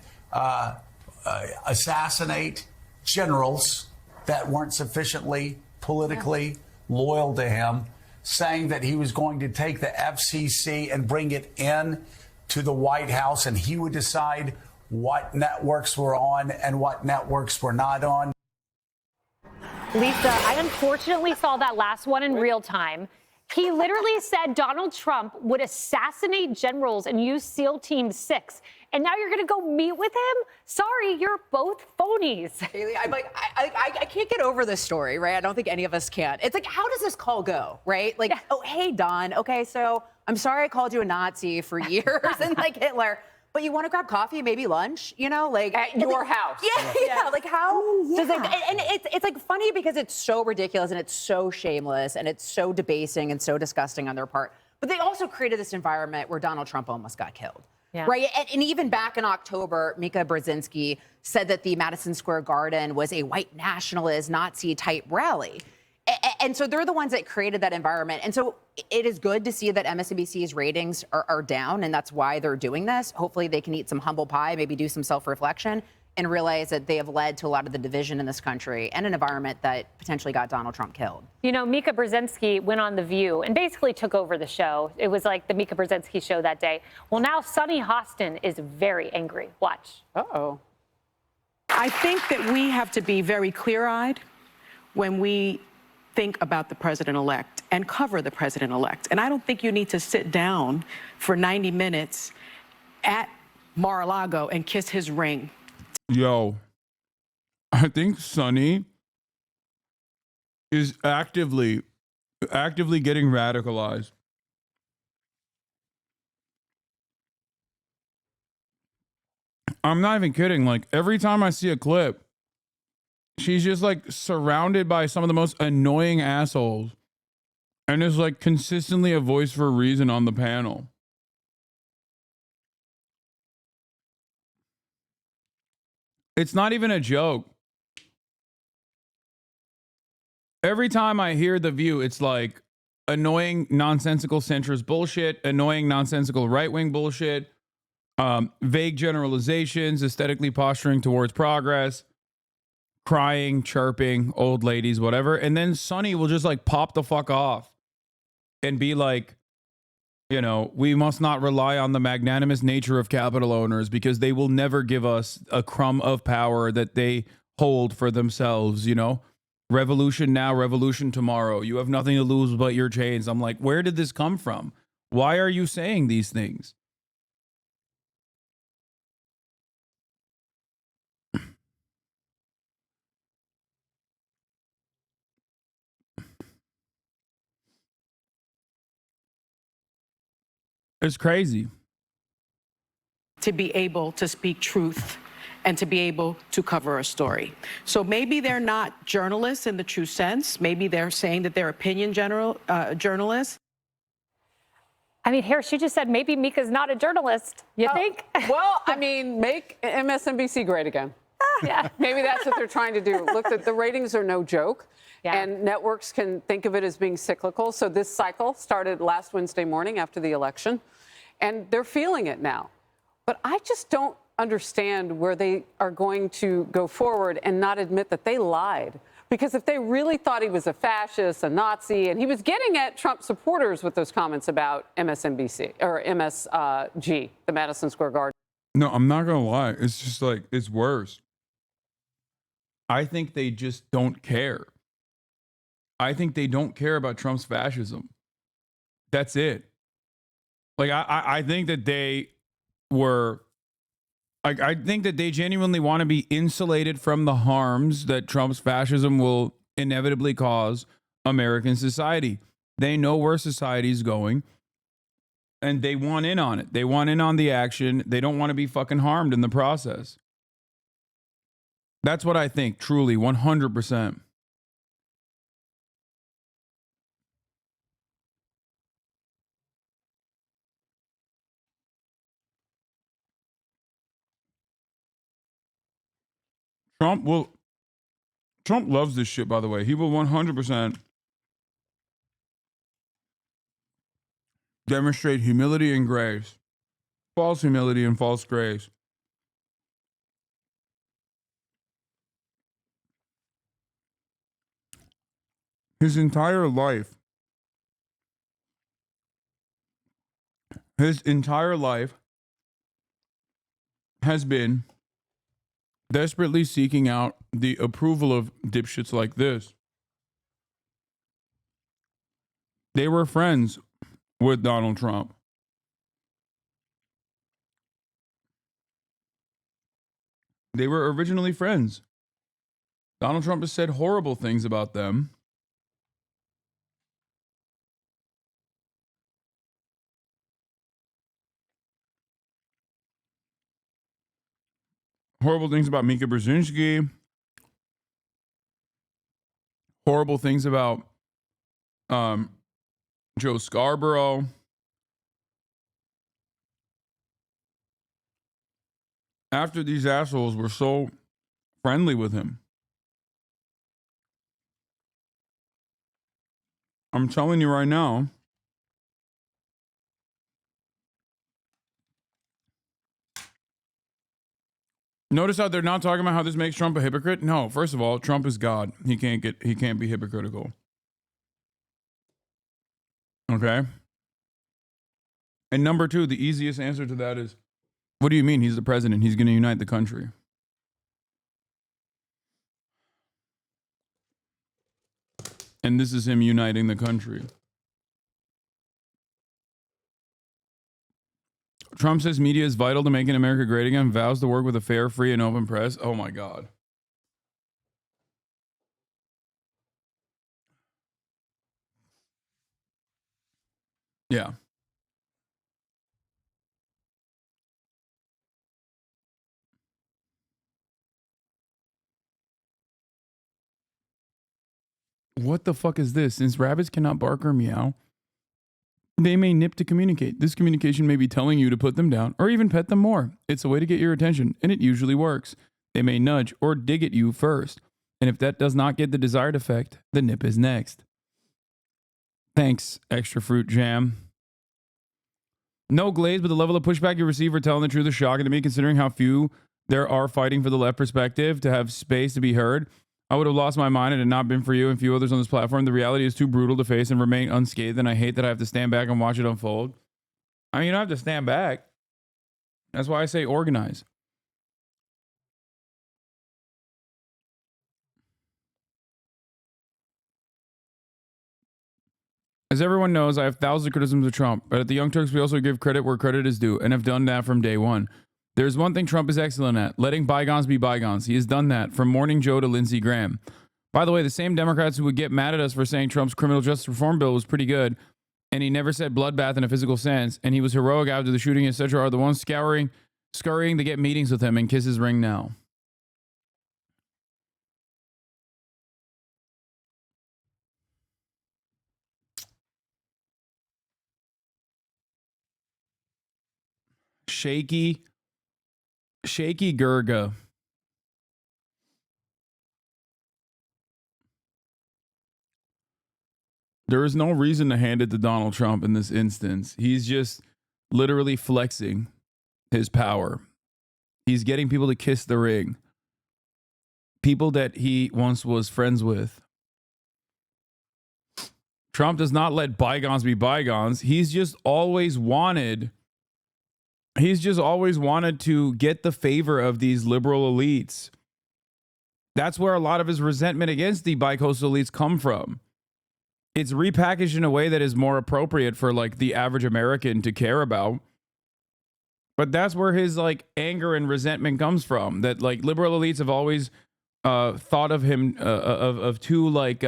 assassinate generals that weren't sufficiently politically loyal to him, saying that he was going to take the FCC and bring it in to the White House, and he would decide what networks were on and what networks were not on. Lisa, I unfortunately saw that last one in real time. He literally said Donald Trump would assassinate generals and use SEAL Team 6. And now you're going to go meet with him? Sorry, you're both phonies. Haley, I'm like, I can't get over this story, right? I don't think any of us can. It's like, how does this call go, right? Like, oh, hey, Don, okay, so I'm sorry I called you a Nazi for years and like Hitler, but you want to grab coffee, maybe lunch, you know, like at your house. Yeah. Like how does it? And it's like funny because it's so ridiculous and it's so shameless and it's so debasing and so disgusting on their part. But they also created this environment where Donald Trump almost got killed. Yeah. Right. And even back in October, Mika Brzezinski said that the Madison Square Garden was a white nationalist Nazi type rally. And so they're the ones that created that environment. And so it is good to see that MSNBC's ratings are down, and that's why they're doing this. Hopefully they can eat some humble pie, maybe do some self-reflection, and realize that they have led to a lot of the division in this country and an environment that potentially got Donald Trump killed. You know, Mika Brzezinski went on The View and basically took over the show. It was like the Mika Brzezinski show that day. Well, now Sunny Hostin is very angry. Watch. Uh-oh. I think that we have to be very clear-eyed when we think about the president-elect and cover the president-elect. And I don't think you need to sit down for 90 minutes at Mar-a-Lago and kiss his ring. Yo, I think Sunny is actively getting radicalized. I'm not even kidding. Like, every time I see a clip, she's just like surrounded by some of the most annoying assholes and is like consistently a voice for reason on the panel. It's not even a joke. Every time I hear The View, it's like annoying, nonsensical centrist bullshit, annoying, nonsensical right-wing bullshit, vague generalizations, aesthetically posturing towards progress, crying, chirping, old ladies, whatever. And then Sunny will just like pop the fuck off and be like, you know, we must not rely on the magnanimous nature of capital owners because they will never give us a crumb of power that they hold for themselves, you know? Revolution now, revolution tomorrow. You have nothing to lose but your chains. I'm like, where did this come from? Why are you saying these things? It's crazy. To be able to speak truth and to be able to cover a story. So maybe they're not journalists in the true sense. Maybe they're saying that they're opinion journalists. I mean, here she just said maybe Mika's not a journalist. You think? Well, I mean, make MSNBC great again. Yeah. Maybe that's what they're trying to do. Look, the ratings are no joke. Yeah. And networks can think of it as being cyclical. So this cycle started last Wednesday morning after the election, and they're feeling it now. But I just don't understand where they are going to go forward and not admit that they lied. Because if they really thought he was a fascist, a Nazi, and he was getting at Trump supporters with those comments about MSNBC or MSG, the Madison Square Garden. No, I'm not going to lie. It's just like, it's worse. I think they just don't care. I think they don't care about Trump's fascism. That's it. Like, I think that they were, like, I think that they genuinely want to be insulated from the harms that Trump's fascism will inevitably cause American society. They know where society's going, and they want in on it. They want in on the action. They don't want to be fucking harmed in the process. That's what I think, truly, 100%. Trump loves this shit, by the way. He will 100% demonstrate humility and grace. False humility and false grace. His entire life has been desperately seeking out the approval of dipshits like this. They were friends with Donald Trump. They were originally friends. Donald Trump has said horrible things about them. Horrible things about Mika Brzezinski. Horrible things about Joe Scarborough. After these assholes were so friendly with him. I'm telling you right now. Notice how they're not talking about how this makes Trump a hypocrite? No, first of all, Trump is God. He can't be hypocritical. Okay? And number two, the easiest answer to that is, what do you mean? He's the president. He's going to unite the country. And this is him uniting the country. Trump says media is vital to making America great again, vows to work with a fair, free, and open press. Oh my God. Yeah. What the fuck is this? Since rabbits cannot bark or meow, they may nip to communicate. This communication may be telling you to put them down or even pet them more. It's a way to get your attention, and it usually works. They may nudge or dig at you first. And if that does not get the desired effect, the nip is next. Thanks, extra fruit jam. No glaze, but the level of pushback you receive for telling the truth is shocking to me, considering how few there are fighting for the left perspective to have space to be heard. I would have lost my mind had it not been for you and few others on this platform. The reality is too brutal to face and remain unscathed, and I hate that I have to stand back and watch it unfold. I mean, you don't have to stand back. That's why I say organize. As everyone knows, I have thousands of criticisms of Trump, but at the Young Turks, we also give credit where credit is due, and have done that from day one. There's one thing Trump is excellent at, letting bygones be bygones. He has done that from Morning Joe to Lindsey Graham. By the way, the same Democrats who would get mad at us for saying Trump's criminal justice reform bill was pretty good and he never said bloodbath in a physical sense, and he was heroic after the shooting, etc., are the ones scurrying to get meetings with him and kiss his ring now. Shaky Gurga. There is no reason to hand it to Donald Trump in this instance. He's just literally flexing his power. He's getting people to kiss the ring. People that he once was friends with. Trump does not let bygones be bygones. He's just always wanted to get the favor of these liberal elites. That's where a lot of his resentment against the bicoastal elites come from. It's repackaged in a way that is more appropriate for like the average American to care about. But that's where his like anger and resentment comes from. That like liberal elites have always thought of him of too like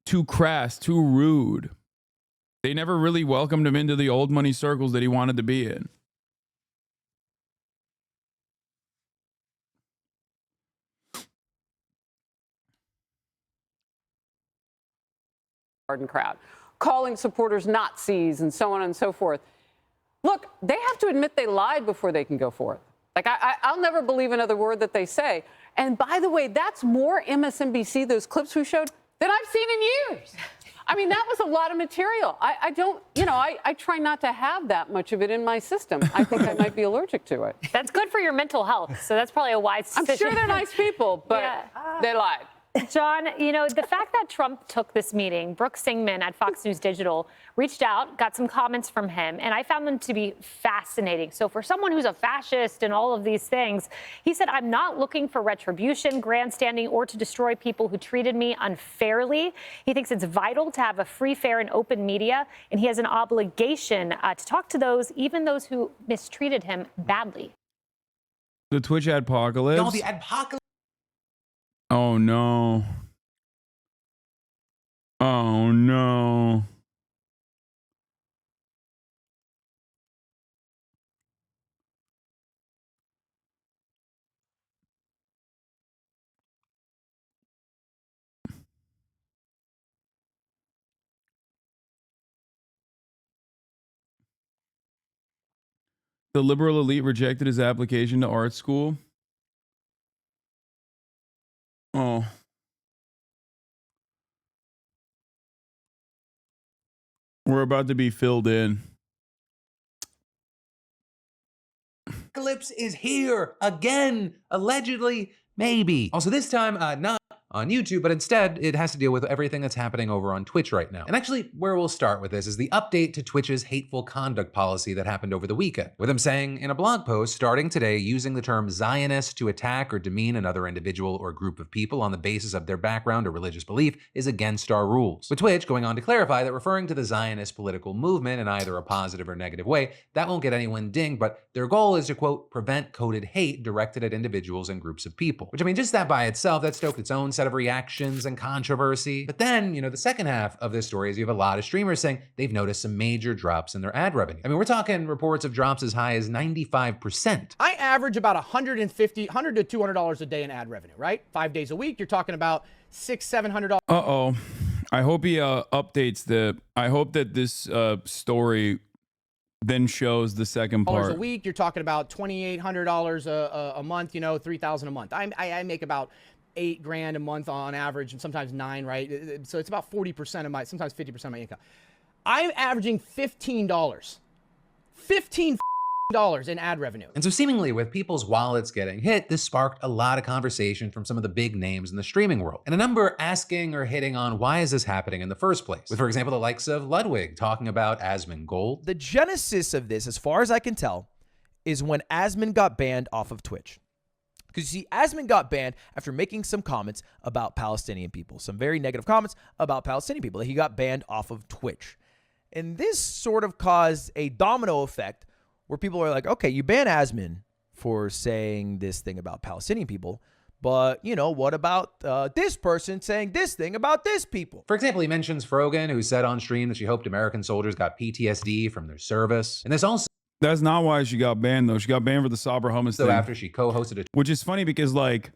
too crass, too rude. They never really welcomed him into the old money circles that he wanted to be in. Crowd, calling supporters Nazis and so on and so forth. Look, they have to admit they lied before they can go forth. Like, I'll never believe another word that they say. And by the way, that's more MSNBC, those clips we showed, than I've seen in years. I mean, that was a lot of material. I don't, you know, I try not to have that much of it in my system. I think I might be allergic to it. That's good for your mental health, so that's probably a wise decision. I'm sure they're nice people, but they lied. John, you know, the fact that Trump took this meeting, Brooke Singman at Fox News Digital reached out, got some comments from him, and I found them to be fascinating. So for someone who's a fascist and all of these things, he said, I'm not looking for retribution, grandstanding, or to destroy people who treated me unfairly. He thinks it's vital to have a free, fair, and open media, and he has an obligation to talk to those, even those who mistreated him badly. The Twitch adpocalypse. No, the adpocalypse. Oh, no. Oh, no. The liberal elite rejected his application to art school. Oh. We're about to be filled in. Apocalypse is here again, allegedly, maybe. Also, this time, not on YouTube, but instead it has to deal with everything that's happening over on Twitch right now. And actually, where we'll start with this is the update to Twitch's hateful conduct policy that happened over the weekend, with them saying in a blog post starting today, using the term Zionist to attack or demean another individual or group of people on the basis of their background or religious belief is against our rules. With Twitch going on to clarify that referring to the Zionist political movement in either a positive or negative way, that won't get anyone dinged, but their goal is to, quote, prevent coded hate directed at individuals and groups of people. Which, I mean, just that by itself, that stoked its own set of reactions and controversy. But then, you know, the second half of this story is you have a lot of streamers saying they've noticed some major drops in their ad revenue. I mean, we're talking reports of drops as high as 95%. I average about $100 to $200 a day in ad revenue, right? 5 days a week, you're talking about $600-700. Uh-oh. I hope he updates I hope that this story then shows the second part. A week, you're talking about $2,800 a month, you know, $3,000 a month. I make about $8,000 a month on average, and sometimes 9, right? So it's about 40% of my, sometimes 50% of my income. I'm averaging $15 in ad revenue. And so seemingly with people's wallets getting hit, this sparked a lot of conversation from some of the big names in the streaming world. And a number asking or hitting on why is this happening in the first place? With, for example, the likes of Ludwig talking about Asmongold. The genesis of this, as far as I can tell, is when Asmon got banned off of Twitch. Because you see, Asmon got banned after making some comments about Palestinian people, some very negative comments about Palestinian people. He got banned off of Twitch. And this sort of caused a domino effect where people are like, okay, you ban Asmon for saying this thing about Palestinian people, but, you know, what about this person saying this thing about this people? For example, he mentions Frogan, who said on stream that she hoped American soldiers got PTSD from their service. And this also... That's not why she got banned, though. She got banned for the Sabra hummus So thing. after she co-hosted a... Which is funny because, like,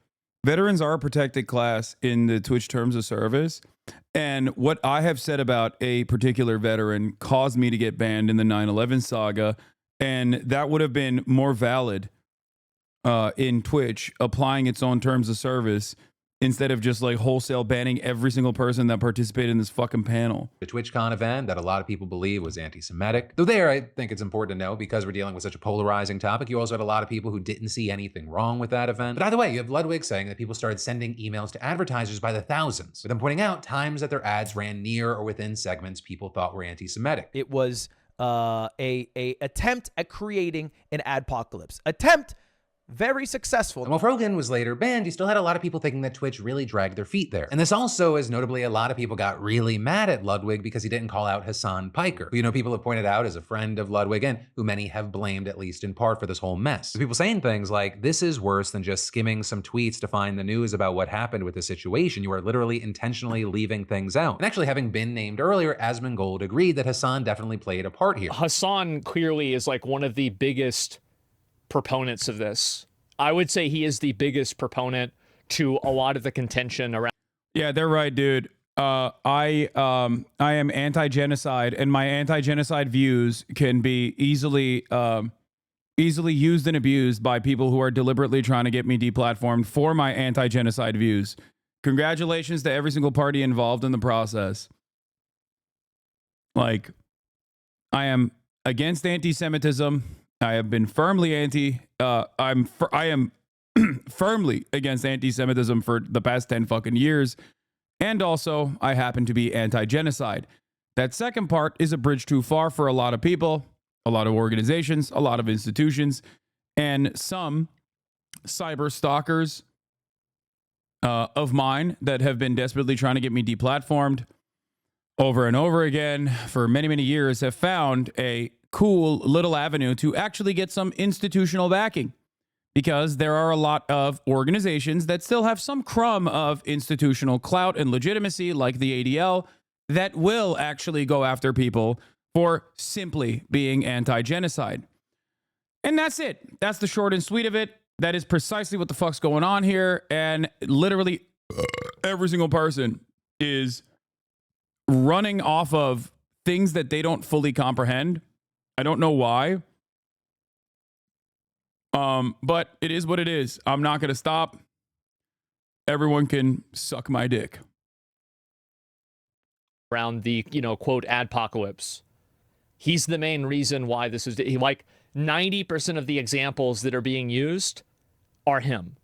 veterans are a protected class in the Twitch terms of service. And what I have said about a particular veteran caused me to get banned in the 9/11 saga. And that would have been more valid in Twitch applying its own terms of service instead of just like wholesale banning every single person that participated in this fucking panel. The TwitchCon event that a lot of people believe was anti-Semitic. Though there, I think it's important to know, because we're dealing with such a polarizing topic, you also had a lot of people who didn't see anything wrong with that event. But either way, you have Ludwig saying that people started sending emails to advertisers by the thousands, with them pointing out times that their ads ran near or within segments people thought were anti-Semitic. It was a attempt at creating an adpocalypse. Attempt very successful. And while Frogan was later banned, you still had a lot of people thinking that Twitch really dragged their feet there. And this also is notably a lot of people got really mad at Ludwig because he didn't call out Hasanpiker, who, you know, people have pointed out as a friend of Ludwig and who many have blamed, at least in part, for this whole mess. So people saying things like, this is worse than just skimming some tweets to find the news about what happened with the situation. You are literally intentionally leaving things out. And actually, having been named earlier, Asmongold agreed that Hasan definitely played a part here. Hasan clearly is like one of the biggest proponents of this. I would say he is the biggest proponent to a lot of the contention around. Yeah, they're right, dude. I am anti-genocide, and my anti-genocide views can be easily used and abused by people who are deliberately trying to get me deplatformed for my anti-genocide views. Congratulations to every single party involved in the process. Like, I am against anti-Semitism. I have been firmly I am firmly against anti-Semitism for the past 10 fucking years. And also, I happen to be anti-genocide. That second part is a bridge too far for a lot of people, a lot of organizations, a lot of institutions, and some cyber stalkers of mine that have been desperately trying to get me deplatformed over and over again for many, many years have found a cool little avenue to actually get some institutional backing, because there are a lot of organizations that still have some crumb of institutional clout and legitimacy, like the ADL, that will actually go after people for simply being anti-genocide. And that's it. That's the short and sweet of it. That is precisely what the fuck's going on here. And literally every single person is running off of things that they don't fully comprehend. I don't know why. But it is what it is. I'm not going to stop. Everyone can suck my dick. Around the, quote, adpocalypse. He's the main reason why this is, like 90% of the examples that are being used are him.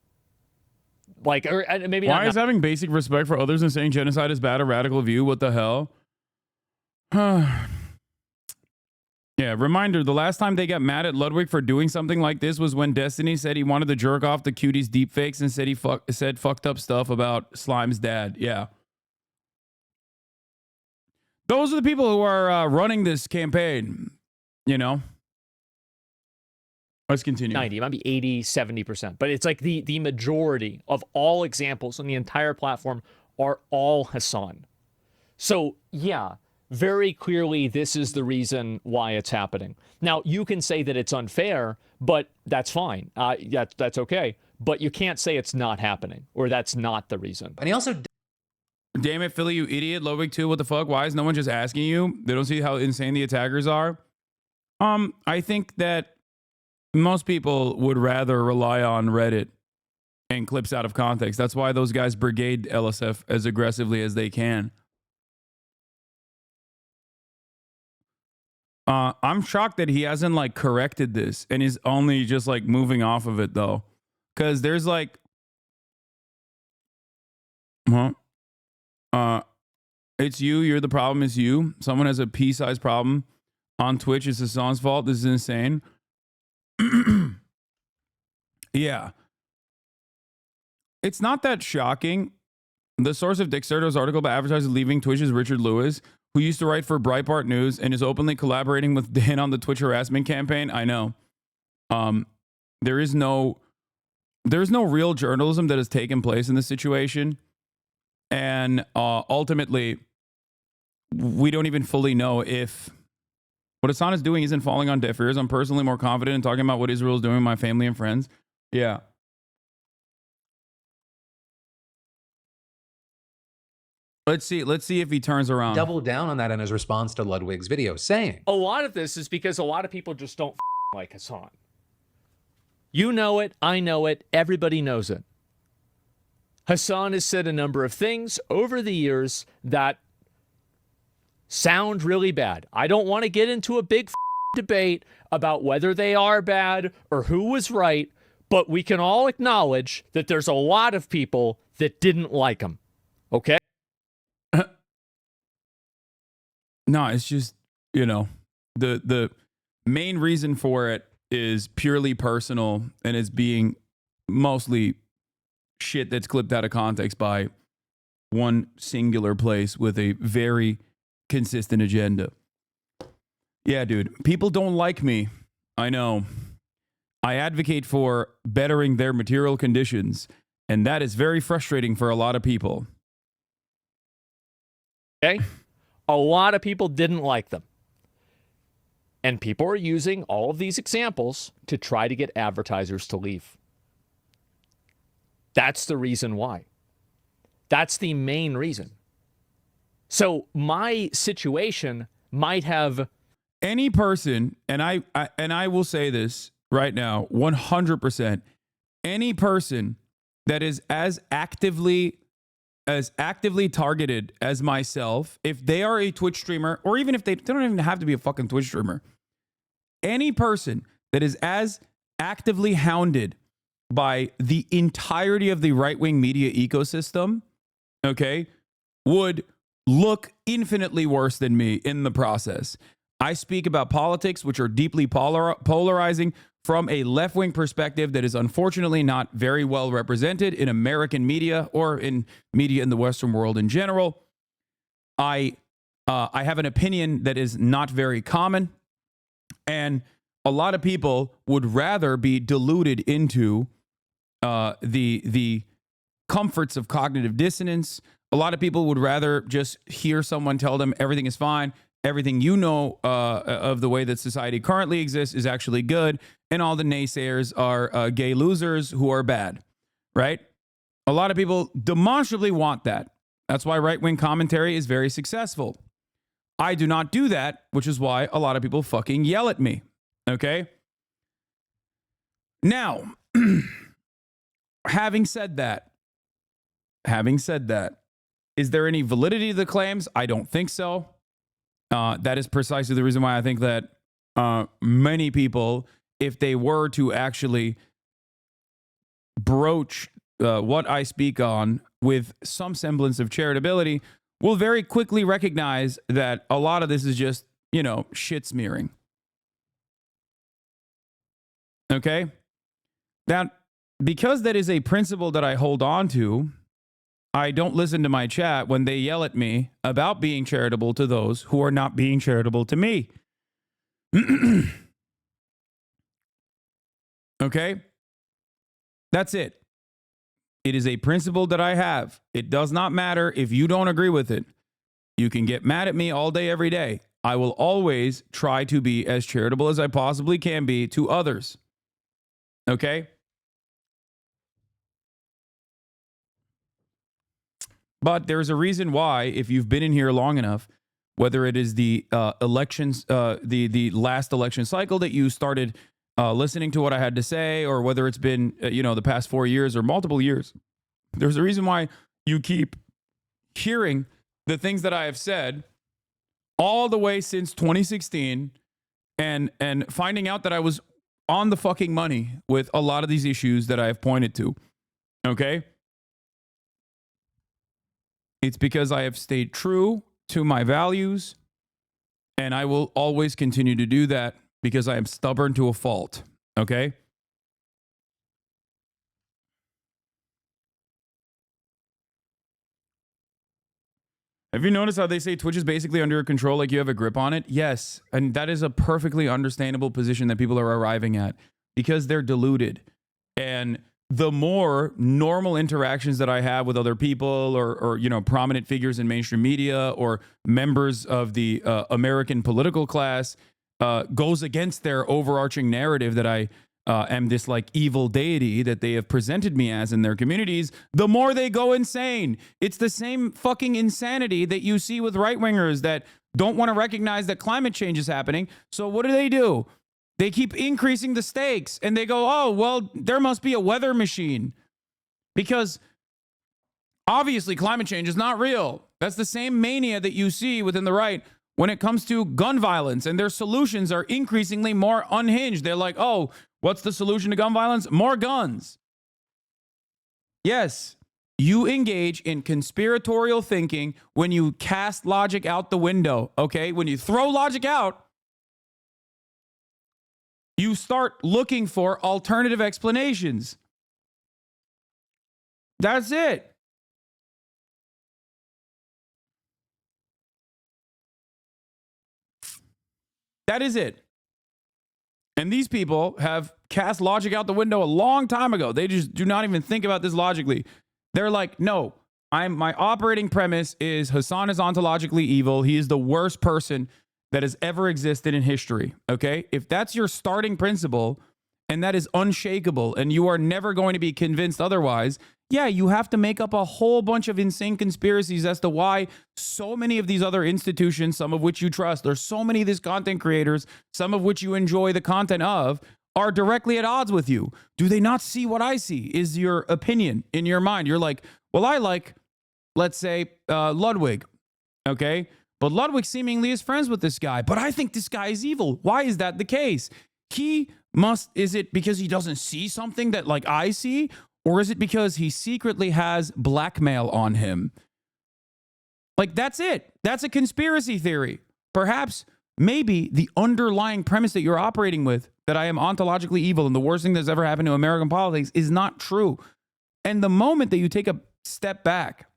Like, or maybe why is having basic respect for others and saying genocide is bad a radical view? What the hell? Yeah, reminder, the last time they got mad at Ludwig for doing something like this was when Destiny said he wanted to jerk off the cuties deepfakes and said he said fucked up stuff about Slime's dad. Yeah. Those are the people who are running this campaign, Let's continue. 90, it might be 80, 70%. But it's like the majority of all examples on the entire platform are all Hasan. So, yeah. Very clearly, this is the reason why it's happening. Now, you can say that it's unfair, but that's fine. That's okay. But you can't say it's not happening, or that's not the reason. And he also... Damn it, Philly, you idiot. Ludwig 2, what the fuck? Why is no one just asking you? They don't see how insane the attackers are? I think that most people would rather rely on Reddit and clips out of context. That's why those guys brigade LSF as aggressively as they can. I'm shocked that he hasn't like corrected this and is only just like moving off of it though. Cause there's like, it's you're the problem, it's you. Someone has a pea-sized problem on Twitch. It's Hasan's fault. This is insane. Yeah. It's not that shocking. The source of Dick Serto's article about advertisers leaving Twitch is Richard Lewis, who used to write for Breitbart News and is openly collaborating with Dan on the Twitch harassment campaign. I know. There is no there's no real journalism that has taken place in this situation. And ultimately, we don't even fully know if what Hasan is doing isn't falling on deaf ears. I'm personally more confident in talking about what Israel is doing with my family and friends. Yeah. Let's see if he turns around. Doubled down on that in his response to Ludwig's video, saying, A lot of this is because a lot of people just don't like Hasan. You know it, I know it, everybody knows it. Hasan has said a number of things over the years that sound really bad. I don't want to get into a big debate about whether they are bad or who was right, but we can all acknowledge that there's a lot of people that didn't like him. Okay? No, it's just, the main reason for it is purely personal and is being mostly shit that's clipped out of context by one singular place with a very consistent agenda. Yeah, dude, people don't like me. I know. I advocate for bettering their material conditions, and that is very frustrating for a lot of people. Okay? A lot of people didn't like them. And people are using all of these examples to try to get advertisers to leave. That's the reason why. That's the main reason. So my situation might have any person, and I will say this right now, 100%, any person that is as actively targeted as myself, if they are a Twitch streamer, or even if they don't even have to be a fucking Twitch streamer, any person that is as actively hounded by the entirety of the right-wing media ecosystem, okay, would look infinitely worse than me in the process. I speak about politics, which are deeply polarizing from a left-wing perspective that is unfortunately not very well represented in American media or in media in the Western world in general. I have an opinion that is not very common, and a lot of people would rather be deluded into the comforts of cognitive dissonance. A lot of people would rather just hear someone tell them everything is fine, everything of the way that society currently exists is actually good, and all the naysayers are gay losers who are bad, right? A lot of people demonstrably want that. That's why right-wing commentary is very successful. I do not do that, which is why a lot of people fucking yell at me, okay? Now, having said that, is there any validity to the claims? I don't think so. That is precisely the reason why I think that many people, if they were to actually broach what I speak on with some semblance of charitability, will very quickly recognize that a lot of this is just, shit smearing. Okay? That, because that is a principle that I hold on to, I don't listen to my chat when they yell at me about being charitable to those who are not being charitable to me. Okay? That's it. It is a principle that I have. It does not matter if you don't agree with it. You can get mad at me all day, every day. I will always try to be as charitable as I possibly can be to others. Okay? But there's a reason why, if you've been in here long enough, whether it is the elections, the last election cycle that you started listening to what I had to say, or whether it's been, the past 4 years or multiple years, there's a reason why you keep hearing the things that I have said all the way since 2016 and finding out that I was on the fucking money with a lot of these issues that I have pointed to. Okay? It's because I have stayed true to my values, and I will always continue to do that because I am stubborn to a fault. Okay? Have you noticed how they say Twitch is basically under your control, like you have a grip on it? Yes, and that is a perfectly understandable position that people are arriving at because they're deluded. And the more normal interactions that I have with other people or you know, prominent figures in mainstream media or members of the American political class goes against their overarching narrative that I am this like evil deity that they have presented me as in their communities, the more they go insane. It's the same fucking insanity that you see with right-wingers that don't want to recognize that climate change is happening. So what do? They keep increasing the stakes and they go, oh, well, there must be a weather machine because obviously climate change is not real. That's the same mania that you see within the right when it comes to gun violence, and their solutions are increasingly more unhinged. They're like, oh, what's the solution to gun violence? More guns. Yes, you engage in conspiratorial thinking when you cast logic out the window, okay? When you throw logic out, you start looking for alternative explanations. That's it. That is it. And these people have cast logic out the window a long time ago. They just do not even think about this logically. They're like, no, my operating premise is Hasan is ontologically evil. He is the worst person that has ever existed in history. Okay? If that's your starting principle and that is unshakable and you are never going to be convinced otherwise, yeah, you have to make up a whole bunch of insane conspiracies as to why so many of these other institutions, some of which you trust, there's so many of these content creators, some of which you enjoy the content of, are directly at odds with you. Do they not see what I see? Is your opinion in your mind? You're like, well, I like, let's say, Ludwig, okay? But Ludwig seemingly is friends with this guy, but I think this guy is evil. Why is that the case? Is it because he doesn't see something that like I see? Or is it because he secretly has blackmail on him? Like, that's it. That's a conspiracy theory. Perhaps, maybe the underlying premise that you're operating with, that I am ontologically evil and the worst thing that's ever happened to American politics, is not true. And the moment that you take a step back,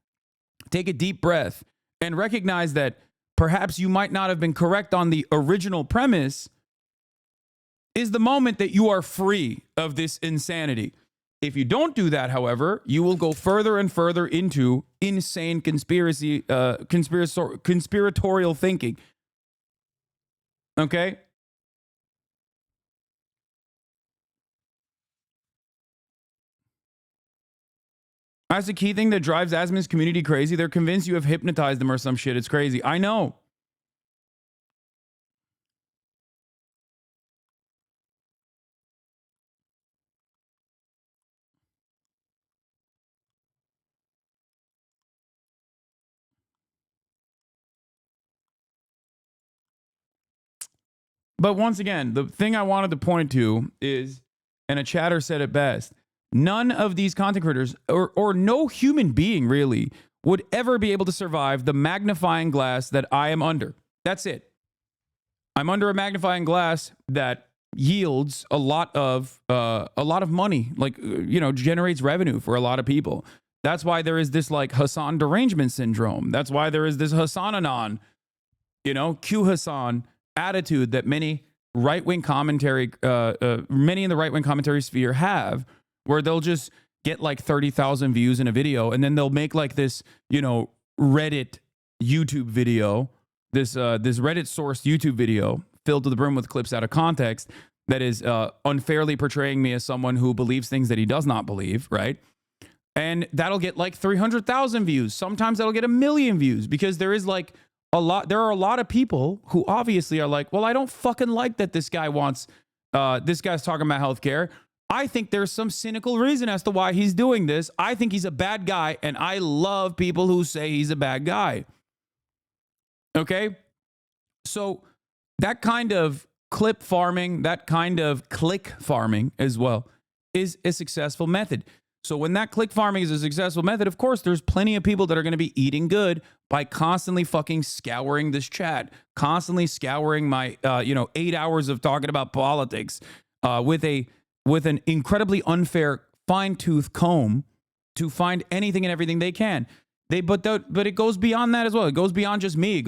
take a deep breath, and recognize that perhaps you might not have been correct on the original premise, is the moment that you are free of this insanity. If you don't do that, however, you will go further and further into insane conspiratorial thinking. Okay? That's the key thing that drives Asmin's community crazy. They're convinced you have hypnotized them or some shit. It's crazy. I know. But once again, the thing I wanted to point to is, and a chatter said it best, none of these content creators, or no human being really, would ever be able to survive the magnifying glass that I am under. That's it. I'm under a magnifying glass that yields a lot of money, like, you know, generates revenue for a lot of people. That's why there is this like Hasan derangement syndrome. That's why there is this Hasananon, you know, Q Hasan attitude that many right-wing commentary, many in the right-wing commentary sphere have, where they'll just get like 30,000 views in a video, and then they'll make like this, you know, Reddit YouTube video, this Reddit sourced YouTube video filled to the brim with clips out of context that is unfairly portraying me as someone who believes things that he does not believe, right? And that'll get like 300,000 views. Sometimes that'll get 1 million views, because there is like there are a lot of people who obviously are like, well, I don't fucking like that this guy wants, this guy's talking about healthcare. I think there's some cynical reason as to why he's doing this. I think he's a bad guy, and I love people who say he's a bad guy. Okay? So that kind of clip farming, that kind of click farming as well, is a successful method. So when that click farming is a successful method, of course, there's plenty of people that are going to be eating good by constantly fucking scouring this chat, constantly scouring my, 8 hours of talking about politics with an incredibly unfair fine-tooth comb to find anything and everything they can. But it goes beyond that as well. It goes beyond just me.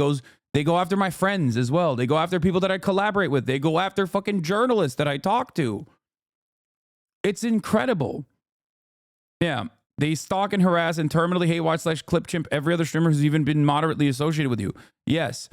They go after my friends as well. They go after people that I collaborate with. They go after fucking journalists that I talk to. It's incredible. Yeah. They stalk and harass and terminally hate watch / clip chimp every other streamer who's even been moderately associated with you. Yes.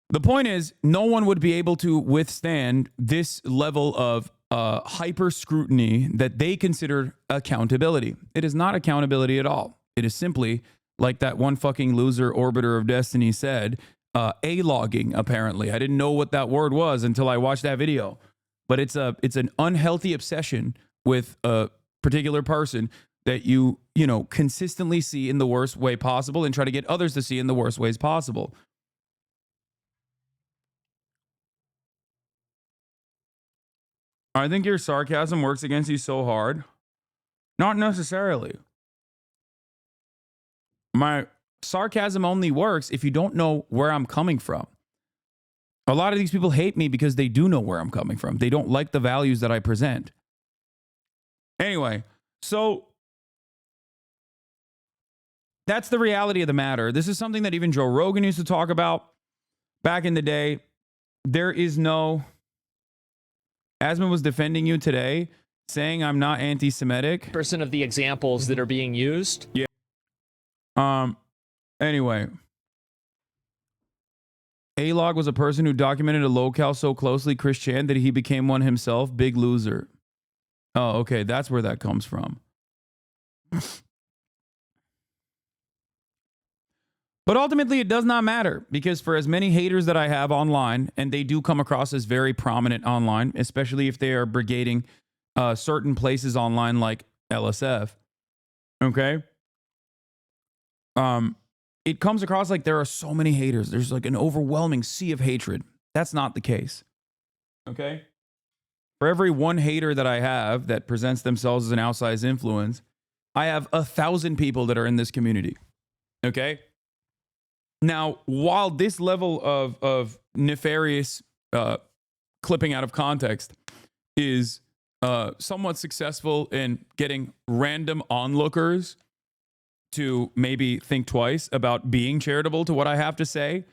The point is, no one would be able to withstand this level of hyper scrutiny that they consider accountability. It is not accountability at all. It is simply, like that one fucking loser Orbiter of Destiny said, A-logging, apparently. I didn't know what that word was until I watched that video. But it's an unhealthy obsession with a particular person that you consistently see in the worst way possible and try to get others to see in the worst ways possible. I think your sarcasm works against you so hard. Not necessarily. My sarcasm only works if you don't know where I'm coming from. A lot of these people hate me because they do know where I'm coming from. They don't like the values that I present. Anyway, so that's the reality of the matter. This is something that even Joe Rogan used to talk about back in the day. There is no... Asman was defending you today, saying I'm not anti-Semitic. Percent of the examples that are being used. Yeah. Anyway. A-Log was a person who documented a locale so closely, Chris Chan, that he became one himself. Big loser. Oh, okay. That's where that comes from. But ultimately, it does not matter, because for as many haters that I have online, and they do come across as very prominent online, especially if they are brigading certain places online like LSF, okay? It comes across like there are so many haters. There's like an overwhelming sea of hatred. That's not the case, okay? For every one hater that I have that presents themselves as an outsized influence, I have 1,000 people that are in this community, okay? Now, while this level of nefarious clipping out of context is somewhat successful in getting random onlookers to maybe think twice about being charitable to what I have to say,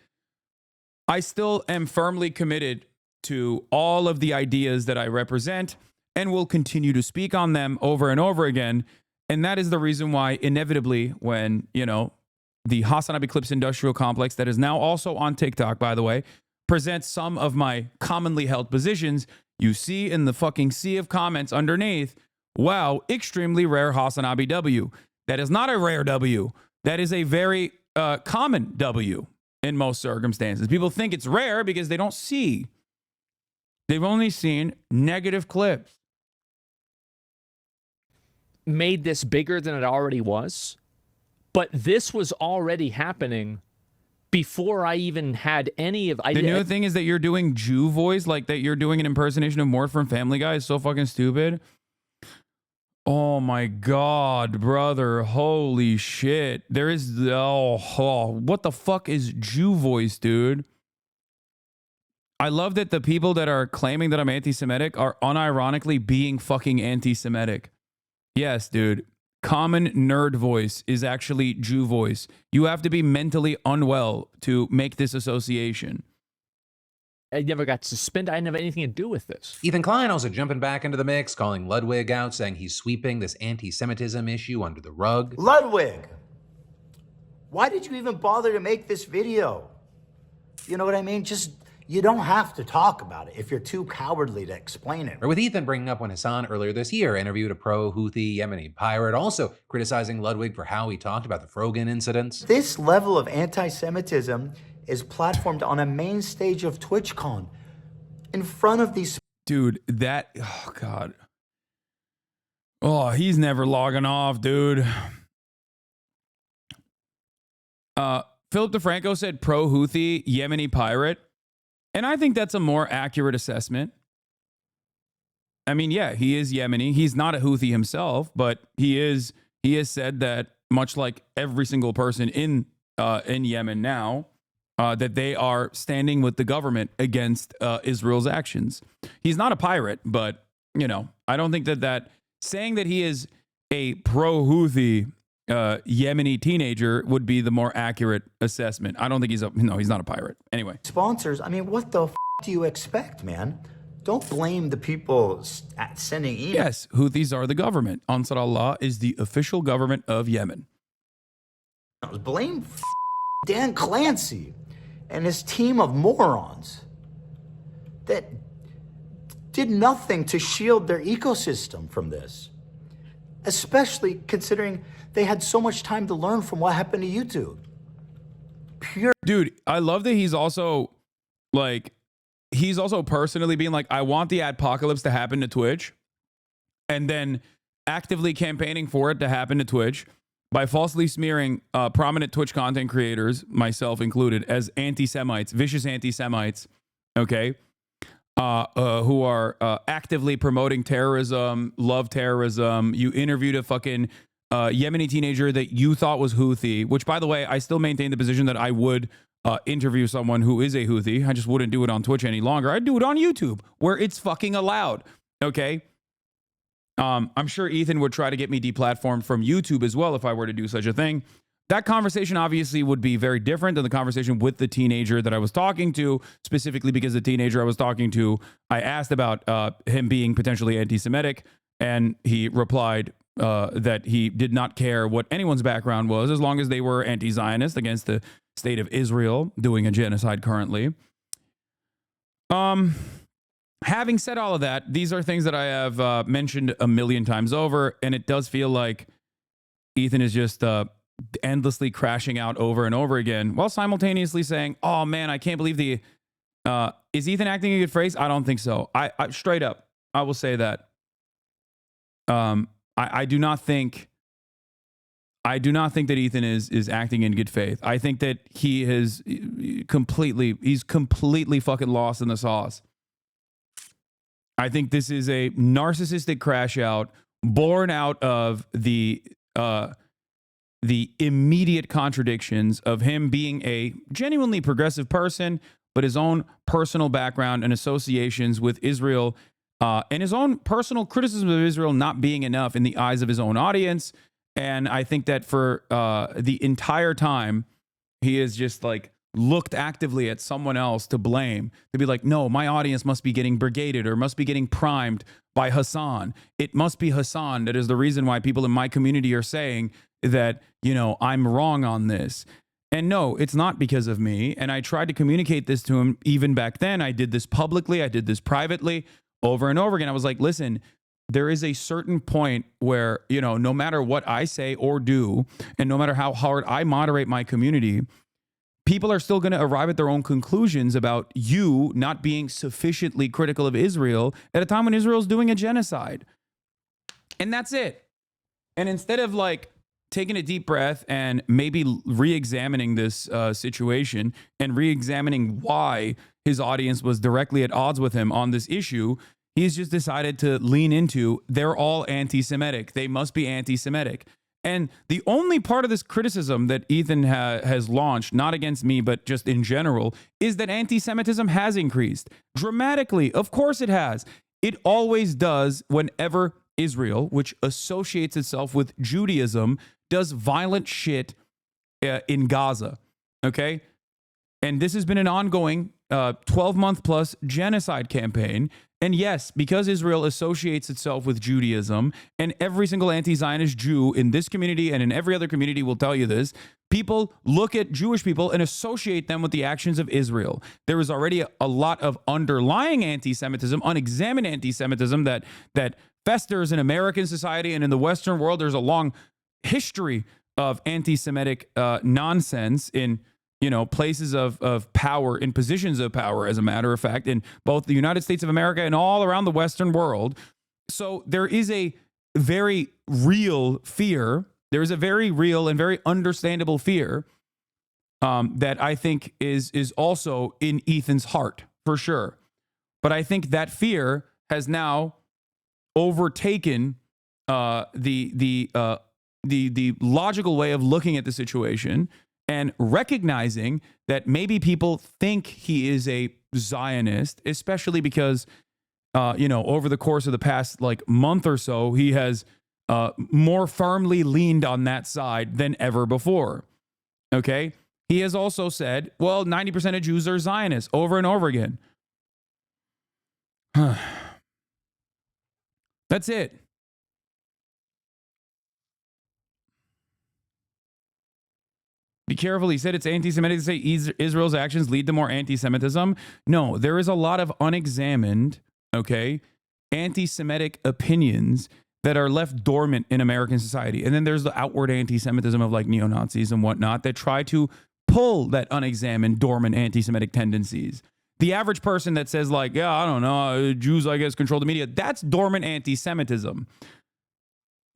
I still am firmly committed to all of the ideas that I represent and will continue to speak on them over and over again. And that is the reason why inevitably when, the Hasanabi Clips Industrial Complex, that is now also on TikTok, by the way, presents some of my commonly held positions, you see in the fucking sea of comments underneath, wow, extremely rare Hasanabi W. That is not a rare W. That is a very common W in most circumstances. People think it's rare because they don't see. They've only seen negative clips. Made this bigger than it already was. But this was already happening before I even had any of... The new thing is that you're doing Jew voice, like that you're doing an impersonation of Mort from Family Guy is so fucking stupid. Oh my God, brother. Holy shit. There is... what the fuck is Jew voice, dude? I love that the people that are claiming that I'm anti-Semitic are unironically being fucking anti-Semitic. Yes, dude. Common nerd voice is actually Jew voice. You have to be mentally unwell to make this association. I never got suspended. I didn't have anything to do with this. Ethan Klein also jumping back into the mix, calling Ludwig out, saying he's sweeping this anti-Semitism issue under the rug. Ludwig, why did you even bother to make this video? You know what I mean? You don't have to talk about it if you're too cowardly to explain it. Or with Ethan bringing up when Hasan earlier this year interviewed a pro-Houthi Yemeni pirate, also criticizing Ludwig for how he talked about the Frogan incidents. This level of anti-Semitism is platformed on a main stage of TwitchCon in front of these... Dude, that... Oh, God. Oh, he's never logging off, dude. Philip DeFranco said pro-Houthi Yemeni pirate. And I think that's a more accurate assessment. I mean, yeah, he is Yemeni. He's not a Houthi himself, but he has said that, much like every single person in Yemen now, that they are standing with the government against Israel's actions. He's not a pirate, but, I don't think that saying that he is a pro-Houthi Yemeni teenager would be the more accurate assessment. I don't think he's not a pirate. Anyway. Sponsors, I mean, what the f*** do you expect, man? Don't blame the people sending emails. Yes, Houthis are the government. Ansar Allah is the official government of Yemen. Blame Dan Clancy and his team of morons that did nothing to shield their ecosystem from this, especially considering they had so much time to learn from what happened to YouTube. Dude, I love that he's also personally being like, I want the adpocalypse to happen to Twitch, and then actively campaigning for it to happen to Twitch by falsely smearing prominent Twitch content creators, myself included, as anti-Semites, vicious anti-Semites, okay, who are actively promoting terrorism, love terrorism. You interviewed a fucking Yemeni teenager that you thought was Houthi, which, by the way, I still maintain the position that I would interview someone who is a Houthi. I just wouldn't do it on Twitch any longer. I'd do it on YouTube, where it's fucking allowed, okay? I'm sure Ethan would try to get me deplatformed from YouTube as well if I were to do such a thing. That conversation obviously would be very different than the conversation with the teenager that I was talking to, specifically because the teenager I was talking to, I asked about him being potentially anti-Semitic, and he replied that he did not care what anyone's background was as long as they were anti-Zionist against the state of Israel doing a genocide currently. Having said all of that, these are things that I have mentioned a million times over, and it does feel like Ethan is just endlessly crashing out over and over again while simultaneously saying, oh man, I can't believe is Ethan acting in good faith? I don't think so. I straight up, I will say that. I do not think that Ethan is acting in good faith. I think that he's completely fucking lost in the sauce. I think this is a narcissistic crash out born out of the immediate contradictions of him being a genuinely progressive person, but his own personal background and associations with Israel, and his own personal criticism of Israel not being enough in the eyes of his own audience. And I think that for the entire time, he is just like looked actively at someone else to blame, to be like, no, my audience must be getting brigaded or must be getting primed by Hasan. It must be Hasan that is the reason why people in my community are saying that, you know, I'm wrong on this. And no, it's not because of me. And I tried to communicate this to him even back then. I did this publicly. I did this privately over and over again. I was like, listen, there is a certain point where, you know, no matter what I say or do, and no matter how hard I moderate my community, people are still going to arrive at their own conclusions about you not being sufficiently critical of Israel at a time when Israel is doing a genocide. And that's it. And instead of like taking a deep breath and maybe re-examining this situation and re-examining why his audience was directly at odds with him on this issue, he's just decided to lean into, they're all anti-Semitic. They must be anti-Semitic. And the only part of this criticism that Ethan has launched, not against me, but just in general, is that anti-Semitism has increased dramatically. Of course it has. It always does whenever Israel, which associates itself with Judaism, does violent shit in Gaza. Okay? And this has been an ongoing 12-month plus genocide campaign. And yes, because Israel associates itself with Judaism, and every single anti-Zionist Jew in this community and in every other community will tell you this, people look at Jewish people and associate them with the actions of Israel. There is already a lot of underlying anti-Semitism, unexamined anti-Semitism that festers in American society and in the Western world. There's a long history of anti-Semitic nonsense in, you know, places of power, in positions of power, as a matter of fact, in both the United States of America and all around the Western world. So there is a very real fear. There is a very real and very understandable fear that I think is also in Ethan's heart, for sure. But I think that fear has now overtaken the logical way of looking at the situation and recognizing that maybe people think he is a Zionist, especially because, you know, over the course of the past like month or so, he has more firmly leaned on that side than ever before. Okay. He has also said, well, 90% of Jews are Zionists over and over again. That's it. Be careful. He said it's anti-Semitic to say Israel's actions lead to more anti-Semitism. No, there is a lot of unexamined, okay, anti-Semitic opinions that are left dormant in American society. And then there's the outward anti-Semitism of like neo-Nazis and whatnot that try to pull that unexamined, dormant anti-Semitic tendencies. The average person that says like, yeah, I don't know, Jews, I guess, control the media, that's dormant anti-Semitism.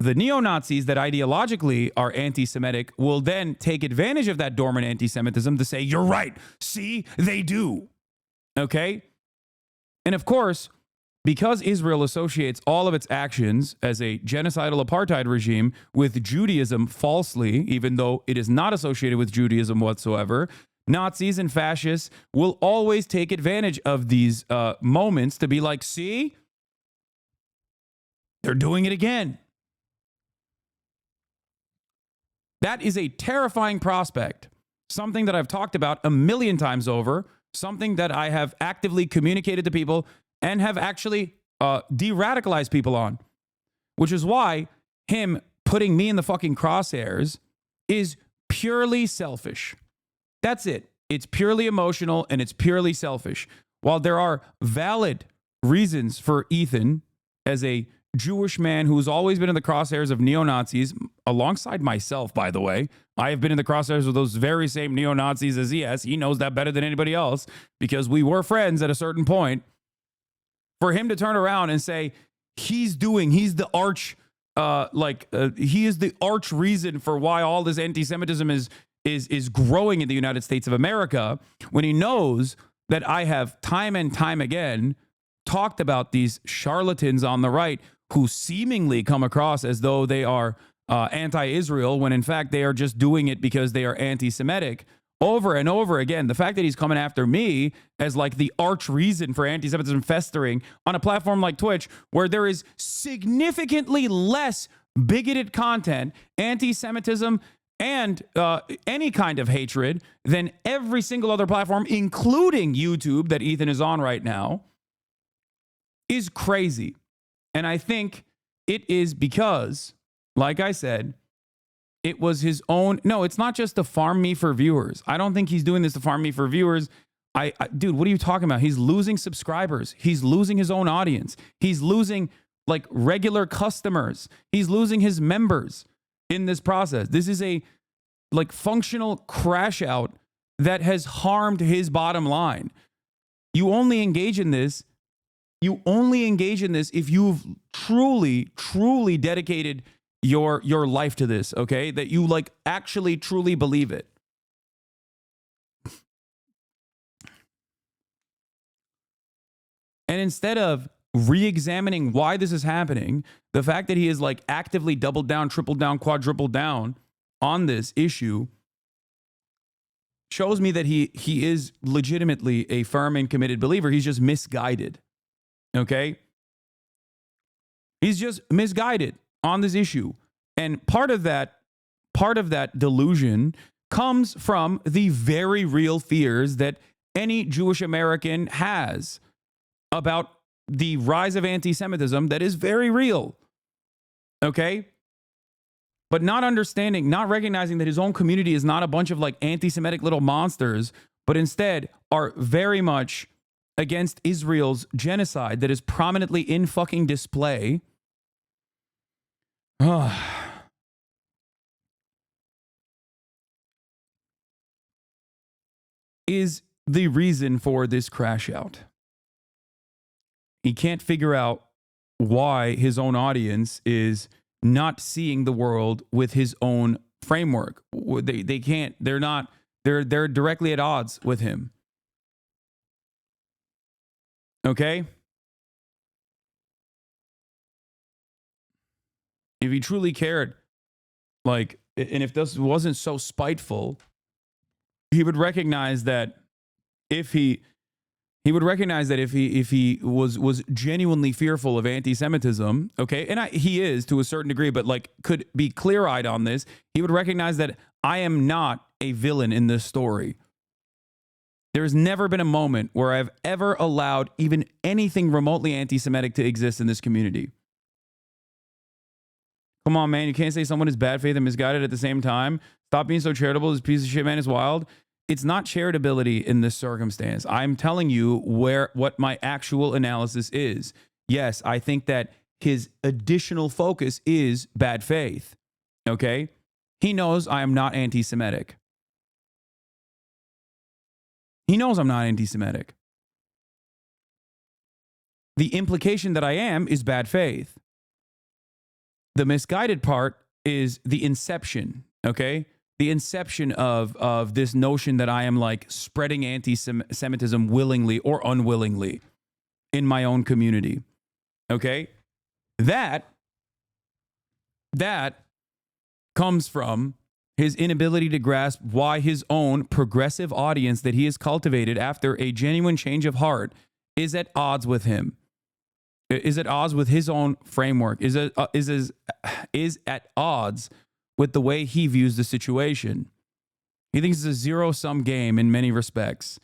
The neo-Nazis that ideologically are anti-Semitic will then take advantage of that dormant anti-Semitism to say, you're right. See, they do. Okay? And of course, because Israel associates all of its actions as a genocidal apartheid regime with Judaism falsely, even though it is not associated with Judaism whatsoever, Nazis and fascists will always take advantage of these moments to be like, see, they're doing it again. That is a terrifying prospect, something that I've talked about a million times over, something that I have actively communicated to people and have actually de-radicalized people on, which is why him putting me in the fucking crosshairs is purely selfish. That's it. It's purely emotional and it's purely selfish. While there are valid reasons for Ethan as a Jewish man who's always been in the crosshairs of neo-Nazis, alongside myself, by the way. I have been in the crosshairs of those very same neo-Nazis as he has. He knows that better than anybody else because we were friends at a certain point. For him to turn around and say, he's the arch, he is the arch reason for why all this anti-Semitism is growing in the United States of America, when he knows that I have time and time again talked about these charlatans on the right who seemingly come across as though they are anti-Israel, when in fact they are just doing it because they are anti-Semitic. Over and over again, the fact that he's coming after me as like the arch reason for anti-Semitism festering on a platform like Twitch, where there is significantly less bigoted content, anti-Semitism, and any kind of hatred than every single other platform, including YouTube that Ethan is on right now, is crazy. And I think it is because, like I said, it was his own. No, it's not just to farm me for viewers. I don't think he's doing this to farm me for viewers. Dude, what are you talking about? He's losing subscribers. He's losing his own audience. He's losing like regular customers. He's losing his members in this process. This is a like functional crash out that has harmed his bottom line. You only engage in this if you've truly dedicated your life to this, okay? That you like actually truly believe it. And instead of re-examining why this is happening, the fact that he is like actively doubled down, tripled down, quadrupled down on this issue shows me that he is legitimately a firm and committed believer. He's just misguided. Okay? He's just misguided on this issue. And part of that delusion comes from the very real fears that any Jewish American has about the rise of anti-Semitism that is very real. Okay? But not recognizing that his own community is not a bunch of like anti-Semitic little monsters, but instead are very much against Israel's genocide that is prominently in fucking display. Is the reason for this crash out. He can't figure out why his own audience is not seeing the world with his own framework. They can't, they're directly at odds with him. Okay? If he truly cared, like, and if this wasn't so spiteful, he would recognize that if he was genuinely fearful of anti-Semitism, okay, and he is to a certain degree, but like could be clear-eyed on this, he would recognize that I am not a villain in this story. There's never been a moment where I've ever allowed even anything remotely anti-Semitic to exist in this community. Come on, man. You can't say someone is bad faith and misguided at the same time. Stop being so charitable. This piece of shit man is wild. It's not charitability in this circumstance. I'm telling you what my actual analysis is. Yes, I think that his additional focus is bad faith. Okay? He knows I am not anti-Semitic. He knows I'm not anti-Semitic. The implication that I am is bad faith. The misguided part is the inception, okay? The inception of this notion that I am like spreading anti-Semitism willingly or unwillingly in my own community, okay? That comes from his inability to grasp why his own progressive audience that he has cultivated after a genuine change of heart is at odds with him. Is at odds with his own framework, is at odds with the way he views the situation. He thinks it's a zero-sum game in many respects,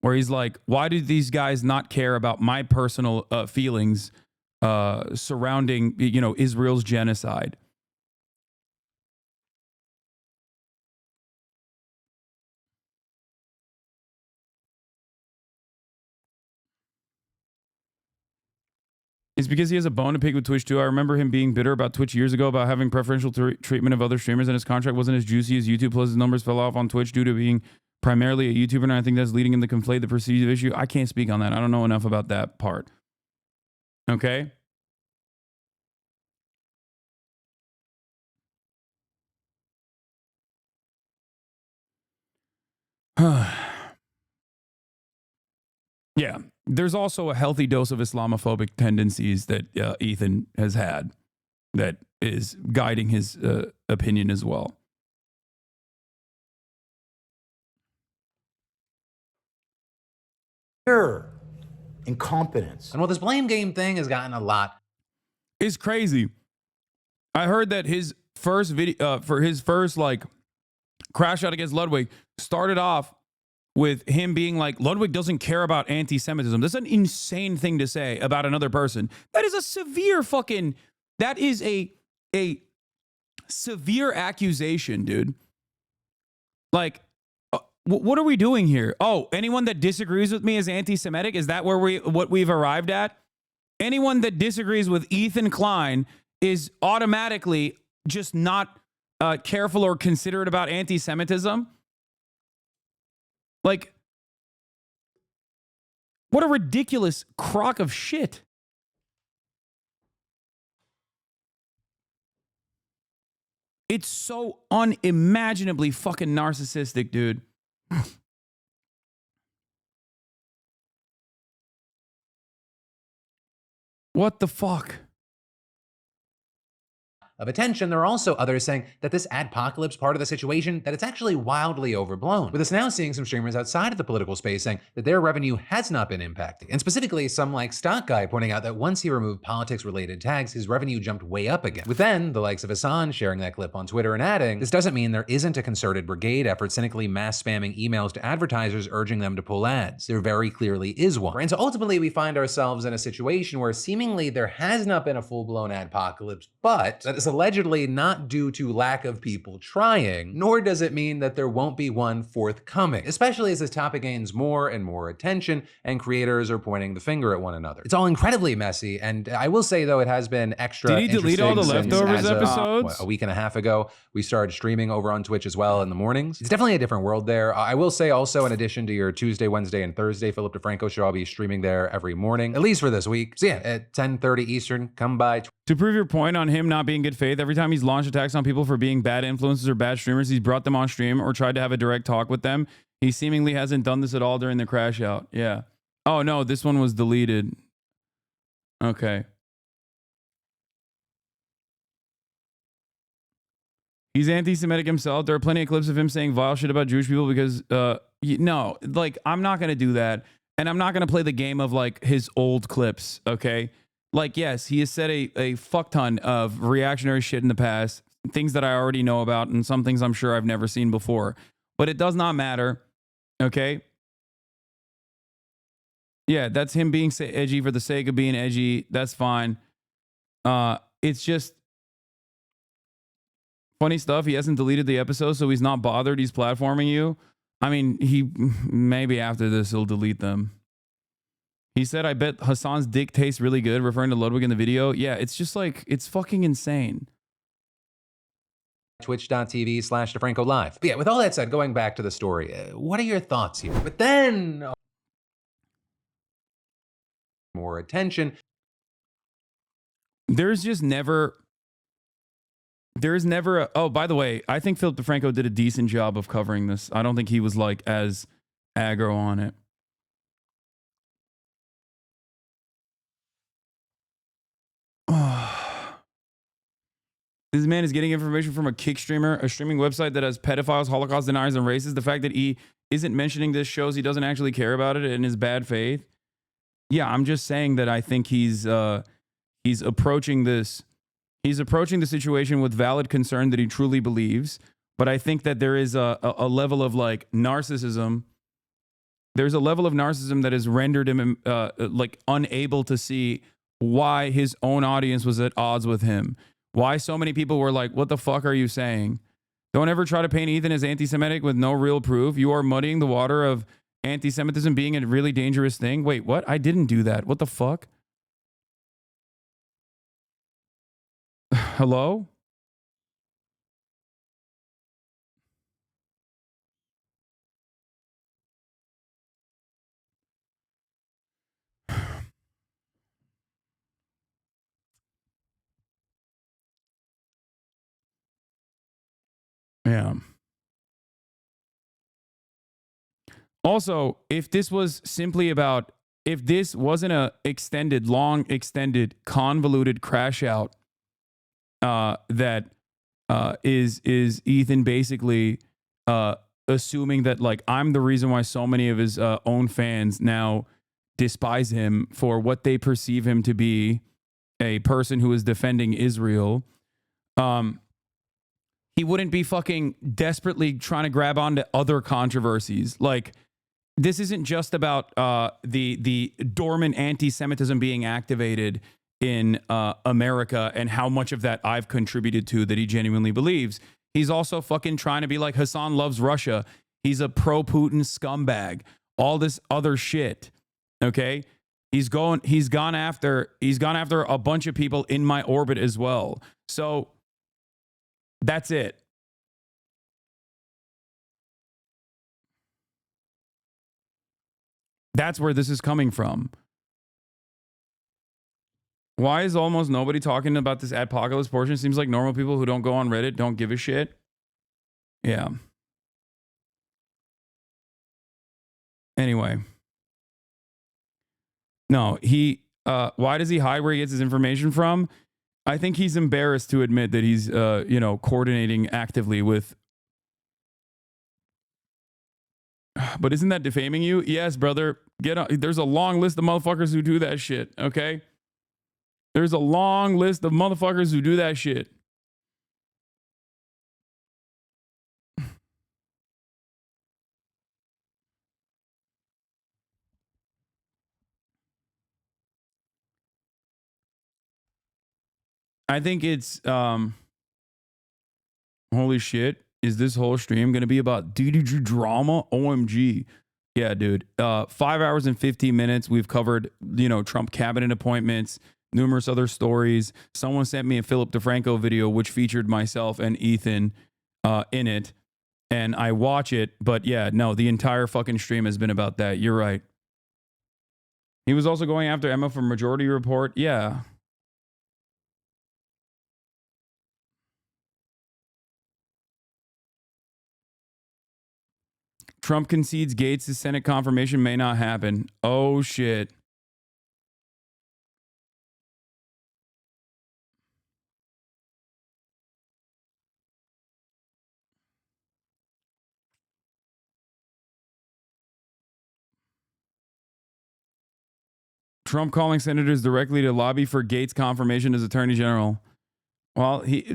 where he's like, why do these guys not care about my personal feelings surrounding, Israel's genocide? It's because he has a bone to pick with Twitch too. I remember him being bitter about Twitch years ago about having preferential treatment of other streamers, and his contract wasn't as juicy as YouTube, plus his numbers fell off on Twitch due to being primarily a YouTuber, and I think that's leading him to conflate the perceived issue. I can't speak on that. I don't know enough about that part. Okay? Yeah. There's also a healthy dose of Islamophobic tendencies that Ethan has had that is guiding his opinion as well. Incompetence. And well, this blame game thing has gotten a lot. It's crazy. I heard that his first video, for his first like crash out against Ludwig, started off with him being like, Ludwig doesn't care about anti-Semitism. That's an insane thing to say about another person. That is a severe fucking, that is a severe accusation, dude. Like, what are we doing here? Oh, anyone that disagrees with me is anti-Semitic? Is that where what we've arrived at? Anyone that disagrees with Ethan Klein is automatically just not careful or considerate about anti-Semitism? Like, what a ridiculous crock of shit. It's so unimaginably fucking narcissistic, dude. What the fuck? Of attention, there are also others saying that this adpocalypse part of the situation, that it's actually wildly overblown. With us now seeing some streamers outside of the political space saying that their revenue has not been impacted. And specifically, some like Stock Guy pointing out that once he removed politics-related tags, his revenue jumped way up again. With then, the likes of Hasan sharing that clip on Twitter and adding, this doesn't mean there isn't a concerted brigade effort cynically mass spamming emails to advertisers urging them to pull ads. There very clearly is one. And so ultimately, we find ourselves in a situation where seemingly there has not been a full-blown adpocalypse, but that is allegedly not due to lack of people trying, nor does it mean that there won't be one forthcoming, especially as this topic gains more and more attention and creators are pointing the finger at one another. It's all incredibly messy, and I will say though, it has been extra Did he delete all the interesting leftovers since episodes? A week and a half ago, we started streaming over on Twitch as well in the mornings. It's definitely a different world there. I will say also, in addition to your Tuesday, Wednesday, and Thursday Philip DeFranco show, I'll be streaming there every morning, at least for this week. So yeah, at 10:30 Eastern, come by. To prove your point on him not being good faith, every time he's launched attacks on people for being bad influencers or bad streamers, he's brought them on stream or tried to have a direct talk with them. He seemingly hasn't done this at all during the crash out. Yeah. Oh, no, this one was deleted. Okay. He's anti-Semitic himself. There are plenty of clips of him saying vile shit about Jewish people because, no, like, I'm not going to do that. And I'm not going to play the game of, like, his old clips, okay? Like, yes, he has said a fuck ton of reactionary shit in the past, things that I already know about, and some things I'm sure I've never seen before. But it does not matter, okay? Yeah, that's him being edgy for the sake of being edgy. That's fine. It's just funny stuff. He hasn't deleted the episode, so he's not bothered. He's platforming you. I mean, he maybe after this he'll delete them. He said, I bet Hasan's dick tastes really good, referring to Ludwig in the video. Yeah, it's just like, it's fucking insane. Twitch.tv/DeFranco Live. But yeah, with all that said, going back to the story, what are your thoughts here? But then, more attention. There's never oh, by the way, I think Philip DeFranco did a decent job of covering this. I don't think he was like as aggro on it. This man is getting information from a kick streamer, a streaming website that has pedophiles, Holocaust deniers, and racists. The fact that he isn't mentioning this shows he doesn't actually care about it in his bad faith. Yeah, I'm just saying that I think he's approaching this. He's approaching the situation with valid concern that he truly believes. But I think that there is a level of like narcissism. There's a level of narcissism that has rendered him like unable to see why his own audience was at odds with him. Why so many people were like, what the fuck are you saying? Don't ever try to paint Ethan as anti-Semitic with no real proof. You are muddying the water of anti-Semitism being a really dangerous thing. Wait, what? I didn't do that. What the fuck? Hello? Yeah. Also, if this was simply about, if this wasn't a long extended, convoluted crash out, that is Ethan basically assuming that like I'm the reason why so many of his own fans now despise him for what they perceive him to be, a person who is defending Israel. He wouldn't be fucking desperately trying to grab onto other controversies. Like, this isn't just about the dormant anti-Semitism being activated in America and how much of that I've contributed to that he genuinely believes. He's also fucking trying to be like Hasan loves Russia. He's a pro-Putin scumbag. All this other shit. Okay? He's gone after a bunch of people in my orbit as well. So that's it. That's where this is coming from. Why is almost nobody talking about this adpocalypse portion? It seems like normal people who don't go on Reddit don't give a shit. Yeah. Anyway. No, why does he hide where he gets his information from? I think he's embarrassed to admit that he's, coordinating actively with. But isn't that defaming you? Yes, brother. There's a long list of motherfuckers who do that shit, okay? There's a long list of motherfuckers who do that shit. I think it's holy shit. Is this whole stream going to be about DDG drama? OMG. Yeah, dude. 5 hours and 15 minutes. We've covered, Trump cabinet appointments, numerous other stories. Someone sent me a Philip DeFranco video, which featured myself and Ethan in it. And I watch it. But yeah, no, the entire fucking stream has been about that. You're right. He was also going after Emma from Majority Report. Yeah. Trump concedes Gates' Senate confirmation may not happen. Oh, shit. Trump calling senators directly to lobby for Gates' confirmation as Attorney General. Well, these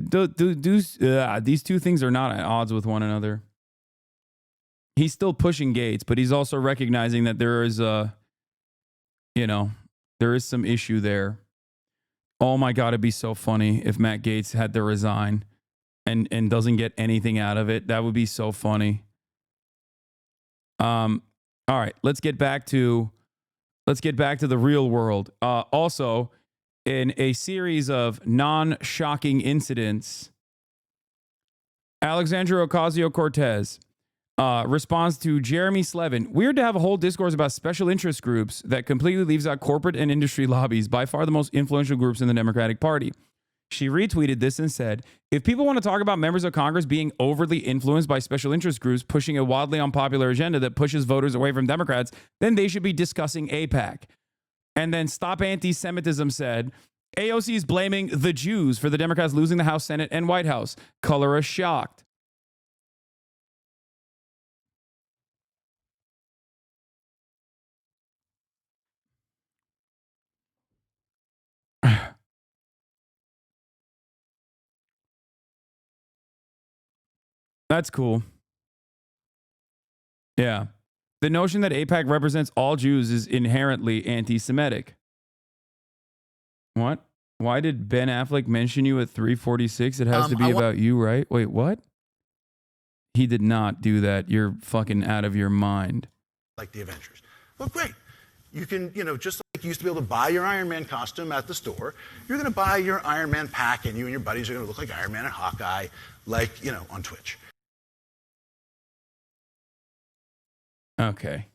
two things are not at odds with one another. He's still pushing Gates, but he's also recognizing that there is you know, there is some issue there. Oh my God, it'd be so funny if Matt Gaetz had to resign and doesn't get anything out of it. That would be so funny. All right, let's get back to the real world. Also, in a series of non-shocking incidents, Alexandria Ocasio-Cortez responds to Jeremy Slevin. Weird to have a whole discourse about special interest groups that completely leaves out corporate and industry lobbies, by far the most influential groups in the Democratic Party. She retweeted this and said, if people want to talk about members of Congress being overly influenced by special interest groups pushing a wildly unpopular agenda that pushes voters away from Democrats, then they should be discussing AIPAC. And then Stop Anti-Semitism said, AOC is blaming the Jews for the Democrats losing the House, Senate, and White House. Color us shocked. That's cool. Yeah. The notion that AIPAC represents all Jews is inherently anti-Semitic. What? Why did Ben Affleck mention you at 3:46? It has to be about you, right? Wait, what? He did not do that. You're fucking out of your mind. Like the Avengers. Well, great. You can, just like you used to be able to buy your Iron Man costume at the store, you're going to buy your Iron Man pack, and you and your buddies are going to look like Iron Man and Hawkeye, like, on Twitch. Okay.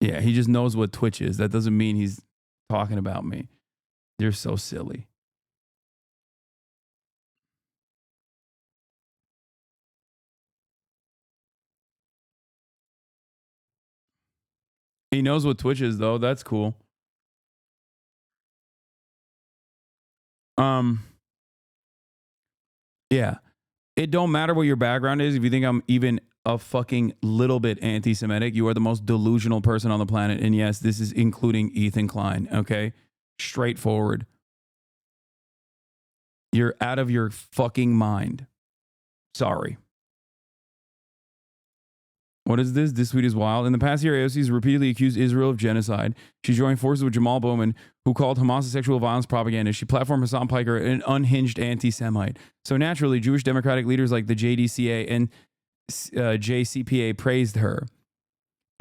Yeah, he just knows what Twitch is. That doesn't mean he's talking about me. You're so silly. He knows what Twitch is, though. That's cool. Yeah. It don't matter what your background is. If you think I'm even a fucking little bit anti-Semitic, you are the most delusional person on the planet. And yes, this is including Ethan Klein, okay? Straightforward. You're out of your fucking mind. Sorry. What is this? This tweet is wild. In the past year, AOC has repeatedly accused Israel of genocide. She joined forces with Jamal Bowman, who called Hamas a sexual violence propaganda. She platformed Hasan Piker, an unhinged anti-Semite. So naturally, Jewish Democratic leaders like the JDCA and JCPA praised her.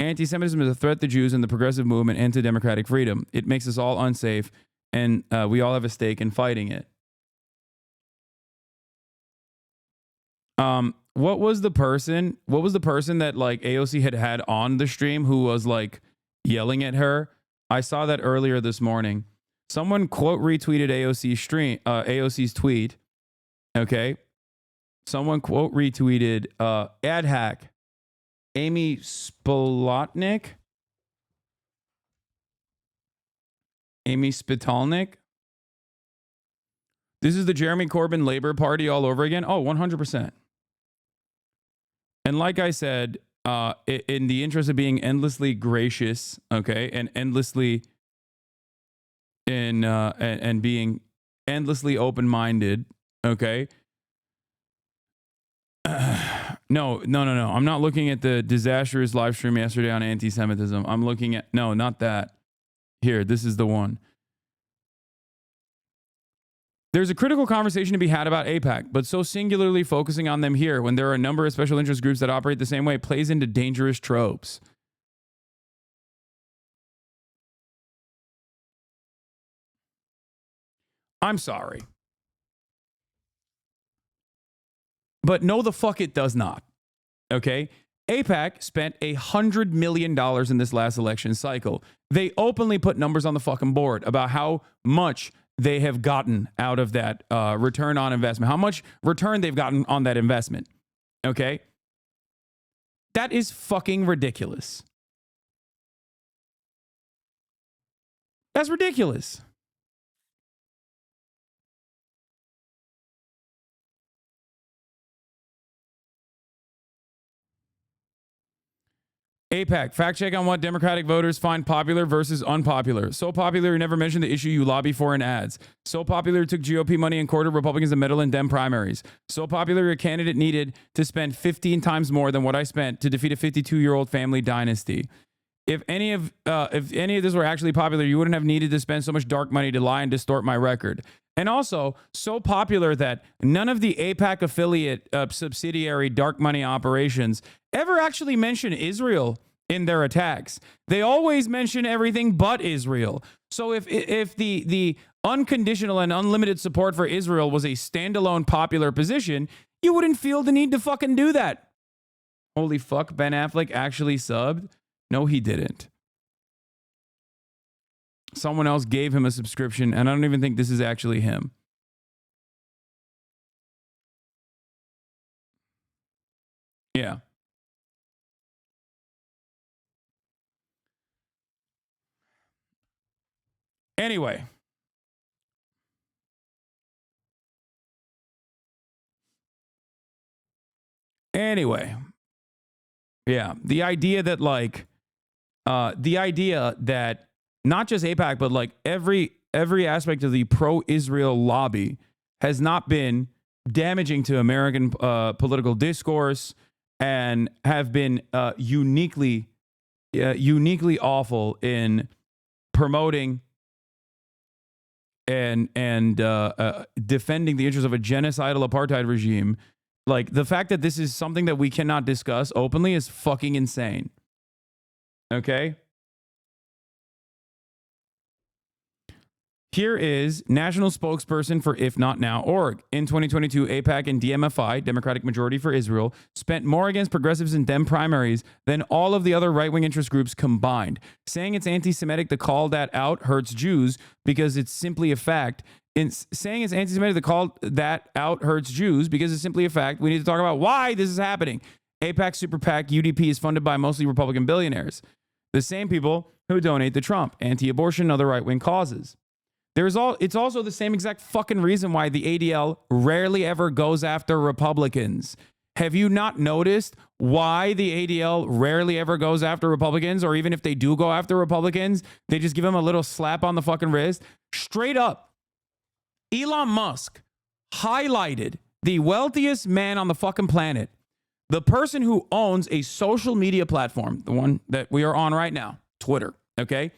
Anti-Semitism is a threat to Jews and the progressive movement and to democratic freedom. It makes us all unsafe, and we all have a stake in fighting it. What was the person that like AOC had on the stream who was like yelling at her? I saw that earlier this morning. Someone quote retweeted AOC's tweet. Okay. Someone quote retweeted ad hack Amy Spolotnik. Amy Spitalnik. This is the Jeremy Corbyn Labor Party all over again. Oh, 100%. And like I said, in the interest of being endlessly gracious, okay, and endlessly and being endlessly open-minded, okay. No. I'm not looking at the disastrous live stream yesterday on anti-Semitism. I'm looking at not that. Here, this is the one. There's a critical conversation to be had about AIPAC, but so singularly focusing on them here when there are a number of special interest groups that operate the same way plays into dangerous tropes. I'm sorry. But no, the fuck it does not. Okay? AIPAC spent $100 million in this last election cycle. They openly put numbers on the fucking board about how much they have gotten out of that return on investment, how much return they've gotten on that investment. Okay? That is fucking ridiculous. That's ridiculous. AIPAC, fact check on what Democratic voters find popular versus unpopular. So popular, you never mentioned the issue you lobby for in ads. So popular, it took GOP money and courted Republicans to meddle in Dem primaries. So popular, a candidate needed to spend 15 times more than what I spent to defeat a 52-year-old family dynasty. If any of this were actually popular, you wouldn't have needed to spend so much dark money to lie and distort my record. And also, so popular that none of the AIPAC affiliate subsidiary dark money operations ever actually mention Israel in their attacks. They always mention everything but Israel. So if the unconditional and unlimited support for Israel was a standalone popular position, you wouldn't feel the need to fucking do that. Holy fuck, Ben Affleck actually subbed? No, he didn't. Someone else gave him a subscription, and I don't even think this is actually him. Yeah. Anyway. Yeah, the idea that not just AIPAC, but like every aspect of the pro-Israel lobby has not been damaging to American political discourse and have been uniquely awful in promoting and defending the interests of a genocidal apartheid regime. Like, the fact that this is something that we cannot discuss openly is fucking insane. Okay? Here is national spokesperson for If Not Now.org. In 2022, AIPAC and DMFI, Democratic Majority for Israel, spent more against progressives in Dem primaries than all of the other right-wing interest groups combined. Saying it's anti-Semitic to call that out hurts Jews because it's simply a fact. Saying it's anti-Semitic to call that out hurts Jews because it's simply a fact. We need to talk about why this is happening. AIPAC Super PAC UDP is funded by mostly Republican billionaires, the same people who donate to Trump, anti-abortion, and other right-wing causes. It's also the same exact fucking reason why the ADL rarely ever goes after Republicans. Have you not noticed why the ADL rarely ever goes after Republicans? Or even if they do go after Republicans, they just give them a little slap on the fucking wrist. Straight up, Elon Musk highlighted the wealthiest man on the fucking planet, the person who owns a social media platform, the one that we are on right now, Twitter, okay?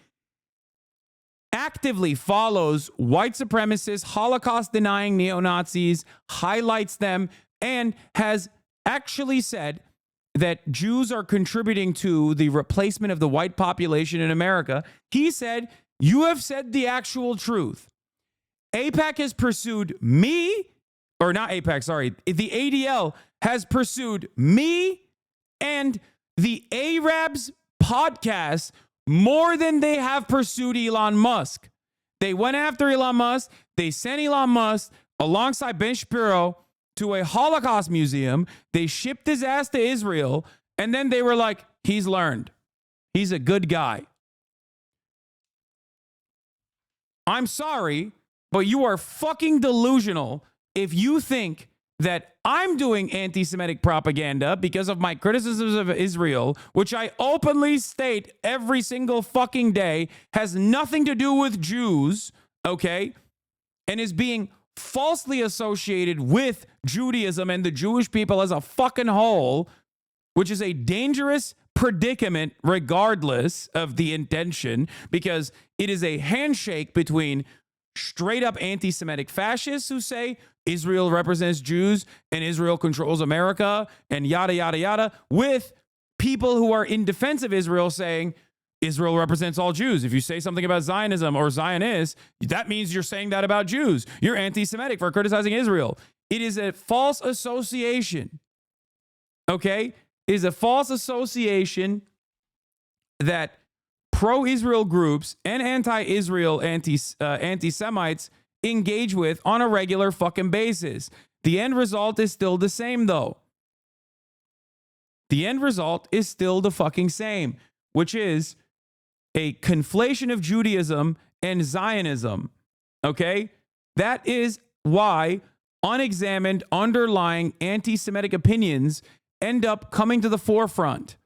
Actively follows white supremacists, Holocaust-denying neo-Nazis, highlights them, and has actually said that Jews are contributing to the replacement of the white population in America. He said, "You have said the actual truth." AIPAC has pursued me, or not AIPAC, sorry, the ADL has pursued me and the Arabs podcast more than they have pursued Elon Musk. They went after Elon Musk. They sent Elon Musk alongside Ben Shapiro to a Holocaust museum. They shipped his ass to Israel. And then they were like, he's learned. He's a good guy. I'm sorry, but you are fucking delusional if you think that I'm doing anti-Semitic propaganda because of my criticisms of Israel, which I openly state every single fucking day has nothing to do with Jews, okay? And is being falsely associated with Judaism and the Jewish people as a fucking whole, which is a dangerous predicament regardless of the intention, because it is a handshake between straight up anti-Semitic fascists who say Israel represents Jews and Israel controls America and yada, yada, yada, with people who are in defense of Israel saying Israel represents all Jews. If you say something about Zionism or Zionists, that means you're saying that about Jews. You're anti-Semitic for criticizing Israel. It is a false association. Okay? It is a false association that pro-Israel groups and anti-Israel anti-Semites engage with on a regular fucking basis. The end result is still the same, though. The end result is still the fucking same, which is a conflation of Judaism and Zionism. Okay? That is why unexamined underlying anti-Semitic opinions end up coming to the forefront.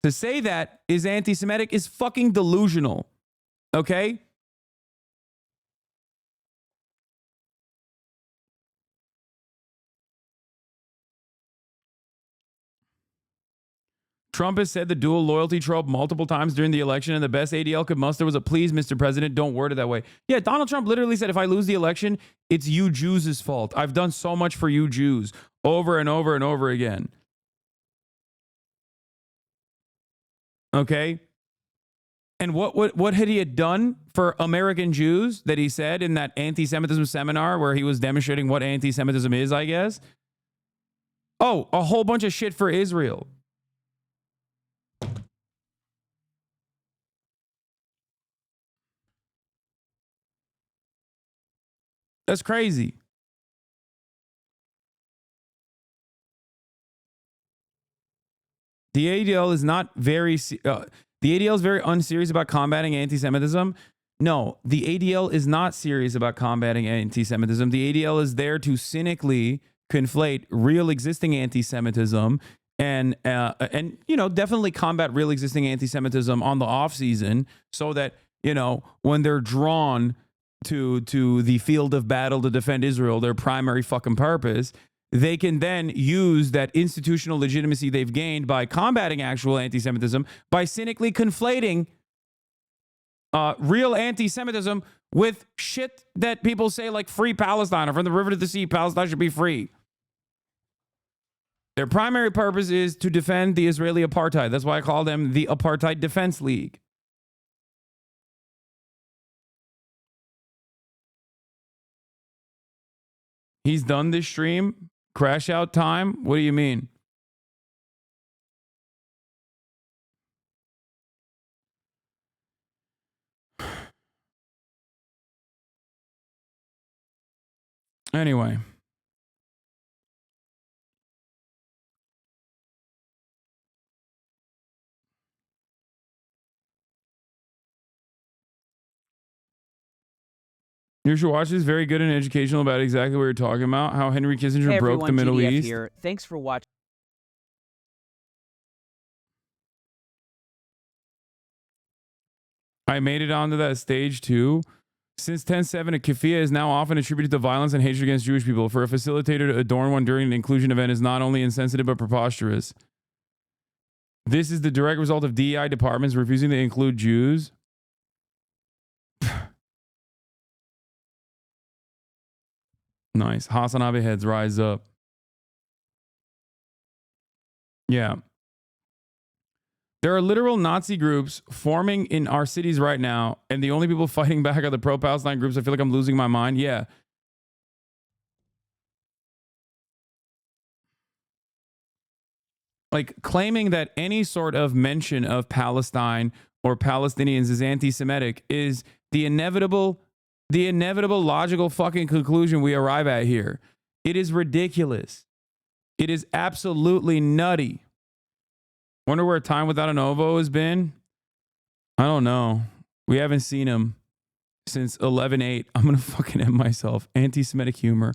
To say that is anti-Semitic is fucking delusional. Okay? Trump has said the dual loyalty trope multiple times during the election, and the best ADL could muster was a please, Mr. President, don't word it that way. Yeah, Donald Trump literally said, if I lose the election, it's you Jews' fault. I've done so much for you Jews over and over and over again. Okay? And what had he done for American Jews that he said in that anti-Semitism seminar where he was demonstrating what anti-Semitism is, I guess? Oh, a whole bunch of shit for Israel. That's crazy. The ADL is not very... the ADL is very unserious about combating anti-Semitism. No, the ADL is not serious about combating anti-Semitism. The ADL is there to cynically conflate real existing anti-Semitism and you know, definitely combat real existing anti-Semitism on the off season so that, you know, when they're drawn to the field of battle to defend Israel, their primary fucking purpose, they can then use that institutional legitimacy they've gained by combating actual anti-Semitism by cynically conflating real anti-Semitism with shit that people say like free Palestine or from the river to the sea, Palestine should be free. Their primary purpose is to defend the Israeli apartheid. That's why I call them the Apartheid Defense League. He's done this stream. Crash out time? What do you mean? Anyway. You should watch this. Very good and educational about exactly what you're talking about. How Henry Kissinger Hey broke the everyone, Middle GDF East. here. Thanks for watching. I made it onto that stage too. Since 10/7, a keffiyeh is now often attributed to violence and hatred against Jewish people. For a facilitator to adorn one during an inclusion event is not only insensitive but preposterous. This is the direct result of DEI departments refusing to include Jews. Nice. Hasanabi heads rise up. Yeah. There are literal Nazi groups forming in our cities right now, and the only people fighting back are the pro-Palestine groups. I feel like I'm losing my mind. Yeah. Like claiming that any sort of mention of Palestine or Palestinians is anti-Semitic is the inevitable logical fucking conclusion we arrive at here. It is ridiculous. It is absolutely nutty. Wonder where Time Without an Ovo has been? I don't know. We haven't seen him since 11/8. I'm going to fucking end myself. Anti-Semitic humor.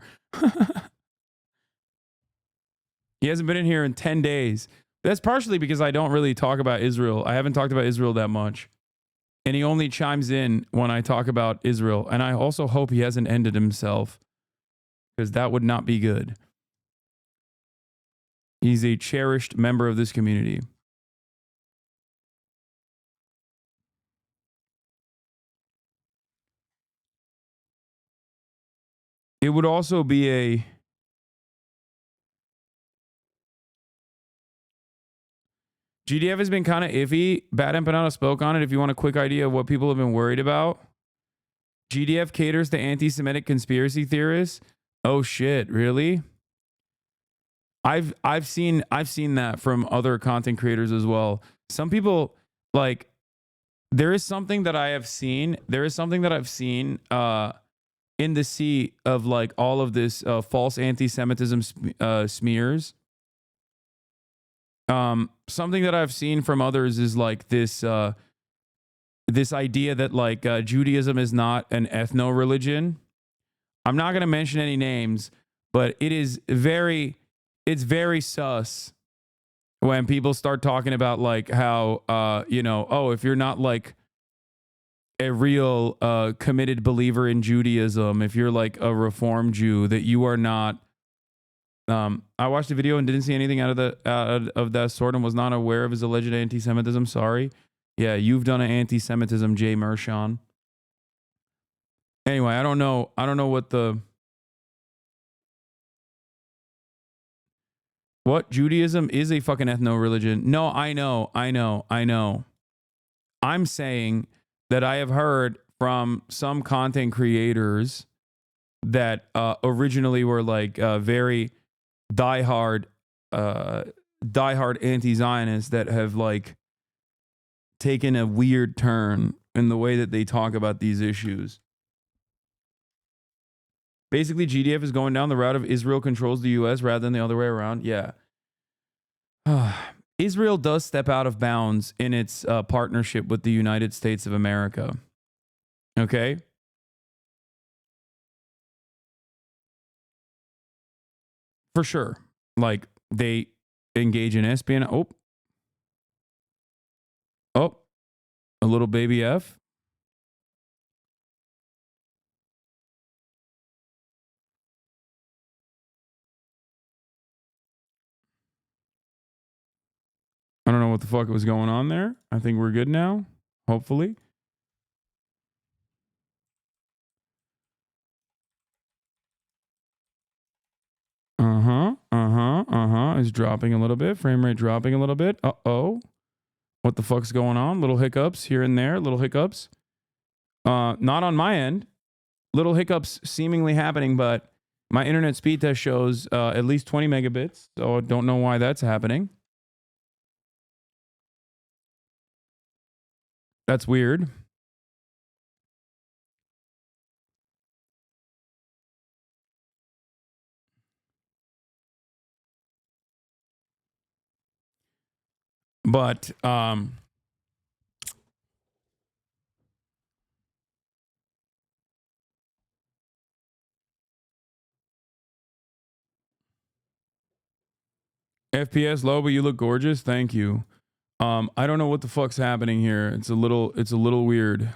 He hasn't been in here in 10 days. That's partially because I don't really talk about Israel. I haven't talked about Israel that much. And he only chimes in when I talk about Israel. And I also hope he hasn't ended himself, because that would not be good. He's a cherished member of this community. It would also be a... GDF has been kind of iffy. Bad Empanada spoke on it. If you want a quick idea of what people have been worried about. GDF caters to anti-Semitic conspiracy theorists. Oh shit, really? I've seen that from other content creators as well. Some people, like, there is something that I have seen. There is something that I've seen in the sea of like all of this false anti-Semitism smears. Something that I've seen from others is like this this idea that like Judaism is not an ethno-religion. I'm not going to mention any names, but it's very sus when people start talking about like how you know, oh, if you're not like a real committed believer in Judaism, if you're like a Reform Jew, that you are not I watched the video and didn't see anything out of that sort and was not aware of his alleged anti-Semitism. Sorry. Yeah, you've done an anti-Semitism, Jay Mershon. Anyway, I don't know what Judaism is a fucking ethno-religion. No, I know. I'm saying that I have heard from some content creators that originally were like very diehard anti-Zionists that have like taken a weird turn in the way that they talk about these issues. Basically, GDF is going down the route of Israel controls the U.S. rather than the other way around. Yeah. Israel does step out of bounds in its partnership with the United States of America. Okay? For sure. Like, they engage in espionage. Oh, a little baby F. I don't know what the fuck was going on there. I think we're good now. Hopefully. It's dropping a little bit. Frame rate dropping a little bit. Uh-oh. What the fuck's going on? Little hiccups here and there. Little hiccups. Not on my end. Little hiccups seemingly happening, but my internet speed test shows at least 20 megabits. So I don't know why that's happening. That's weird. But FPS low, but you look gorgeous. Thank you. I don't know what the fuck's happening here. It's a little weird.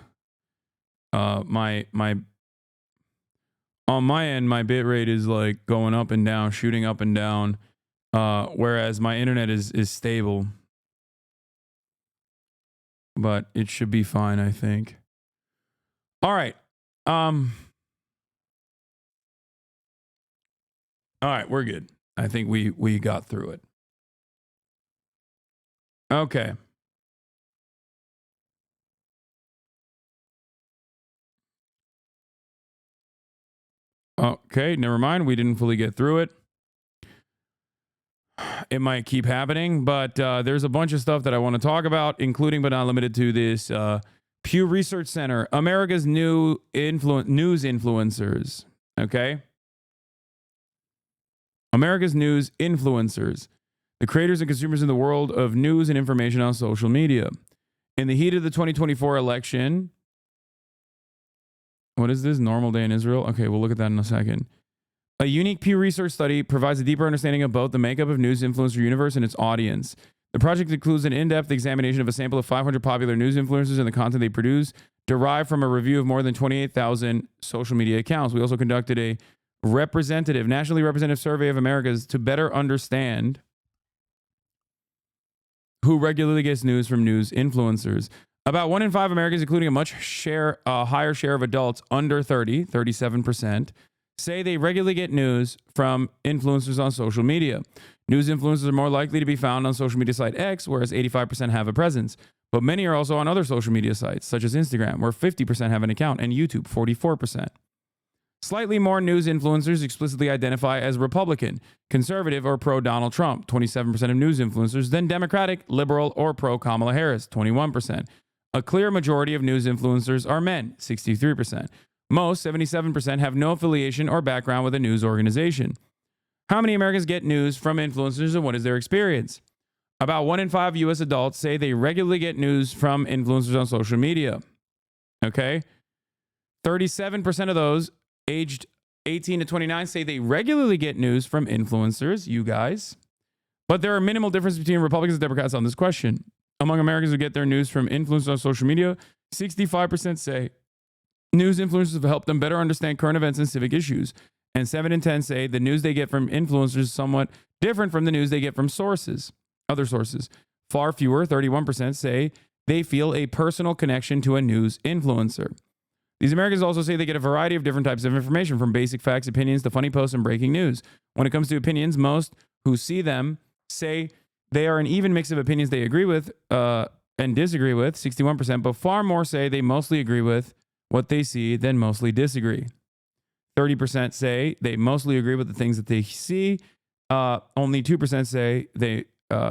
My on my end, my bit rate is like going up and down, shooting up and down. Whereas my internet is stable. But it should be fine, I think. All right. All right, we're good. I think we got through it. Okay. Okay, never mind. We didn't fully get through it. It might keep happening, but there's a bunch of stuff that I want to talk about, including but not limited to this Pew Research Center, America's new news influencers. Okay? America's news influencers, the creators and consumers in the world of news and information on social media. In the heat of the 2024 election, what is this? Normal day in Israel? Okay, we'll look at that in a second. A unique Pew Research study provides a deeper understanding of both the makeup of news influencer universe and its audience. The project includes an in-depth examination of a sample of 500 popular news influencers and the content they produce, derived from a review of more than 28,000 social media accounts. We also conducted a nationally representative survey of Americas to better understand who regularly gets news from news influencers. About 1 in 5 Americans, including a much higher share of adults under 30, 37%, say they regularly get news from influencers on social media. News influencers are more likely to be found on social media site X, whereas 85% have a presence. But many are also on other social media sites, such as Instagram, where 50% have an account, and YouTube, 44%. Slightly more news influencers explicitly identify as Republican, conservative, or pro-Donald Trump, 27% of news influencers, then Democratic, liberal, or pro-Kamala Harris, 21%. A clear majority of news influencers are men, 63%. Most, 77%, have no affiliation or background with a news organization. How many Americans get news from influencers and what is their experience? About 1 in 5 U.S. adults say they regularly get news from influencers on social media. Okay? 37% of those aged 18 to 29 say they regularly get news from influencers, you guys. But there are minimal differences between Republicans and Democrats on this question. Among Americans who get their news from influencers on social media, 65% say news influencers have helped them better understand current events and civic issues. And 7 in 10 say the news they get from influencers is somewhat different from the news they get from other sources. Far fewer, 31%, say they feel a personal connection to a news influencer. These Americans also say they get a variety of different types of information, from basic facts, opinions, to funny posts and breaking news. When it comes to opinions, most who see them say they are an even mix of opinions they agree with and disagree with, 61%, but far more say they mostly agree with what they see than mostly disagree. 30% say they mostly agree with the things that they see. Only 2% say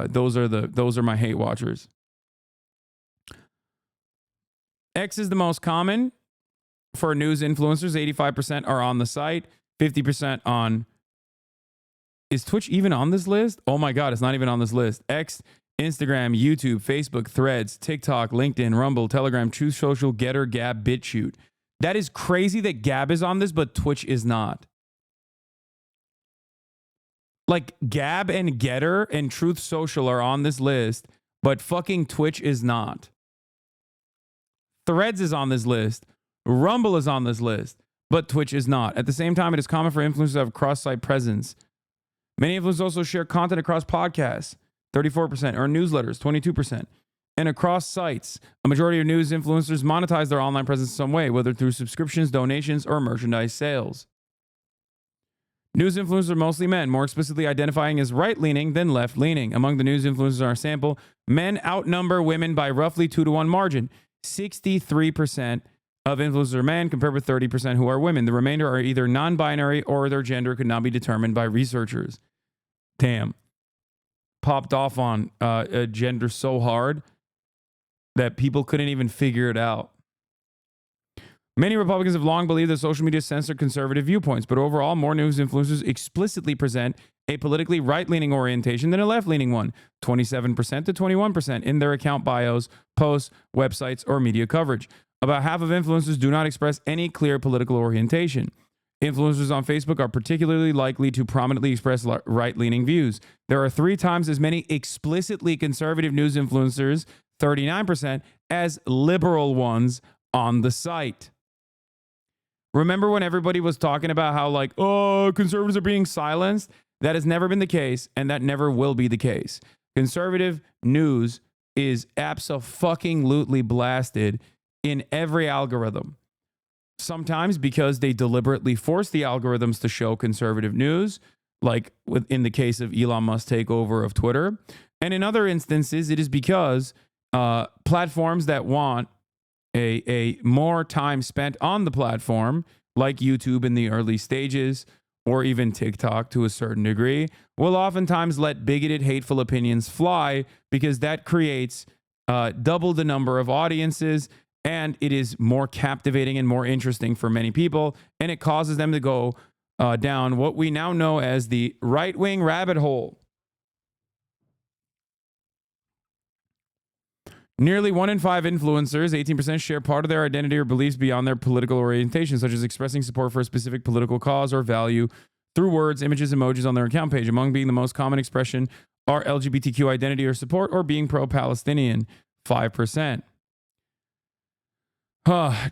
those are my hate watchers. X is the most common for news influencers. 85% are on the site, 50% on. Is Twitch even on this list? Oh my God, it's not even on this list. X, Instagram, YouTube, Facebook, Threads, TikTok, LinkedIn, Rumble, Telegram, Truth Social, Getter, Gab, BitChute. That is crazy that Gab is on this, but Twitch is not. Like, Gab and Getter and Truth Social are on this list, but fucking Twitch is not. Threads is on this list. Rumble is on this list, but Twitch is not. At the same time, it is common for influencers to have cross-site presence. Many influencers also share content across podcasts, 34%, or newsletters, 22%. And across sites, a majority of news influencers monetize their online presence in some way, whether through subscriptions, donations, or merchandise sales. News influencers are mostly men, more explicitly identifying as right-leaning than left-leaning. Among the news influencers in our sample, men outnumber women by roughly 2-to-1 margin. 63% of influencers are men, compared with 30% who are women. The remainder are either non-binary or their gender could not be determined by researchers. Damn. Popped off on gender so hard that people couldn't even figure it out. Many Republicans have long believed that social media censor conservative viewpoints, but overall, more news influencers explicitly present a politically right-leaning orientation than a left-leaning one, 27% to 21% in their account bios, posts, websites, or media coverage. About half of influencers do not express any clear political orientation. Influencers on Facebook are particularly likely to prominently express right-leaning views. There are 3 times as many explicitly conservative news influencers, 39%, as liberal ones on the site. Remember when everybody was talking about how, like, oh, conservatives are being silenced? That has never been the case, and that never will be the case. Conservative news is abso-fucking-lutely blasted in every algorithm. Sometimes because they deliberately force the algorithms to show conservative news, like in the case of Elon Musk's takeover of Twitter. And in other instances, it is because platforms that want a more time spent on the platform, like YouTube in the early stages, or even TikTok to a certain degree, will oftentimes let bigoted, hateful opinions fly because that creates double the number of audiences, and it is more captivating and more interesting for many people, and it causes them to go down what we now know as the right-wing rabbit hole. Nearly 1 in 5 influencers, 18%, share part of their identity or beliefs beyond their political orientation, such as expressing support for a specific political cause or value through words, images, emojis on their account page. Among being the most common expression are LGBTQ identity or support or being pro-Palestinian, 5%.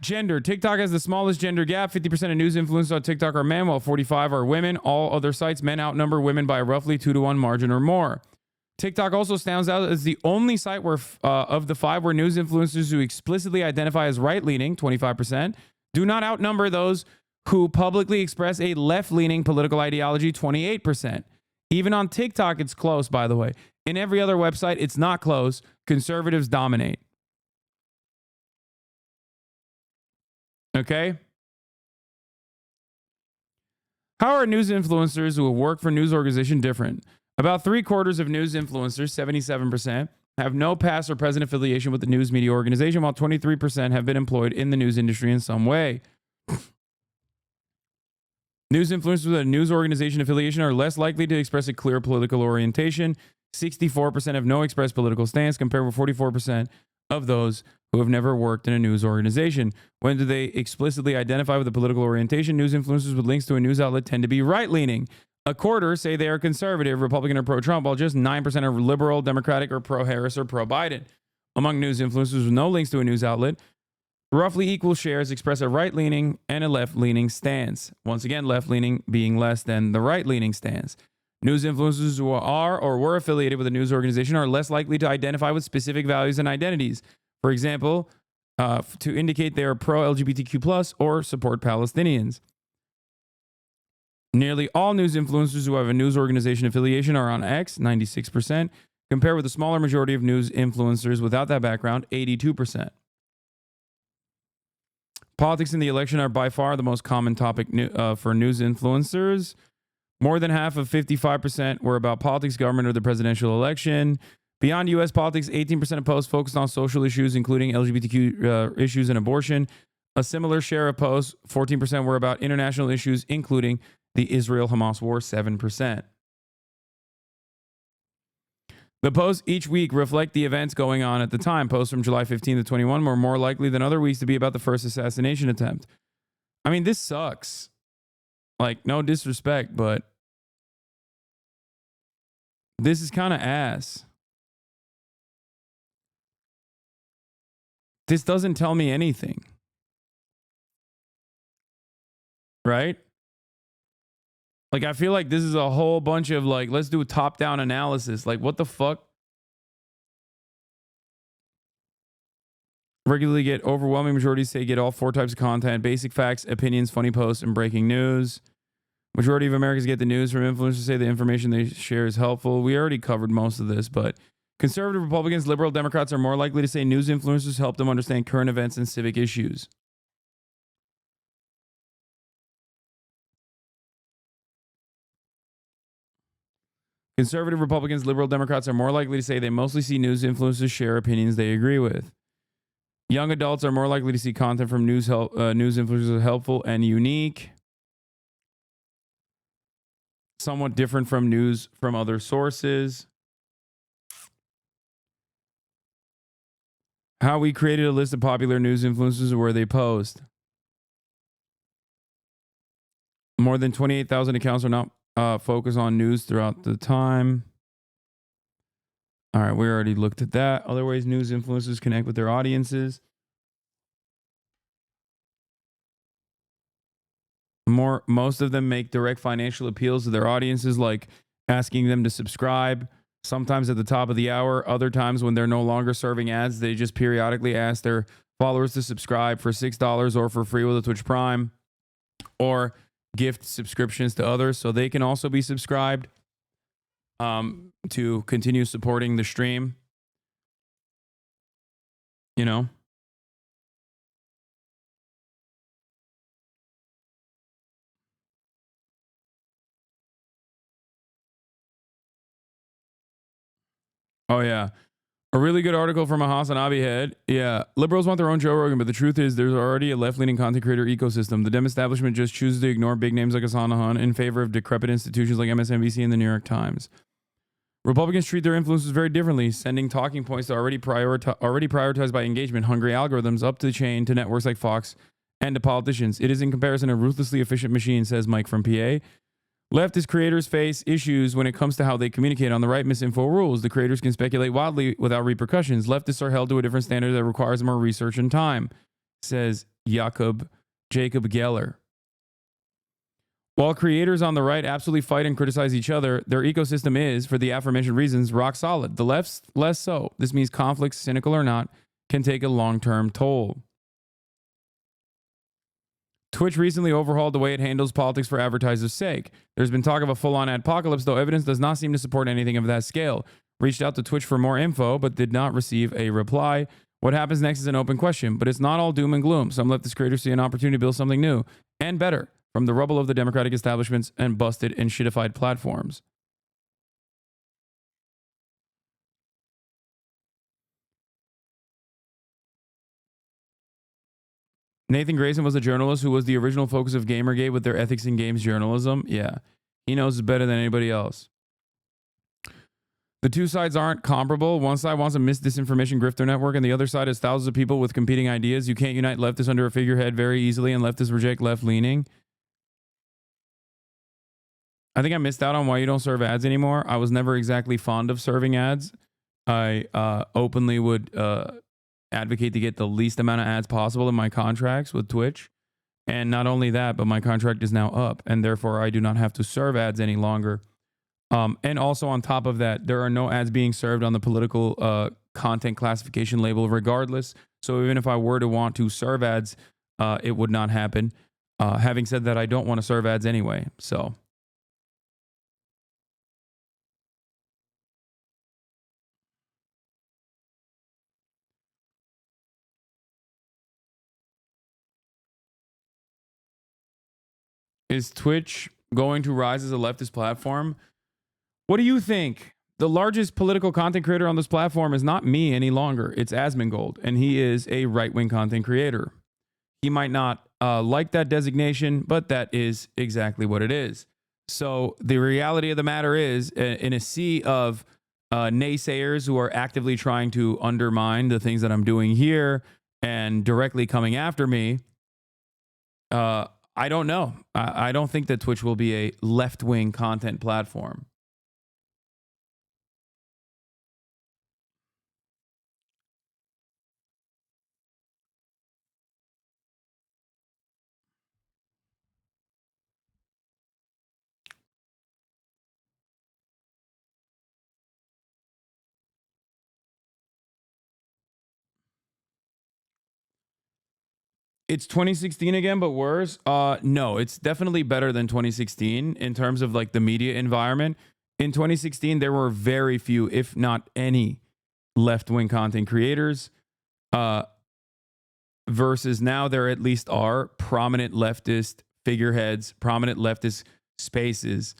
Gender. TikTok has the smallest gender gap. 50% of news influencers on TikTok are men, while 45% are women. All other sites, men outnumber women by roughly 2-to-1 margin or more. TikTok also stands out as the only site where, of the 5, where news influencers who explicitly identify as right-leaning, 25%, do not outnumber those who publicly express a left-leaning political ideology, 28%. Even on TikTok, it's close, by the way. In every other website, it's not close. Conservatives dominate. Okay? How are news influencers who work for news organizations different? About 3/4 of news influencers, 77%, have no past or present affiliation with the news media organization, while 23% have been employed in the news industry in some way. News influencers with a news organization affiliation are less likely to express a clear political orientation. 64% have no expressed political stance, compared with 44% of those who have never worked in a news organization. When do they explicitly identify with a political orientation? News influencers with links to a news outlet tend to be right-leaning. 1/4 say they are conservative, Republican, or pro-Trump, while just 9% are liberal, Democratic, or pro-Harris or pro-Biden. Among news influencers with no links to a news outlet, Roughly equal shares express a right-leaning and a left-leaning stance. Once again, left-leaning being less than the right-leaning stance. News influencers who are or were affiliated with a news organization are less likely to identify with specific values and identities. For example, to indicate they are pro-LGBTQ+ or support Palestinians. Nearly all news influencers who have a news organization affiliation are on X, 96%, compared with a smaller majority of news influencers without that background, 82%. Politics in the election are by far the most common topic for news influencers. More than half of 55% were about politics, government, or the presidential election. Beyond U.S. politics, 18% of posts focused on social issues, including LGBTQ issues and abortion. A similar share of posts, 14%, were about international issues, including the Israel-Hamas war, 7%. The posts each week reflect the events going on at the time. Posts from July 15 to 21 were more likely than other weeks to be about the first assassination attempt. I mean, this sucks. Like, no disrespect, but this is kind of ass. This doesn't tell me anything. Right? Like, I feel like this is a whole bunch of, like, let's do a top-down analysis. Like, what the fuck? Regularly get overwhelming majorities say get all 4 types of content: basic facts, opinions, funny posts, and breaking news. Majority of Americans get the news from influencers, say the information they share is helpful. We already covered most of this, but conservative Republicans, liberal Democrats are more likely to say news influencers help them understand current events and civic issues. Conservative Republicans, liberal Democrats are more likely to say they mostly see news influencers share opinions they agree with. Young adults are more likely to see content from news influencers helpful and unique. Somewhat different from news from other sources. How we created a list of popular news influencers and where they post. More than 28,000 accounts are not focused on news throughout the time. All right, we already looked at that. Other ways news influencers connect with their audiences. Most of them make direct financial appeals to their audiences, like asking them to subscribe, sometimes at the top of the hour. Other times when they're no longer serving ads, they just periodically ask their followers to subscribe for $6 or for free with a Twitch Prime, or gift subscriptions to others so they can also be subscribed to continue supporting the stream. You know? Oh, yeah. A really good article from a Hasanabi head. Yeah. Liberals want their own Joe Rogan, but the truth is there's already a left-leaning content creator ecosystem. The Dem establishment just chooses to ignore big names like Hasan in favor of decrepit institutions like MSNBC and the New York Times. Republicans treat their influencers very differently, sending talking points that are already prioritized by engagement-hungry algorithms up the chain to networks like Fox and to politicians. It is in comparison a ruthlessly efficient machine, says Mike from PA. Leftist creators face issues when it comes to how they communicate. On the right, misinfo rules. The creators can speculate wildly without repercussions. Leftists are held to a different standard that requires more research and time, says Jacob Geller. While creators on the right absolutely fight and criticize each other, their ecosystem is, for the aforementioned reasons, rock solid. The left's less so. This means conflicts, cynical or not, can take a long-term toll. Twitch recently overhauled the way it handles politics for advertisers' sake. There's been talk of a full-on adpocalypse, though evidence does not seem to support anything of that scale. Reached out to Twitch for more info, but did not receive a reply. What happens next is an open question, but it's not all doom and gloom. Some leftist creators see an opportunity to build something new and better from the rubble of the Democratic establishments and busted and shitified platforms. Nathan Grayson was a journalist who was the original focus of Gamergate with their ethics in games journalism. Yeah, he knows it better than anybody else. The two sides aren't comparable. One side wants a disinformation grifter network, and the other side has thousands of people with competing ideas. You can't unite leftists under a figurehead very easily, and leftists reject left-leaning. I think I missed out on why you don't serve ads anymore. I was never exactly fond of serving ads. I openly would advocate to get the least amount of ads possible in my contracts with Twitch. And not only that, but my contract is now up, and therefore I do not have to serve ads any longer. And also on top of that, there are no ads being served on the political content classification label regardless. So even if I were to want to serve ads, it would not happen. Having said that, I don't want to serve ads anyway. So is Twitch going to rise as a leftist platform? What do you think? The largest political content creator on this platform is not me any longer. It's Asmongold, and he is a right-wing content creator. He might not like that designation, but that is exactly what it is. So the reality of the matter is, in a sea of naysayers who are actively trying to undermine the things that I'm doing here and directly coming after me, I don't know. I don't think that Twitch will be a left-wing content platform. It's 2016 again, but worse. No, it's definitely better than 2016 in terms of like the media environment. In 2016, there were very few, if not any, left-wing content creators. Versus now, there at least are prominent leftist figureheads, prominent leftist spaces.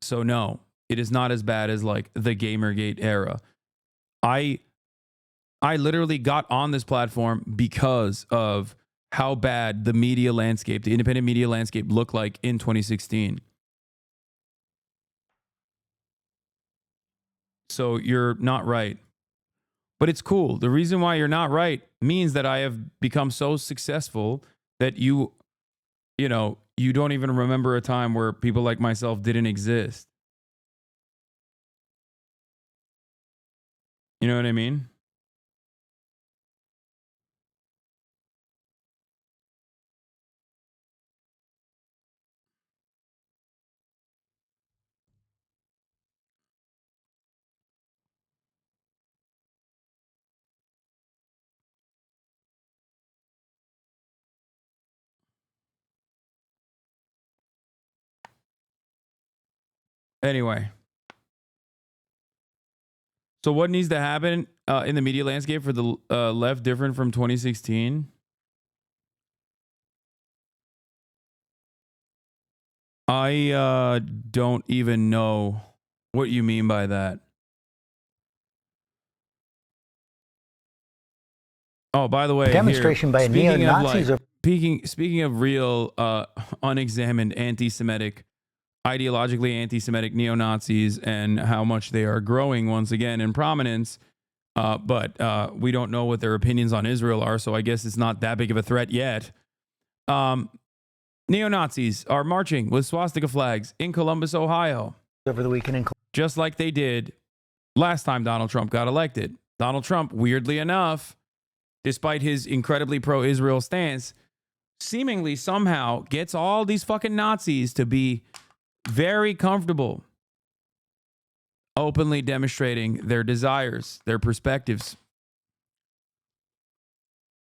So no, it is not as bad as like the Gamergate era. I literally got on this platform because of how bad the media landscape, the independent media landscape looked like in 2016. So you're not right. But it's cool. The reason why you're not right means that I have become so successful that you don't even remember a time where people like myself didn't exist. You know what I mean? Anyway. So what needs to happen in the media landscape for the left different from 2016? I don't even know what you mean by that. Oh, by the way, demonstration by neo-Nazis. Speaking of real unexamined anti-Semitic, ideologically anti-Semitic neo-Nazis and how much they are growing once again in prominence, but we don't know what their opinions on Israel are, so I guess it's not that big of a threat yet. Neo-Nazis are marching with swastika flags in Columbus, Ohio. Over the weekend, just like they did last time Donald Trump got elected. Donald Trump, weirdly enough, despite his incredibly pro-Israel stance, seemingly somehow gets all these fucking Nazis to be very comfortable openly demonstrating their desires, their perspectives.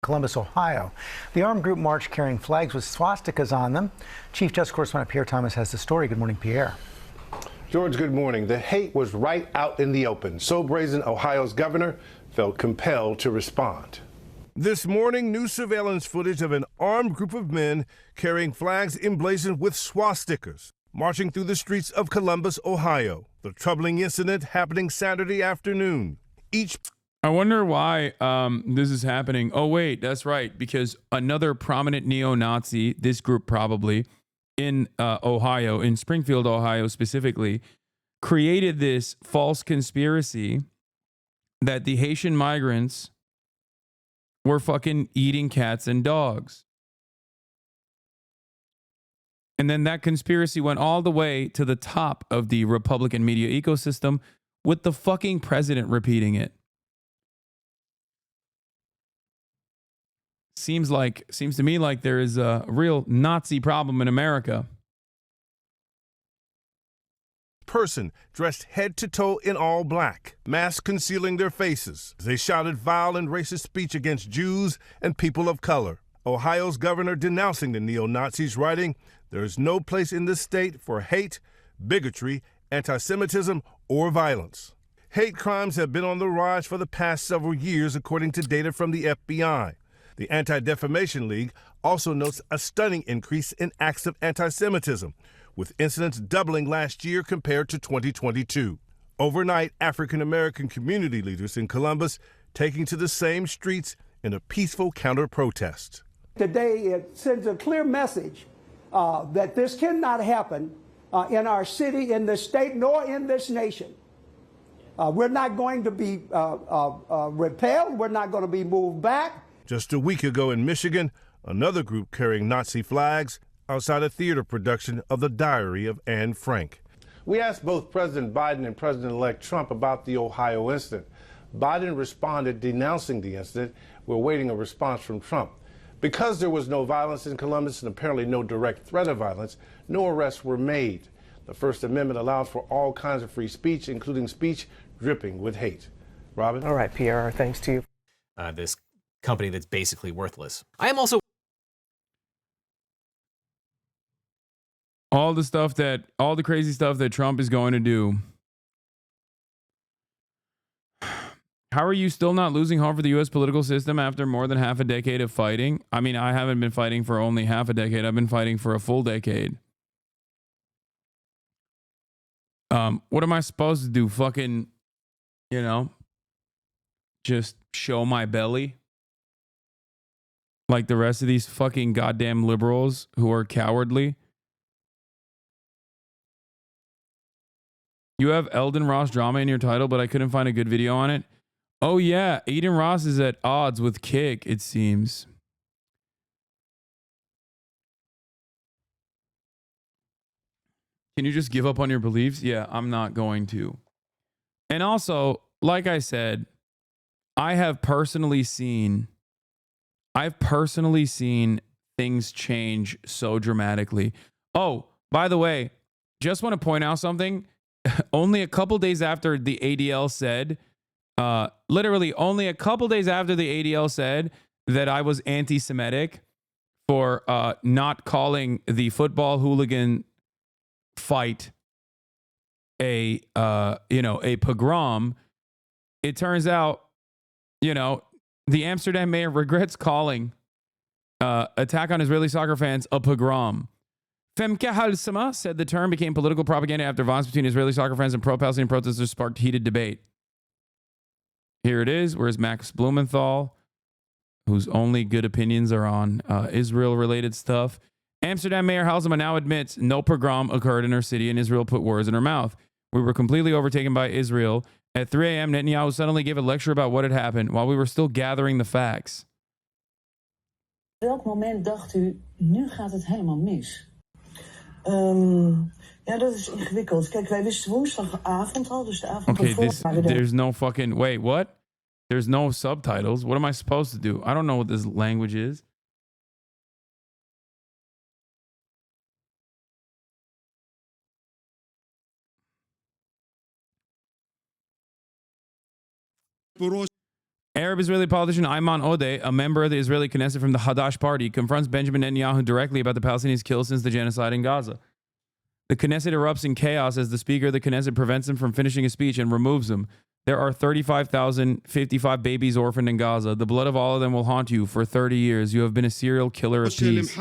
Columbus, Ohio. The armed group marched carrying flags with swastikas on them. Chief Justice Correspondent Pierre Thomas has the story. Good morning, Pierre. George, good morning. The hate was right out in the open. So brazen, Ohio's governor felt compelled to respond. This morning, new surveillance footage of an armed group of men carrying flags emblazoned with swastikas marching through the streets of Columbus, Ohio. The troubling incident happening Saturday afternoon. I wonder why this is happening. Oh, wait, that's right. Because another prominent neo-Nazi, this group probably, in Ohio, in Springfield, Ohio specifically, created this false conspiracy that the Haitian migrants were fucking eating cats and dogs. And then that conspiracy went all the way to the top of the Republican media ecosystem with the fucking president repeating it. seems to me like there is a real Nazi problem in America. Person dressed head to toe in all black, masks concealing their faces. They shouted vile and racist speech against Jews and people of color. Ohio's governor denouncing the neo-Nazis, writing, "There is no place in this state for hate, bigotry, anti-Semitism, or violence." Hate crimes have been on the rise for the past several years, according to data from the FBI. The Anti-Defamation League also notes a stunning increase in acts of anti-Semitism, with incidents doubling last year compared to 2022. Overnight, African-American community leaders in Columbus taking to the same streets in a peaceful counter-protest. Today, it sends a clear message that this cannot happen in our city, in this state, nor in this nation. We're not going to be repelled. We're not going to be moved back. Just a week ago in Michigan, another group carrying Nazi flags outside a theater production of The Diary of Anne Frank. We asked both President Biden and President-elect Trump about the Ohio incident. Biden responded denouncing the incident. We're waiting a response from Trump. Because there was no violence in Columbus and apparently no direct threat of violence, no arrests were made. The First Amendment allows for all kinds of free speech, including speech dripping with hate. Robin? All right, PR, thanks to you. This company that's basically worthless. I am also all the crazy stuff that Trump is going to do. How are you still not losing hope for the U.S. political system after more than half a decade of fighting? I mean, I haven't been fighting for only half a decade. I've been fighting for a full decade. What am I supposed to do? Fucking, just show my belly? Like the rest of these fucking goddamn liberals who are cowardly? You have Eldon Ross drama in your title, but I couldn't find a good video on it. Oh yeah, Aiden Ross is at odds with Kick, it seems. Can you just give up on your beliefs? Yeah, I'm not going to. And also, like I said, I've personally seen things change so dramatically. Oh, by the way, just want to point out something. Only a couple days after the ADL said, literally only a couple days after the ADL said that I was anti-Semitic for not calling the football hooligan fight a pogrom, it turns out, the Amsterdam mayor regrets calling attack on Israeli soccer fans a pogrom. Femke Halsema said the term became political propaganda after violence between Israeli soccer fans and pro-Palestinian protesters sparked heated debate. Here it is. Where's Max Blumenthal, whose only good opinions are on Israel-related stuff? Amsterdam Mayor Halsema now admits no pogrom occurred in her city and Israel put words in her mouth. We were completely overtaken by Israel. At 3 a.m., Netanyahu suddenly gave a lecture about what had happened while we were still gathering the facts. Welk moment dacht u, nu gaat het helemaal mis? Ja, dat is ingewikkeld. Kijk, wij wisten woensdagavond al, dus de avond ervoor. There's no fucking... Wait, what? There's no subtitles. What am I supposed to do? I don't know what this language is. Arab Israeli politician Ayman Odeh, a member of the Israeli Knesset from the Hadash party, confronts Benjamin Netanyahu directly about the Palestinians killed since the genocide in Gaza. The Knesset erupts in chaos as the Speaker of the Knesset prevents him from finishing his speech and removes him. There are 35,055 babies orphaned in Gaza. The blood of all of them will haunt you for 30 years. You have been a serial killer of peace.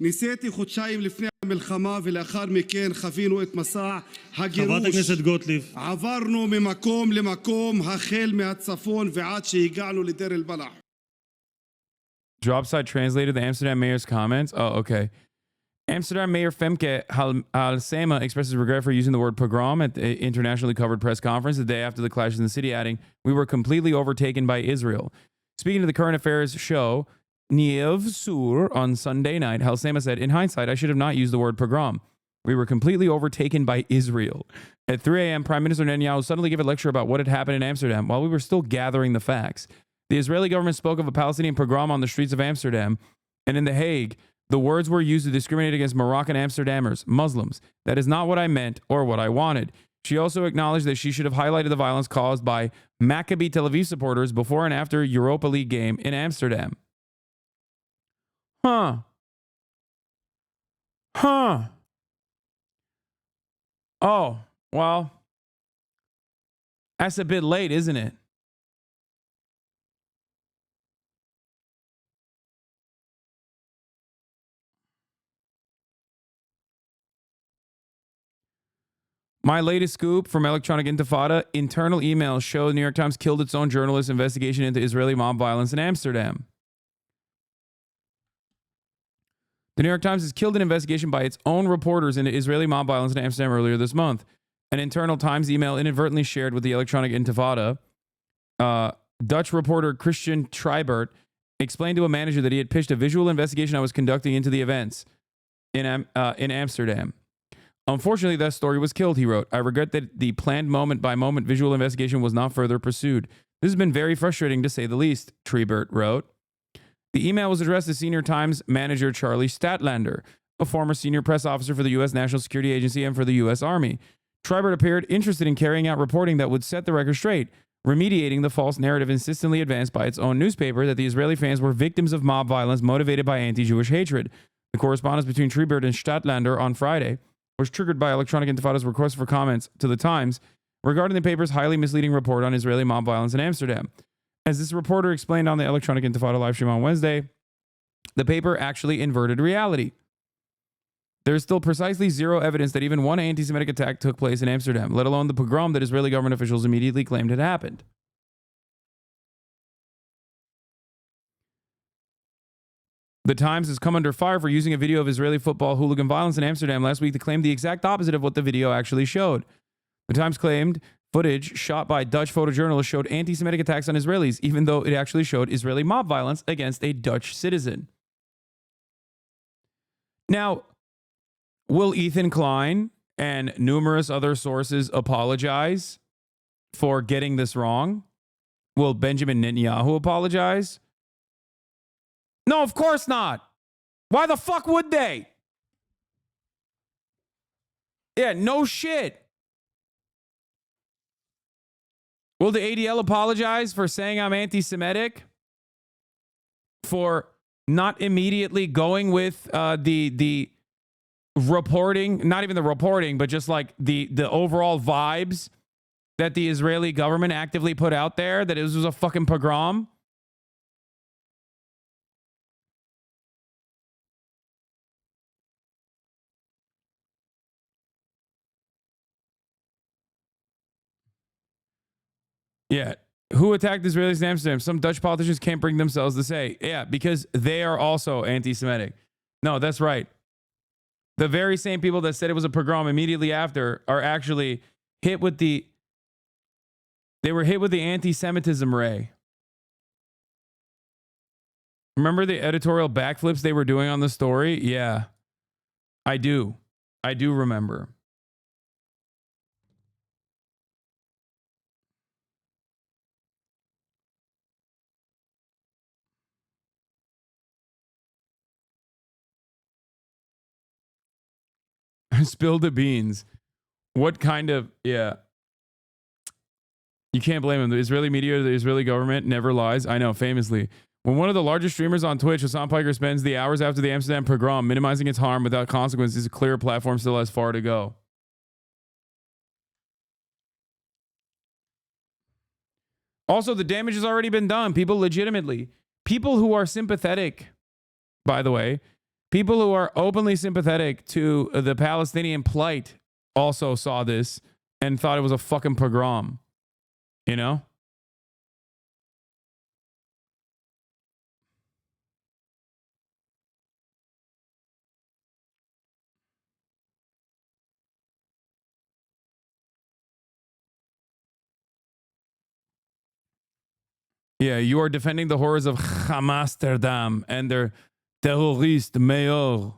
ניסיתי חודשיים לפני המלחמה ולאחר מכן חווינו את מסע הגירוש. חברת הכנסת גוטליב. עברנו ממקום למקום החל מהצפון ועד שהגענו לדיר אל-בלח. Dropside translated the Amsterdam mayor's comments. Oh, okay. Amsterdam Mayor Femke Halsema expresses regret for using the word pogrom at the internationally covered press conference the day after the clashes in the city, adding, "We were completely overtaken by Israel." Speaking to the current affairs show, Niev Sur on Sunday night, Halsema said, "In hindsight, I should have not used the word pogrom. We were completely overtaken by Israel. At 3 a.m., Prime Minister Netanyahu suddenly gave a lecture about what had happened in Amsterdam while we were still gathering the facts. The Israeli government spoke of a Palestinian pogrom on the streets of Amsterdam, and in The Hague, the words were used to discriminate against Moroccan Amsterdammers, Muslims. That is not what I meant or what I wanted. She also acknowledged that she should have highlighted the violence caused by Maccabi Tel Aviv supporters before and after Europa League game in Amsterdam. Huh. Oh, well, that's a bit late, isn't it? My latest scoop from Electronic Intifada, internal emails show the New York Times killed its own journalist investigation into Israeli mob violence in Amsterdam. The New York Times has killed an investigation by its own reporters into Israeli mob violence in Amsterdam earlier this month. An internal Times email inadvertently shared with the Electronic Intifada, Dutch reporter Christian Tribert explained to a manager that he had pitched a visual investigation I was conducting into the events in Amsterdam. Unfortunately, that story was killed, he wrote. I regret that the planned moment-by-moment visual investigation was not further pursued. This has been very frustrating, to say the least, Tribert wrote. The email was addressed to senior Times manager Charlie Statlander, a former senior press officer for the U.S. National Security Agency and for the U.S. Army. Tribert appeared interested in carrying out reporting that would set the record straight, remediating the false narrative insistently advanced by its own newspaper that the Israeli fans were victims of mob violence motivated by anti-Jewish hatred. The correspondence between Tribert and Statlander on Friday was triggered by Electronic Intifada's request for comments to the Times regarding the paper's highly misleading report on Israeli mob violence in Amsterdam. As this reporter explained on the Electronic Intifada live stream on Wednesday, the paper actually inverted reality. There's still precisely zero evidence that even one anti-Semitic attack took place in Amsterdam, let alone the pogrom that Israeli government officials immediately claimed had happened. The Times has come under fire for using a video of Israeli football hooligan violence in Amsterdam last week to claim the exact opposite of what the video actually showed. The Times claimed footage shot by Dutch photojournalists showed anti-Semitic attacks on Israelis, even though it actually showed Israeli mob violence against a Dutch citizen. Now, will Ethan Klein and numerous other sources apologize for getting this wrong? Will Benjamin Netanyahu apologize? No, of course not. Why the fuck would they? Yeah, no shit. Will the ADL apologize for saying I'm anti-Semitic? For not immediately going with the reporting, not even the reporting, but just like the overall vibes that the Israeli government actively put out there, that it was a fucking pogrom? Yeah. Who attacked Israelis in Amsterdam? Some Dutch politicians can't bring themselves to say. Yeah, because they are also anti-Semitic. No, that's right. The very same people that said it was a pogrom immediately after are actually hit with the anti-Semitism ray. Remember the editorial backflips they were doing on the story? Yeah, I do. I do remember. Spill the beans. What kind of, yeah. You can't blame him. The Israeli media, the Israeli government never lies. I know, famously. When one of the largest streamers on Twitch, Hasanpiker, spends the hours after the Amsterdam pogrom minimizing its harm without consequences, a clear platform still has far to go. Also, the damage has already been done. People who are sympathetic, by the way, people who are openly sympathetic to the Palestinian plight also saw this and thought it was a fucking pogrom. You know? Yeah, you are defending the horrors of Amsterdam and their terrorist mayor.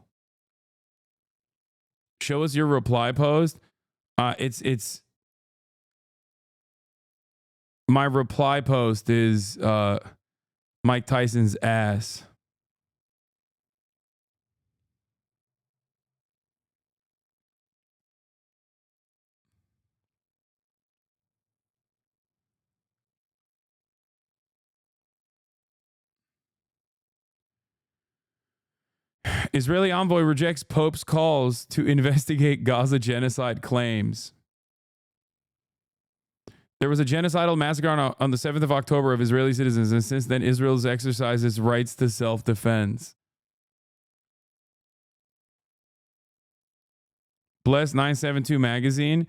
show us your reply post. It's my reply post is Mike Tyson's ass. Israeli envoy rejects Pope's calls to investigate Gaza genocide claims. There was a genocidal massacre on the 7th of October of Israeli citizens, and since then, Israel has exercised its rights to self-defense. Bless 972 magazine.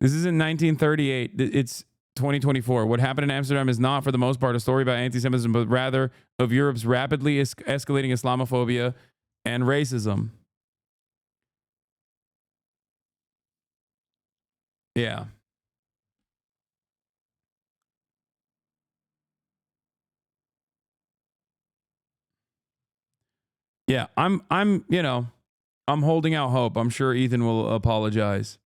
This is in 1938. It's 2024. What happened in Amsterdam is not, for the most part, a story about anti-Semitism, but rather of Europe's rapidly escalating Islamophobia and racism. Yeah. Yeah, I'm holding out hope. I'm sure Ethan will apologize.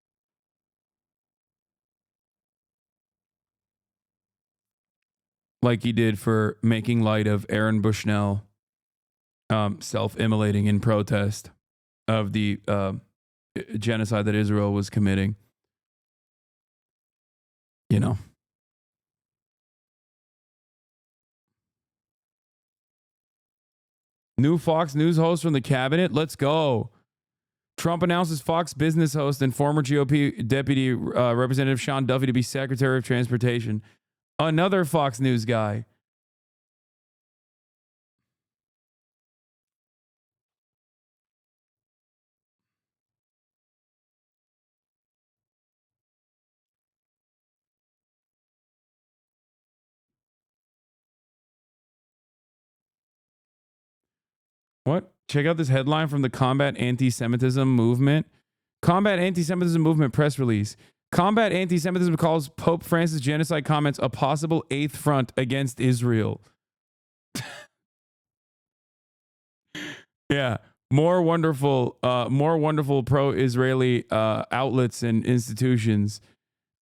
Like he did for making light of Aaron Bushnell self-immolating in protest of the genocide that Israel was committing. You know. New Fox News host from the cabinet. Let's go. Trump announces Fox Business host and former GOP Deputy Representative Sean Duffy to be Secretary of Transportation. Another Fox News guy. What? Check out this headline from the Combat Anti-Semitism Movement. Combat Anti-Semitism Movement press release. Combat Anti-Semitism calls Pope Francis' genocide comments a possible eighth front against Israel. Yeah. More wonderful pro-Israeli outlets and institutions.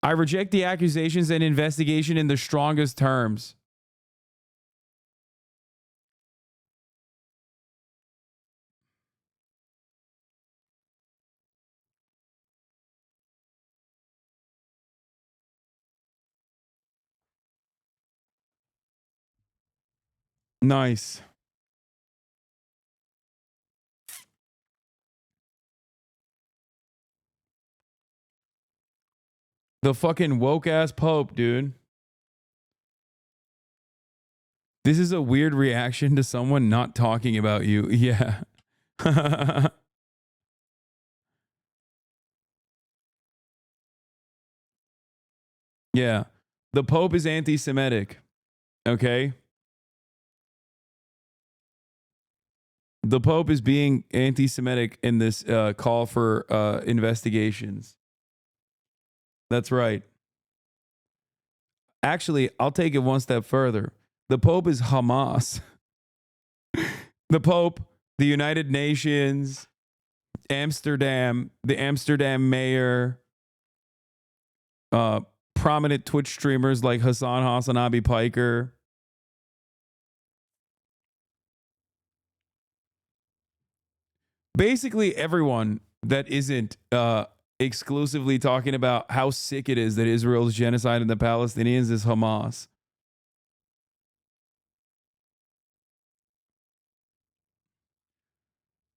I reject the accusations and investigation in the strongest terms. Nice. The fucking woke ass Pope, dude. This is a weird reaction to someone not talking about you. Yeah. Yeah. The Pope is anti-Semitic. Okay. The Pope is being anti-Semitic in this call for investigations. That's right. Actually, I'll take it one step further. The Pope is Hamas. The Pope, the United Nations, Amsterdam, the Amsterdam mayor, prominent Twitch streamers like Hasanabi Piker. Basically, everyone that isn't exclusively talking about how sick it is that Israel's genocide in the Palestinians is Hamas.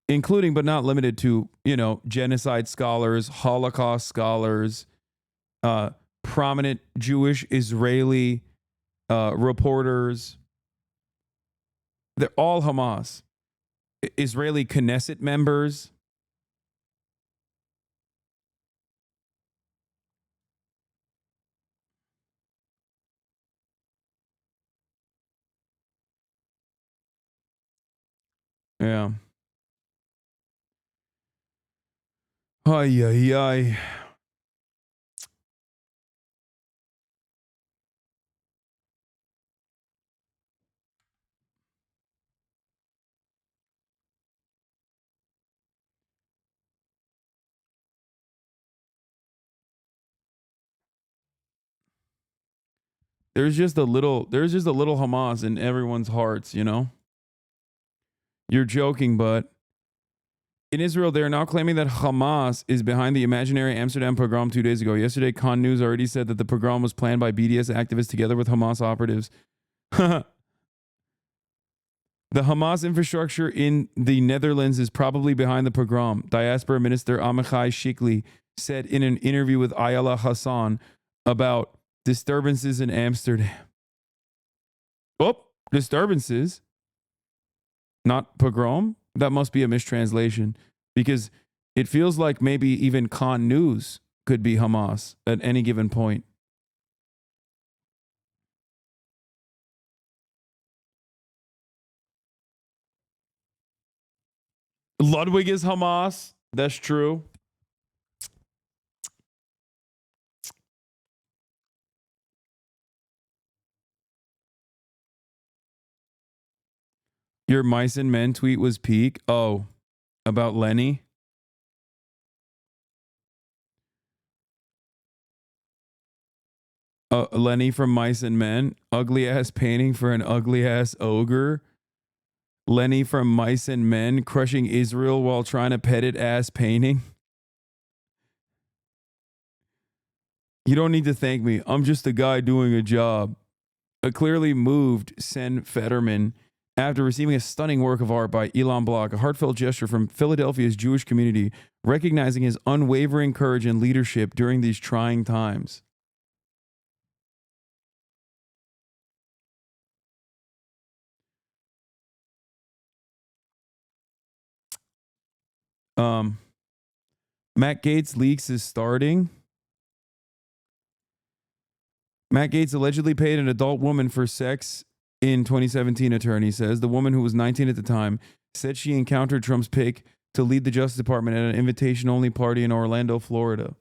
Including but not limited to, genocide scholars, Holocaust scholars, prominent Jewish Israeli reporters. They're all Hamas. Israeli Knesset members. Yeah. Ay, ay, ay. there's just a little Hamas in everyone's hearts, you know? You're joking, but in Israel, they are now claiming that Hamas is behind the imaginary Amsterdam pogrom 2 days ago. Yesterday, Khan News already said that the pogrom was planned by BDS activists together with Hamas operatives. The Hamas infrastructure in the Netherlands is probably behind the pogrom, Diaspora Minister Amichai Shikli said in an interview with Ayala Hassan about disturbances in Amsterdam. Oh, disturbances, not pogrom? That must be a mistranslation, because it feels like maybe even Khan News could be Hamas at any given point. Ludwig is Hamas. That's true. Your Mice and Men tweet was peak. Oh, about Lenny? Lenny from Mice and Men. Ugly ass painting for an ugly ass ogre. Lenny from Mice and Men crushing Israel while trying to pet it ass painting. You don't need to thank me. I'm just a guy doing a job. A clearly moved Sen Fetterman after receiving a stunning work of art by Elon Block, a heartfelt gesture from Philadelphia's Jewish community, recognizing his unwavering courage and leadership during these trying times. Matt Gaetz leaks is starting. Matt Gaetz allegedly paid an adult woman for sex in 2017, attorney says. The woman, who was 19 at the time, said she encountered Trump's pick to lead the Justice Department at an invitation-only party in Orlando, Florida.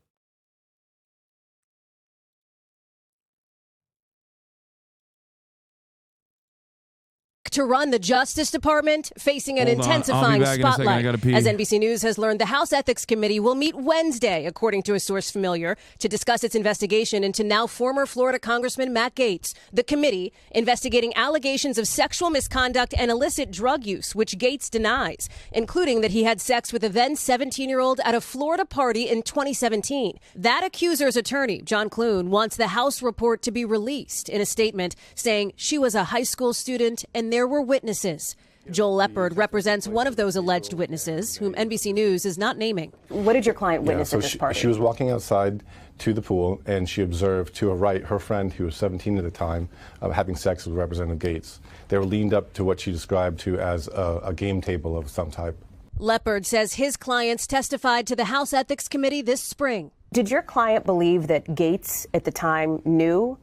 To run the Justice Department, facing an Hold on. intensifying I'll be back in a second. I spotlight. gotta pee. As NBC News has learned, the House Ethics Committee will meet Wednesday, according to a source familiar, to discuss its investigation into now former Florida Congressman Matt Gaetz. The committee investigating allegations of sexual misconduct and illicit drug use, which Gaetz denies, including that he had sex with a then 17-year-old at a Florida party in 2017. That accuser's attorney, John Clune, wants the House report to be released in a statement saying she was a high school student and there were witnesses. Joel Leopard represents one of those alleged witnesses, whom NBC News is not naming. What did your client witness at this party? She was walking outside to the pool, and she observed to her right her friend, who was 17 at the time, having sex with Representative Gaetz. They were leaned up to what she described to as a game table of some type. Leopard says his clients testified to the House Ethics Committee this spring. Did your client believe that Gaetz at the time knew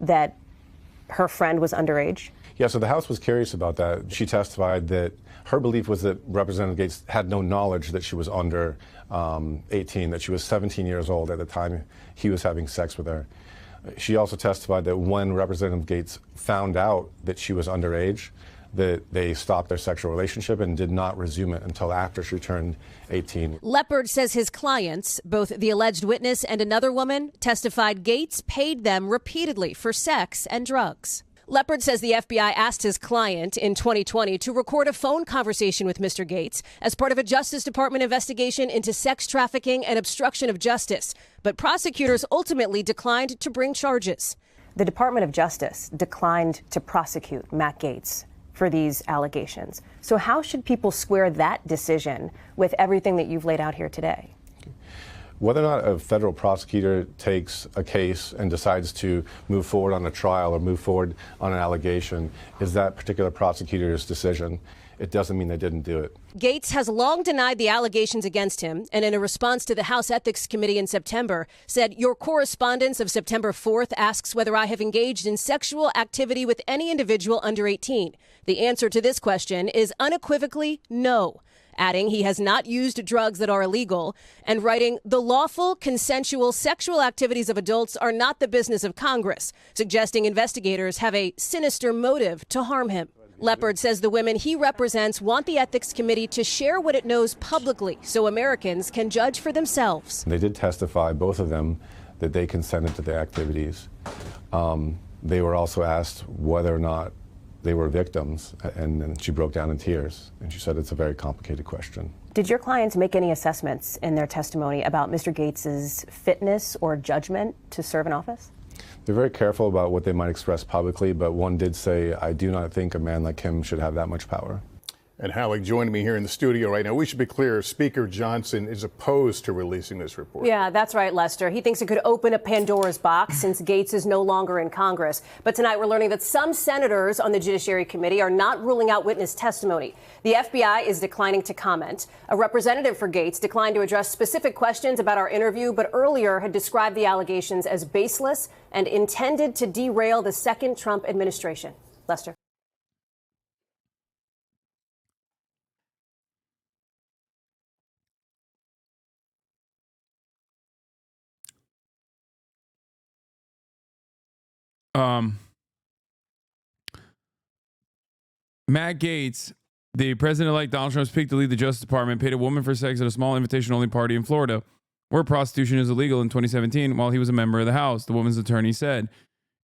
that her friend was underage? Yeah, so the House was curious about that. She testified that her belief was that Representative Gaetz had no knowledge that she was under 18, that she was 17 years old at the time he was having sex with her. She also testified that when Representative Gaetz found out that she was underage, that they stopped their sexual relationship and did not resume it until after she turned 18. Leopard says his clients, both the alleged witness and another woman, testified Gaetz paid them repeatedly for sex and drugs. Leopard says the FBI asked his client in 2020 to record a phone conversation with Mr. Gaetz as part of a Justice Department investigation into sex trafficking and obstruction of justice. But prosecutors ultimately declined to bring charges. The Department of Justice declined to prosecute Matt Gaetz for these allegations. So how should people square that decision with everything that you've laid out here today? Whether or not a federal prosecutor takes a case and decides to move forward on a trial or move forward on an allegation is that particular prosecutor's decision. It doesn't mean they didn't do it. Gaetz has long denied the allegations against him, and in a response to the House Ethics Committee in September, said, "Your correspondence of September 4th asks whether I have engaged in sexual activity with any individual under 18. The answer to this question is unequivocally no," adding he has not used drugs that are illegal, and writing, "The lawful, consensual sexual activities of adults are not the business of Congress," suggesting investigators have a sinister motive to harm him. Leopard says the women he represents want the Ethics Committee to share what it knows publicly so Americans can judge for themselves. They did testify, both of them, that they consented to the activities. They were also asked whether or not they were victims, and then she broke down in tears, and she said it's a very complicated question. Did your clients make any assessments in their testimony about Mr. Gates's fitness or judgment to serve in office? They're very careful about what they might express publicly, but one did say, I do not think a man like him should have that much power. And Halleck joining me here in the studio right now. We should be clear, Speaker Johnson is opposed to releasing this report. Yeah, that's right, Lester. He thinks it could open a Pandora's box since Gates is no longer in Congress. But tonight we're learning that some senators on the Judiciary Committee are not ruling out witness testimony. The FBI is declining to comment. A representative for Gates declined to address specific questions about our interview, but earlier had described the allegations as baseless and intended to derail the second Trump administration. Lester. Matt Gaetz, the president-elect Donald Trump's pick to lead the Justice Department, paid a woman for sex at a small invitation-only party in Florida, where prostitution is illegal in 2017 while he was a member of the House, the woman's attorney said.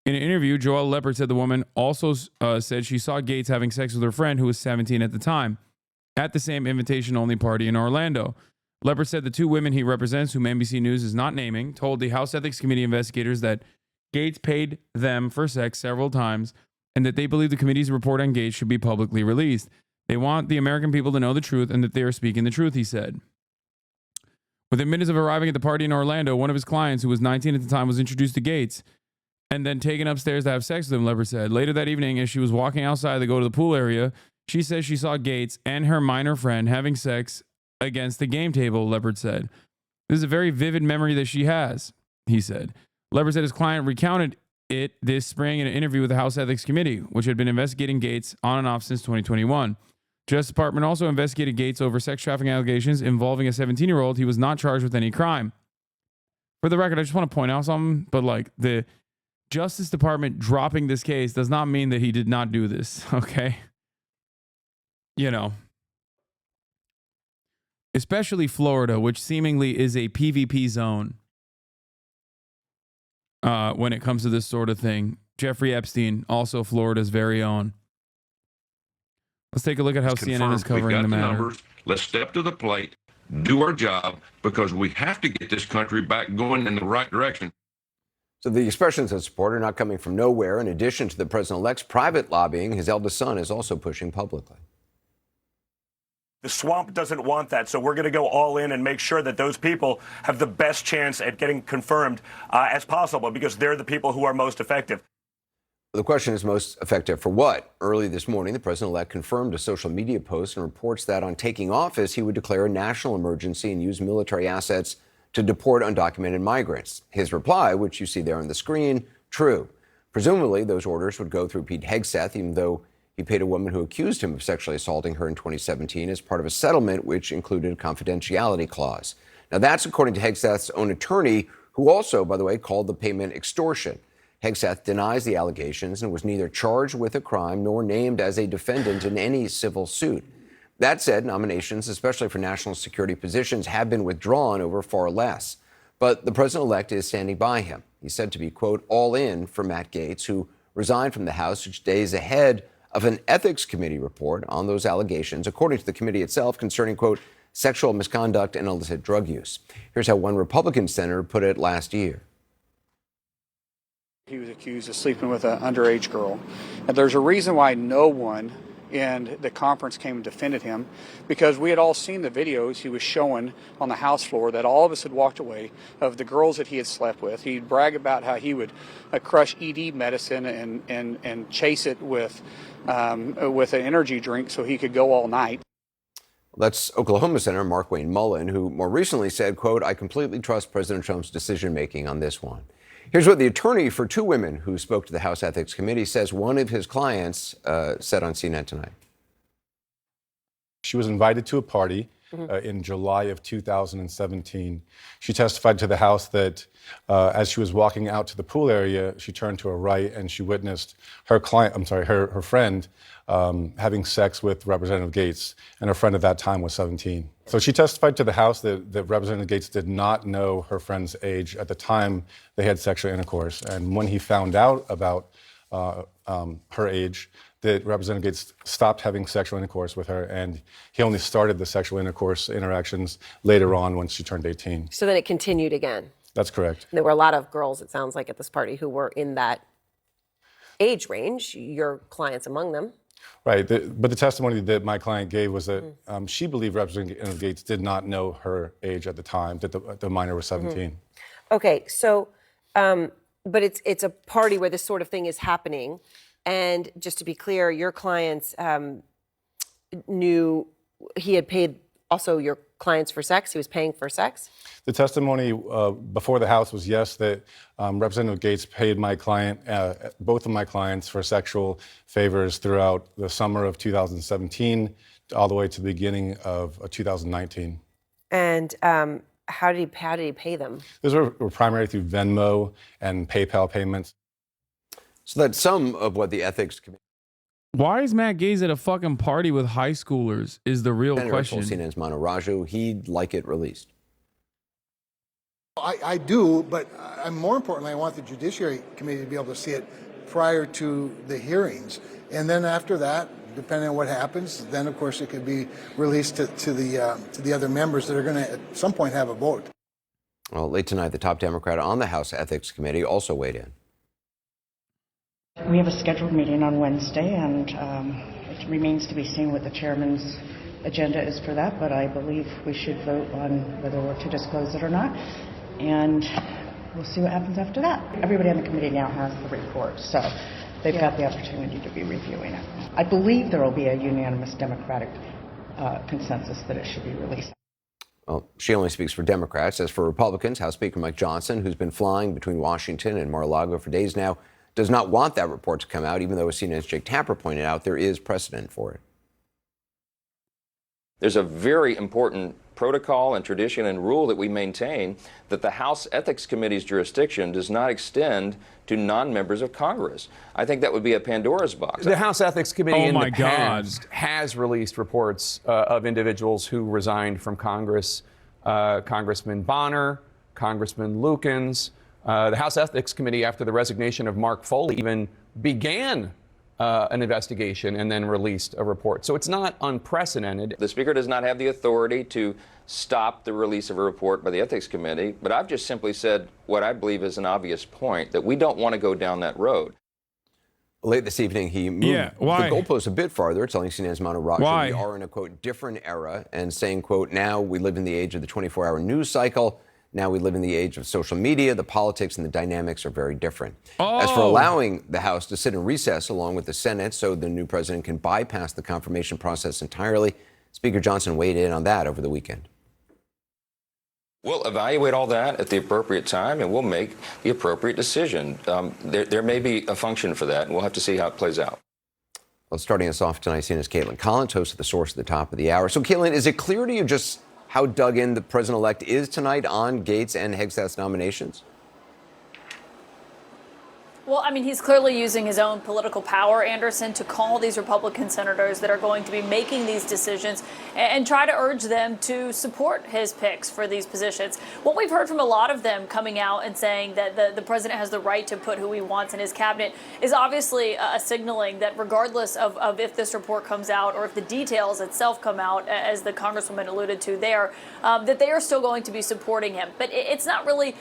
In an interview, Joelle Leppert said the woman also said she saw Gaetz having sex with her friend, who was 17 at the time, at the same invitation-only party in Orlando. Leppert said the two women he represents, whom NBC News is not naming, told the House Ethics Committee investigators that Gaetz paid them for sex several times and that they believe the committee's report on Gaetz should be publicly released. They want the American people to know the truth and that they are speaking the truth, he said. Within minutes of arriving at the party in Orlando, one of his clients, who was 19 at the time, was introduced to Gaetz and then taken upstairs to have sex with him, Leppert said. Later that evening, as she was walking outside to go to the pool area, she says she saw Gaetz and her minor friend having sex against the game table, Leppert said. This is a very vivid memory that she has, he said. Leppert said his client recounted it this spring in an interview with the House Ethics Committee, which had been investigating Gaetz on and off since 2021. Justice Department also investigated Gaetz over sex trafficking allegations involving a 17-year-old. He was not charged with any crime. For the record, I just want to point out something, but like the Justice Department dropping this case does not mean that he did not do this, okay? You know. Especially Florida, which seemingly is a PvP zone. When it comes to this sort of thing. Jeffrey Epstein, also Florida's very own. Let's take a look at how CNN is covering the matter. Numbers. Let's step to the plate, do our job, because we have to get this country back going in the right direction. So the expressions of support are not coming from nowhere. In addition to the president-elect's private lobbying, his eldest son is also pushing publicly. The swamp doesn't want that, so we're going to go all in and make sure that those people have the best chance at getting confirmed as possible, because they're the people who are most effective. The question is, most effective for what? Early this morning, the president-elect confirmed a social media post and reports that on taking office, he would declare a national emergency and use military assets to deport undocumented migrants. His reply, which you see there on the screen, true. Presumably, those orders would go through Pete Hegseth, even though he paid a woman who accused him of sexually assaulting her in 2017 as part of a settlement which included a confidentiality clause. Now, that's according to Hegseth's own attorney, who also, by the way, called the payment extortion. Hegseth denies the allegations and was neither charged with a crime nor named as a defendant in any civil suit. That said, nominations, especially for national security positions, have been withdrawn over far less. But the president-elect is standing by him. He's said to be, quote, all in for Matt Gaetz, who resigned from the House just days ahead of an ethics committee report on those allegations, according to the committee itself, concerning, quote, sexual misconduct and illicit drug use. Here's how one Republican senator put it last year. He was accused of sleeping with an underage girl. And there's a reason why no one in the conference came and defended him, because we had all seen the videos he was showing on the House floor that all of us had walked away of the girls that he had slept with. He'd brag about how he would crush ED medicine and chase it with an energy drink so he could go all night. That's Oklahoma Senator Mark Wayne Mullen, who more recently said, quote, I completely trust President Trump's decision-making on this one. Here's what the attorney for two women who spoke to the House Ethics Committee says one of his clients said on CNN tonight. She was invited to a party in July of 2017. She testified to the House that as she was walking out to the pool area, she turned to her right and she witnessed her friend having sex with Representative Gates, and her friend at that time was 17. So she testified to the House that Representative Gates did not know her friend's age at the time they had sexual intercourse. And when he found out about her age, that Representative Gates stopped having sexual intercourse with her, and he only started the sexual intercourse interactions later on when she turned 18. So then it continued again. That's correct. There were a lot of girls, it sounds like, at this party who were in that age range, your clients among them. Right, but the testimony that my client gave was that she believed Representative Gates did not know her age at the time, that the minor was 17. Okay, so, but it's a party where this sort of thing is happening. And just to be clear, your clients knew he had paid also your clients for sex? He was paying for sex? The testimony before the House was yes, that Representative Gates paid my client, both of my clients, for sexual favors throughout the summer of 2017 all the way to the beginning of 2019. And how did he pay them? Those were primarily through Venmo and PayPal payments. So that's some of what the ethics committee. Why is Matt Gaetz at a fucking party with high schoolers is the real question. CNN's Manu Raju, he'd like it released. I do, but more importantly, I want the Judiciary Committee to be able to see it prior to the hearings. And then after that, depending on what happens, then of course it could be released to the other members that are going to at some point have a vote. Well, late tonight, the top Democrat on the House Ethics Committee also weighed in. We have a scheduled meeting on Wednesday, and it remains to be seen what the chairman's agenda is for that, but I believe we should vote on whether we're to disclose it or not, and we'll see what happens after that. Everybody on the committee now has the report, so they've got the opportunity to be reviewing it. I believe there will be a unanimous Democratic consensus that it should be released. Well, she only speaks for Democrats. As for Republicans, House Speaker Mike Johnson, who's been flying between Washington and Mar-a-Lago for days now, does not want that report to come out, even though, as CNN's Jake Tapper pointed out, there is precedent for it. There's a very important protocol and tradition and rule that we maintain that the House Ethics Committee's jurisdiction does not extend to non-members of Congress. I think that would be a Pandora's box. The House Ethics Committee in the past has released reports of individuals who resigned from Congress, Congressman Bonner, Congressman Lukens. The House Ethics Committee, after the resignation of Mark Foley, even began an investigation and then released a report. So it's not unprecedented. The Speaker does not have the authority to stop the release of a report by the Ethics Committee, but I've just simply said what I believe is an obvious point, that we don't want to go down that road. Late this evening, he moved the goalposts a bit farther, telling CNN's Manu Raju we are in a, quote, different era, and saying, quote, now we live in the age of the 24-hour news cycle. Now we live in the age of social media. The politics and the dynamics are very different. As for allowing the House to sit in recess along with the Senate so the new president can bypass the confirmation process entirely, Speaker Johnson weighed in on that over the weekend. We'll evaluate all that at the appropriate time, and we'll make the appropriate decision. There may be a function for that, and we'll have to see how it plays out. Well, starting us off tonight, CNN's Caitlin Collins, host of The Source at the top of the hour. So, Caitlin, is it clear to you just how dug in the president-elect is tonight on Gaetz and Hegseth's nominations? Well, I mean, he's clearly using his own political power, Anderson, to call these Republican senators that are going to be making these decisions and try to urge them to support his picks for these positions. What we've heard from a lot of them coming out and saying that the president has the right to put who he wants in his cabinet is obviously a signaling that regardless of if this report comes out or if the details itself come out, as the congresswoman alluded to there, that they are still going to be supporting him. But it's not really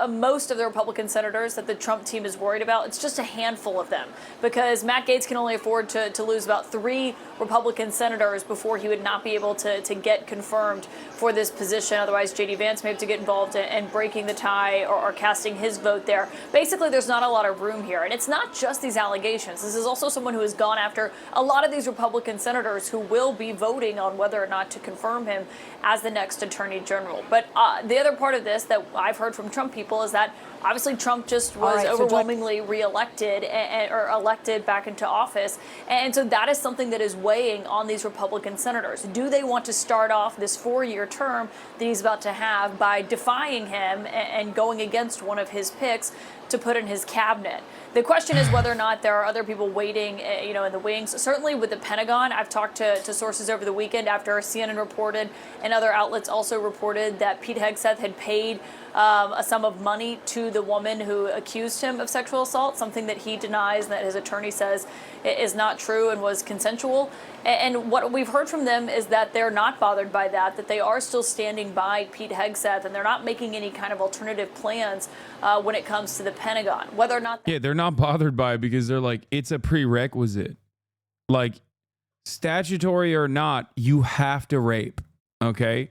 most of the Republican senators that the Trump team is worried about. It's just a handful of them, because Matt Gaetz can only afford to lose about 3 Republican senators before he would not be able to get confirmed for this position. Otherwise, J.D. Vance may have to get involved in breaking the tie or casting his vote there. Basically, there's not a lot of room here. And it's not just these allegations. This is also someone who has gone after a lot of these Republican senators who will be voting on whether or not to confirm him as the next attorney general. But the other part of this that I've heard from Trump people is that obviously Trump just was overwhelmingly reelected or elected back into office. And so that is something that is weighing on these Republican senators. Do they want to start off this 4-year term that he's about to have by defying him and going against one of his picks? to put in his cabinet. The question is whether or not there are other people waiting, in the wings. Certainly with the Pentagon, I've talked to sources over the weekend after CNN reported and other outlets also reported that Pete Hegseth had paid a sum of money to the woman who accused him of sexual assault, something that he denies and that his attorney says is not true and was consensual. And what we've heard from them is that they're not bothered by that they are still standing by Pete Hegseth, and they're not making any kind of alternative plans when it comes to the Pentagon. Whether or not... Yeah, they're not bothered by it because they're like, it's a prerequisite. Like, statutory or not, you have to rape, okay?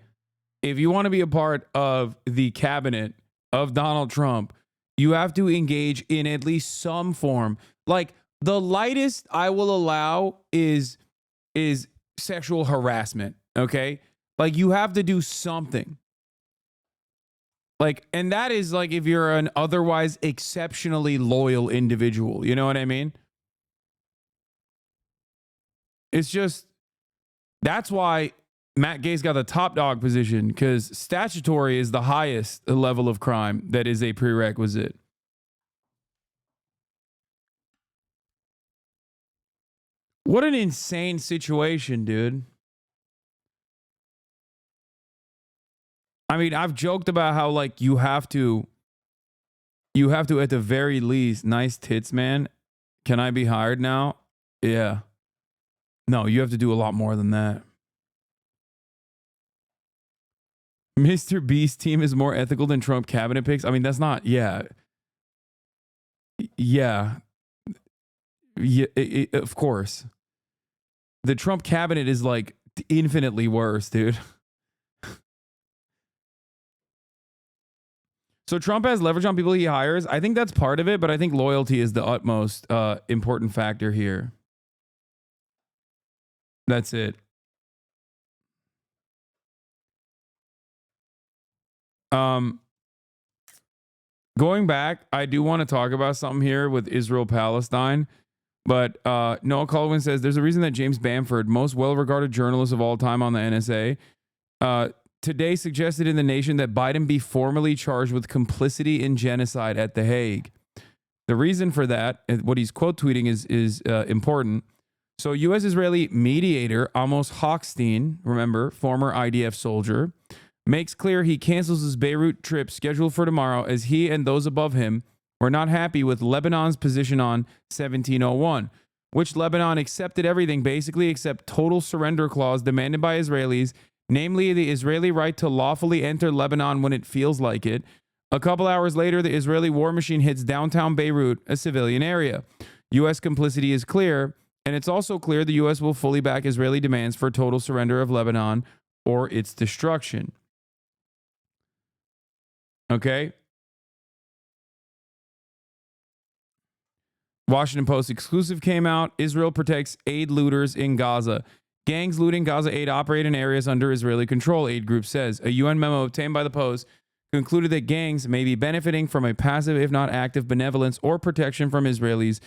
If you want to be a part of the cabinet of Donald Trump, you have to engage in at least some form. Like, the lightest I will allow is sexual harassment, okay? Like, you have to do something. Like, and that is like if you're an otherwise exceptionally loyal individual, you know what I mean? It's just, that's why Matt Gaetz got the top dog position, because statutory is the highest level of crime that is a prerequisite. What an insane situation, dude. I mean, I've joked about how, like, you have to at the very least, nice tits, man. Can I be hired now? Yeah. No, you have to do a lot more than that. Mr. Beast's team is more ethical than Trump cabinet picks. I mean, that's not, yeah. Yeah. Yeah, of course. The Trump cabinet is like infinitely worse, dude. So Trump has leverage on people he hires. I think that's part of it, but I think loyalty is the utmost important factor here. That's it. Going back, I do want to talk about something here with Israel-Palestine. But Noah Colwyn says there's a reason that James Bamford, most well-regarded journalist of all time on the NSA, today suggested in The Nation that Biden be formally charged with complicity in genocide at The Hague. The reason for that, what he's quote tweeting is important. So U.S.-Israeli mediator Amos Hochstein, remember, former IDF soldier, makes clear he cancels his Beirut trip scheduled for tomorrow as he and those above him were not happy with Lebanon's position on 1701, which Lebanon accepted everything basically except total surrender clause demanded by Israelis, namely the Israeli right to lawfully enter Lebanon when it feels like it. A couple hours later, the Israeli war machine hits downtown Beirut, a civilian area. U.S. complicity is clear, and it's also clear the U.S. will fully back Israeli demands for total surrender of Lebanon or its destruction. Okay? Washington Post exclusive came out. Israel protects aid looters in Gaza. Gangs looting Gaza aid operate in areas under Israeli control, aid group says. A UN memo obtained by the Post concluded that gangs may be benefiting from a passive, if not active, benevolence or protection from Israelis,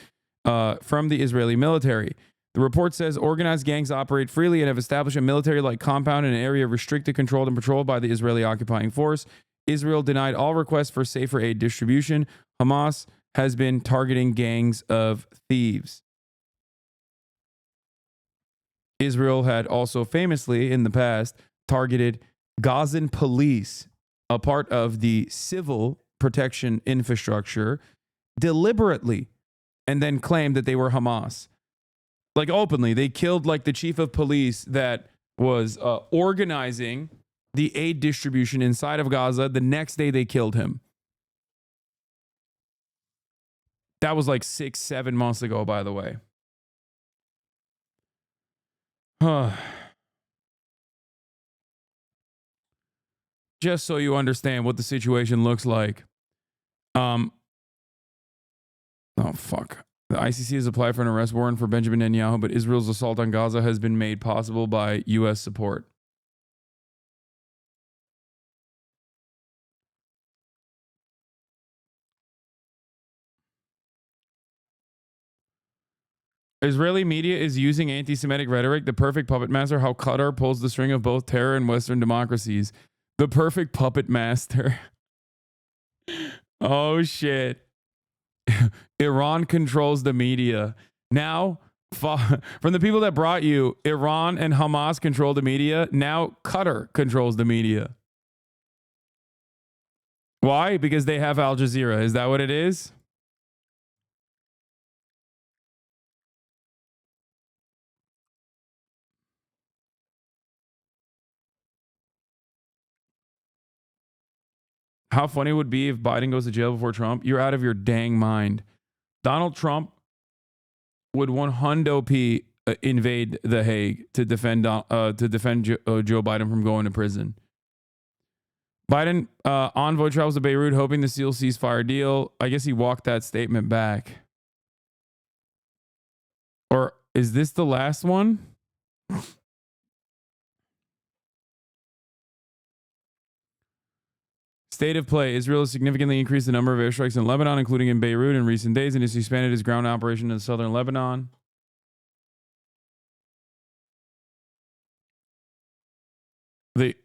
from the Israeli military. The report says organized gangs operate freely and have established a military-like compound in an area restricted, controlled, and patrolled by the Israeli occupying force. Israel denied all requests for safer aid distribution. Hamas has been targeting gangs of thieves. Israel had also famously in the past targeted Gazan police, a part of the civil protection infrastructure, deliberately, and then claimed that they were Hamas. Like openly, they killed like the chief of police that was organizing the aid distribution inside of Gaza. The next day they killed him. That was like 6-7 months ago, by the way. Just so you understand what the situation looks like. Oh, fuck. The ICC has applied for an arrest warrant for Benjamin Netanyahu, but Israel's assault on Gaza has been made possible by U.S. support. Israeli media is using anti-Semitic rhetoric, the perfect puppet master, how Qatar pulls the string of both terror and Western democracies. The perfect puppet master. Oh, shit. Iran controls the media. Now, from the people that brought you, Iran and Hamas control the media. Now, Qatar controls the media. Why? Because they have Al Jazeera. Is that what it is? How funny would it be if Biden goes to jail before Trump? You're out of your dang mind. Donald Trump would 100p invade The Hague to defend Joe Biden from going to prison. Biden envoy travels to Beirut hoping to seal ceasefire deal. I guess he walked that statement back. Or is this the last one? State of play. Israel has significantly increased the number of airstrikes in Lebanon, including in Beirut in recent days, and has expanded its ground operation in southern Lebanon.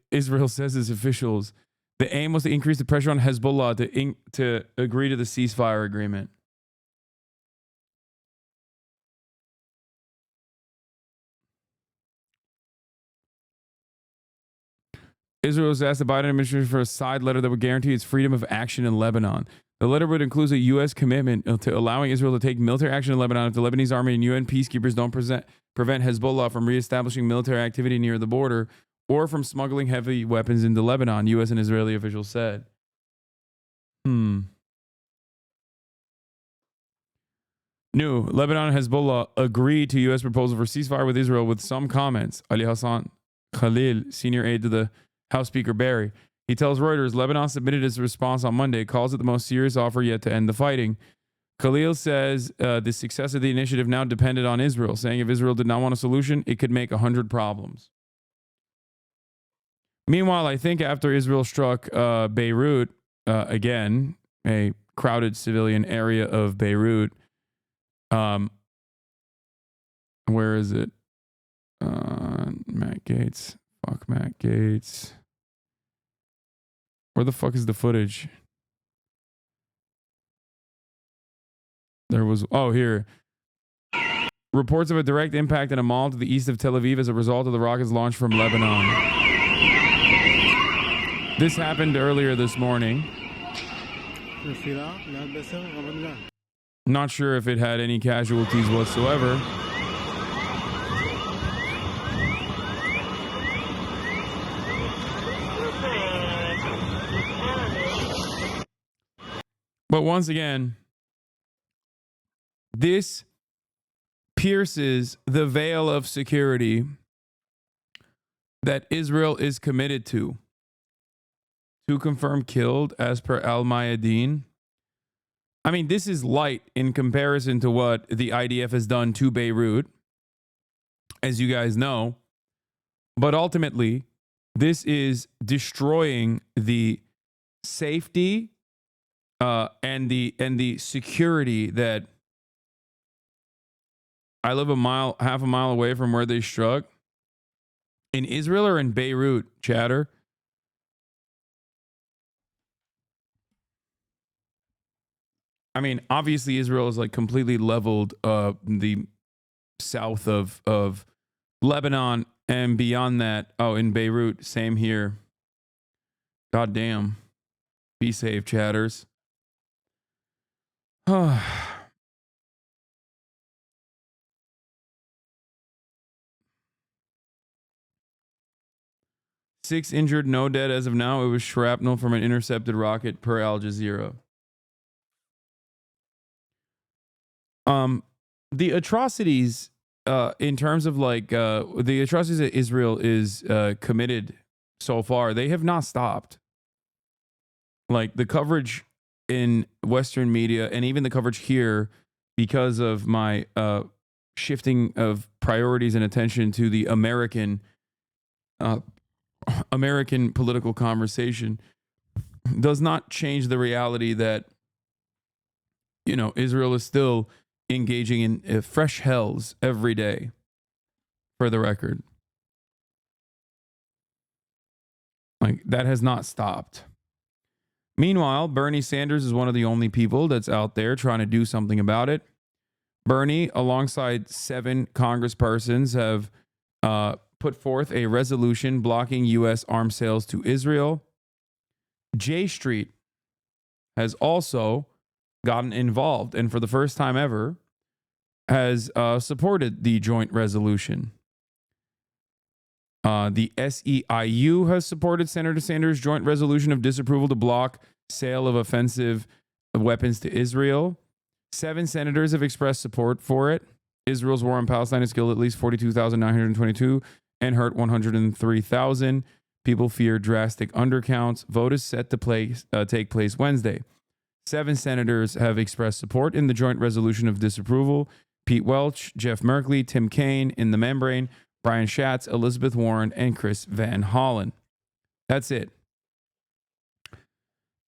Israel says its officials, the aim was to increase the pressure on Hezbollah to agree to the ceasefire agreement. Israel has asked the Biden administration for a side letter that would guarantee its freedom of action in Lebanon. The letter would include a U.S. commitment to allowing Israel to take military action in Lebanon if the Lebanese army and UN peacekeepers don't prevent Hezbollah from reestablishing military activity near the border or from smuggling heavy weapons into Lebanon, U.S. and Israeli officials said. New. Lebanon and Hezbollah agreed to U.S. proposal for ceasefire with Israel with some comments. Ali Hassan Khalil, senior aide to the House Speaker Barry. He tells Reuters, Lebanon submitted its response on Monday, calls it the most serious offer yet to end the fighting. Khalil says the success of the initiative now depended on Israel, saying if Israel did not want a solution, it could make 100 problems. Meanwhile, I think after Israel struck Beirut, again, a crowded civilian area of Beirut, where is it? Matt Gaetz. Fuck Matt Gaetz. Where the fuck is the footage? There was, here. Reports of a direct impact in a mall to the east of Tel Aviv as a result of the rockets launched from Lebanon. This happened earlier this morning. Not sure if it had any casualties whatsoever. But once again, this pierces the veil of security that Israel is committed to. 2 confirmed killed as per Al Mayadeen. I mean, this is light in comparison to what the IDF has done to Beirut, as you guys know. But ultimately, this is destroying the safety and the security that I live half a mile away from where they struck. In Israel or in Beirut, chatter? I mean, obviously Israel is like completely leveled the south of Lebanon and beyond that. Oh, in Beirut, same here. God damn. Be safe, chatters. 6 injured, no dead as of now. It was shrapnel from an intercepted rocket per Al Jazeera. The atrocities in terms of like the atrocities that Israel is committed so far, they have not stopped. Like the coverage in Western media and even the coverage here, because of my shifting of priorities and attention to the American political conversation, does not change the reality that, you know, Israel is still engaging in fresh hells every day, for the record. Like, that has not stopped. Meanwhile, Bernie Sanders is one of the only people that's out there trying to do something about it. Bernie, alongside 7 congresspersons, have put forth a resolution blocking U.S. arms sales to Israel. J Street has also gotten involved and for the first time ever has supported the joint resolution. The SEIU has supported Senator Sanders' joint resolution of disapproval to block sale of offensive weapons to Israel. 7 senators have expressed support for it. Israel's war on Palestine has killed at least 42,922 and hurt 103,000. People fear drastic undercounts. Vote is set to take place Wednesday. 7 senators have expressed support in the joint resolution of disapproval. Pete Welch, Jeff Merkley, Tim Kaine in the membrane, Brian Schatz, Elizabeth Warren, and Chris Van Hollen. That's it.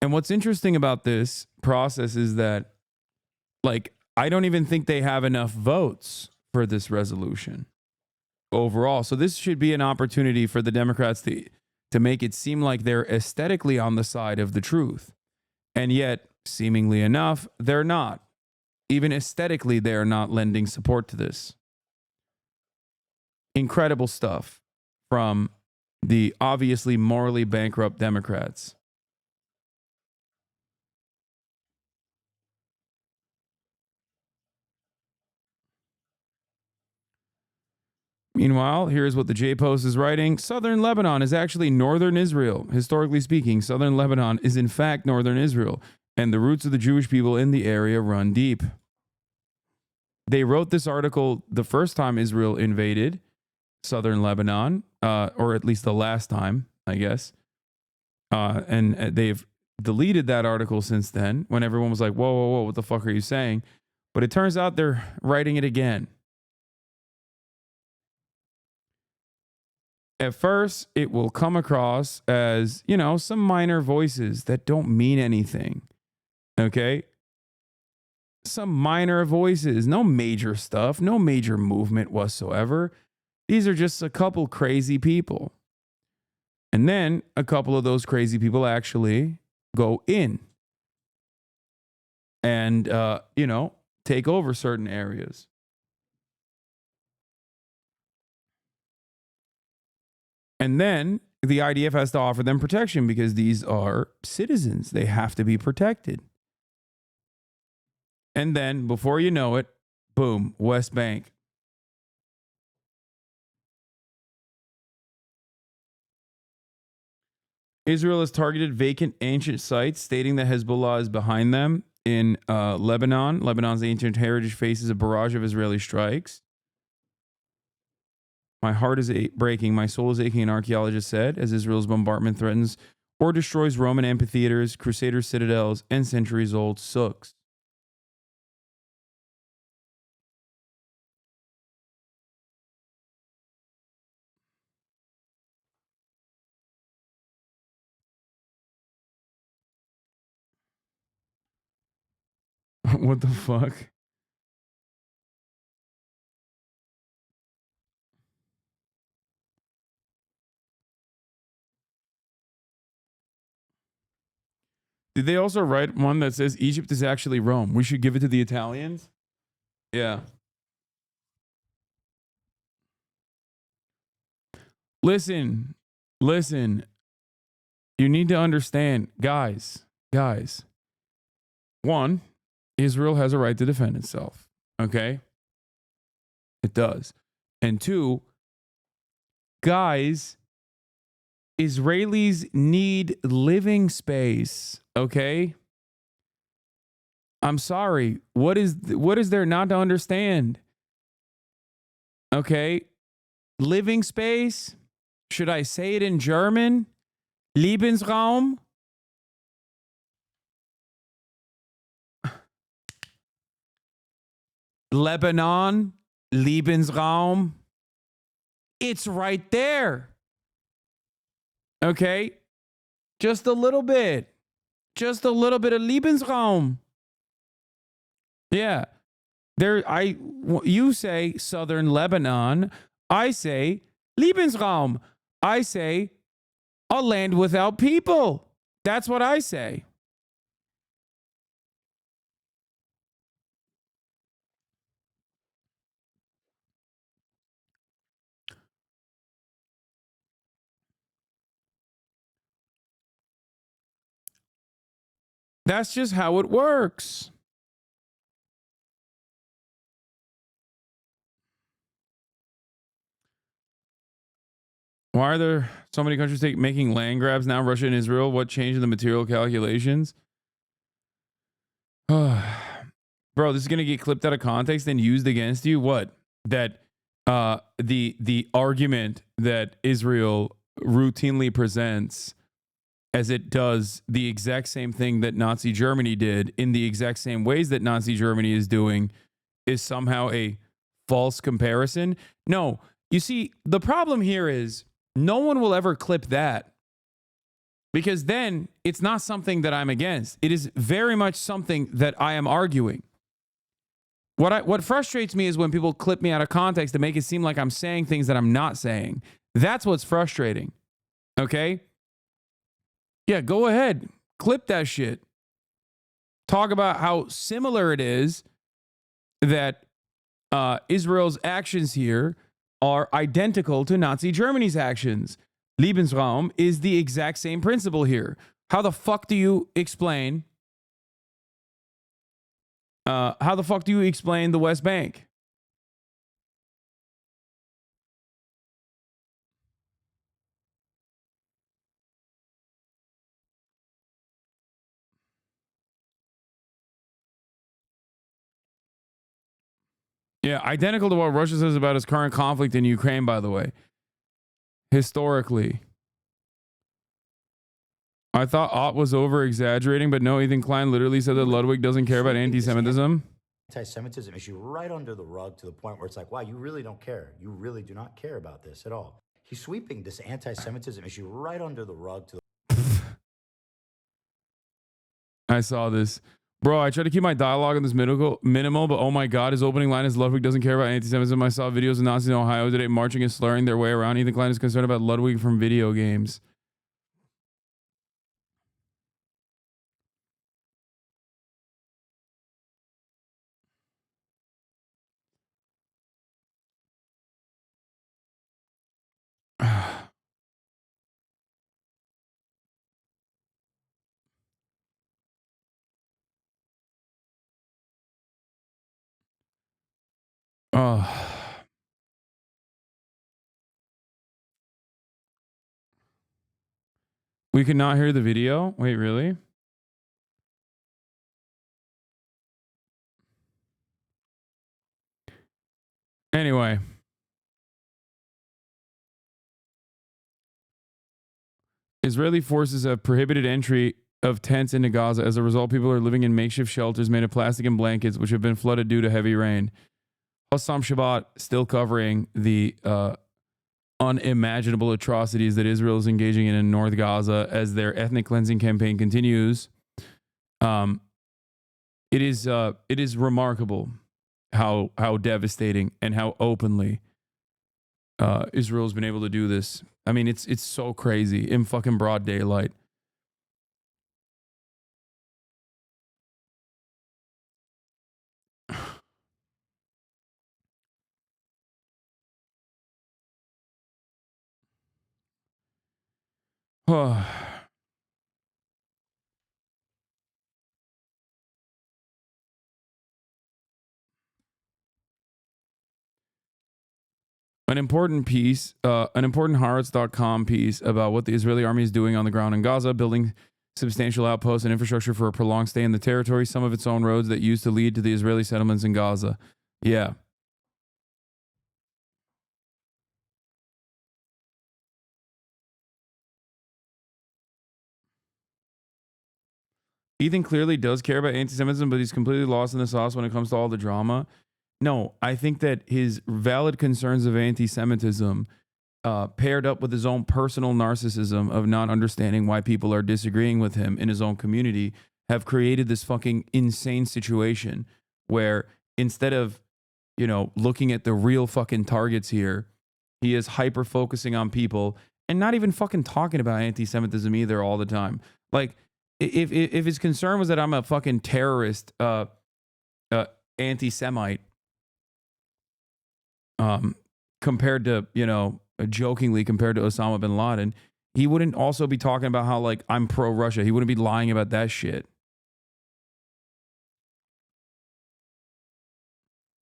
And what's interesting about this process is that, like, I don't even think they have enough votes for this resolution overall. So this should be an opportunity for the Democrats to make it seem like they're aesthetically on the side of the truth. And yet, seemingly enough, they're not. Even aesthetically, they are not lending support to this. Incredible stuff from the obviously morally bankrupt Democrats. Meanwhile, here's what the J-Post is writing. Southern Lebanon is actually northern Israel. Historically speaking, southern Lebanon is in fact northern Israel, and the roots of the Jewish people in the area run deep. They wrote this article the first time Israel invaded southern Lebanon, or at least the last time, I guess. And they've deleted that article since then, when everyone was like, whoa, whoa, whoa, what the fuck are you saying? But it turns out they're writing it again. At first, it will come across as, you know, some minor voices that don't mean anything. Okay? Some minor voices, no major stuff, no major movement whatsoever. These are just a couple crazy people. And then a couple of those crazy people actually go in and, you know, take over certain areas. And then the IDF has to offer them protection because these are citizens. They have to be protected. And then, before you know it, boom, West Bank. Israel has targeted vacant ancient sites, stating that Hezbollah is behind them in Lebanon. Lebanon's ancient heritage faces a barrage of Israeli strikes. My heart is breaking. My soul is aching, an archaeologist said, as Israel's bombardment threatens or destroys Roman amphitheaters, Crusader citadels, and centuries-old souks. What the fuck? Did they also write one that says Egypt is actually Rome? We should give it to the Italians? Yeah. Listen. You need to understand, guys. One, Israel has a right to defend itself. Okay? It does. And two, guys, Israelis need living space. Okay? I'm sorry. What is there not to understand? Okay? Living space? Should I say it in German? Lebensraum? Lebanon? Lebensraum? It's right there. Okay? Just a little bit. Just a little bit of Lebensraum. Yeah. You say southern Lebanon. I say Lebensraum. I say a land without people. That's what I say. That's just how it works. Why are there so many countries making land grabs now? Russia and Israel. What changed in the material calculations? Bro, this is gonna get clipped out of context and used against you. What? That the argument that Israel routinely presents as it does the exact same thing that Nazi Germany did in the exact same ways that Nazi Germany is doing is somehow a false comparison. No, you see, the problem here is no one will ever clip that because then it's not something that I'm against. It is very much something that I am arguing. What frustrates me is when people clip me out of context to make it seem like I'm saying things that I'm not saying. That's what's frustrating. Okay? Yeah, go ahead. Clip that shit. Talk about how similar it is that Israel's actions here are identical to Nazi Germany's actions. Lebensraum is the exact same principle here. How the fuck do you explain? How the fuck do you explain the West Bank? Yeah, identical to what Russia says about its current conflict in Ukraine, by the way. Historically. I thought Ott was over-exaggerating, but no, Ethan Klein literally said that Ludwig doesn't care about anti-Semitism. Anti-Semitism issue right under the rug to the point where it's like, wow, you really don't care. You really do not care about this at all. He's sweeping this anti-Semitism issue right under the rug to the I saw this. Bro, I try to keep my dialogue on this minimal, but oh my God, his opening line is Ludwig doesn't care about anti-Semitism. I saw videos of Nazis in Ohio today marching and slurring their way around. Ethan Klein is concerned about Ludwig from video games. Oh. We could not hear the video? Wait, really? Anyway. Israeli forces have prohibited entry of tents into Gaza. As a result, people are living in makeshift shelters made of plastic and blankets, which have been flooded due to heavy rain. Hossam Shabbat still covering the unimaginable atrocities that Israel is engaging in North Gaza as their ethnic cleansing campaign continues. It is remarkable how devastating and how openly Israel's been able to do this. I mean, it's so crazy in fucking broad daylight. An important piece, an important Haaretz.com piece about what the Israeli army is doing on the ground in Gaza, building substantial outposts and infrastructure for a prolonged stay in the territory, some of its own roads that used to lead to the Israeli settlements in Gaza. Yeah. Ethan clearly does care about anti-Semitism, but he's completely lost in the sauce when it comes to all the drama. No, I think that his valid concerns of anti-Semitism paired up with his own personal narcissism of not understanding why people are disagreeing with him in his own community have created this fucking insane situation where instead of, you know, looking at the real fucking targets here, he is hyper focusing on people and not even fucking talking about anti-Semitism either all the time. Like, if his concern was that I'm a fucking terrorist, anti-Semite, compared to, you know, jokingly compared to Osama bin Laden, he wouldn't also be talking about how, like, I'm pro-Russia. He wouldn't be lying about that shit.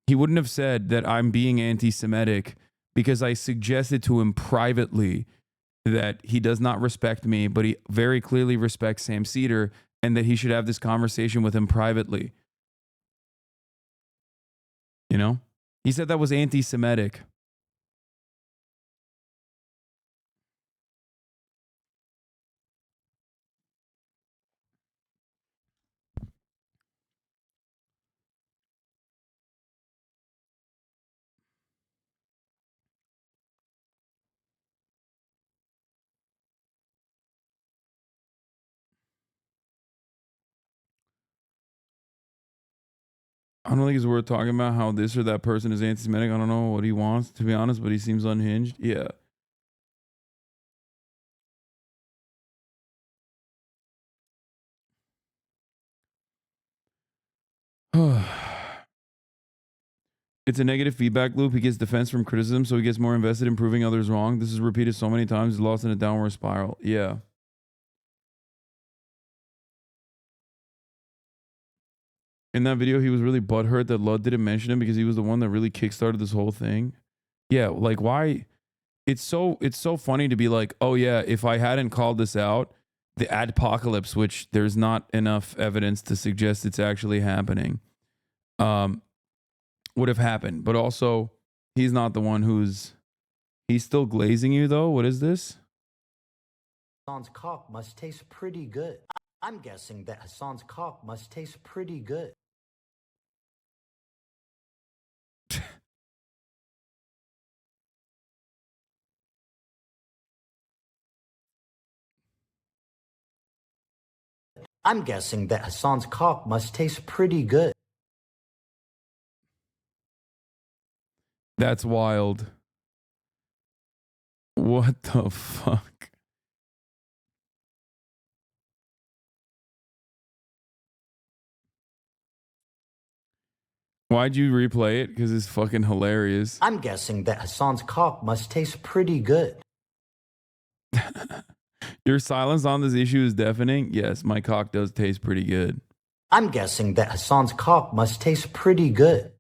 He wouldn't have said that I'm being anti-Semitic because I suggested to him privately that he does not respect me, but he very clearly respects Sam Cedar, and that he should have this conversation with him privately. You know? He said that was anti-Semitic. I don't think it's worth talking about how this or that person is anti-Semitic. I don't know what he wants, to be honest, but he seems unhinged. Yeah. It's a negative feedback loop. He gets defense from criticism, so he gets more invested in proving others wrong. This is repeated so many times, he's lost in a downward spiral. Yeah. In that video, he was really butthurt that Lud didn't mention him because he was the one that really kickstarted this whole thing. Yeah, like why? It's so funny to be like, oh yeah, if I hadn't called this out, the adpocalypse, which there's not enough evidence to suggest it's actually happening, would have happened. But also, he's not the one he's still glazing you though. What is this? Hasan's cock must taste pretty good. I'm guessing that Hasan's cock must taste pretty good. I'm guessing that Hasan's cock must taste pretty good. That's wild. What the fuck? Why'd you replay it? Because it's fucking hilarious. I'm guessing that Hasan's cock must taste pretty good. Your silence on this issue is deafening. Yes, my cock does taste pretty good. I'm guessing that Hasan's cock must taste pretty good.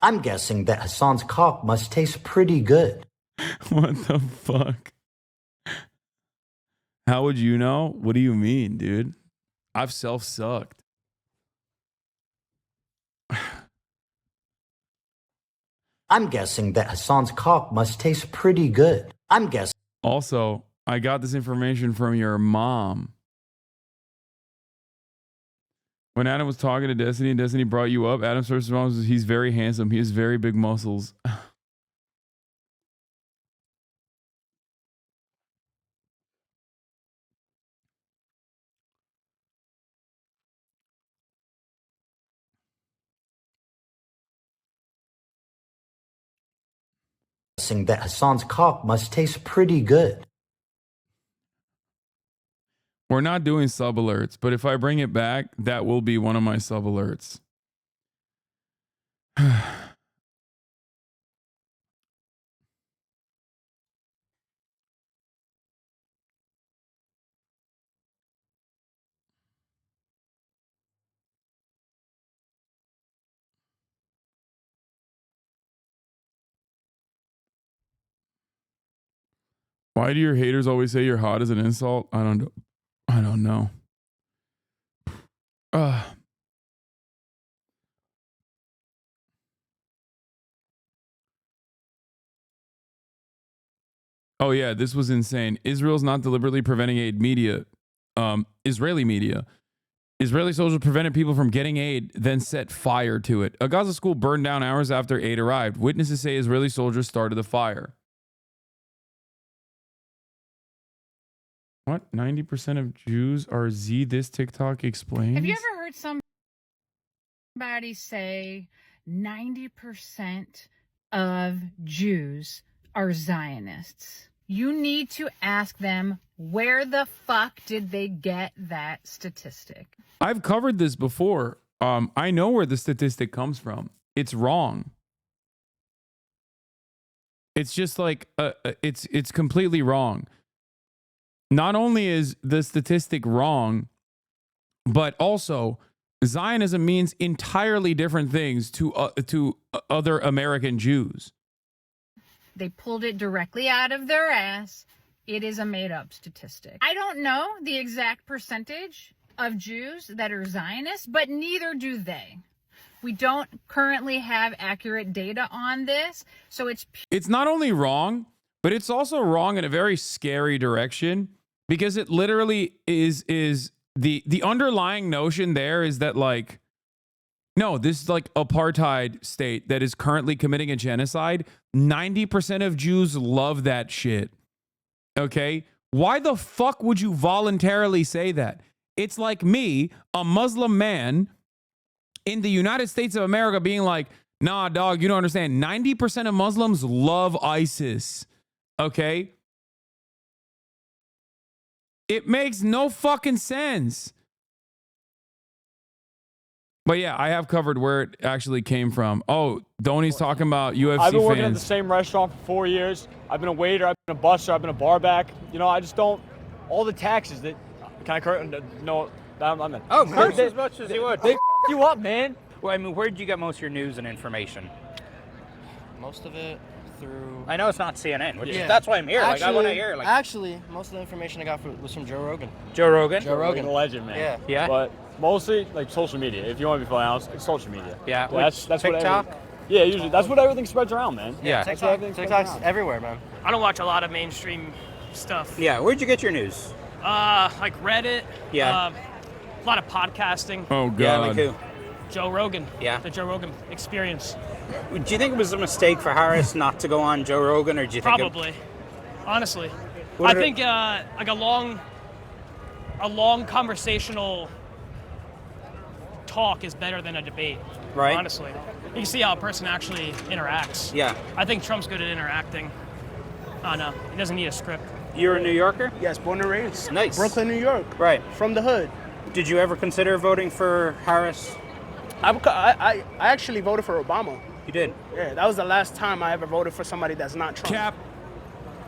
I'm guessing that Hasan's cock must taste pretty good. What the fuck? How would you know? What do you mean, dude? I've self-sucked. I'm guessing that Hasan's cock must taste pretty good. I'm guessing. Also, I got this information from your mom. When Adam was talking to Destiny and Destiny brought you up, Adam's first response was, he's very handsome. He has very big muscles. That Hasan's cock must taste pretty good. We're not doing sub alerts, but if I bring it back, that will be one of my sub alerts. Why do your haters always say you're hot as an insult? I don't know. Oh yeah, this was insane. Israel's not deliberately preventing aid. Media, Israeli media. Israeli soldiers prevented people from getting aid, then set fire to it. A Gaza school burned down hours after aid arrived. Witnesses say Israeli soldiers started the fire. What? 90% of Jews are Z. This TikTok explains. Have you ever heard somebody say 90% of Jews are Zionists? You need to ask them, where the fuck did they get that statistic? I've covered this before. I know where the statistic comes from. It's wrong. It's just like it's completely wrong. not only is the statistic wrong, but also Zionism means entirely different things to other American Jews. They pulled it directly out of their ass. It is a made-up statistic. I don't know the exact percentage of Jews that are Zionists, but neither do they. We don't currently have accurate data on this, so it's not only wrong, but it's also wrong in a very scary direction, because it literally is the underlying notion there is that, like, no, this is like apartheid state that is currently committing a genocide. 90% of Jews love that shit. Okay? Why the fuck would you voluntarily say that? It's like me, a Muslim man in the United States of America, being like, nah, dog, you don't understand. 90% of Muslims love ISIS. Okay? It makes no fucking sense. But yeah, I have covered where it actually came from. Oh, Donnie's talking about UFC I've been working at the fans. same restaurant for 4 years. I've been a waiter, I've been a busser, I've been a bar back. You know, I just don't, all the taxes that, can I curse? No, I'm not. Oh, curse as much as you would. They you up, man. Well, I mean, where did you get most of your news and information? Most of it through... I know it's not CNN, which is, that's why I'm here. Actually, I want to hear. Actually, most of the information I got was from Joe Rogan. Joe Rogan? Joe Rogan. A legend, man. Yeah. Yeah? But mostly, like, social media. If you want to be fully honest, it's social media. Yeah. That's what TikTok? Yeah, usually. That's what everything spreads around, man. Yeah. That's what everything spreads TikTok's around. everywhere, man. I don't watch a lot of mainstream stuff. Yeah, where'd you get your news? Like Reddit. Yeah. A lot of podcasting. Oh, God. Yeah, like who? Joe Rogan. Yeah. The Joe Rogan Experience. Do you think it was a mistake for Harris not to go on Joe Rogan, or do you think Probably. Honestly. What I are- think like a long conversational talk is better than a debate. Right. Honestly. You can see how a person actually interacts. Yeah. I think Trump's good at interacting. I don't know. He doesn't need a script. You're a New Yorker? Yes, born and raised. Nice. Brooklyn, New York. Right. From the hood. Did you ever consider voting for Harris? I actually voted for Obama. You did? Yeah, that was the last time I ever voted for somebody that's not Trump. Cap.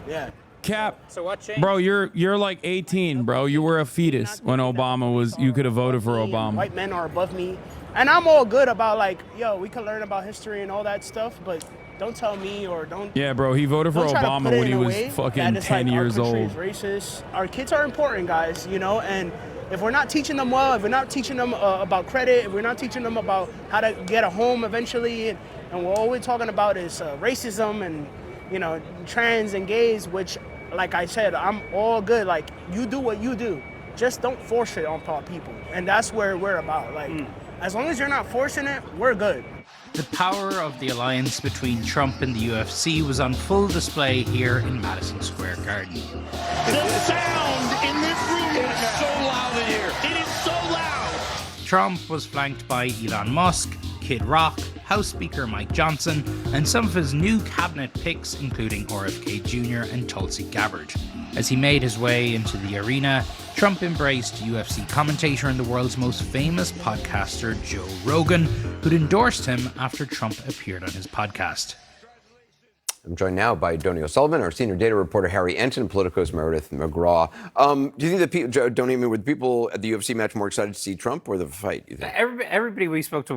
Yeah. Cap. So what changed? Bro, you're like 18, bro. You were a fetus when Obama was, you could have voted for Obama. White men are above me. And I'm all good about, like, yo, we can learn about history and all that stuff, but don't tell me or don't... Yeah, bro, he voted for don't try to Obama put it when he in a was way fucking that it's 10 like years our country old. is racist. Our kids are important, guys, you know, and if we're not teaching them well, if we're not teaching them about credit, if we're not teaching them about how to get a home eventually, and all we're talking about is racism and, you know, trans and gays, which, like I said, I'm all good. Like, you do what you do. Just don't force it on people. And that's where we're about. Like, as long as you're not forcing it, we're good. The power of the alliance between Trump and the UFC was on full display here in Madison Square Garden. The sound in this room is so loud in here. It is so loud. Trump was flanked by Elon Musk, Kid Rock, House Speaker Mike Johnson, and some of his new cabinet picks, including RFK Jr. and Tulsi Gabbard. As he made his way into the arena, Trump embraced UFC commentator and the world's most famous podcaster, Joe Rogan, who'd endorsed him after Trump appeared on his podcast. I'm joined now by Donnie O'Sullivan, our senior data reporter, Harry Enton, Politico's Meredith McGraw. Do you think that Donnie, were the people at the UFC match more excited to see Trump or the fight, you think? Everybody we spoke to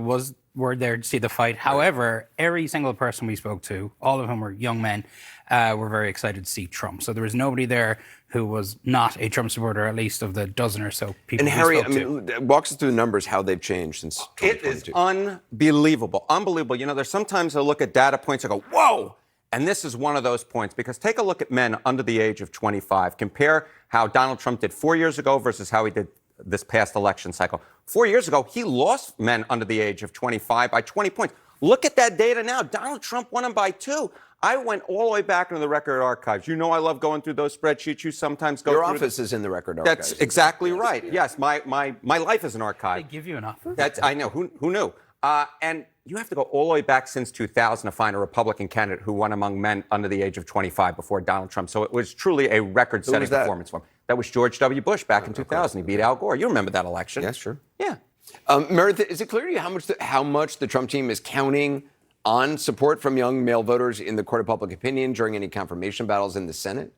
were there to see the fight. However, every single person we spoke to, all of whom were young men, were very excited to see Trump. So there was nobody there who was not a Trump supporter, at least of the dozen or so people And we Harry, spoke to. walks us through the numbers, how they've changed since 2022. It is unbelievable. Unbelievable. You know, there's sometimes I look at data points and go, whoa! And this is one of those points, because take a look at men under the age of 25. Compare how Donald Trump did 4 years ago versus how he did this past election cycle. 4 years ago, he lost men under the age of 25 by 20 points. Look at that data now. Donald Trump won him by 2. I went all the way back into the record archives. You know I love going through those spreadsheets. You sometimes go Your through office is in the record archives. That's exactly right. Yes, my life is an archive. They give you an offer? That's, I know. Who knew? And you have to go all the way back since 2000 to find a Republican candidate who won among men under the age of 25 before Donald Trump. So it was truly a record-setting performance for him. That was George W. Bush back in 2000. He beat Al Gore. You remember that election? Yes, sure. Yeah. Meredith, is it clear to you how much the Trump team is counting on support from young male voters in the court of public opinion during any confirmation battles in the Senate?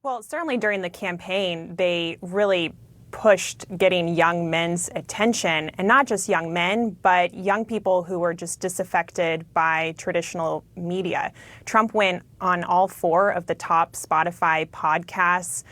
Well, certainly during the campaign, they really pushed getting young men's attention, and not just young men, but young people who were just disaffected by traditional media. Trump went on all 4 of the top Spotify podcasts,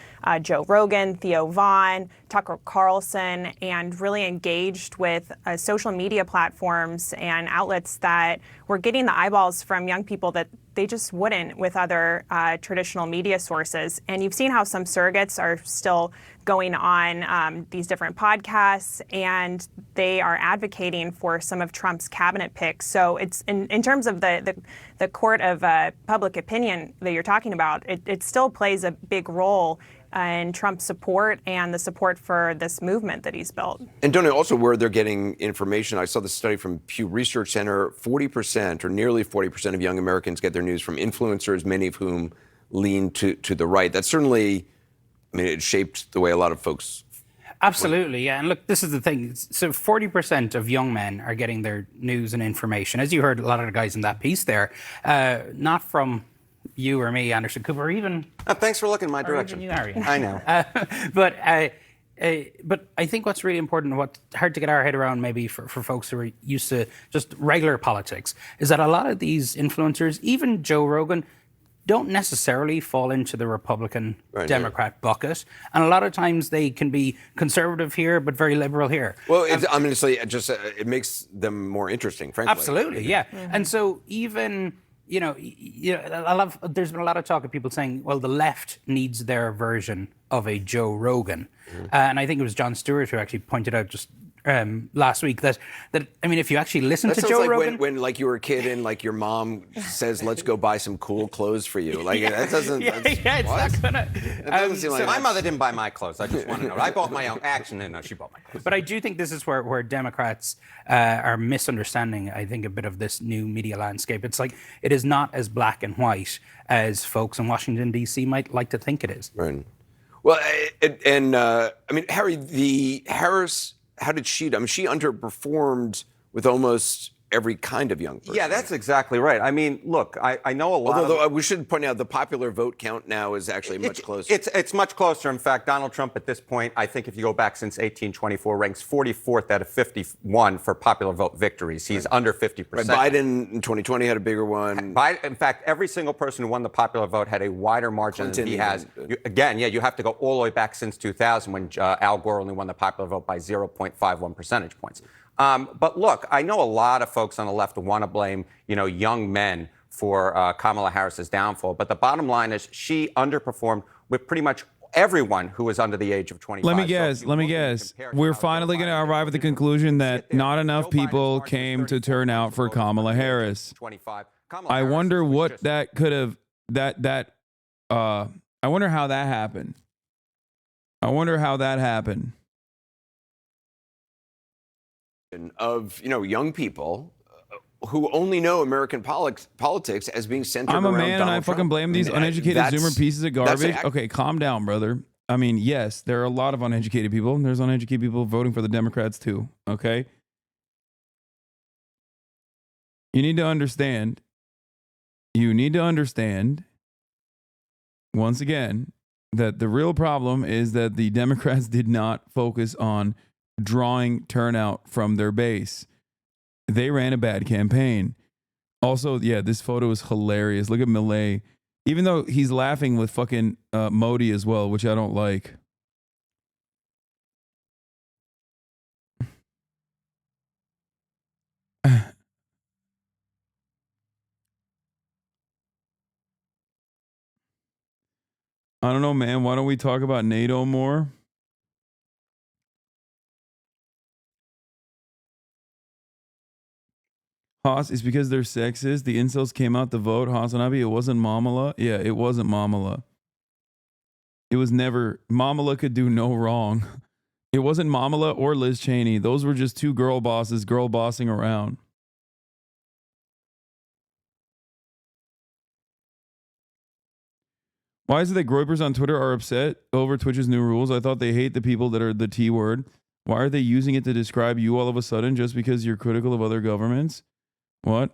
Joe Rogan, Theo Vaughn, Tucker Carlson, and really engaged with social media platforms and outlets that were getting the eyeballs from young people that they just wouldn't with other traditional media sources. And you've seen how some surrogates are still going on these different podcasts, and they are advocating for some of Trump's cabinet picks. So it's in terms of the court of public opinion that you're talking about, it still plays a big role in Trump's support and the support for this movement that he's built. And don't know also where they're getting information. I saw the study from Pew Research Center. 40% or nearly 40% of young Americans get their news from influencers, many of whom lean to the right. That's certainly, I mean, it shaped the way a lot of folks. Absolutely, yeah. And look, this is the thing. So 40% of young men are getting their news and information, as you heard a lot of the guys in that piece there, not from you or me, Anderson Cooper, or even... thanks for looking in my direction. Even you, Harry. I know. But I think what's really important, what's hard to get our head around maybe for folks who are used to just regular politics, is that a lot of these influencers, even Joe Rogan, don't necessarily fall into the Republican Democrat bucket. And a lot of times they can be conservative here, but very liberal here. Well, I mean, it makes them more interesting, frankly. Absolutely, yeah. And so even... there's been a lot of talk of people saying, well, the left needs their version of a Joe Rogan. And I think it was Jon Stewart who actually pointed out just last week that I mean, if you actually listen to Joe Rogan... when like you were a kid and like your mom says, let's go buy some cool clothes for you. Like that doesn't... it's not gonna... It doesn't seem like my mother didn't buy my clothes. I just want to know. I bought my own. Actually, no, she bought my clothes. But I do think this is where Democrats are misunderstanding, I think, a bit of this new media landscape. It's like it is not as black and white as folks in Washington, D.C. might like to think it is. Right. Well, I mean, Harry, Harris... How did she? I mean, she underperformed with almost every kind of young person. Yeah, that's exactly right. I mean, look, I know a lot. Although we should point out the popular vote count now is actually much closer. It's much closer. In fact, Donald Trump at this point, I think if you go back since 1824, ranks 44th out of 51 for popular vote victories. He's under 50%. Right. Biden in 2020 had a bigger one. In fact, every single person who won the popular vote had a wider margin than he has. You have to go all the way back since 2000 when Al Gore only won the popular vote by 0.51 percentage points. But look, I know a lot of folks on the left want to blame, young men for Kamala Harris's downfall. But the bottom line is she underperformed with pretty much everyone who was under the age of 25. Let me guess. We're finally going to arrive at the conclusion that not enough people came to turn out for Kamala Harris. I wonder what that could have, I wonder how that happened. Of young people who only know American politics as being centered around I'm a man Donald and I Trump. fucking blame these uneducated Zoomer pieces of garbage. Okay, calm down, brother. I mean, yes, there are a lot of uneducated people, and there's uneducated people voting for the Democrats too. Okay, you need to understand. Once again, that the real problem is that the Democrats did not focus on drawing turnout from their base. They ran a bad campaign. Also, yeah, this photo is hilarious. Look at Millet. Even though he's laughing with fucking Modi as well, which I don't like. I don't know, man. Why don't we talk about NATO more? Haas, it's because they're sexist. The incels came out to vote. Hasanabi, it wasn't Mamala. Yeah, it wasn't Mamala. It was never. Mamala could do no wrong. It wasn't Mamala or Liz Cheney. Those were just two girl bosses girl bossing around. Why is it that Groypers on Twitter are upset over Twitch's new rules? I thought they hate the people that are the T word. Why are they using it to describe you all of a sudden just because you're critical of other governments? What?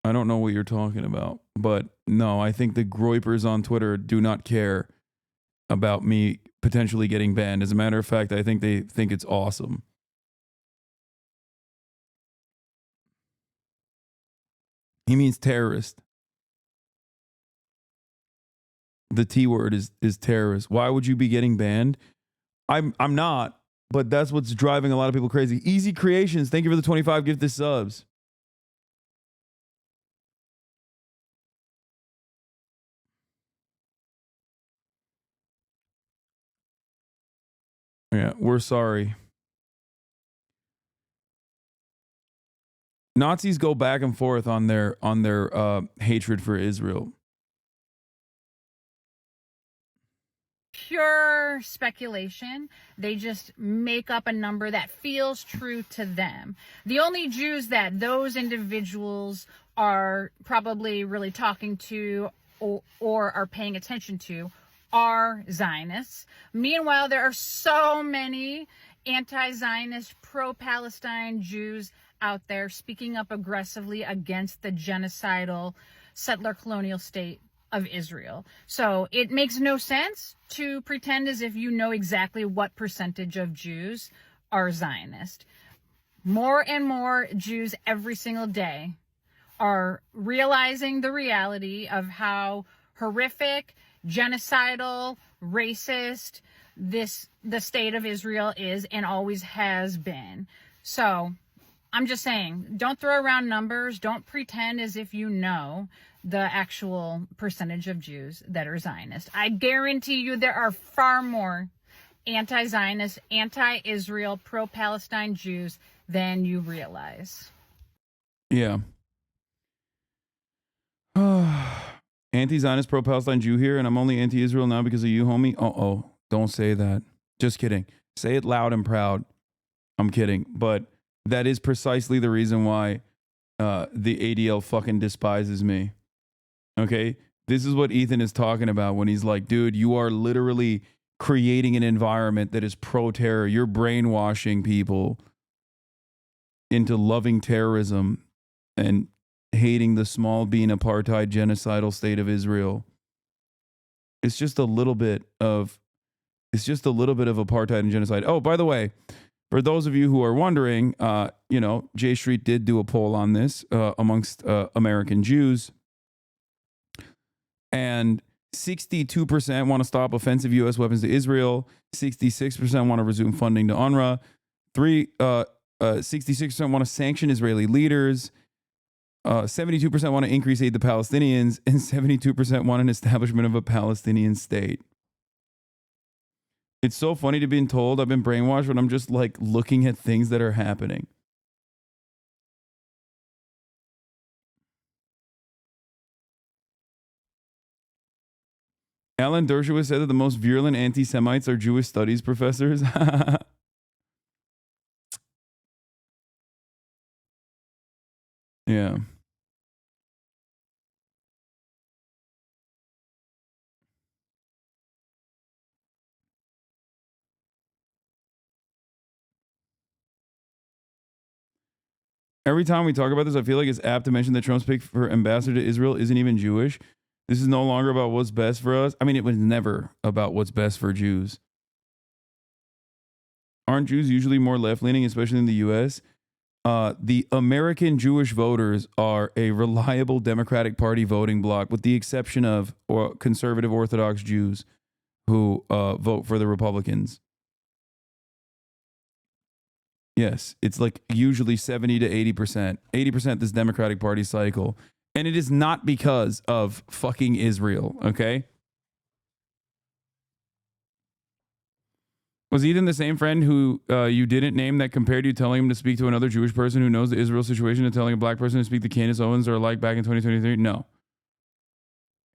I don't know what you're talking about, but no, I think the groypers on Twitter do not care about me potentially getting banned. As a matter of fact, I think they think it's awesome. He means terrorist. The T word is terrorist. Why would you be getting banned? I'm not, but that's what's driving a lot of people crazy. Easy Creations, thank you for the 25 gifted subs. Yeah, we're sorry. Nazis go back and forth on their hatred for Israel. Pure speculation. They just make up a number that feels true to them. The only Jews that those individuals are probably really talking to or are paying attention to are Zionists. Meanwhile, there are so many anti-Zionist, pro-Palestine Jews out there speaking up aggressively against the genocidal settler colonial state of Israel. So it makes no sense to pretend as if you know exactly what percentage of Jews are Zionist. More and more Jews every single day are realizing the reality of how horrific, genocidal, racist the state of Israel is and always has been. So I'm just saying, don't throw around numbers. Don't pretend as if you know the actual percentage of Jews that are Zionist. I guarantee you there are far more anti-Zionist, anti-Israel, pro-Palestine Jews than you realize. Yeah. Anti-Zionist, pro-Palestine Jew here, and I'm only anti-Israel now because of you, homie. Uh-oh. Don't say that. Just kidding. Say it loud and proud. I'm kidding. But that is precisely the reason why the ADL fucking despises me. Okay? This is what Ethan is talking about when he's like, dude, you are literally creating an environment that is pro-terror. You're brainwashing people into loving terrorism and hating the small bean apartheid genocidal state of Israel. It's just a little bit of apartheid and genocide. Oh, by the way, for those of you who are wondering, J Street did do a poll on this amongst American Jews, and 62% want to stop offensive U.S. weapons to Israel. 66% want to resume funding to UNRWA. 66% want to sanction Israeli leaders. 72% want to increase aid to Palestinians, and 72% want an establishment of a Palestinian state. It's so funny to being told I've been brainwashed when I'm just like looking at things that are happening. Alan Dershowitz said that the most virulent anti-Semites are Jewish studies professors. Yeah. Every time we talk about this, I feel like it's apt to mention that Trump's pick for ambassador to Israel isn't even Jewish. This is no longer about what's best for us. I mean, it was never about what's best for Jews. Aren't Jews usually more left-leaning, especially in the U.S.? The American Jewish voters are a reliable Democratic Party voting bloc, with the exception of conservative Orthodox Jews who vote for the Republicans. Yes, it's like usually 70 to 80%. 80% this Democratic Party cycle. And it is not because of fucking Israel, okay? Was Ethan the same friend who you didn't name that compared you telling him to speak to another Jewish person who knows the Israel situation and telling a black person to speak to Candace Owens or alike back in 2023? No,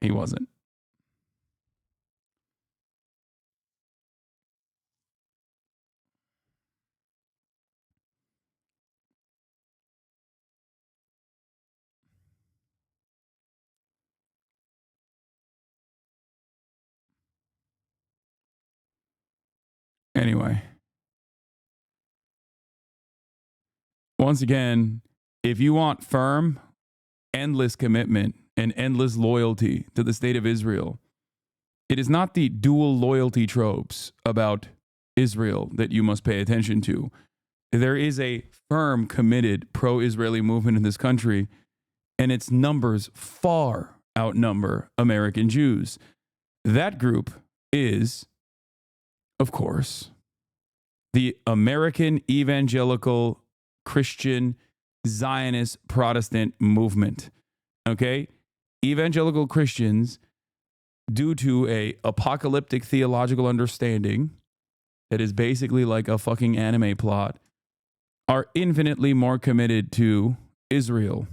he wasn't. Anyway. Once again, if you want firm endless commitment and endless loyalty to the state of Israel. It is not the dual loyalty tropes about Israel that you must pay attention to. There is a firm, committed pro-Israeli movement in this country, and its numbers far outnumber American Jews. That group is, of course, the American Evangelical Christian Zionist Protestant movement. Okay? Evangelical Christians, due to a apocalyptic theological understanding that is basically like a fucking anime plot, are infinitely more committed to Israel.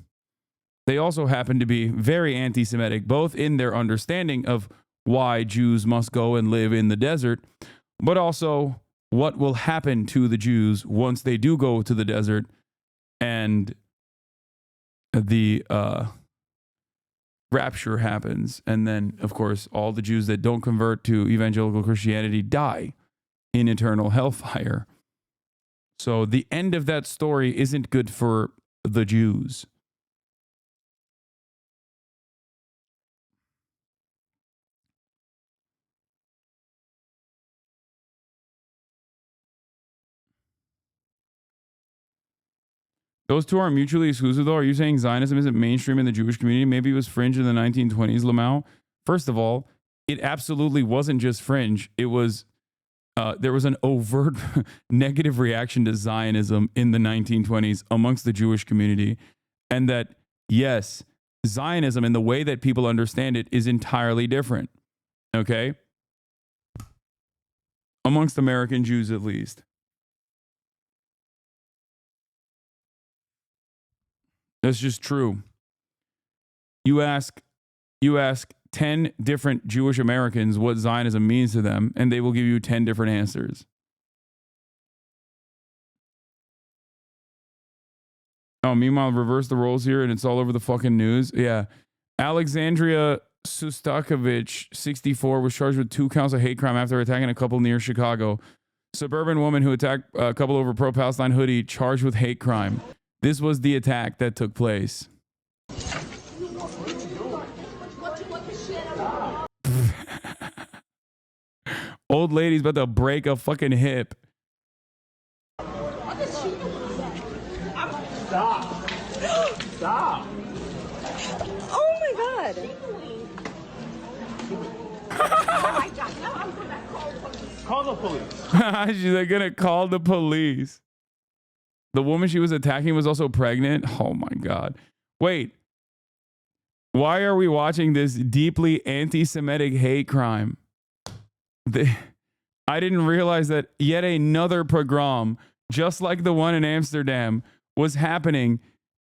They also happen to be very anti-Semitic, both in their understanding of why Jews must go and live in the desert, but also what will happen to the Jews once they do go to the desert and the rapture happens. And then, of course, all the Jews that don't convert to evangelical Christianity die in eternal hellfire. So the end of that story isn't good for the Jews. Those two are mutually exclusive, though. Are you saying Zionism isn't mainstream in the Jewish community? Maybe it was fringe in the 1920s, Lamau. First of all, it absolutely wasn't just fringe. It was there was an overt negative reaction to Zionism in the 1920s amongst the Jewish community, and that yes, Zionism in the way that people understand it is entirely different. Okay, amongst American Jews at least. That's just true. You ask 10 different Jewish Americans what Zionism means to them, and they will give you 10 different answers. Oh, meanwhile, reverse the roles here, and it's all over the fucking news. Yeah. Alexandria Sustakovich, 64, was charged with 2 counts of hate crime after attacking a couple near Chicago. Suburban woman who attacked a couple over pro-Palestine hoodie, charged with hate crime. This was the attack that took place. Old lady's about to break a fucking hip. Stop. Stop. Oh my god. Call the police. They're gonna call the police. The woman she was attacking was also pregnant. Oh my God. Wait. Why are we watching this deeply anti-Semitic hate crime? I didn't realize that yet another pogrom, just like the one in Amsterdam, was happening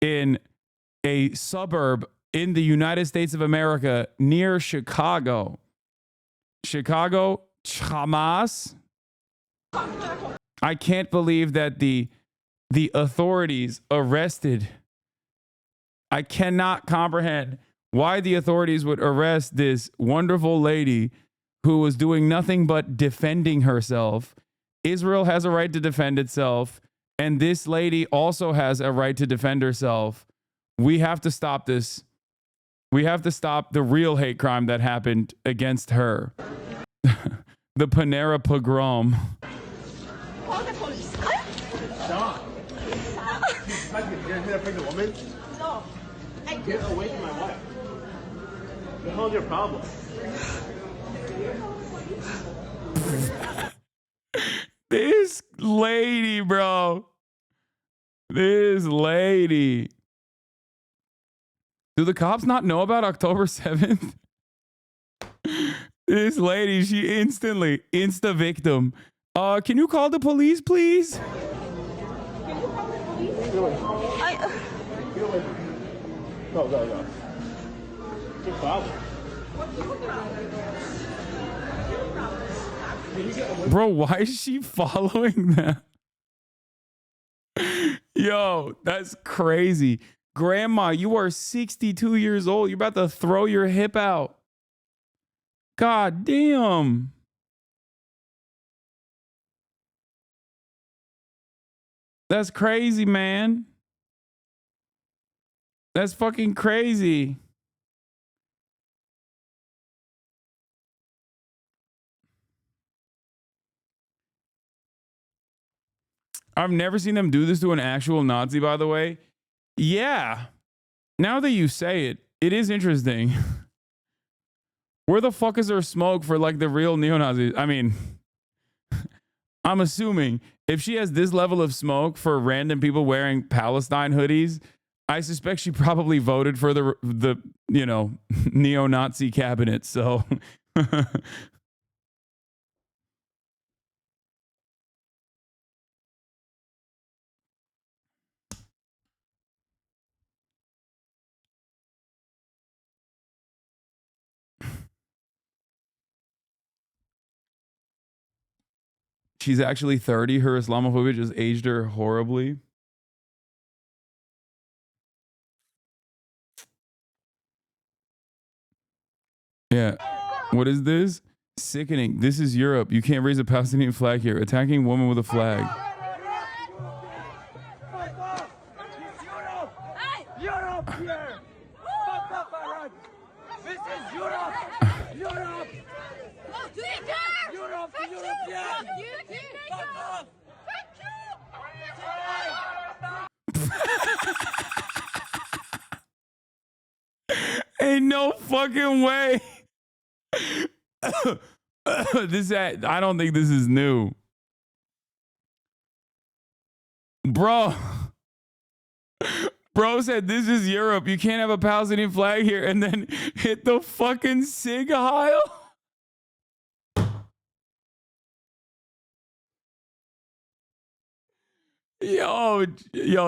in a suburb in the United States of America near Chicago. Chicago, Hamas. I can't believe that the authorities arrested. I cannot comprehend why the authorities would arrest this wonderful lady who was doing nothing but defending herself. Israel has a right to defend itself, and this lady also has a right to defend herself. We have to stop this. We have to stop the real hate crime that happened against her. The Panera pogrom. Call the police. Stop. You're here to bring the woman? No. Get away from my wife. What the hell is your problem? This lady, bro. This lady. Do the cops not know about October 7th? This lady, she insta victim. Can you call the police, please? Go. Good problem. Bro, why is she following them? Yo, that's crazy. Grandma, you are 62 years old. You're about to throw your hip out. God damn. That's crazy, man. That's fucking crazy. I've never seen them do this to an actual Nazi, by the way. Yeah. Now that you say it, it is interesting. Where the fuck is there smoke for like the real neo-Nazis? I mean, I'm assuming if she has this level of smoke for random people wearing Palestine hoodies, I suspect she probably voted for the you know, neo-Nazi cabinet. So she's actually 30. Her Islamophobia just aged her horribly. Yeah. What is this? Sickening. This is Europe. You can't raise a Palestinian flag here. Attacking woman with a flag. Europe here! Fuck off, Iraq! This is Europe! Europe! Europe, European! Fuck off! Ain't no fucking way. I don't think this is new. Bro. Bro said this is Europe. You can't have a Palestinian flag here and then hit the fucking Sig Heil. Yo,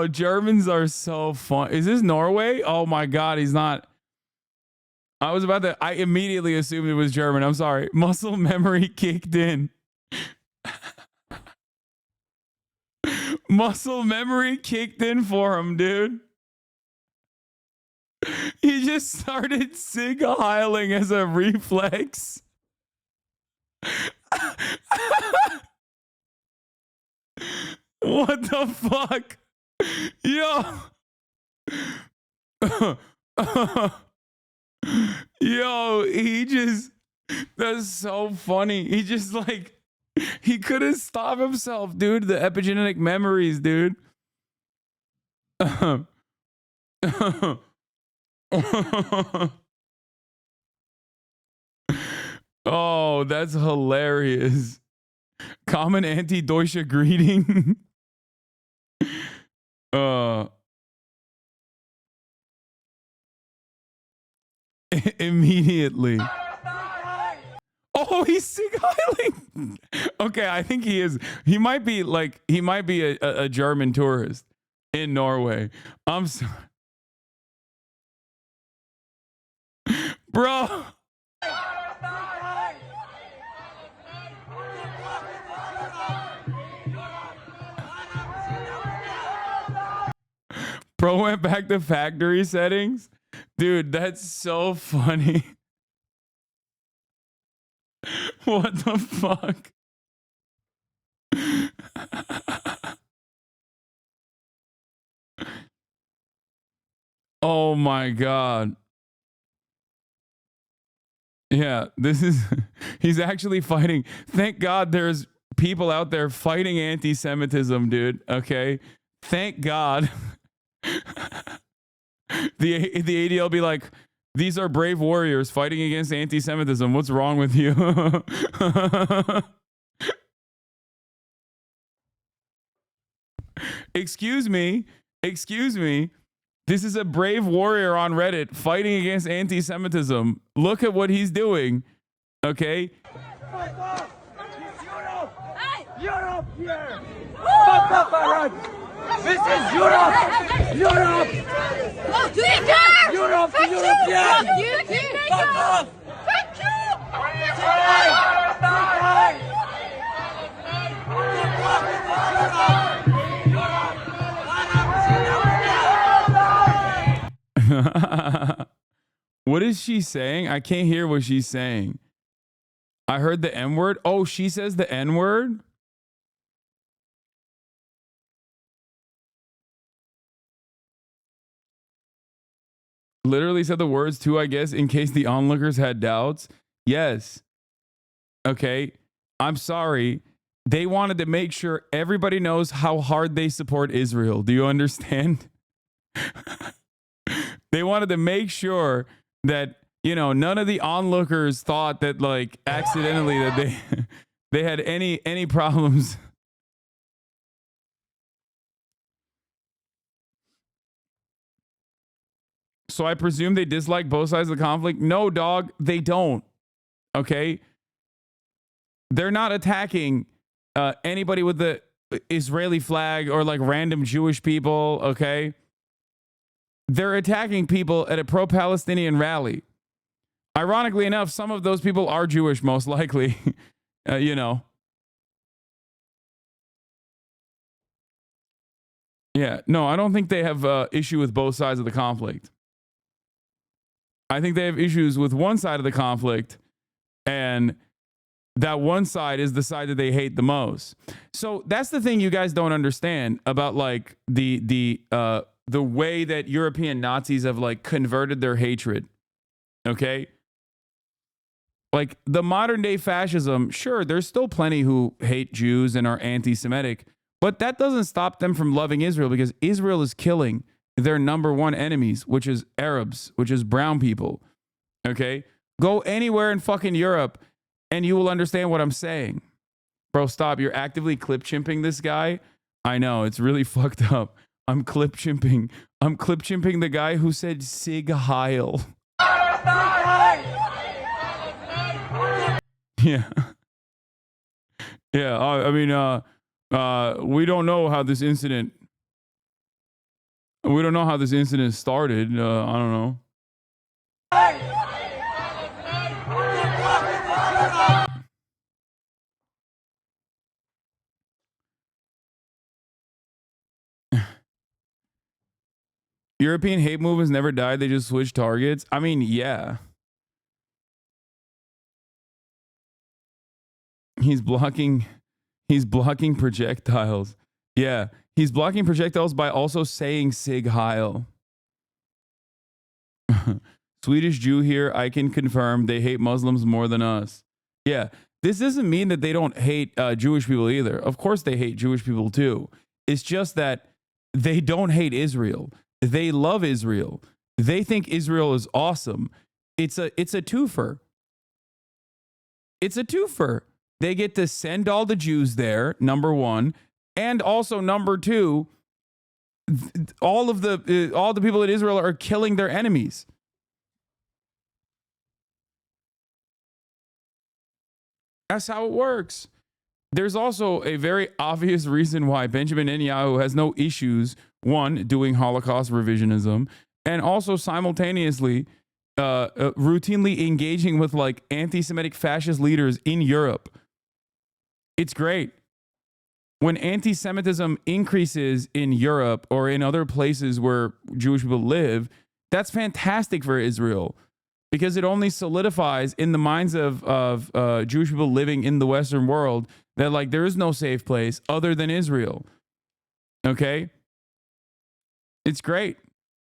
Germans are so fun. Is this Norway? Oh my God, he's not. I immediately assumed it was German. I'm sorry. Muscle memory kicked in. Muscle memory kicked in for him, dude. He just started Sig Heiling as a reflex. What the fuck? Yo. Yo, that's so funny. He just like, he couldn't stop himself, dude. The epigenetic memories, dude. Oh, that's hilarious. Common anti-Deutsche greeting. Immediately. Oh, he's Sig Heiling. Okay, I think he is. He might be a German tourist in Norway. I'm sorry. Bro. Bro went back to factory settings. Dude, that's so funny. What the fuck? Oh my God. Yeah, he's actually fighting. Thank God there's people out there fighting anti-Semitism, dude. Okay. Thank God. The ADL be like, these are brave warriors fighting against anti-Semitism. What's wrong with you? Excuse me. This is a brave warrior on Reddit fighting against anti-Semitism. Look at what he's doing. Okay? Fuck off! It's Europe! Europe here! Fuck off, Iraq! This is Europe! Europe! Europe, European! Fuck off! What is she saying? I can't hear what she's saying. I heard the N word. Oh, she says the N word? literally said the words too, I guess, in case the onlookers had doubts. Yes. Okay. I'm sorry. They wanted to make sure everybody knows how hard they support Israel. Do you understand? They wanted to make sure that, you know, none of the onlookers thought that, like, accidentally that they had any problems. So I presume they dislike both sides of the conflict? No, dog, they don't. Okay? They're not attacking anybody with the Israeli flag or like random Jewish people, okay? They're attacking people at a pro-Palestinian rally. Ironically enough, some of those people are Jewish, most likely. You know. Yeah, no, I don't think they have issue with both sides of the conflict. I think they have issues with one side of the conflict, and that one side is the side that they hate the most. So that's the thing you guys don't understand about, like, the way that European Nazis have, like, converted their hatred. Okay? Like, the modern day fascism, sure, there's still plenty who hate Jews and are anti-Semitic, but that doesn't stop them from loving Israel, because Israel is killing their number one enemies, which is Arabs, which is brown people. Okay? Go anywhere in fucking Europe and you will understand what I'm saying. Bro, stop. You're actively clip chimping this guy. I know, it's really fucked up. I'm clip chimping. I'm clip chimping the guy who said Sig Heil. Yeah. Yeah, I mean, we don't know how this incident started. I don't know. European hate movements never died. They just switched targets. I mean, yeah. He's blocking projectiles. Yeah. He's blocking projectiles by also saying Sig Heil. Swedish Jew here. I can confirm they hate Muslims more than us. Yeah. This doesn't mean that they don't hate Jewish people either. Of course they hate Jewish people too. It's just that they don't hate Israel. They love Israel. They think Israel is awesome. It's a twofer. It's a twofer. They get to send all the Jews there, number one, and also number two, all the people in Israel are killing their enemies. That's how it works. There's also a very obvious reason why Benjamin Netanyahu has no issues, one, doing Holocaust revisionism, and also simultaneously routinely engaging with, like, anti-Semitic fascist leaders in Europe. It's great. When anti-Semitism increases in Europe or in other places where Jewish people live, that's fantastic for Israel, because it only solidifies in the minds of Jewish people living in the Western world that, like, there is no safe place other than Israel. Okay? It's great.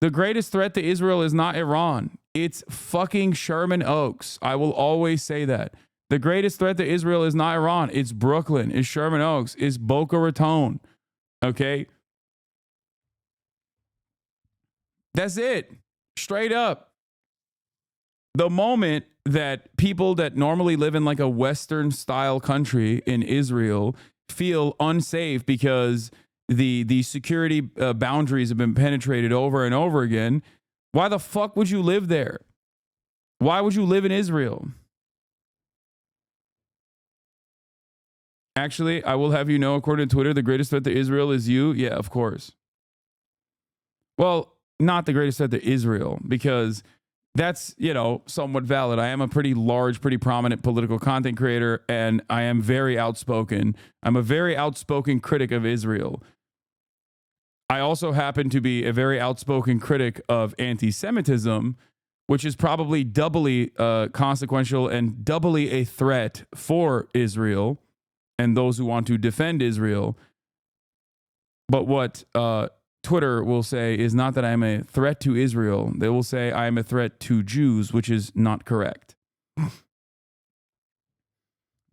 The greatest threat to Israel is not Iran. It's fucking Sherman Oaks. I will always say that. The greatest threat to Israel is not Iran. It's Brooklyn. It's Sherman Oaks. It's Boca Raton. Okay? That's it. Straight up. The moment that people that normally live in, like, a Western style country in Israel feel unsafe because the security boundaries have been penetrated over and over again, why the fuck would you live there? Why would you live in Israel? Actually, I will have you know, according to Twitter, the greatest threat to Israel is you. Yeah, of course. Well, not the greatest threat to Israel, because that's, you know, somewhat valid. I am a pretty large, pretty prominent political content creator, and I am very outspoken. I'm a very outspoken critic of Israel. I also happen to be a very outspoken critic of anti-Semitism, which is probably doubly consequential and doubly a threat for Israel and those who want to defend Israel. But what Twitter will say is not that I'm a threat to Israel. They will say I am a threat to Jews, which is not correct.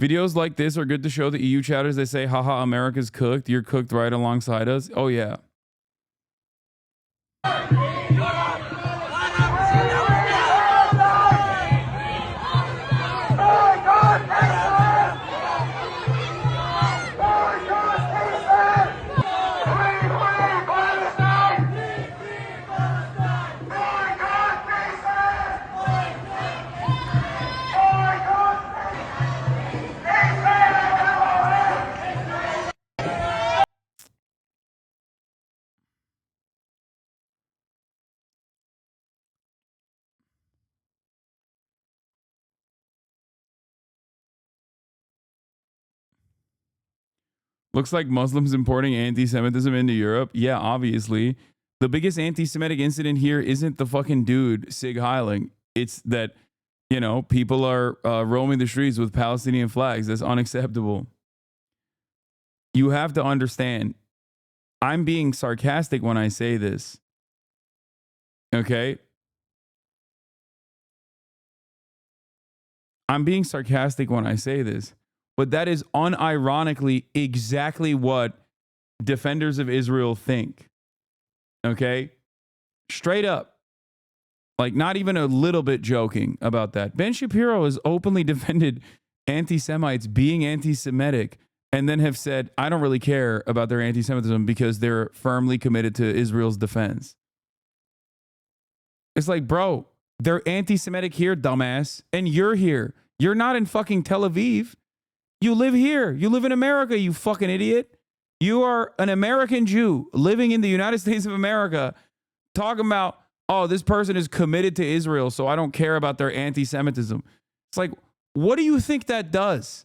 Videos like this are good to show the EU chatters. They say, haha, America's cooked. You're cooked right alongside us. Oh, yeah. Looks like Muslims importing anti-Semitism into Europe. Yeah, obviously. The biggest anti-Semitic incident here isn't the fucking dude, Sig Heiling. It's that, you know, people are roaming the streets with Palestinian flags. That's unacceptable. You have to understand, I'm being sarcastic when I say this. Okay? I'm being sarcastic when I say this. But that is unironically exactly what defenders of Israel think. Okay? Straight up. Like, not even a little bit joking about that. Ben Shapiro has openly defended anti-Semites being anti-Semitic and then have said, I don't really care about their anti-Semitism because they're firmly committed to Israel's defense. It's like, bro, they're anti-Semitic here, dumbass, and you're here. You're not in fucking Tel Aviv. You live here. You live in America, you fucking idiot. You are an American Jew living in the United States of America talking about, oh, this person is committed to Israel, so I don't care about their anti-Semitism. It's like, what do you think that does?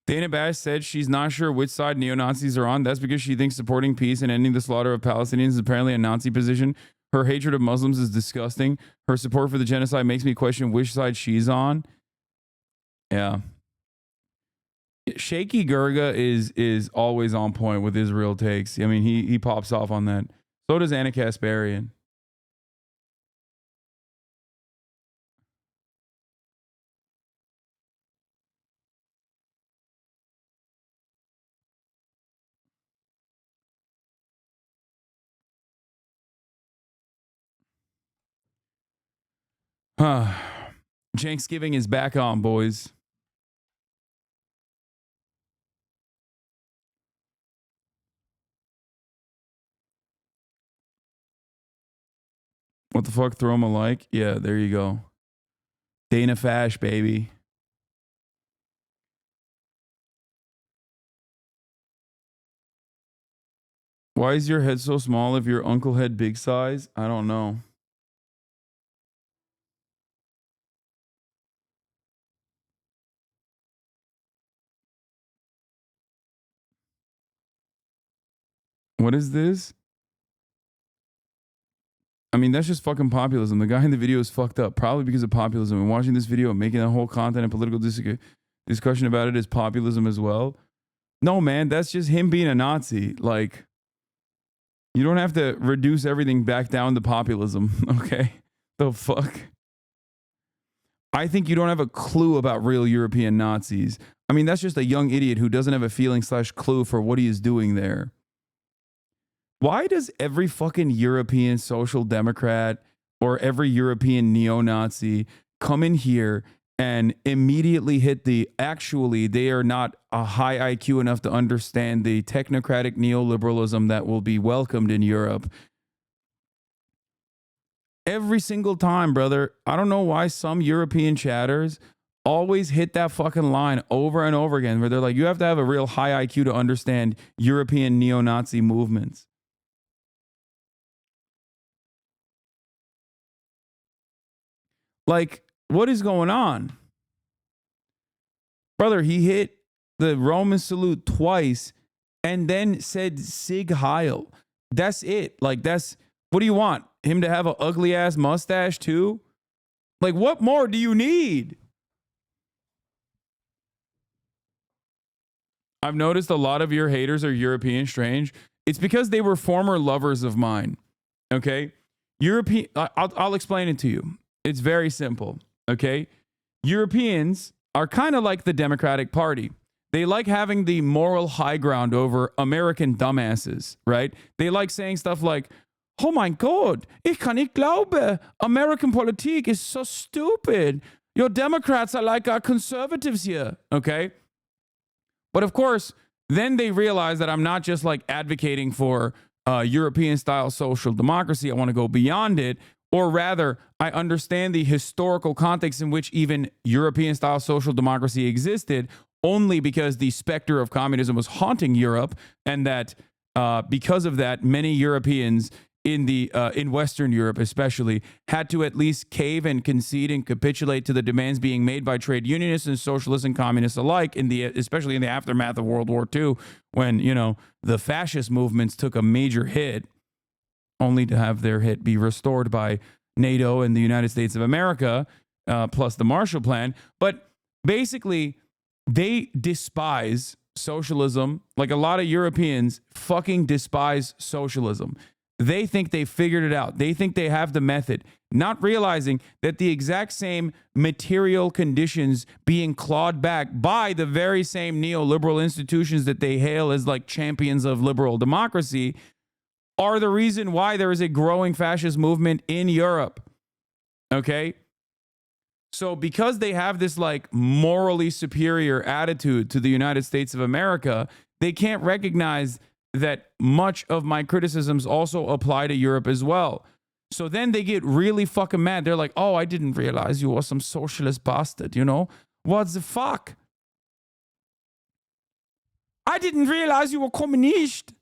Dana Bash said she's not sure which side neo-Nazis are on. That's because she thinks supporting peace and ending the slaughter of Palestinians is apparently a Nazi position. Her hatred of Muslims is disgusting. Her support for the genocide makes me question which side she's on. Yeah. Shaky Gurga is always on point with Israel takes. I mean, he pops off on that. So does Anna Kasparian. Thanksgiving is back on, boys. What the fuck? Throw him a like? Yeah, there you go. Dana Fash, baby. Why is your head so small if your uncle had big size? I don't know. What is this? I mean, that's just fucking populism. The guy in the video is fucked up, probably because of populism. And watching this video and making that whole content and political discussion about it is populism as well. No, man, that's just him being a Nazi. Like, you don't have to reduce everything back down to populism, okay? The fuck? I think you don't have a clue about real European Nazis. I mean, that's just a young idiot who doesn't have a feeling / clue for what he is doing there. Why does every fucking European social democrat or every European neo-Nazi come in here and immediately hit the, actually, they are not a high IQ enough to understand the technocratic neoliberalism that will be welcomed in Europe? Every single time, brother. I don't know why some European chatters always hit that fucking line over and over again where they're like, you have to have a real high IQ to understand European neo-Nazi movements. Like, what is going on? Brother, he hit the Roman salute twice and then said Sig Heil. That's it. Like, what do you want? Him to have an ugly ass mustache too? Like, what more do you need? I've noticed a lot of your haters are European strange. It's because they were former lovers of mine. Okay? I'll explain it to you. It's very simple. Okay? Europeans are kind of like the Democratic Party. They like having the moral high ground over American dumbasses, right? They like saying stuff like, oh mein Gott, ich kann nicht glauben, American Politik is so stupid. Your Democrats are like our conservatives here, okay? But of course, then they realize that I'm not just like advocating for European-style social democracy. I want to go beyond it. Or rather, I understand the historical context in which even European-style social democracy existed only because the specter of communism was haunting Europe, and that because of that, many Europeans in Western Europe especially had to at least cave and concede and capitulate to the demands being made by trade unionists and socialists and communists alike, especially in the aftermath of World War II, when, the fascist movements took a major hit, only to have their hit be restored by NATO and the United States of America, plus the Marshall Plan. But basically, they despise socialism. Like, a lot of Europeans fucking despise socialism. They think they figured it out. They think they have the method, not realizing that the exact same material conditions being clawed back by the very same neoliberal institutions that they hail as like champions of liberal democracy are the reason why there is a growing fascist movement in Europe. Okay? So because they have this like morally superior attitude to the United States of America, they can't recognize that much of my criticisms also apply to Europe as well. So then they get really fucking mad. They're like, oh, I didn't realize you were some socialist bastard, What the fuck? I didn't realize you were communist.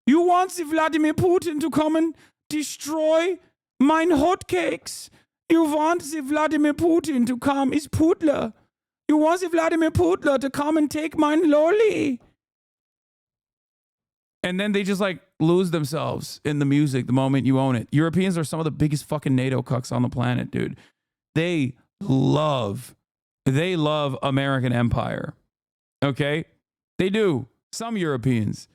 You want the Vladimir Putin to come and destroy mine hotcakes. You want the Vladimir Putin to come. It's Putler. You want the Vladimir Putler to come and take mine lolly. And then they just like lose themselves in the music the moment you own it. Europeans are some of the biggest fucking NATO cucks on the planet, dude. They love American empire. Okay? They do. Some Europeans.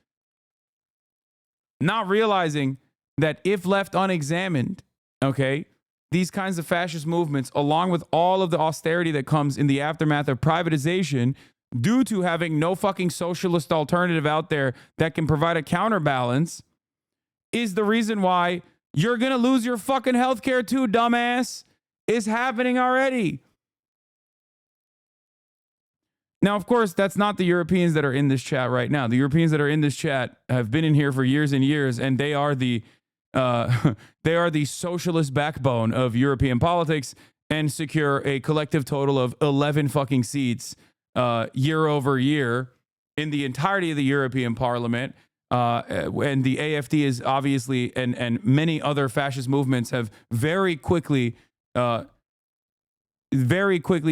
Not realizing that if left unexamined, okay, these kinds of fascist movements, along with all of the austerity that comes in the aftermath of privatization, due to having no fucking socialist alternative out there that can provide a counterbalance, is the reason why you're going to lose your fucking healthcare too, dumbass. It's happening already. Now, of course, that's not the Europeans that are in this chat right now. The Europeans that are in this chat have been in here for years and years, and they are the socialist backbone of European politics and secure a collective total of 11 fucking seats year over year in the entirety of the European Parliament. And the AfD is obviously, and many other fascist movements have very quickly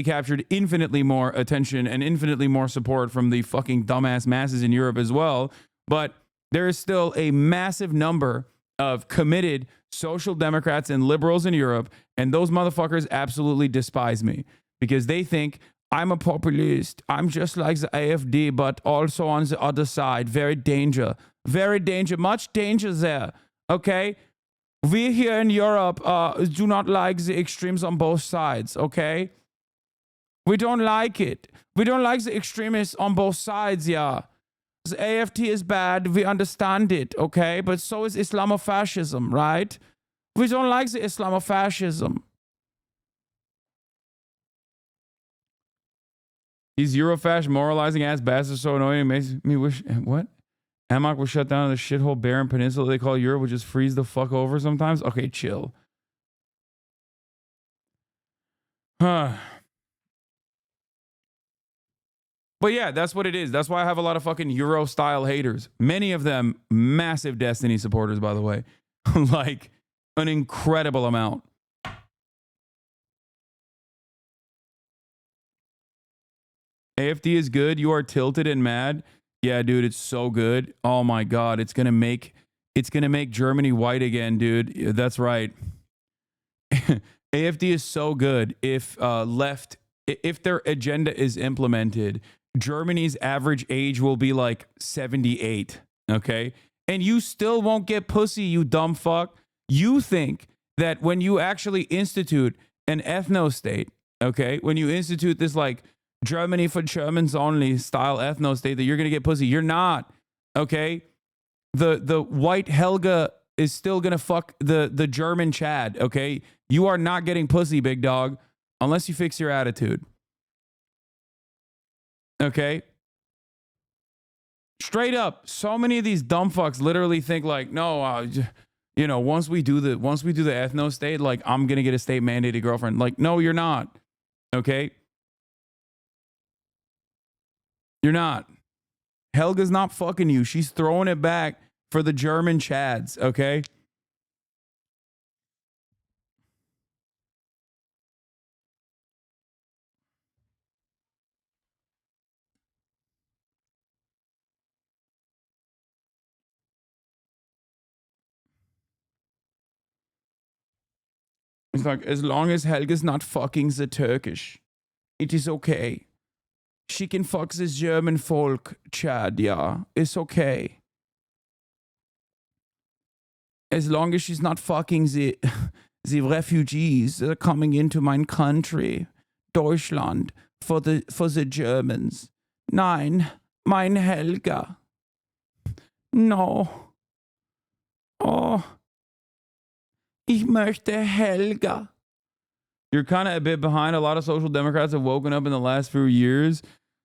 captured infinitely more attention and infinitely more support from the fucking dumbass masses in Europe as well. But there is still a massive number of committed social democrats and liberals in Europe, and those motherfuckers absolutely despise me because they think I'm a populist. I'm just like the AfD, but also on the other side. Very danger. Much danger there. Okay? We here in Europe do not like the extremes on both sides. Okay? We don't like it. We don't like the extremists on both sides, yeah. The AfD is bad. We understand it. Okay? But so is Islamofascism, right? We don't like the Islamofascism. These Eurofash moralizing ass bastards so annoying. It makes me wish. What? Hammock was shut down in the shithole barren peninsula they call Europe, which just freeze the fuck over sometimes. Okay, chill. Huh. But yeah, that's what it is. That's why I have a lot of fucking Euro style haters. Many of them massive Destiny supporters, by the way. Like an incredible amount. AfD is good. You are tilted and mad. Yeah, dude, it's so good. Oh my God, it's gonna make Germany white again, dude. Yeah, that's right. AFD is so good. If if their agenda is implemented, Germany's average age will be like 78. Okay, and you still won't get pussy, you dumb fuck. You think that when you actually institute an ethno state, okay, when you institute this like Germany for Germans only style ethno state, that you're gonna get pussy? You're not. Okay, the white Helga is still gonna fuck the German Chad. Okay, you are not getting pussy, big dog, unless you fix your attitude. Okay, straight up. So many of these dumb fucks literally think like, no, you know, once we do the ethno state, like I'm gonna get a state mandated girlfriend. Like, no, you're not. Okay, you're not. Helga's not fucking you. She's throwing it back for the German Chads. Okay. It's like, as long as Helga's not fucking the Turkish, it is okay. She can fuck the German folk, Chad, yeah. It's okay. As long as she's not fucking the refugees that are coming into my country, Deutschland, for the Germans. Nein, mein Helga. No. Oh. Ich möchte Helga. You're kind of a bit behind. A lot of social democrats have woken up in the last few years.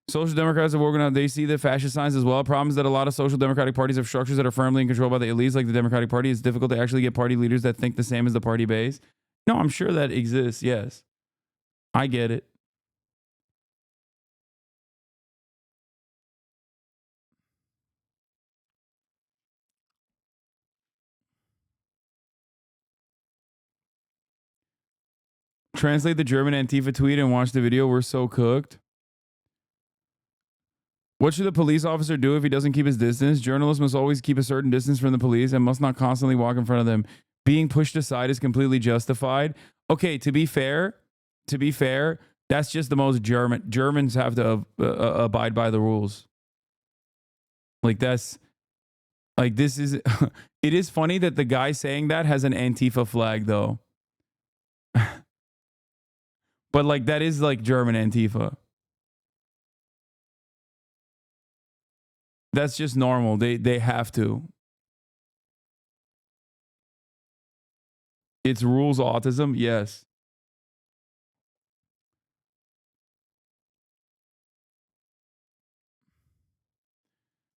Social democrats have woken up. They see the fascist signs as well. Problem is that a lot of social democratic parties have structures that are firmly controlled by the elites, like the Democratic Party. It's difficult to actually get party leaders that think the same as the party base. No, I'm sure that exists. Yes. I get it. Translate the German Antifa tweet and watch the video. We're so cooked. What should the police officer do if he doesn't keep his distance? Journalists must always keep a certain distance from the police and must not constantly walk in front of them. Being pushed aside is completely justified. Okay, to be fair, that's just the most German. Germans have to abide by the rules. Like this is, it is funny that the guy saying that has an Antifa flag though. But like that is like German Antifa. That's just normal. They have to. It's rules autism, yes.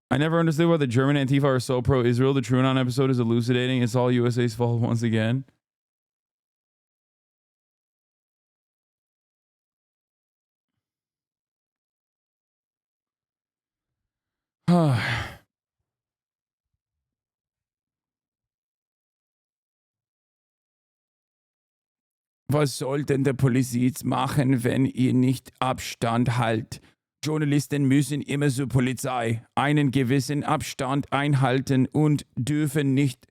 I never understood why the German Antifa are so pro-Israel. The TrueAnon episode is elucidating. It's all USA's fault once again. Was soll denn der Polizist machen, wenn ihr nicht Abstand halt? Journalisten müssen immer zur Polizei einen gewissen Abstand einhalten und dürfen nicht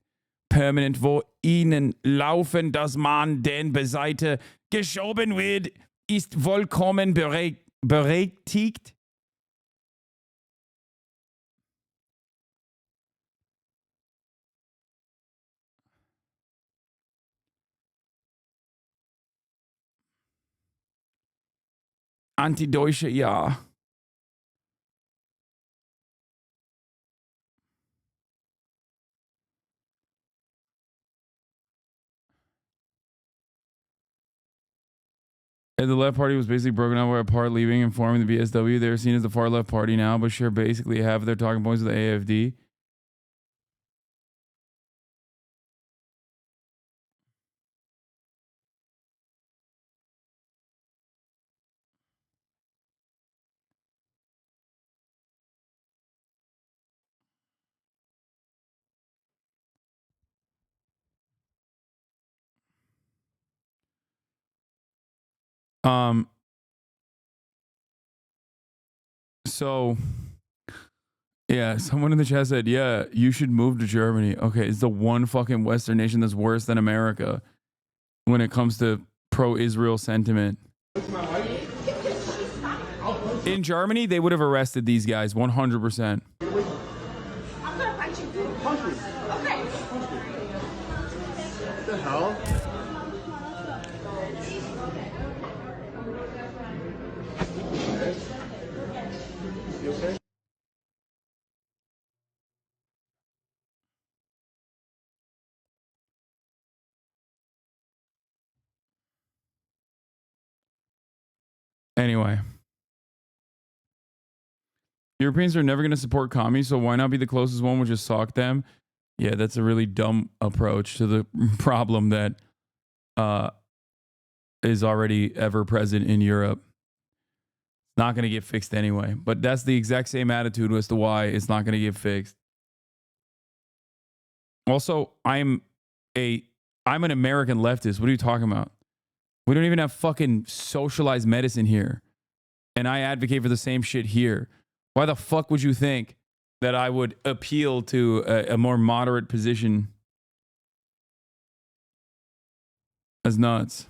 permanent vor ihnen laufen, dass man den beiseite geschoben wird, ist vollkommen berechtigt. Antideutsche, ja. And the left party was basically broken up apart, leaving and forming the BSW. They're seen as the far left party now, but share basically half of their talking points with the AFD. So Yeah, someone in the chat said, yeah, you should move to Germany. Okay, it's the one fucking Western nation that's worse than America when it comes to pro-Israel sentiment. In Germany, they would have arrested these guys 100%. I'm gonna fight you. Punch me. Okay. What the hell? You okay? Anyway. Europeans are never going to support commies, so why not be the closest one, which is sock them? Yeah, that's a really dumb approach to the problem that is already ever present in Europe. It's not going to get fixed anyway. But that's the exact same attitude as to why it's not going to get fixed. Also, I'm an American leftist. What are you talking about? We don't even have fucking socialized medicine here. And I advocate for the same shit here. Why the fuck would you think that I would appeal to a more moderate position? That's nuts.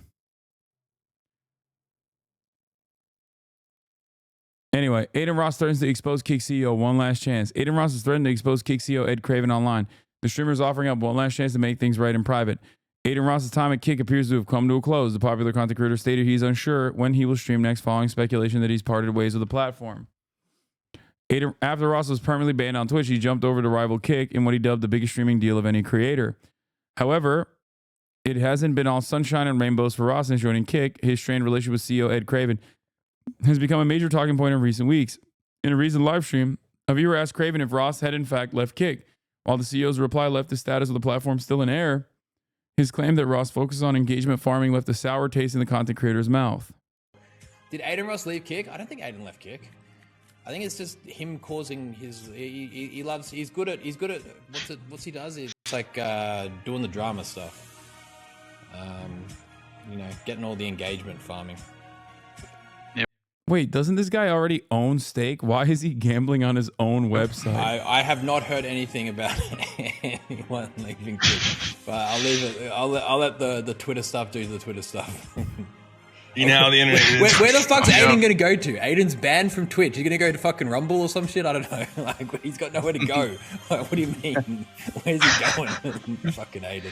Anyway, Adin Ross threatens to expose Kick CEO one last chance. Adin Ross is threatening to expose Kick CEO Ed Craven online. The streamer is offering up one last chance to make things right in private. Adin Ross's time at Kick appears to have come to a close. The popular content creator stated he's unsure when he will stream next, following speculation that he's parted ways with the platform. After Ross was permanently banned on Twitch, he jumped over to rival Kick in what he dubbed the biggest streaming deal of any creator. However, it hasn't been all sunshine and rainbows for Ross since joining Kick. His strained relationship with CEO Ed Craven has become a major talking point in recent weeks. In a recent live stream, a viewer asked Craven if Ross had in fact left Kick. While the CEO's reply left the status of the platform still in air, his claim that Ross focuses on engagement farming left a sour taste in the content creator's mouth. Did Adin Ross leave Kick? I don't think Adin left Kick. I think it's just him causing his. He loves. He's good at. What's he does is like doing the drama stuff. Getting all the engagement farming. Wait, doesn't this guy already own Stake? Why is he gambling on his own website? I have not heard anything about anyone leaving Kick, but I'll leave it. I'll let the Twitter stuff do the Twitter stuff. You know how the internet is. Where the fuck's Adin gonna go to? Adin's banned from Twitch. He's gonna go to fucking Rumble or some shit? I don't know. Like, he's got nowhere to go. Like, what do you mean? Where's he going? Fucking Adin.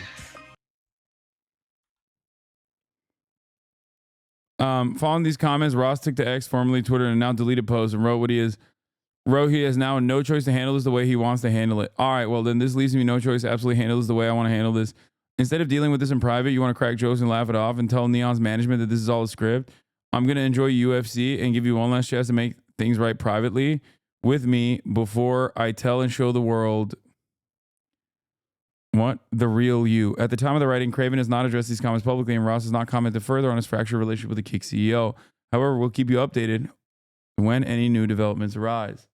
Following these comments, Ross took to X, formerly Twitter, and now deleted posts and wrote he has now no choice to handle this the way he wants to handle it. All right, well then this leaves me no choice to absolutely handle this the way I want to handle this. Instead of dealing with this in private, you want to crack jokes and laugh it off and tell Neon's management that this is all a script. I'm going to enjoy UFC and give you one last chance to make things right privately with me before I tell and show the world what? The real you. At the time of the writing, Craven has not addressed these comments publicly, and Ross has not commented further on his fractured relationship with the Kick CEO. However, we'll keep you updated when any new developments arise.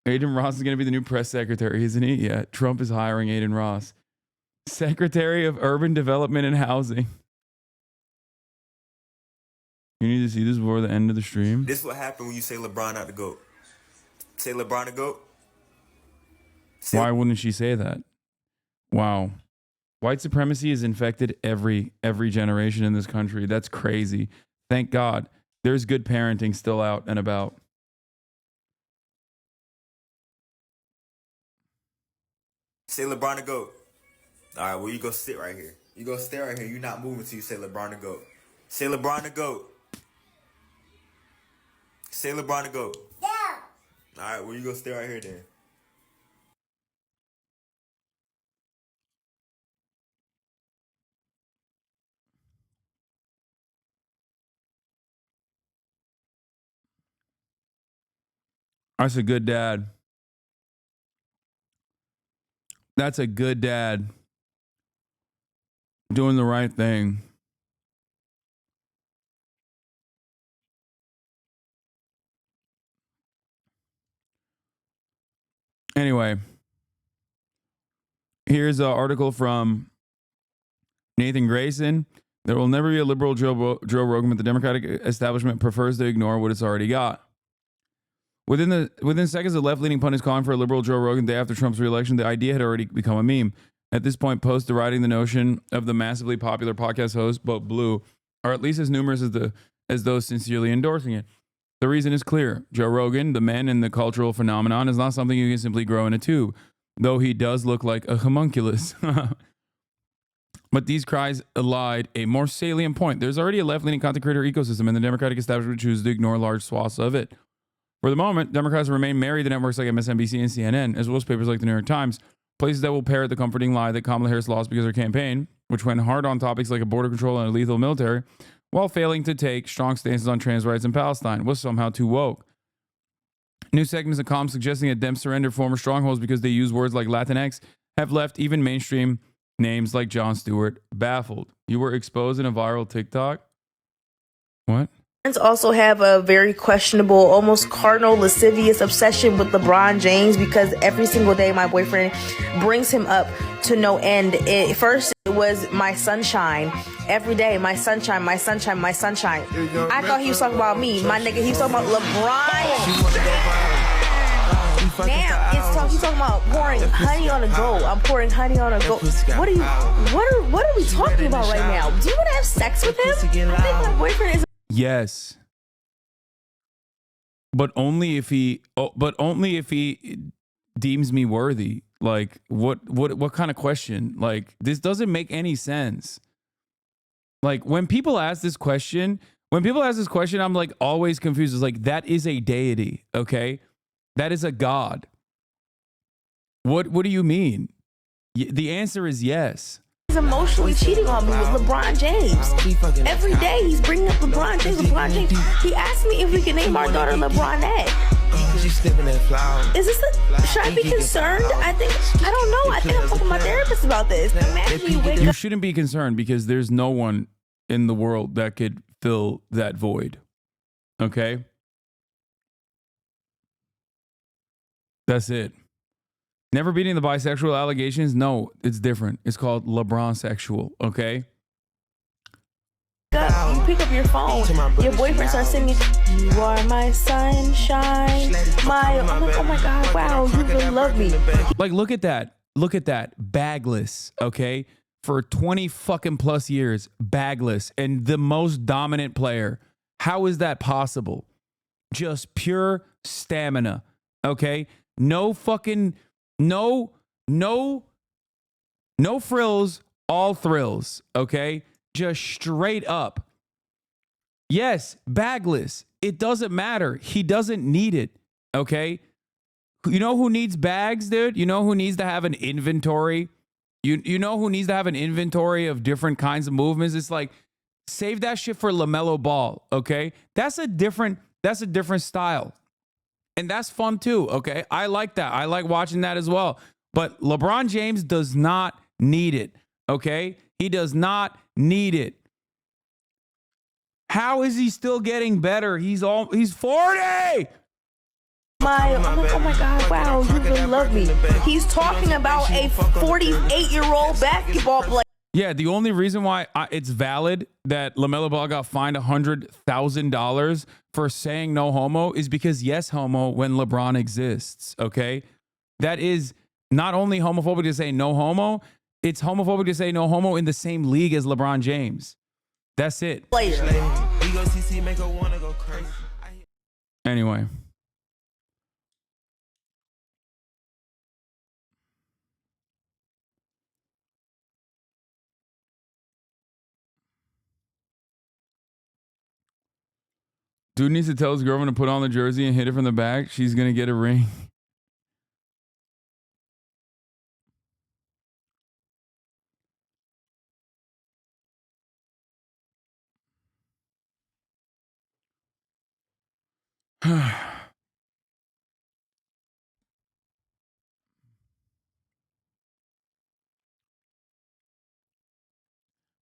Adin Ross is going to be the new press secretary, isn't he? Yeah, Trump is hiring Adin Ross. Secretary of Urban Development and Housing. You need to see this before the end of the stream. This is what happened when you say LeBron not the GOAT. Say LeBron the GOAT. Why wouldn't she say that? Wow. White supremacy has infected every generation in this country. That's crazy. Thank God. There's good parenting still out and about. Say LeBron the GOAT. All right, well, you go sit right here. You go stay right here. You're not moving till you say LeBron the GOAT. Say LeBron the GOAT. Say LeBron the GOAT. Yeah. All right, well, you go stay right here then. That's a good dad. That's a good dad. Doing the right thing. Anyway, here's an article from Nathan Grayson. There will never be a liberal Joe Rogan, but the Democratic establishment prefers to ignore what it's already got. Within seconds of left-leaning pundits calling for a liberal Joe Rogan day after Trump's reelection, the idea had already become a meme. At this point, posts deriding the notion of the massively popular podcast host, but blue, are at least as numerous as those sincerely endorsing it. The reason is clear. Joe Rogan, the man in the cultural phenomenon, is not something you can simply grow in a tube, though he does look like a homunculus. But these cries elide a more salient point. There's already a left-leaning content creator ecosystem, and the Democratic establishment chooses to ignore large swaths of it. For the moment, Democrats remain married to networks like MSNBC and CNN, as well as papers like the New York Times, places that will parrot the comforting lie that Kamala Harris lost because of her campaign, which went hard on topics like a border control and a lethal military, while failing to take strong stances on trans rights in Palestine, was somehow too woke. New segments of columns suggesting that Dems surrendered former strongholds because they use words like Latinx have left even mainstream names like Jon Stewart baffled. You were exposed in a viral TikTok? What? Also have a very questionable, almost carnal, lascivious obsession with LeBron James because every single day my boyfriend brings him up to no end. First it was my sunshine. Every day, my sunshine, my sunshine, my sunshine. I thought he was talking about me. My nigga, he was talking about LeBron. Now he's talking about pouring honey on a goat. I'm pouring honey on a goat. What are we talking about right now? Do you want to have sex with him? I think my boyfriend is. Yes, but only if he deems me worthy. Like, what kind of question? Like, this doesn't make any sense. Like, when people ask this question, I'm like always confused. It's like, that is a deity, okay? That is a god. What do you mean? The answer is yes. He's emotionally cheating on me with LeBron James. Every day he's bringing up LeBron James. He asked me if we can name our daughter LeBronette. Is this should I be concerned? I don't know. I think I'm talking to my therapist about this. Imagine you wake up. You shouldn't be concerned because there's no one in the world that could fill that void. Okay? That's it. Never beating the bisexual allegations? No, it's different. It's called LeBron sexual, okay? You pick up your phone, your boyfriend starts singing, "You are my sunshine, my..." I'm like, oh my God, wow, you really love me. Like, look at that. Look at that. Bagless, okay? For 20 fucking plus years, bagless, and the most dominant player. How is that possible? Just pure stamina, okay? No fucking... No frills, all thrills, okay? Just straight up. Yes, bagless. It doesn't matter. He doesn't need it, okay? You know who needs bags, dude? You know who needs to have an inventory? You know who needs to have an inventory of different kinds of movements? It's like, save that shit for LaMelo Ball, okay? That's a different style. And that's fun too, okay? I like that. I like watching that as well. But LeBron James does not need it, okay? He does not need it. How is he still getting better? He's 40! I'm like, oh my God, wow, you really love me. He's talking about a 48-year-old basketball player. Yeah, the only reason why it's valid that LaMelo Ball got fined $100,000 for saying no homo is because yes, homo when LeBron exists, okay? That is not only homophobic to say no homo, it's homophobic to say no homo in the same league as LeBron James. That's it. Anyway. Dude needs to tell his girlfriend to put on the jersey and hit it from the back. She's going to get a ring.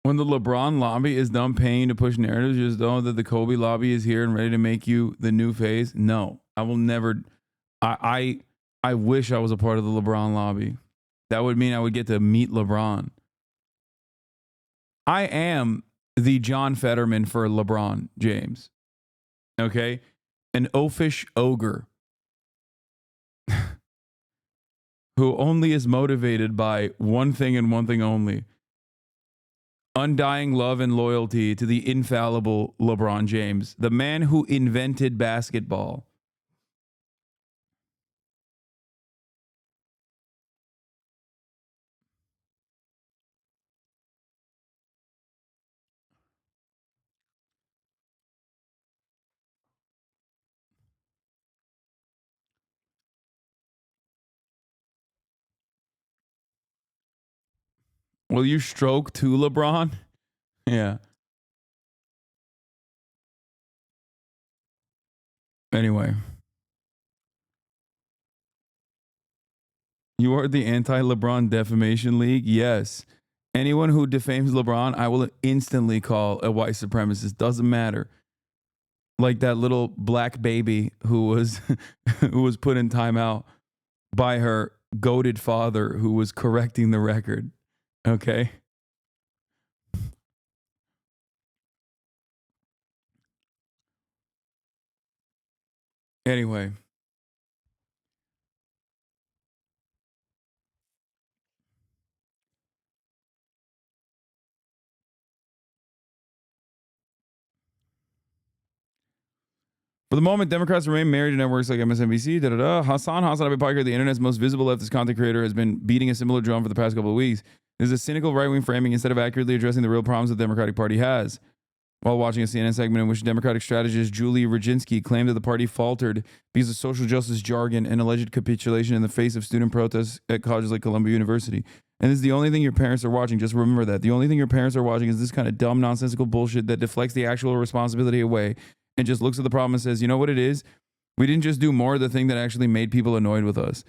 When the LeBron lobby is done paying to push narratives, just know that the Kobe lobby is here and ready to make you the new face. No, I will never. I wish I was a part of the LeBron lobby. That would mean I would get to meet LeBron. I am the John Fetterman for LeBron James. Okay? An oafish ogre. who only is motivated by one thing and one thing only: undying love and loyalty to the infallible LeBron James, the man who invented basketball. Will you stroke to LeBron? Yeah. Anyway. You are the anti-LeBron defamation league? Yes. Anyone who defames LeBron, I will instantly call a white supremacist. Doesn't matter. Like that little black baby who was who was put in timeout by her goated father who was correcting the record. Okay? Anyway. For the moment, Democrats remain married to networks like MSNBC. Hasanabi Piker, the internet's most visible leftist content creator, has been beating a similar drum for the past couple of weeks. This is a cynical right-wing framing instead of accurately addressing the real problems the Democratic Party has. While watching a CNN segment in which Democratic strategist Julie Rodzinski claimed that the party faltered because of social justice jargon and alleged capitulation in the face of student protests at colleges like Columbia University. And this is the only thing your parents are watching. Just remember that. The only thing your parents are watching is this kind of dumb, nonsensical bullshit that deflects the actual responsibility away and just looks at the problem and says, you know what it is? We didn't just do more of the thing that actually made people annoyed with us.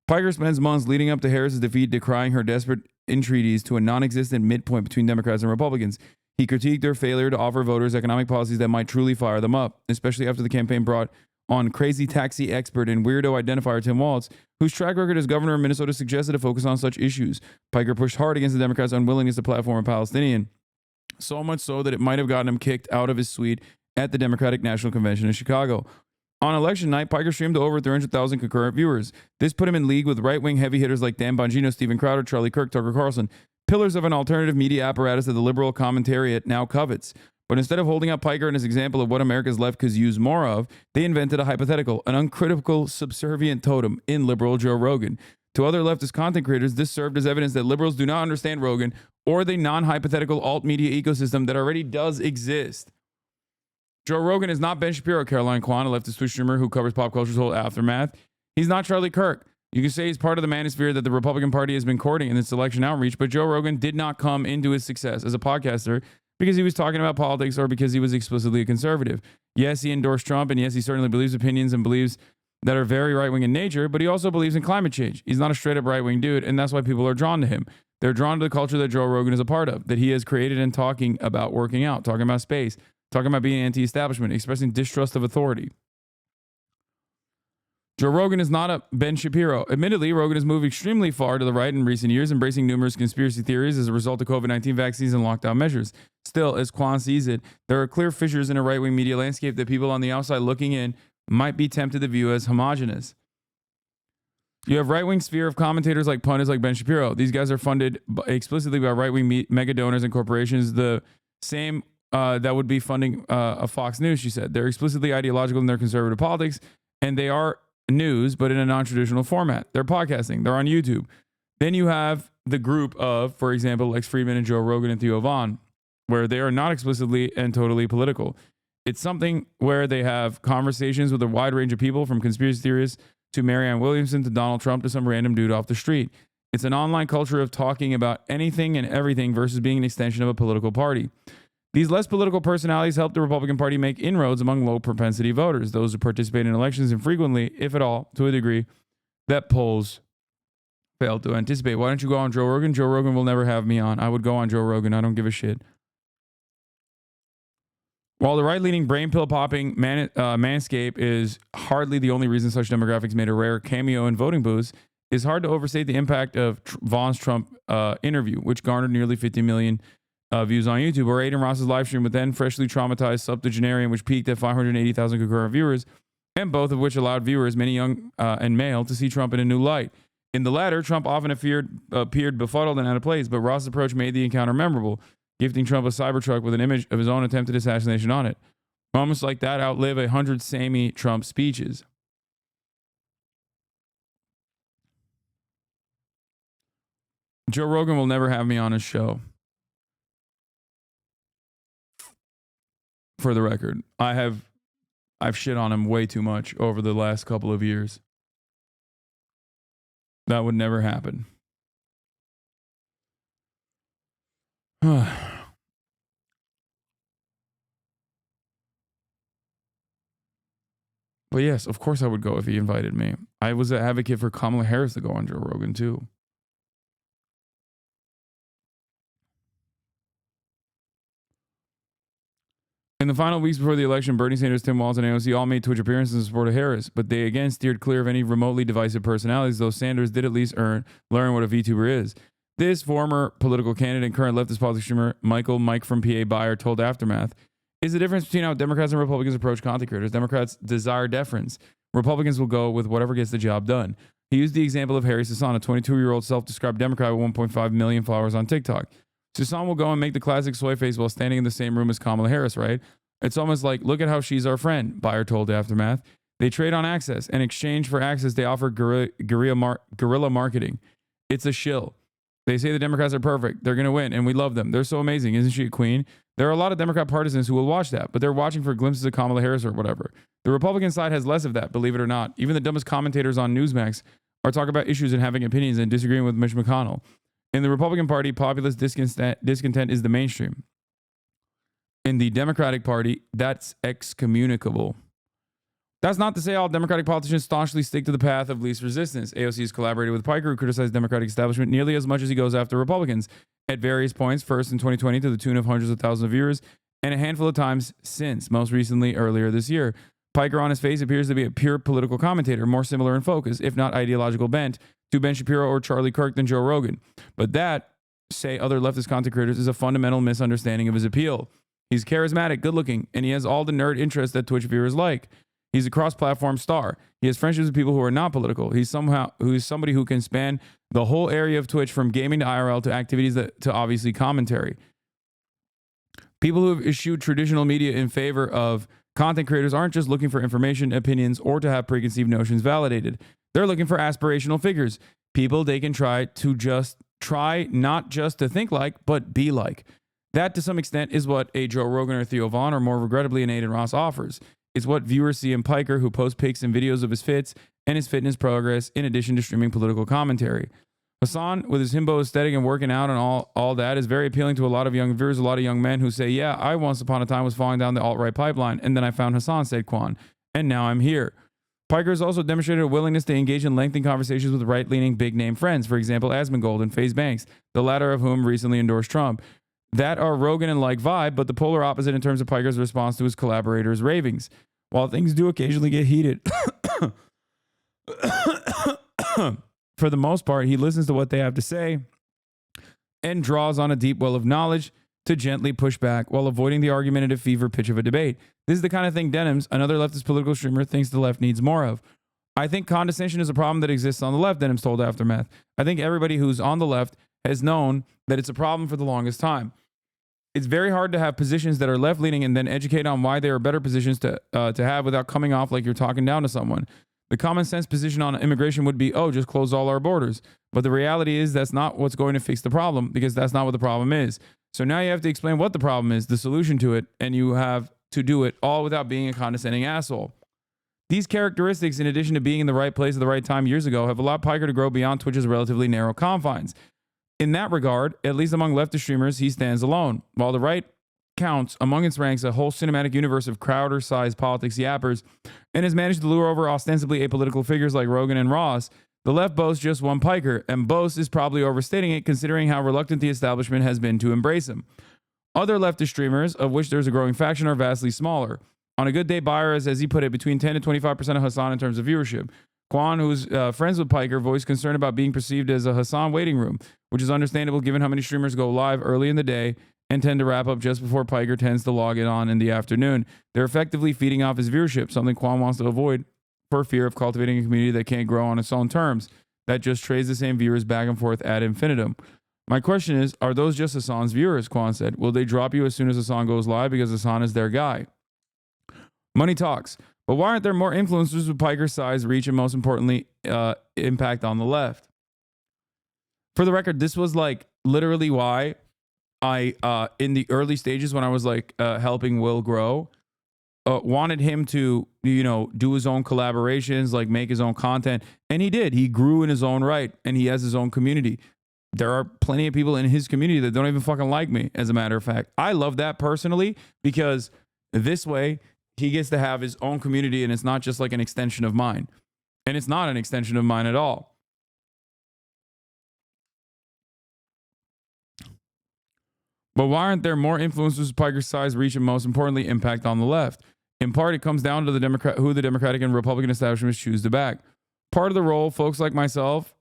Piker spends months leading up to Harris's defeat decrying her desperate entreaties to a non-existent midpoint between Democrats and Republicans. He critiqued their failure to offer voters economic policies that might truly fire them up, especially after the campaign brought on crazy taxi expert and weirdo identifier Tim Walz, whose track record as governor of Minnesota suggested a focus on such issues. Piker pushed hard against the Democrats' unwillingness to platform a Palestinian, so much so that it might have gotten him kicked out of his suite at the Democratic National Convention in Chicago. On election night, Piker streamed to over 300,000 concurrent viewers. This put him in league with right-wing heavy hitters like Dan Bongino, Steven Crowder, Charlie Kirk, Tucker Carlson, pillars of an alternative media apparatus that the liberal commentariat now covets. But instead of holding up Piker and his example of what America's left could use more of, they invented a hypothetical, an uncritical, subservient totem in liberal Joe Rogan. To other leftist content creators, this served as evidence that liberals do not understand Rogan or the non-hypothetical alt-media ecosystem that already does exist. Joe Rogan is not Ben Shapiro, Caroline Kwan, a leftist Twitch streamer who covers pop culture's whole aftermath. He's not Charlie Kirk. You can say he's part of the manosphere that the Republican Party has been courting in its election outreach, but Joe Rogan did not come into his success as a podcaster because he was talking about politics or because he was explicitly a conservative. Yes, he endorsed Trump, and yes, he certainly believes opinions and believes that are very right-wing in nature, but he also believes in climate change. He's not a straight-up right-wing dude, and that's why people are drawn to him. They're drawn to the culture that Joe Rogan is a part of, that he has created in talking about working out, talking about space, talking about being anti-establishment, expressing distrust of authority. Joe Rogan is not a Ben Shapiro. Admittedly, Rogan has moved extremely far to the right in recent years, embracing numerous conspiracy theories as a result of COVID-19 vaccines and lockdown measures. Still, as Kwan sees it, there are clear fissures in a right-wing media landscape that people on the outside looking in might be tempted to view as homogenous. You have right-wing sphere of commentators like pundits like Ben Shapiro. These guys are funded explicitly by right-wing mega donors and corporations, the same that would be funding a Fox News, she said. They're explicitly ideological in their conservative politics, and they are news, but in a non-traditional format. They're podcasting. They're on YouTube. Then you have the group of, for example, Lex Friedman and Joe Rogan and Theo Vaughn, where they are not explicitly and totally political. It's something where they have conversations with a wide range of people, from conspiracy theorists to Marianne Williamson to Donald Trump to some random dude off the street. It's an online culture of talking about anything and everything versus being an extension of a political party. These less political personalities help the Republican Party make inroads among low-propensity voters, those who participate in elections infrequently, if at all, to a degree that polls fail to anticipate. Why don't you go on Joe Rogan? Joe Rogan will never have me on. I would go on Joe Rogan. I don't give a shit. While the right-leaning brain pill-popping manscape is hardly the only reason such demographics made a rare cameo in voting booths, it's hard to overstate the impact of Vaughn's Trump interview, which garnered nearly 50 million views on YouTube, or Aiden Ross's live stream with then freshly traumatized septuagenarian, which peaked at 580,000 concurrent viewers, and both of which allowed viewers, many young and male, to see Trump in a new light. In the latter, Trump often appeared befuddled and out of place, but Ross' approach made the encounter memorable, gifting Trump a Cybertruck with an image of his own attempted assassination on it. Moments like that outlive 100 samey Trump speeches. Joe Rogan will never have me on his show. For the record, I've shit on him way too much over the last couple of years. That would never happen. But yes, of course I would go if he invited me. I was an advocate for Kamala Harris to go on Joe Rogan too. In the final weeks before the election, Bernie Sanders, Tim Walz, and AOC all made Twitch appearances in support of Harris, but they again steered clear of any remotely divisive personalities, though Sanders did at least learn what a VTuber is. This former political candidate and current leftist politics streamer, Mike from PA Buyer, told Aftermath, is the difference between how Democrats and Republicans approach content creators. Democrats desire deference. Republicans will go with whatever gets the job done. He used the example of Harry Hasan, a 22-year-old self-described Democrat with 1.5 million followers on TikTok. Hasan will go and make the classic soy face while standing in the same room as Kamala Harris, right? It's almost like, look at how she's our friend, Buyer told Aftermath. They trade on access. In exchange for access, they offer guerrilla marketing. It's a shill. They say the Democrats are perfect. They're going to win, and we love them. They're so amazing. Isn't she a queen? There are a lot of Democrat partisans who will watch that, but they're watching for glimpses of Kamala Harris or whatever. The Republican side has less of that, believe it or not. Even the dumbest commentators on Newsmax are talking about issues and having opinions and disagreeing with Mitch McConnell. In the Republican Party, populist discontent is the mainstream. In the Democratic Party, that's excommunicable. That's not to say all Democratic politicians staunchly stick to the path of least resistance. AOC has collaborated with Piker, who criticized Democratic establishment nearly as much as he goes after Republicans at various points, first in 2020 to the tune of hundreds of thousands of viewers, and a handful of times since, most recently earlier this year. Piker on his face appears to be a pure political commentator, more similar in focus, if not ideological bent, to Ben Shapiro or Charlie Kirk than Joe Rogan. But that, say other leftist content creators, is a fundamental misunderstanding of his appeal. He's charismatic, good-looking, and he has all the nerd interests that Twitch viewers like. He's a cross-platform star. He has friendships with people who are not political. He's somebody who can span the whole area of Twitch, from gaming to IRL to activities to obviously commentary. People who have eschewed traditional media in favor of content creators aren't just looking for information, opinions, or to have preconceived notions validated. They're looking for aspirational figures, people they can try not just to think like, but be like. That, to some extent, is what a Joe Rogan or Theo Vaughn, or more regrettably, an ADIN Ross offers. It's what viewers see in Piker, who posts pics and videos of his fits and his fitness progress, in addition to streaming political commentary. Hasan, with his himbo aesthetic and working out and all that, is very appealing to a lot of young viewers, a lot of young men who say, yeah, I once upon a time was falling down the alt-right pipeline, and then I found Hasan, said Kwan, and now I'm here. Piker has also demonstrated a willingness to engage in lengthy conversations with right-leaning big-name friends, for example, Asmongold and FaZe Banks, the latter of whom recently endorsed Trump. That are Rogan and like vibe, but the polar opposite in terms of Piker's response to his collaborators' ravings. While things do occasionally get heated, for the most part, he listens to what they have to say and draws on a deep well of knowledge to gently push back while avoiding the argumentative fever pitch of a debate. This is the kind of thing Denims, another leftist political streamer, thinks the left needs more of. I think condescension is a problem that exists on the left, Denims told Aftermath. I think everybody who's on the left has known that it's a problem for the longest time. It's very hard to have positions that are left-leaning and then educate on why they are better positions to have without coming off like you're talking down to someone. The common sense position on immigration would be, oh, just close all our borders. But the reality is that's not what's going to fix the problem, because that's not what the problem is. So now you have to explain what the problem is, the solution to it, and you have to do it all without being a condescending asshole. These characteristics, in addition to being in the right place at the right time years ago, have allowed Piker to grow beyond Twitch's relatively narrow confines. In that regard, at least among leftist streamers, he stands alone. While the right counts among its ranks a whole cinematic universe of Crowder-sized politics yappers and has managed to lure over ostensibly apolitical figures like Rogan and Ross, the left boasts just one Piker, and boasts is probably overstating it considering how reluctant the establishment has been to embrace him. Other leftist streamers, of which there's a growing faction, are vastly smaller. On a good day, Buyer is, as he put it, between 10 to 25% of Hasan in terms of viewership. Kwan, who's friends with Piker, voiced concern about being perceived as a Hasan waiting room, which is understandable given how many streamers go live early in the day and tend to wrap up just before Piker tends to log it on in the afternoon. They're effectively feeding off his viewership, something Kwan wants to avoid for fear of cultivating a community that can't grow on its own terms. that just trades the same viewers back and forth ad infinitum. My question is, are those just Hasan's viewers? Quan said. Will they drop you as soon as Hasan goes live because Hasan is their guy? Money talks. But why aren't there more influencers with Piker's size, reach, and most importantly, impact on the left? For the record, this was like literally why I, in the early stages when I was like helping Will grow, wanted him to, do his own collaborations, like make his own content. And he did. He grew in his own right and he has his own community. There are plenty of people in his community that don't even fucking like me, as a matter of fact. I love that personally because this way he gets to have his own community and it's not just like an extension of mine. And it's not an extension of mine at all. But why aren't there more influencers with Piker's size, reach, and most importantly, impact on the left? In part, it comes down to who the Democratic and Republican establishments choose to back. Part of the role, folks like myself,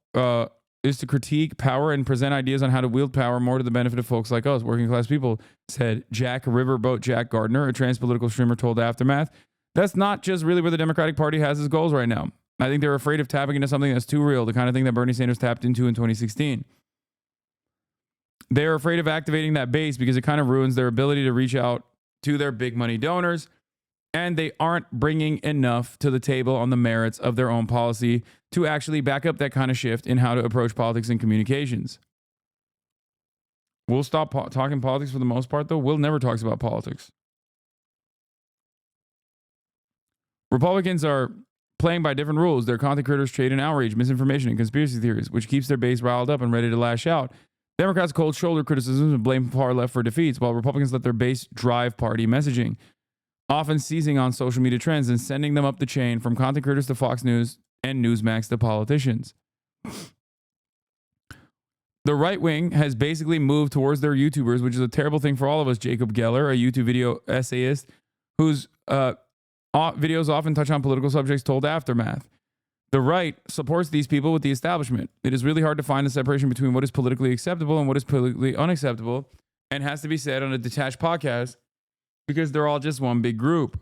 is to critique power and present ideas on how to wield power more to the benefit of folks like us, working class people, said Riverboat Jack Gardner, a trans-political streamer, told Aftermath. That's not just really where the Democratic Party has its goals right now. I think they're afraid of tapping into something that's too real, the kind of thing that Bernie Sanders tapped into in 2016. They're afraid of activating that base because it kind of ruins their ability to reach out to their big money donors, and they aren't bringing enough to the table on the merits of their own policy to actually back up that kind of shift in how to approach politics and communications. We'll stop talking politics for the most part, though. Will never talks about politics. Republicans are playing by different rules. Their content creators trade in outrage, misinformation, and conspiracy theories, which keeps their base riled up and ready to lash out. Democrats cold shoulder criticisms and blame far left for defeats, while Republicans let their base drive party messaging, often seizing on social media trends and sending them up the chain from content creators to Fox News and Newsmax to politicians. The right wing has basically moved towards their YouTubers, which is a terrible thing for all of us. Jacob Geller, a YouTube video essayist whose videos often touch on political subjects, told Aftermath. The right supports these people with the establishment. It is really hard to find the separation between what is politically acceptable and what is politically unacceptable, and has to be said on a detached podcast because they're all just one big group.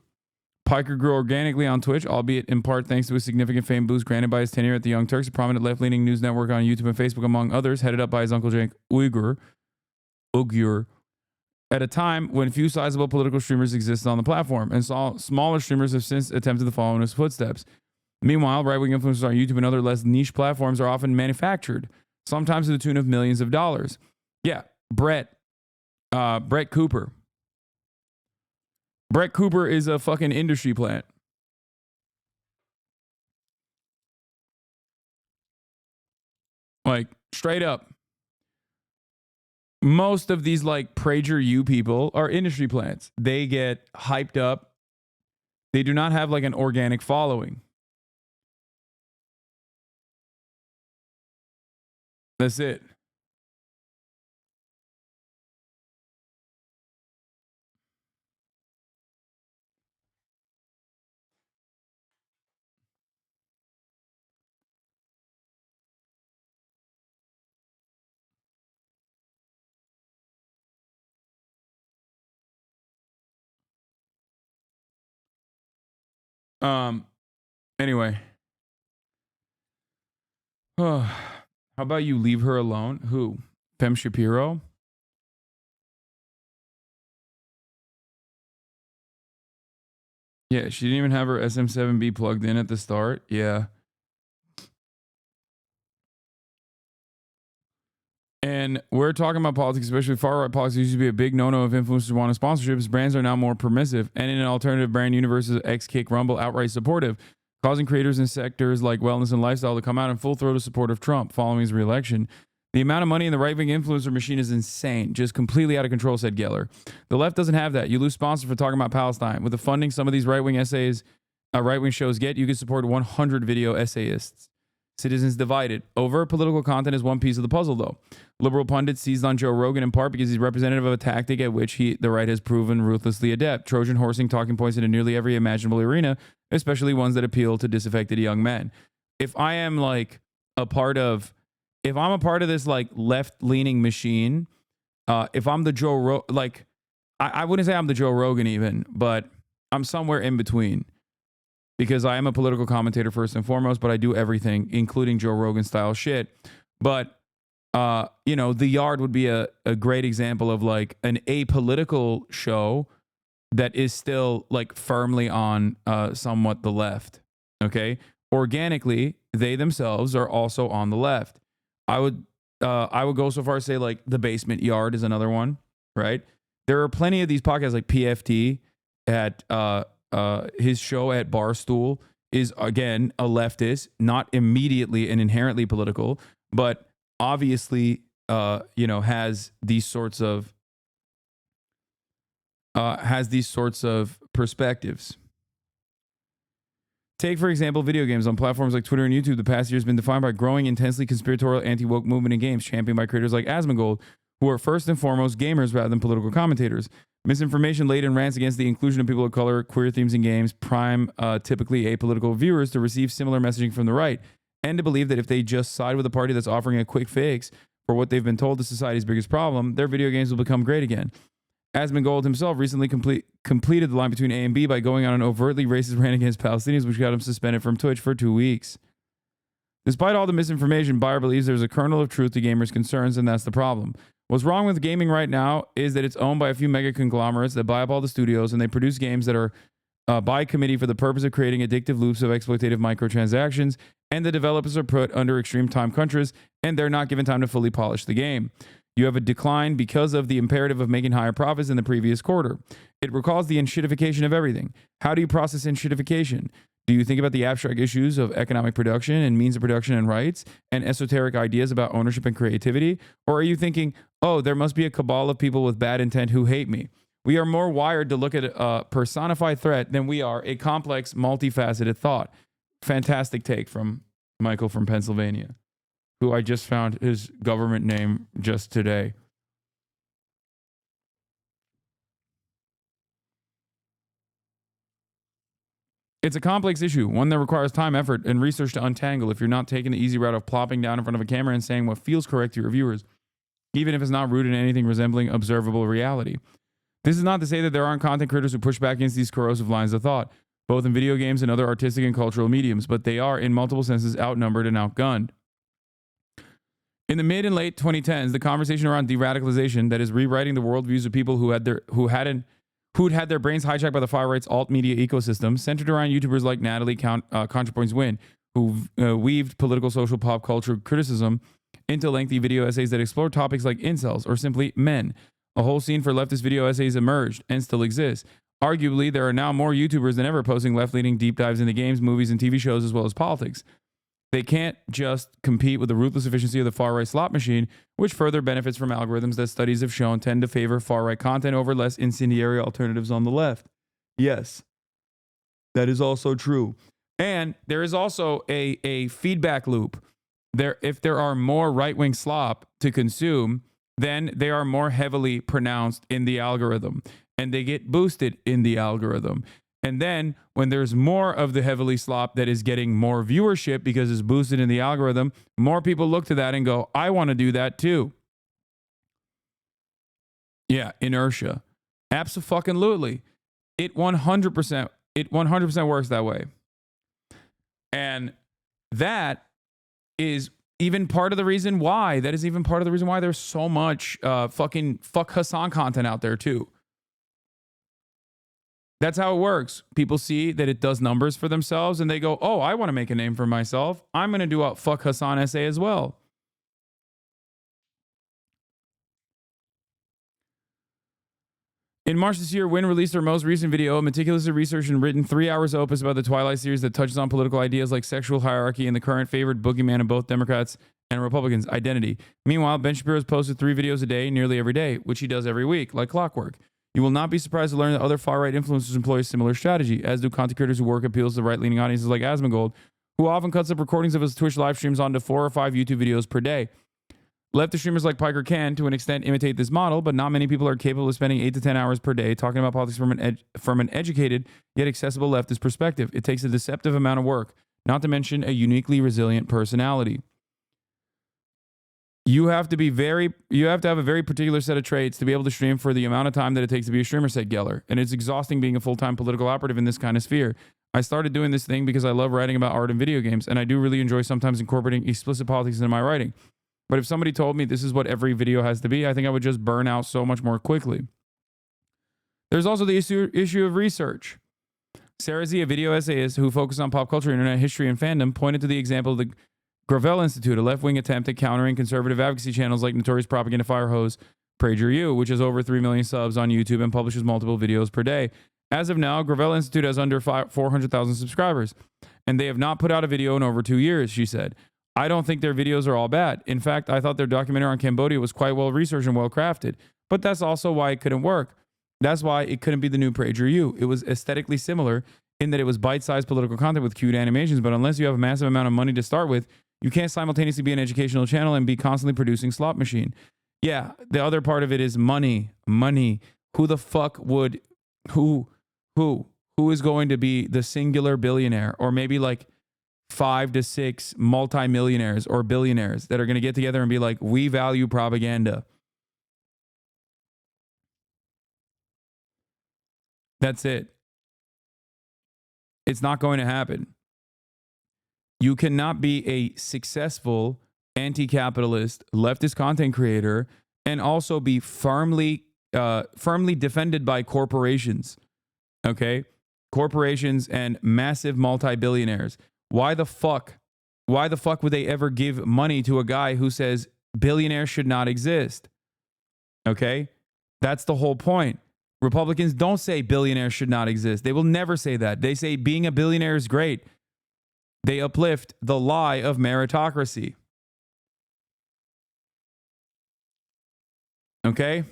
Piker grew organically on Twitch, albeit in part thanks to a significant fame boost granted by his tenure at the Young Turks, a prominent left-leaning news network on YouTube and Facebook, among others, headed up by his uncle Cenk Uygur, at a time when few sizable political streamers existed on the platform, and smaller streamers have since attempted to follow in his footsteps. Meanwhile, right-wing influencers on YouTube and other less niche platforms are often manufactured, sometimes to the tune of millions of dollars. Yeah, Brett Cooper. Brett Cooper is a fucking industry plant. Like, straight up. Most of these, like, PragerU people are industry plants. They get hyped up. They do not have, like, an organic following. That's it. Anyway. How about you leave her alone? Who? Fem Shapiro? Yeah, she didn't even have her SM7B plugged in at the start. Yeah. And we're talking about politics, especially far-right politics. Used to be a big no-no if influencers wanted sponsorships. Brands are now more permissive, and in an alternative brand universe, X-Kick Rumble outright supportive, causing creators in sectors like wellness and lifestyle to come out in full throated support of Trump following his re-election. The amount of money in the right-wing influencer machine is insane, just completely out of control, said Geller. The left doesn't have that. You lose sponsors for talking about Palestine. With the funding some of these right-wing essays, right-wing shows get, you can support 100 video essayists. Citizens divided. Overt political content is one piece of the puzzle, though. Liberal pundits seized on Joe Rogan in part because he's representative of a tactic at which the right has proven ruthlessly adept. Trojan horsing talking points into nearly every imaginable arena, especially ones that appeal to disaffected young men. If I am like a part of this like left-leaning machine, if I'm the Joe Rogan, I wouldn't say I'm the Joe Rogan even, but I'm somewhere in between. because I am a political commentator first and foremost, but I do everything, including Joe Rogan style shit. But, you know, The Yard would be a great example of like an apolitical show that is still like firmly on somewhat the left. Okay. Organically, they themselves are also on the left. I would go so far as to say like The Basement Yard is another one, right? There are plenty of these podcasts like PFT at his show at Barstool is again a leftist, not immediately and inherently political, but obviously you know, has these sorts of perspectives. Take, for example, video games. On platforms like Twitter and YouTube, the past year has been defined by growing, intensely conspiratorial, anti-woke movement in games, championed by creators like Asmongold, who are first and foremost gamers rather than political commentators. Misinformation laden rants against the inclusion of people of color, queer themes in games, prime typically apolitical viewers to receive similar messaging from the right, and to believe that if they just side with a party that's offering a quick fix for what they've been told is society's biggest problem, their video games will become great again. Asmongold himself recently completed the line between A and B by going on an overtly racist rant against Palestinians, which got him suspended from Twitch for 2 weeks. Despite all the misinformation, Bayer believes there's a kernel of truth to gamers' concerns, and that's the problem. What's wrong with gaming right now is that it's owned by a few mega conglomerates that buy up all the studios, and they produce games that are by committee for the purpose of creating addictive loops of exploitative microtransactions, and the developers are put under extreme time crunches, and they're not given time to fully polish the game. You have a decline because of the imperative of making higher profits in the previous quarter. It recalls the enshittification of everything. How do you process enshittification? Do you think about the abstract issues of economic production and means of production and rights and esoteric ideas about ownership and creativity? Or are you thinking, oh, there must be a cabal of people with bad intent who hate me? We are more wired to look at a personified threat than we are a complex, multifaceted thought. Fantastic take from Michael from Pennsylvania, who I just found his government name just today. It's a complex issue, one that requires time, effort, and research to untangle if you're not taking the easy route of plopping down in front of a camera and saying what feels correct to your viewers, even if it's not rooted in anything resembling observable reality. This is not to say that there aren't content creators who push back against these corrosive lines of thought, both in video games and other artistic and cultural mediums, but they are, in multiple senses, outnumbered and outgunned. In the mid and late 2010s, the conversation around de-radicalization, that is rewriting the worldviews of people who'd had their brains hijacked by the far right's alt media ecosystem, centered around YouTubers like Natalie ContraPoints Win, who weaved political, social, pop culture criticism into lengthy video essays that explore topics like incels or simply men. A whole scene for leftist video essays emerged and still exists. Arguably, there are now more YouTubers than ever posting left-leaning deep dives into games, movies, and TV shows, as well as politics. They can't just compete with the ruthless efficiency of the far-right slot machine, which further benefits from algorithms that studies have shown tend to favor far-right content over less incendiary alternatives on the left. Yes, that is also true. And there is also a feedback loop. If there are more right-wing slop to consume, then they are more heavily pronounced in the algorithm, and they get boosted in the algorithm. And then when there's more of the heavily slop that is getting more viewership because it's boosted in the algorithm, more people look to that and go, I want to do that too. Yeah, inertia. Abso-fucking-lutely. It 100% works that way. And that is even part of the reason why. That is even part of the reason why there's so much fucking fuck Hasan content out there too. That's how it works. People see that it does numbers for themselves and they go, oh, I want to make a name for myself. I'm going to do a fuck Hasan essay as well. In March this year, Wynn released her most recent video, a meticulously researched and written 3 hours opus about the Twilight series that touches on political ideas like sexual hierarchy and the current favored boogeyman of both Democrats and Republicans, identity. Meanwhile, Ben Shapiro has posted 3 videos a day, nearly every day, which he does every week, like clockwork. You will not be surprised to learn that other far-right influencers employ a similar strategy, as do content creators whose work appeals to right-leaning audiences like Asmongold, who often cuts up recordings of his Twitch live streams onto 4 or 5 YouTube videos per day. Leftist streamers like Piker can, to an extent, imitate this model, but not many people are capable of spending 8 to 10 hours per day talking about politics from an educated yet accessible leftist perspective. It takes a deceptive amount of work, not to mention a uniquely resilient personality. You have to have a very particular set of traits to be able to stream for the amount of time that it takes to be a streamer, said Geller. And it's exhausting being a full-time political operative in this kind of sphere. I started doing this thing because I love writing about art and video games, and I do really enjoy sometimes incorporating explicit politics into my writing. But if somebody told me this is what every video has to be, I think I would just burn out so much more quickly. There's also the issue of research. Sarah Z, a video essayist who focused on pop culture, internet history, and fandom, pointed to the example of the Gravel Institute, a left-wing attempt at countering conservative advocacy channels like Notorious Propaganda Firehose PragerU, which has over 3 million subs on YouTube and publishes multiple videos per day. As of now, Gravel Institute has under 400,000 subscribers, and they have not put out a video in over 2 years, she said. I don't think their videos are all bad. In fact, I thought their documentary on Cambodia was quite well researched and well crafted, but that's also why it couldn't work. That's why it couldn't be the new PragerU. It was aesthetically similar in that it was bite-sized political content with cute animations, but unless you have a massive amount of money to start with, you can't simultaneously be an educational channel and be constantly producing slot machine. Yeah, the other part of it is money. Money. Who the fuck would... Who is going to be the singular billionaire, or maybe like 5 to 6 multimillionaires or billionaires that are going to get together and be like, we value propaganda? That's it. It's not going to happen. You cannot be a successful anti-capitalist leftist content creator and also be firmly defended by corporations. Okay? Corporations and massive multi-billionaires. Why the fuck would they ever give money to a guy who says billionaires should not exist? Okay? That's the whole point. Republicans don't say billionaires should not exist. They will never say that. They say being a billionaire is great. They uplift the lie of meritocracy. Okay?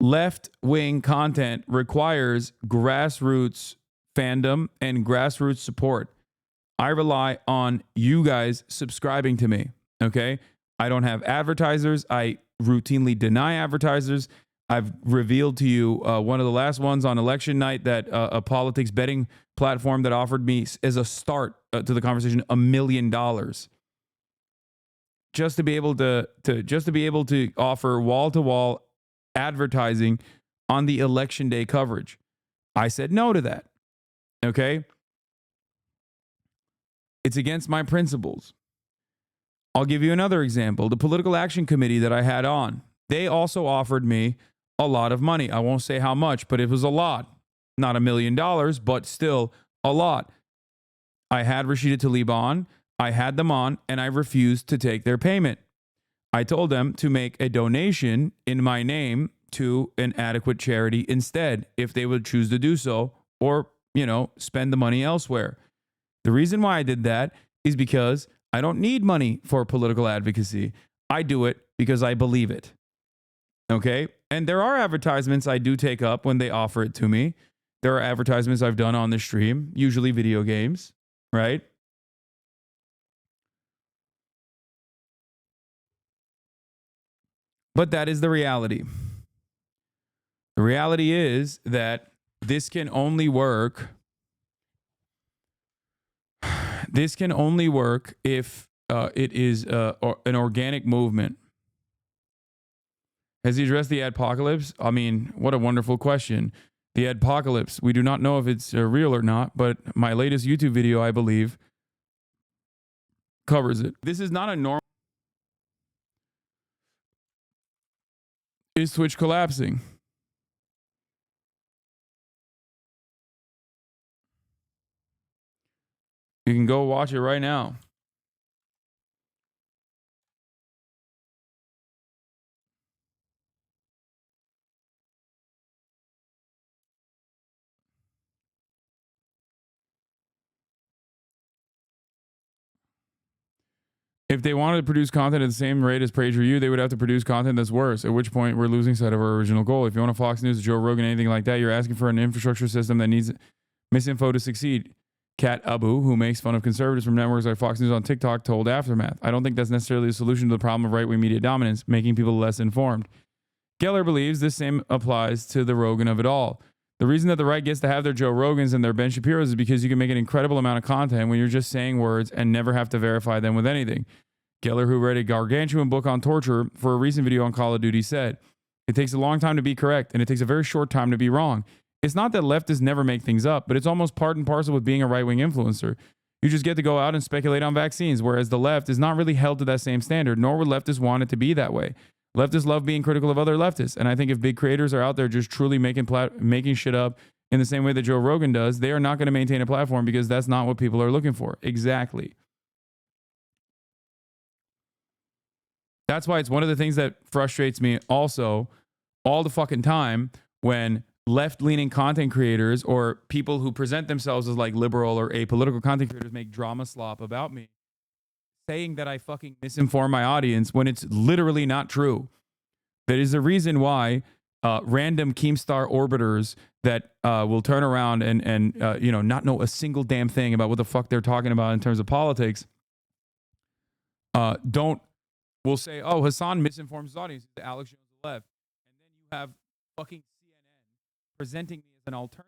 Left-wing content requires grassroots fandom and grassroots support. I rely on you guys subscribing to me. Okay? I don't have advertisers. I routinely deny advertisers. I've revealed to you one of the last ones on election night that a politics betting platform that offered me as a start to the conversation $1 million just to be able to offer wall-to-wall advertising on the election day coverage. I said no to that. Okay? It's against my principles. I'll give you another example. The Political Action Committee that I had on, they also offered me a lot of money. I won't say how much, but it was a lot. Not $1 million, but still a lot. I had Rashida Tlaib on, I had them on, and I refused to take their payment. I told them to make a donation in my name to an adequate charity instead, if they would choose to do so, or, spend the money elsewhere. The reason why I did that is because I don't need money for political advocacy. I do it because I believe it. Okay? And there are advertisements I do take up when they offer it to me. There are advertisements I've done on the stream, usually video games, right? But that is the reality. The reality is that this can only work. This can only work if it is an organic movement. Has he addressed the adpocalypse? I mean, what a wonderful question. The adpocalypse. We do not know if it's real or not, but my latest YouTube video, I believe, covers it. This is not a normal... Is Twitch collapsing? You can go watch it right now. If they wanted to produce content at the same rate as PragerU, they would have to produce content that's worse, at which point we're losing sight of our original goal. If you want a Fox News, Joe Rogan, anything like that, you're asking for an infrastructure system that needs misinfo to succeed. Kat Abu, who makes fun of conservatives from networks like Fox News on TikTok, told Aftermath. I don't think that's necessarily the solution to the problem of right-wing media dominance, making people less informed. Geller believes this same applies to the Rogan of it all. The reason that the right gets to have their Joe Rogans and their Ben Shapiros is because you can make an incredible amount of content when you're just saying words and never have to verify them with anything. Geller, who read a gargantuan book on torture for a recent video on Call of Duty, said, "It takes a long time to be correct, and it takes a very short time to be wrong. It's not that leftists never make things up, but it's almost part and parcel with being a right-wing influencer. You just get to go out and speculate on vaccines, whereas the left is not really held to that same standard, nor would leftists want it to be that way. Leftists love being critical of other leftists, and I think if big creators are out there just truly making shit up in the same way that Joe Rogan does, they are not going to maintain a platform because that's not what people are looking for. Exactly. That's why it's one of the things that frustrates me also all the fucking time when left-leaning content creators or people who present themselves as like liberal or apolitical content creators make drama slop about me, saying that I fucking misinform my audience when it's literally not true. That is the reason why random Keemstar orbiters that will turn around and not know a single damn thing about what the fuck they're talking about in terms of politics will say, oh, Hasan misinforms his audience. Alex Jones left. And then you have fucking CNN presenting me as an alternative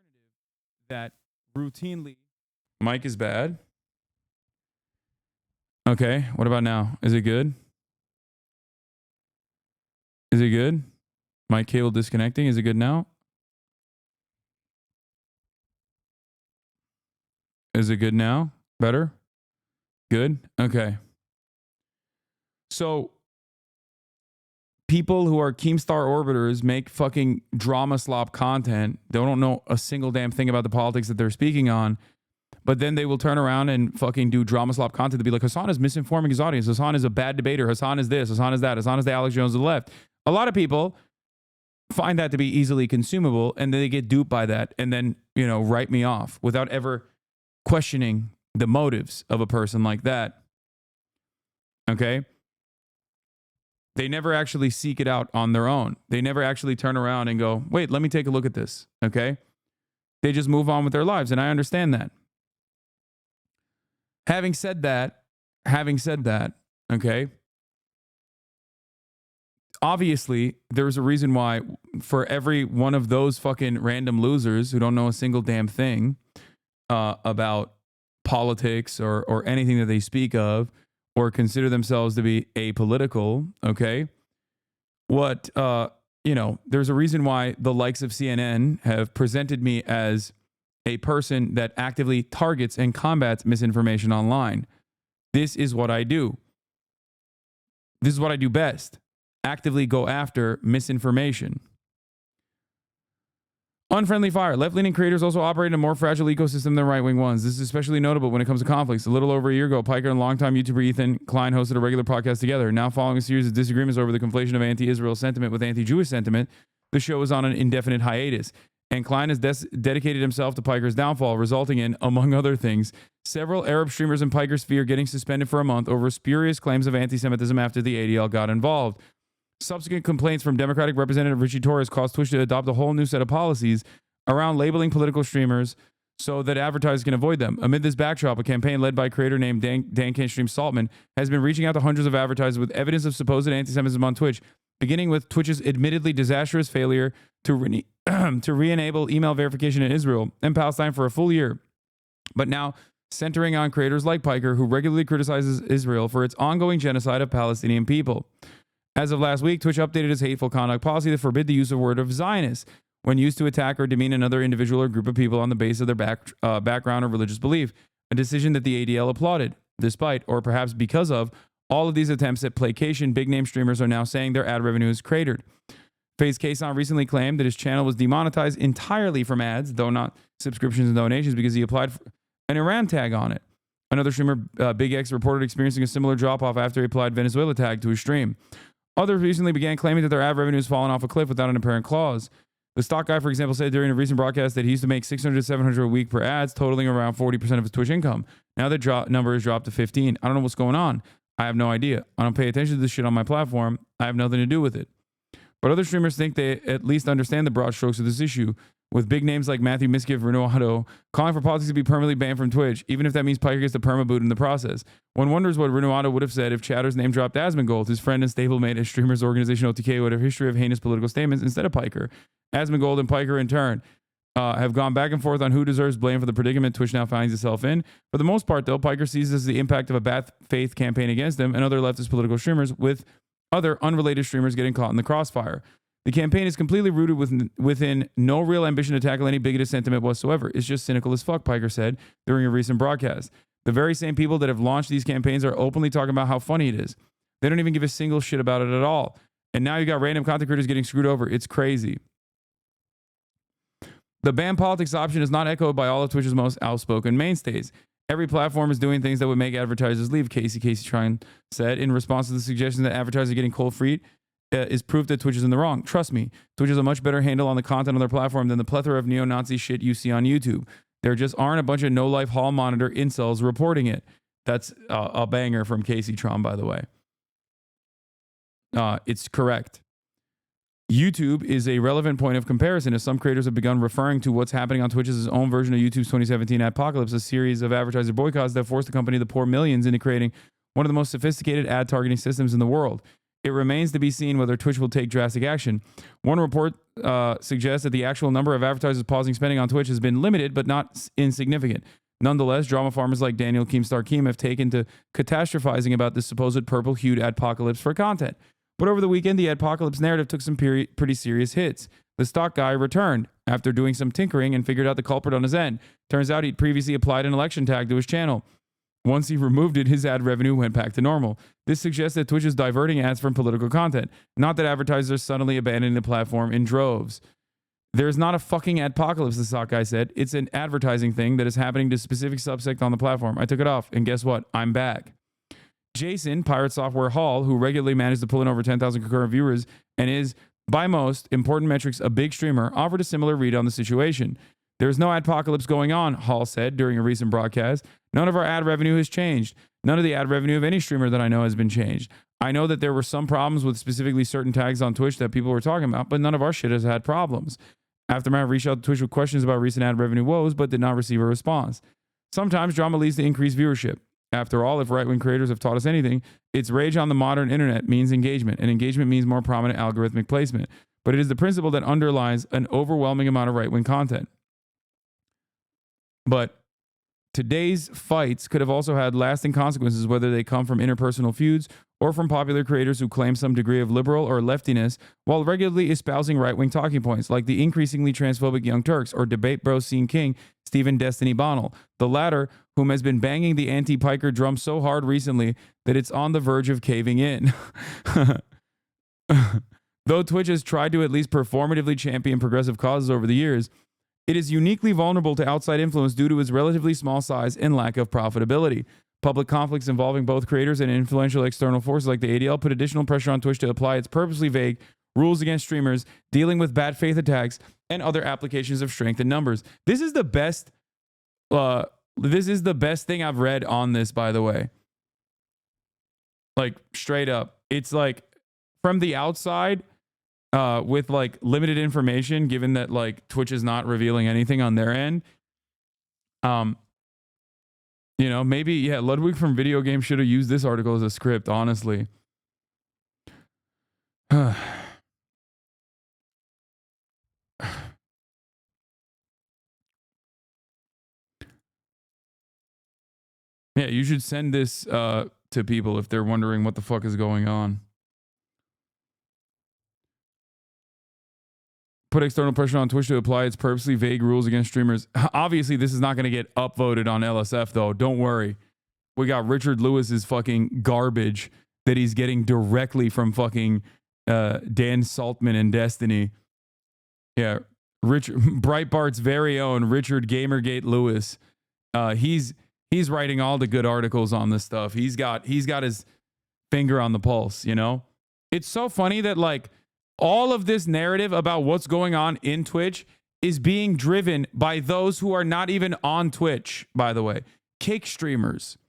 that routinely... Mic is bad. Okay, what about now? Is it good? Is it good? Mic cable disconnecting. Is it good now? Is it good now? Better? Good? Okay. So, people who are Keemstar orbiters make fucking drama slop content. They don't know a single damn thing about the politics that they're speaking on. But then they will turn around and fucking do drama slop content to be like, Hasan is misinforming his audience. Hasan is a bad debater. Hasan is this. Hasan is that. Hasan is the Alex Jones of the left. A lot of people find that to be easily consumable, and then they get duped by that and then, write me off without ever questioning the motives of a person like that. Okay? They never actually seek it out on their own. They never actually turn around and go, wait, let me take a look at this. Okay? They just move on with their lives, and I understand that. Having said that, okay, obviously there's a reason why for every one of those fucking random losers who don't know a single damn thing about politics or anything that they speak of or consider themselves to be apolitical, okay, there's a reason why the likes of CNN have presented me as a person that actively targets and combats misinformation online. This is what I do. This is what I do best. Actively go after misinformation. Unfriendly fire. Left-leaning creators also operate in a more fragile ecosystem than right-wing ones. This is especially notable when it comes to conflicts. A little over a year ago, Piker and longtime YouTuber Ethan Klein hosted a regular podcast together. Now, following a series of disagreements over the conflation of anti-Israel sentiment with anti-Jewish sentiment, the show is on an indefinite hiatus. And Klein has dedicated himself to Piker's downfall, resulting in, among other things, several Arab streamers in Piker's sphere getting suspended for a month over spurious claims of anti-Semitism after the ADL got involved. Subsequent complaints from Democratic Representative Richie Torres caused Twitch to adopt a whole new set of policies around labeling political streamers so that advertisers can avoid them. Amid this backdrop, a campaign led by a creator named Dan Can't Stream Saltman has been reaching out to hundreds of advertisers with evidence of supposed anti-Semitism on Twitch, beginning with Twitch's admittedly disastrous failure to re-enable email verification in Israel and Palestine for a full year, but now centering on creators like Piker, who regularly criticizes Israel for its ongoing genocide of Palestinian people. As of last week, Twitch updated its hateful conduct policy to forbid the use of the word of Zionist when used to attack or demean another individual or group of people on the basis of their background or religious belief, a decision that the ADL applauded. Despite, or perhaps because of, all of these attempts at placation, big-name streamers are now saying their ad revenue is cratered. FaZe Kason recently claimed that his channel was demonetized entirely from ads, though not subscriptions and donations, because he applied for an Iran tag on it. Another streamer, Big X, reported experiencing a similar drop-off after he applied Venezuela tag to his stream. Others recently began claiming that their ad revenue has fallen off a cliff without an apparent clause. The stock guy, for example, said during a recent broadcast that he used to make $600 to $700 a week per ads, totaling around 40% of his Twitch income. Now the number has dropped to 15. I don't know what's going on. I have no idea. I don't pay attention to this shit on my platform. I have nothing to do with it. But other streamers think they at least understand the broad strokes of this issue, with big names like Matthew Miskiff, Renato, calling for politics to be permanently banned from Twitch, even if that means Piker gets the perma-boot in the process. One wonders what Renato would have said if Chatter's name dropped Asmongold, his friend and stablemate at streamers organization OTK, who had a history of heinous political statements, instead of Piker. Asmongold and Piker, in turn, have gone back and forth on who deserves blame for the predicament Twitch now finds itself in. For the most part, though, Piker sees this as the impact of a bad faith campaign against him and other leftist political streamers, with other unrelated streamers getting caught in the crossfire. The campaign is completely rooted within no real ambition to tackle any bigoted sentiment whatsoever. It's just cynical as fuck, Piker said during a recent broadcast. The very same people that have launched these campaigns are openly talking about how funny it is. They don't even give a single shit about it at all. And now you got random content creators getting screwed over. It's crazy. The ban politics option is not echoed by all of Twitch's most outspoken mainstays. Every platform is doing things that would make advertisers leave, Casey Trine said in response to the suggestion that advertisers are getting cold feet is proof that Twitch is in the wrong. Trust me, Twitch has a much better handle on the content on their platform than the plethora of neo-Nazi shit you see on YouTube. There just aren't a bunch of no-life hall monitor incels reporting it. That's a banger from Casey Tron, by the way. It's correct. YouTube is a relevant point of comparison as some creators have begun referring to what's happening on Twitch as its own version of YouTube's 2017 Adpocalypse, a series of advertiser boycotts that forced the company to pour millions into creating one of the most sophisticated ad targeting systems in the world. It remains to be seen whether Twitch will take drastic action. One report suggests that the actual number of advertisers pausing spending on Twitch has been limited, but not insignificant. Nonetheless, drama farmers like Daniel Keemstar-Keem have taken to catastrophizing about this supposed purple-hued adpocalypse for content. But over the weekend, the adpocalypse narrative took some pretty serious hits. The stock guy returned after doing some tinkering and figured out the culprit on his end. Turns out he'd previously applied an election tag to his channel. Once he removed it, his ad revenue went back to normal. This suggests that Twitch is diverting ads from political content, not that advertisers are suddenly abandoning the platform in droves. There's not a fucking adpocalypse, the stock guy said. It's an advertising thing that is happening to a specific subsect on the platform. I took it off, and guess what? I'm back. Jason, Pirate Software Hall, who regularly managed to pull in over 10,000 concurrent viewers and is, by most important metrics, a big streamer, offered a similar read on the situation. There's no adpocalypse going on, Hall said during a recent broadcast. None of our ad revenue has changed. None of the ad revenue of any streamer that I know has been changed. I know that there were some problems with specifically certain tags on Twitch that people were talking about, but none of our shit has had problems. Aftermath reached out to Twitch with questions about recent ad revenue woes, but did not receive a response. Sometimes drama leads to increased viewership. After all, if right-wing creators have taught us anything, it's rage on the modern internet means engagement, and engagement means more prominent algorithmic placement. But it is the principle that underlies an overwhelming amount of right-wing content. But today's fights could have also had lasting consequences, whether they come from interpersonal feuds or from popular creators who claim some degree of liberal or leftiness while regularly espousing right-wing talking points, like the increasingly transphobic Young Turks or debate bro scene king Stephen Destiny Bonnell, the latter whom has been banging the anti-piker drum so hard recently that it's on the verge of caving in. Though Twitch has tried to at least performatively champion progressive causes over the years, it is uniquely vulnerable to outside influence due to its relatively small size and lack of profitability. Public conflicts involving both creators and influential external forces like the ADL put additional pressure on Twitch to apply its purposely vague rules against streamers, dealing with bad faith attacks, and other applications of strength in numbers. This is the best thing I've read on this, by the way. Like, straight up. It's like, from the outside, with like limited information, given that like Twitch is not revealing anything on their end. You know, maybe, yeah, Ludwig from Video Game should have used this article as a script, honestly. Yeah, you should send this to people if they're wondering what the fuck is going on. Put external pressure on Twitch to apply its purposely vague rules against streamers. Obviously, this is not going to get upvoted on LSF, though. Don't worry. We got Richard Lewis's fucking garbage that he's getting directly from fucking Dan Saltman and Destiny. Yeah, Breitbart's very own Richard Gamergate Lewis. He's writing all the good articles on this stuff. He's got his finger on the pulse, you know? It's so funny that, like, all of this narrative about what's going on in Twitch is being driven by those who are not even on Twitch, by the way. Kick streamers.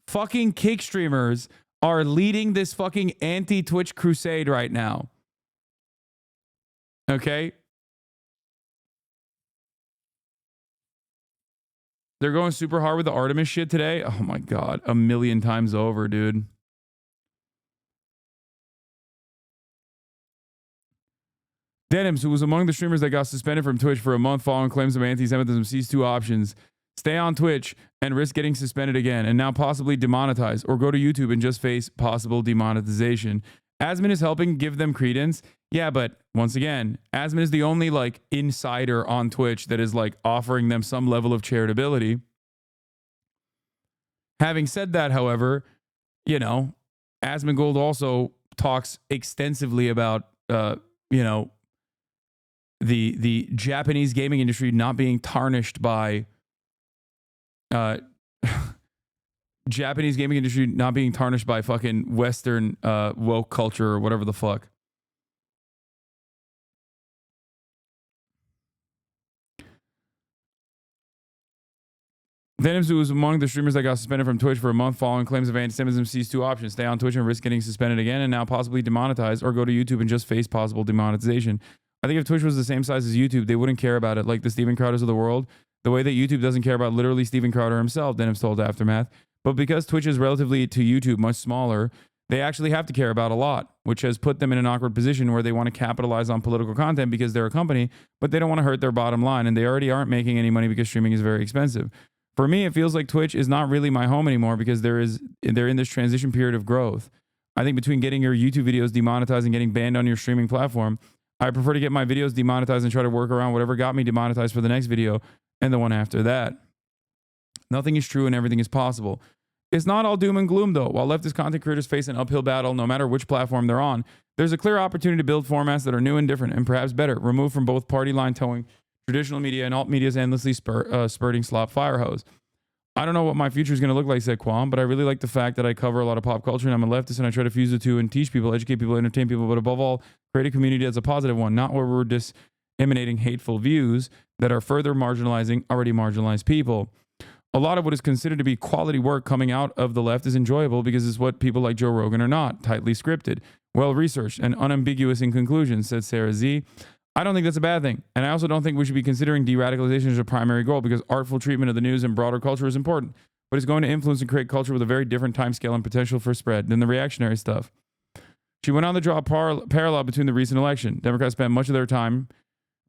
Fucking kick streamers are leading this fucking anti-Twitch crusade right now. Okay? They're going super hard with the Artemis shit today. Oh my God. 1,000,000 times over, dude. Denims, who was among the streamers that got suspended from Twitch for a month following claims of anti-Semitism, sees two options. Stay on Twitch and risk getting suspended again and now possibly demonetized, or go to YouTube and just face possible demonetization. Asman is helping give them credence. Yeah, but once again, Asman is the only like insider on Twitch that is like offering them some level of charitability. Having said that, however, you know, Asmongold also talks extensively about, you know, the Japanese gaming industry not being tarnished by Japanese gaming industry not being tarnished by fucking Western woke culture or whatever the fuck. Venoms, who was among the streamers that got suspended from Twitch for a month following claims of anti-Semitism, sees two options: stay on Twitch and risk getting suspended again and now possibly demonetized, or go to YouTube and just face possible demonetization. I think if Twitch was the same size as YouTube, they wouldn't care about it, like the Steven Crowders of the world, the way that YouTube doesn't care about literally Steven Crowder himself, Venoms told Aftermath. But because Twitch is relatively to YouTube much smaller, they actually have to care about a lot, which has put them in an awkward position where they want to capitalize on political content because they're a company, but they don't want to hurt their bottom line, and they already aren't making any money because streaming is very expensive. For me, it feels like Twitch is not really my home anymore because they're in this transition period of growth. I think between getting your YouTube videos demonetized and getting banned on your streaming platform, I prefer to get my videos demonetized and try to work around whatever got me demonetized for the next video and the one after that. Nothing is true and everything is possible. It's not all doom and gloom, though. While leftist content creators face an uphill battle no matter which platform they're on, there's a clear opportunity to build formats that are new and different and perhaps better, removed from both party line towing traditional media and alt media's endlessly spurting slop fire hose. I don't know what my future is going to look like, said Kwam, but I really like the fact that I cover a lot of pop culture and I'm a leftist and I try to fuse the two and teach people, educate people, entertain people, but above all, create a community that's a positive one, not where we're disseminating hateful views that are further marginalizing already marginalized people. A lot of what is considered to be quality work coming out of the left is enjoyable because it's what people like Joe Rogan are not, tightly scripted, well-researched, and unambiguous in conclusion, said Sarah Z. I don't think that's a bad thing. And I also don't think we should be considering de-radicalization as a primary goal because artful treatment of the news and broader culture is important, but it's going to influence and create culture with a very different timescale and potential for spread than the reactionary stuff. She went on to draw a parallel between the recent election. Democrats spent much of their time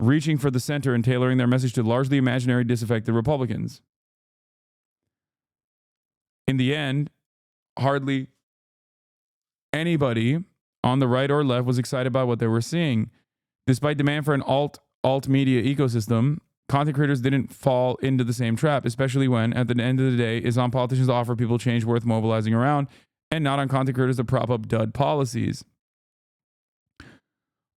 reaching for the center and tailoring their message to largely imaginary, disaffected Republicans. In the end, hardly anybody on the right or left was excited by what they were seeing. Despite demand for an alt media ecosystem, content creators didn't fall into the same trap, especially when, at the end of the day, it's on politicians to offer people change worth mobilizing around and not on content creators to prop up dud policies.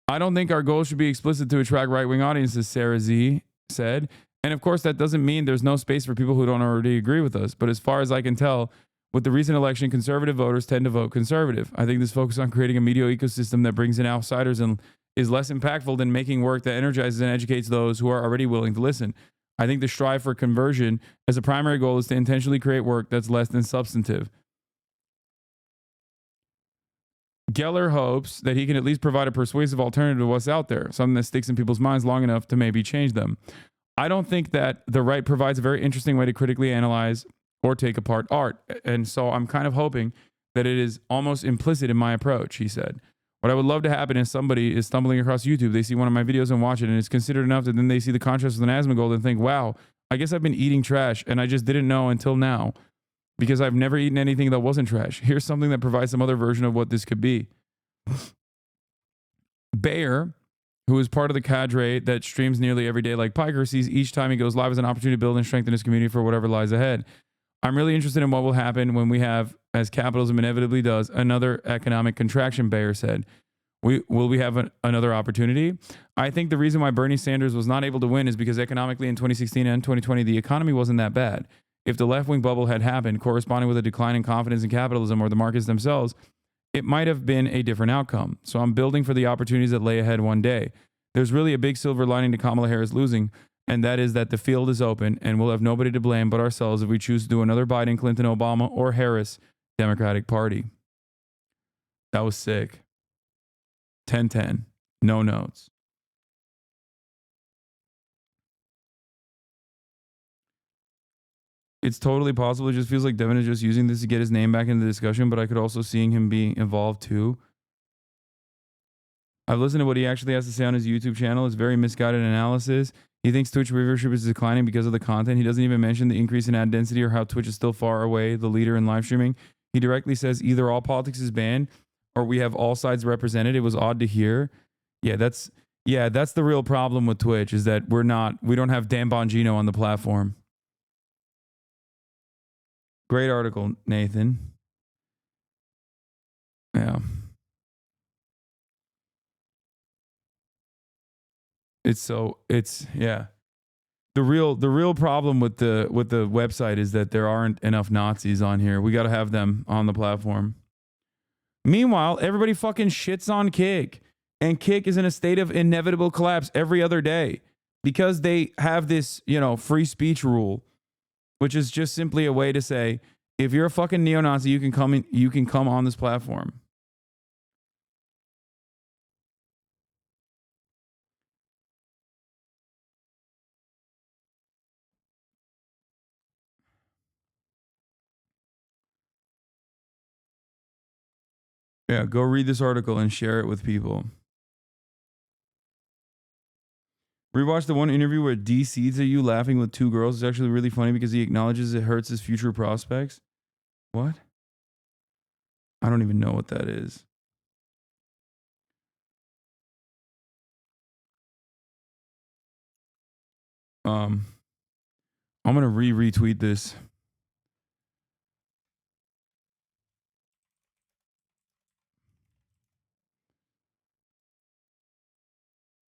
I don't think our goal should be explicit to attract right-wing audiences, Sarah Z said. And of course, that doesn't mean there's no space for people who don't already agree with us. But as far as I can tell, with the recent election, conservative voters tend to vote conservative. I think this focus on creating a media ecosystem that brings in outsiders and is less impactful than making work that energizes and educates those who are already willing to listen. I think the strive for conversion as a primary goal is to intentionally create work that's less than substantive. Geller hopes that he can at least provide a persuasive alternative to what's out there, something that sticks in people's minds long enough to maybe change them. I don't think that the right provides a very interesting way to critically analyze or take apart art. And so I'm kind of hoping that it is almost implicit in my approach, he said. What I would love to happen is somebody is stumbling across YouTube, they see one of my videos and watch it, and it's considered enough that then they see the contrast with an Asmongold and think, wow, I guess I've been eating trash and I just didn't know until now because I've never eaten anything that wasn't trash. Here's something that provides some other version of what this could be. Bayer, who is part of the cadre that streams nearly every day like Piker, sees each time he goes live as an opportunity to build and strengthen his community for whatever lies ahead. I'm really interested in what will happen when we have, as capitalism inevitably does, another economic contraction, Bayer said. Will we have another opportunity? I think the reason why Bernie Sanders was not able to win is because economically in 2016 and 2020, the economy wasn't that bad. If the left-wing bubble had happened, corresponding with a decline in confidence in capitalism or the markets themselves, it might have been a different outcome. So I'm building for the opportunities that lay ahead one day. There's really a big silver lining to Kamala Harris losing, and that is that the field is open and we'll have nobody to blame but ourselves if we choose to do another Biden, Clinton, Obama, or Harris Democratic Party. That was sick. 10-10. No notes. It's totally possible. It just feels like Devin is just using this to get his name back into the discussion, but I could also see him being involved too. I've listened to what he actually has to say on his YouTube channel. It's very misguided analysis. He thinks Twitch viewership is declining because of the content. He doesn't even mention the increase in ad density or how Twitch is still far away the leader in live streaming. He directly says either all politics is banned or we have all sides represented. It was odd to hear. Yeah, that's the real problem with Twitch, is that we don't have Dan Bongino on the platform. Great article, Nathan. Yeah. Yeah. The real problem with the website is that there aren't enough Nazis on here. We got to have them on the platform. Meanwhile, everybody fucking shits on Kick, and Kick is in a state of inevitable collapse every other day because they have this, free speech rule, which is just simply a way to say, if you're a fucking neo-Nazi, you can come on this platform. Yeah, go read this article and share it with people. Rewatch the one interview where D seeds at you laughing with two girls. It's actually really funny because he acknowledges it hurts his future prospects. What? I don't even know what that is. I'm gonna retweet this.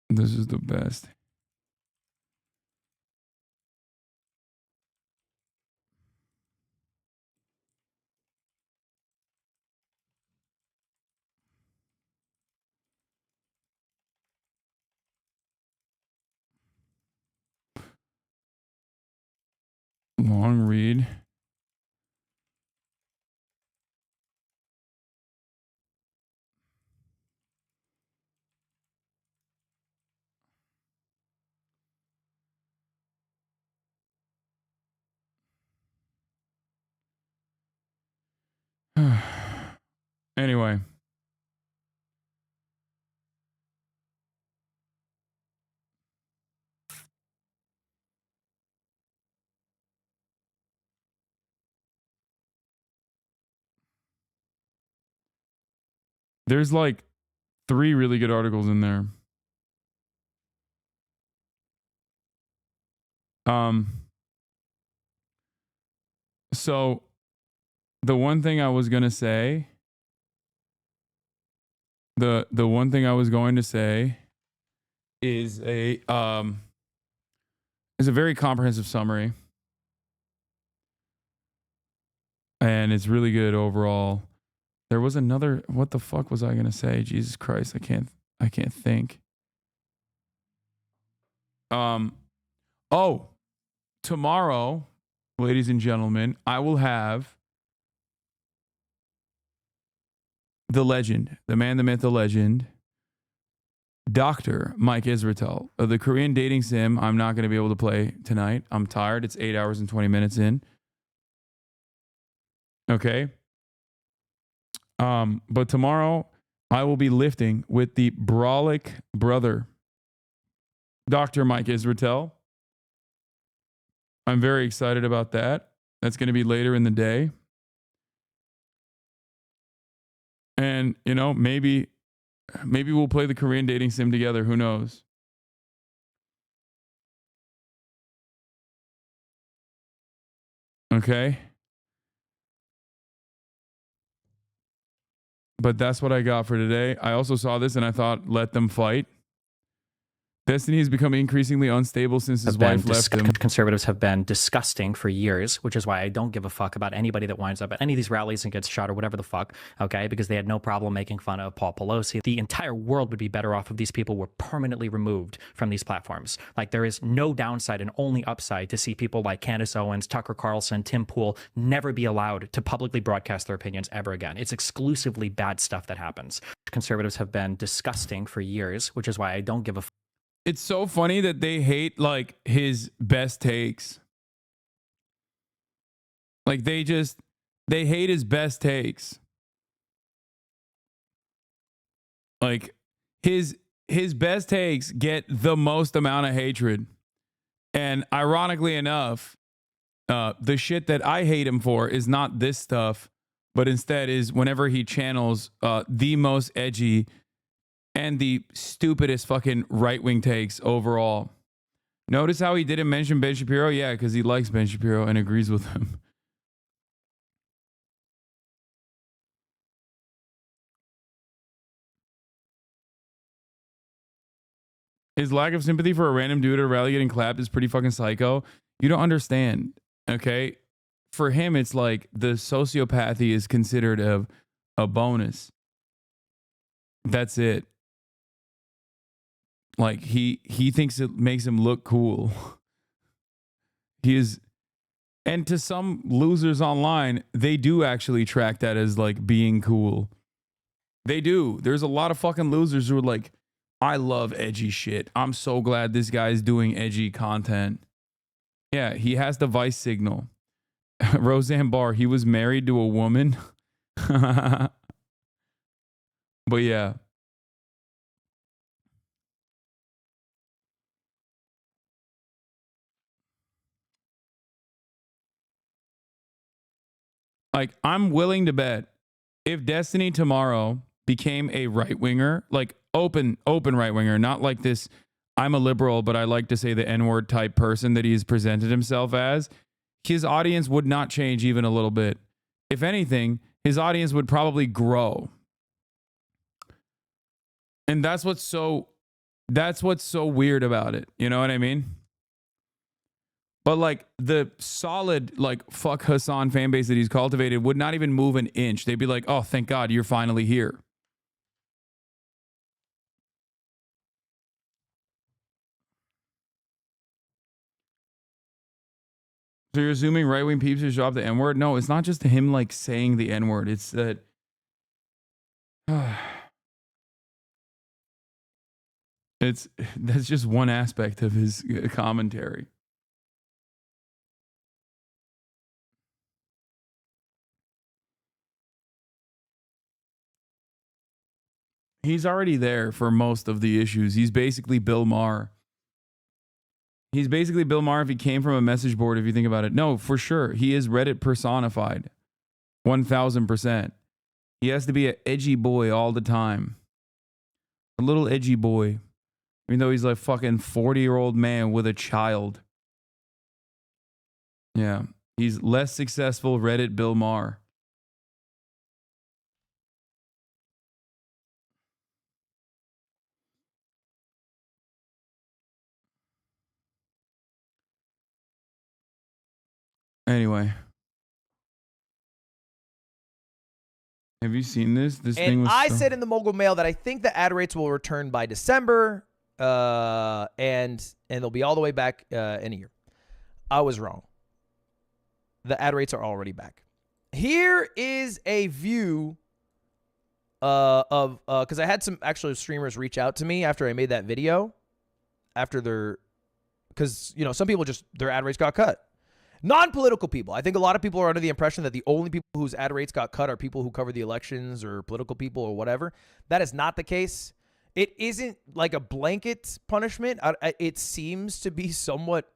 This is the best. Long read. Anyway. There's like 3 really good articles in there. So the one thing I was going to say, the one thing I was going to say is a very comprehensive summary. And it's really good overall. There was another, what the fuck was I going to say? Jesus Christ, I can't think. Tomorrow, ladies and gentlemen, I will have the legend, the man, the myth, the legend, Dr. Mike Israetel. The Korean dating sim, I'm not going to be able to play tonight. I'm tired. It's 8 hours and 20 minutes in. Okay. But tomorrow I will be lifting with the Brolic brother, Dr. Mike Israetel. I'm very excited about that. That's going to be later in the day. And, maybe we'll play the Korean dating sim together. Who knows? Okay. But that's what I got for today. I also saw this and I thought, let them fight. Destiny has become increasingly unstable since his wife left him. Conservatives have been disgusting for years, which is why I don't give a fuck about anybody that winds up at any of these rallies and gets shot or whatever the fuck, okay? Because they had no problem making fun of Paul Pelosi. The entire world would be better off if these people were permanently removed from these platforms. Like, there is no downside and only upside to see people like Candace Owens, Tucker Carlson, Tim Pool never be allowed to publicly broadcast their opinions ever again. It's exclusively bad stuff that happens. Conservatives have been disgusting for years, which is why I don't give a fuck. It's so funny that they hate like his best takes. Like they hate his best takes. Like his best takes get the most amount of hatred. And ironically enough, the shit that I hate him for is not this stuff, but instead is whenever he channels the most edgy and the stupidest fucking right-wing takes overall. Notice how he didn't mention Ben Shapiro? Yeah, because he likes Ben Shapiro and agrees with him. His lack of sympathy for a random dude at a rally getting clapped is pretty fucking psycho. You don't understand, okay? For him, it's like the sociopathy is considered a bonus. That's it. Like, he thinks it makes him look cool. He is... And to some losers online, they do actually track that as, like, being cool. They do. There's a lot of fucking losers who are like, I love edgy shit. I'm so glad this guy's doing edgy content. Yeah, he has the vice signal. Roseanne Barr, he was married to a woman. But yeah. Like, I'm willing to bet if Destiny tomorrow became a right-winger, like open right-winger, not like this, I'm a liberal, but I like to say the N-word type person that he's presented himself as, his audience would not change even a little bit. If anything, his audience would probably grow. And that's what's so weird about it. You know what I mean? But like the solid, like, fuck Hasan fan base that he's cultivated would not even move an inch. They'd be like, oh, thank God you're finally here. So you're assuming right-wing peeps just drop the N-word? No, it's not just him like saying the N-word. It's that that's just one aspect of his commentary. He's already there for most of the issues. He's basically Bill Maher. He's basically Bill Maher if he came from a message board, if you think about it. No, for sure. He is Reddit personified. 1000%. He has to be an edgy boy all the time. A little edgy boy. Even though he's like fucking 40-year-old man with a child. Yeah. He's less successful Reddit Bill Maher. Anyway. Have you seen this? This thing And was I so... said in the Mogul Mail that I think the ad rates will return by December, and they'll be all the way back in a year. I was wrong. The ad rates are already back. Here is a view of because I had some actual streamers reach out to me after I made that video, after their, because you know some people just their ad rates got cut. Non-political people. I think a lot of people are under the impression that the only people whose ad rates got cut are people who cover the elections or political people or whatever. That is not the case. It isn't like a blanket punishment. It seems to be somewhat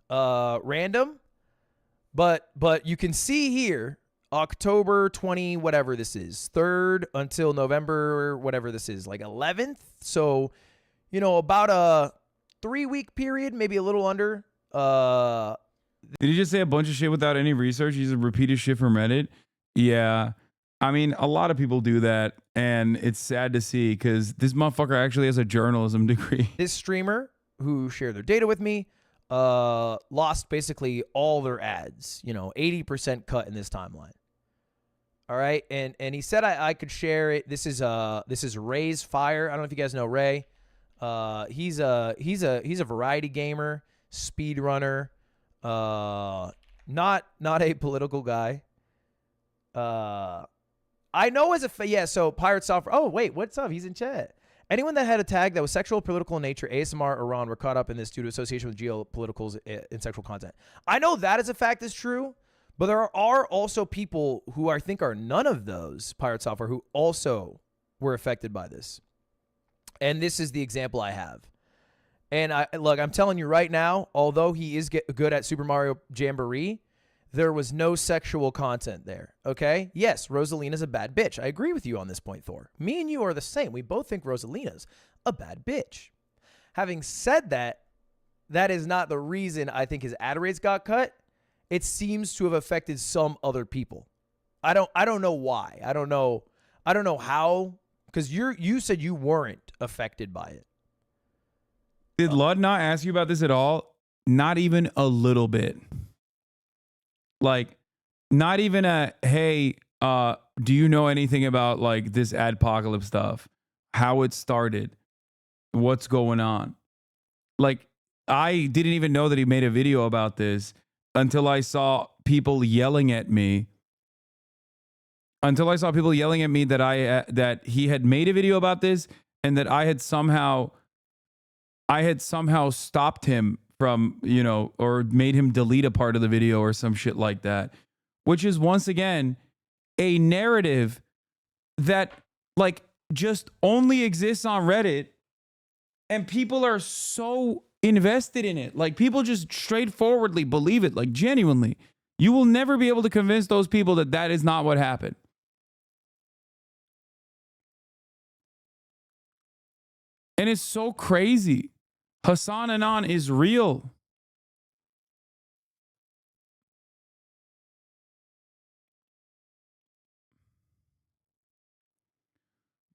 random. But you can see here, October 20, whatever this is, 3rd until November, whatever this is, like 11th. So, you know, about a 3-week period, maybe a little under. Did he just say a bunch of shit without any research? He's repeated shit from Reddit? Yeah. I mean, a lot of people do that, and it's sad to see because this motherfucker actually has a journalism degree. This streamer who shared their data with me lost basically all their ads, you know, 80% cut in this timeline. All right. And he said I could share it. This is Ray's Fire. I don't know if you guys know Ray. He's a variety gamer, speedrunner. Not a political guy. I know as a so Pirate Software. Oh wait, what's up? He's in chat. Anyone that had a tag that was sexual, political in nature, ASMR, Iran were caught up in this due to association with geopoliticals and sexual content. I know that as a fact is true, but there are also people who I think are none of those Pirate Software who also were affected by this. And this is the example I have. And look, I'm telling you right now, although he is good at Super Mario Jamboree, There was no sexual content there, okay? Yes, Rosalina's a bad bitch. I agree with you on this point, Thor. Me and you are the same. We both think Rosalina's a bad bitch. Having said that, that is not the reason I think his ad rates got cut. It seems to have affected some other people. I don't know why. I don't know how, because you said you weren't affected by it. Did Lud not ask you about this at all? Not even a little bit. Like, not even a, hey, do you know anything about like this adpocalypse stuff? How it started? What's going on? Like, I didn't even know that he made a video about this until I saw people yelling at me. Until I saw people yelling at me that that he had made a video about this and that I had somehow stopped him from, you know, or made him delete a part of the video or some shit like that, which is once again a narrative that like just only exists on Reddit, and people are so invested in it. Like, people just straightforwardly believe it, like genuinely. You will never be able to convince those people that that is not what happened. And it's so crazy. Hasan Anon is real.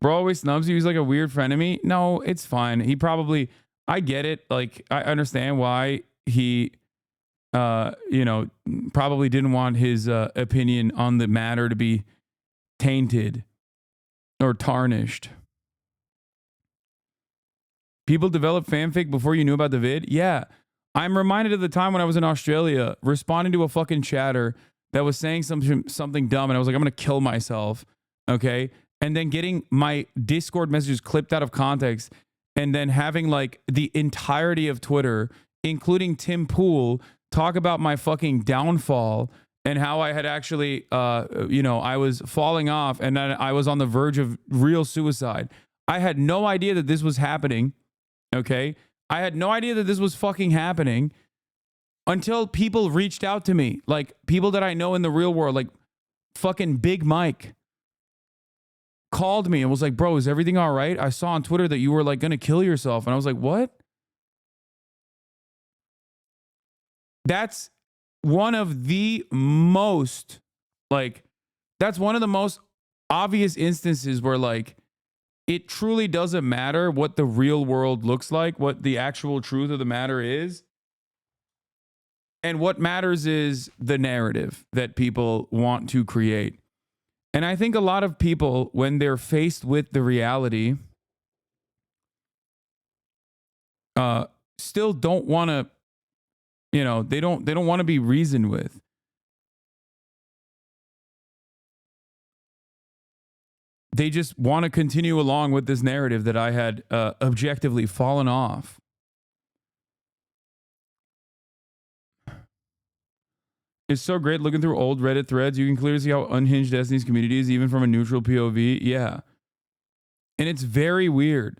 Bro always snubs you. He's like a weird friend of me. No, it's fine. He probably, I get it. Like, I understand why he, you know, probably didn't want his opinion on the matter to be tainted or tarnished. People develop fanfic before you knew about the vid? Yeah. I'm reminded of the time when I was in Australia responding to a fucking chatter that was saying something dumb, and I was like, I'm going to kill myself. Okay. And then getting my Discord messages clipped out of context, and then having like the entirety of Twitter, including Tim Pool, talk about my fucking downfall and how I had actually, you know, I was falling off and then I was on the verge of real suicide. I had no idea that this was happening. Okay. I had no idea that this was fucking happening until people reached out to me, like people that I know in the real world, like fucking Big Mike called me and was like, bro, is everything all right? I saw on Twitter that you were like going to kill yourself. And I was like, what? That's one of the most, like, that's one of the most obvious instances where like, it truly doesn't matter what the real world looks like, what the actual truth of the matter is. And what matters is the narrative that people want to create. And I think a lot of people, when they're faced with the reality, still don't want to, you know, they don't want to be reasoned with. They just want to continue along with this narrative that I had objectively fallen off. It's so great looking through old Reddit threads. You can clearly see how unhinged Destiny's community is, even from a neutral POV. Yeah. And it's very weird.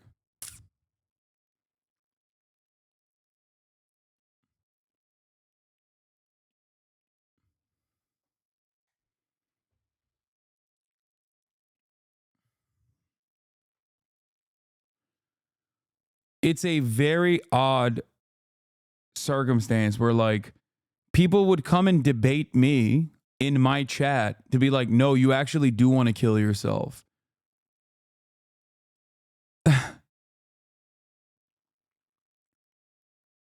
It's a very odd circumstance where like people would come and debate me in my chat to be like, no, you actually do want to kill yourself. I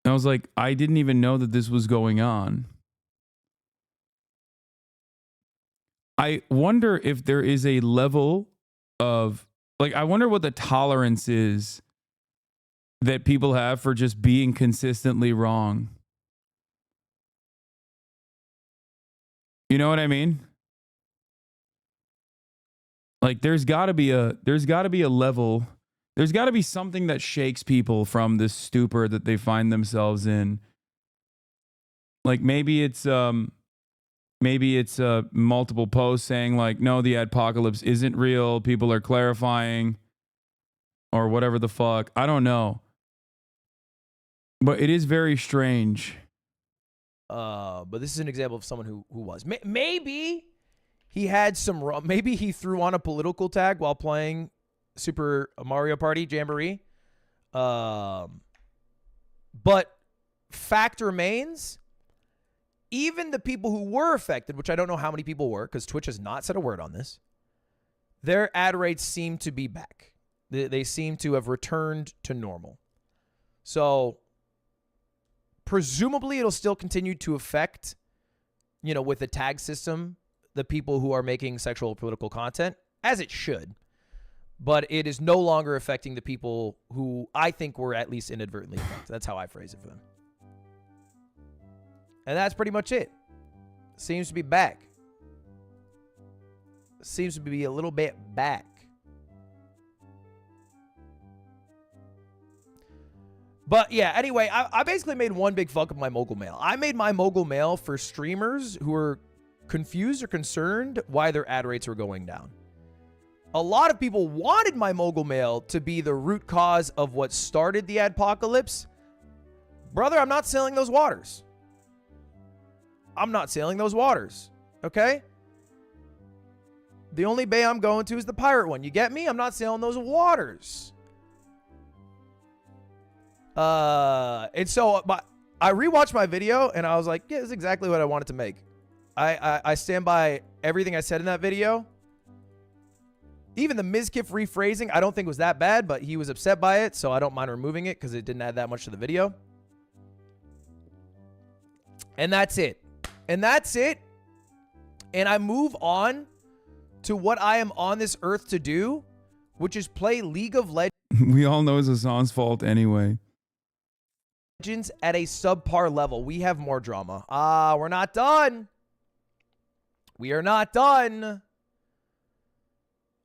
was like, I didn't even know that this was going on. I wonder if there is a level of, like, I wonder what the tolerance is that people have for just being consistently wrong. You know what I mean? Like, there's got to be a level, there's got to be something that shakes people from this stupor that they find themselves in. Like, maybe it's multiple posts saying like, no, the adpocalypse isn't real, people are clarifying, or whatever the fuck. I don't know. But it is very strange But this is an example of someone who was. Maybe he had some. Maybe he threw on a political tag while playing Super Mario Party Jamboree. But fact remains, even the people who were affected, which I don't know how many people were, because Twitch has not said a word on this, their ad rates seem to be back. They seem to have returned to normal. So presumably it'll still continue to affect, with the tag system, the people who are making sexual or political content, as it should. But it is no longer affecting the people who I think were at least inadvertently affected. That's how I phrase it for them. And that's pretty much it. Seems to be back. Seems to be a little bit back. But yeah, anyway, I basically made one big fuck of my mogul mail. I made my mogul mail for streamers who are confused or concerned why their ad rates were going down. A lot of people wanted my mogul mail to be the root cause of what started the adpocalypse. Brother, I'm not sailing those waters. I'm not sailing those waters, okay? The only bay I'm going to is the pirate one. You get me? I'm not sailing those waters. And so I rewatched my video and I was like, yeah, this is exactly what I wanted to make. I stand by everything I said in that video. Even the Mizkif rephrasing, I don't think was that bad, but he was upset by it, so I don't mind removing it because it didn't add that much to the video. And that's it. And that's it. And I move on to what I am on this earth to do, which is play League of Legends. We all know it's Hasan's fault anyway. At a subpar level. We have more drama. We're not done. We are not done.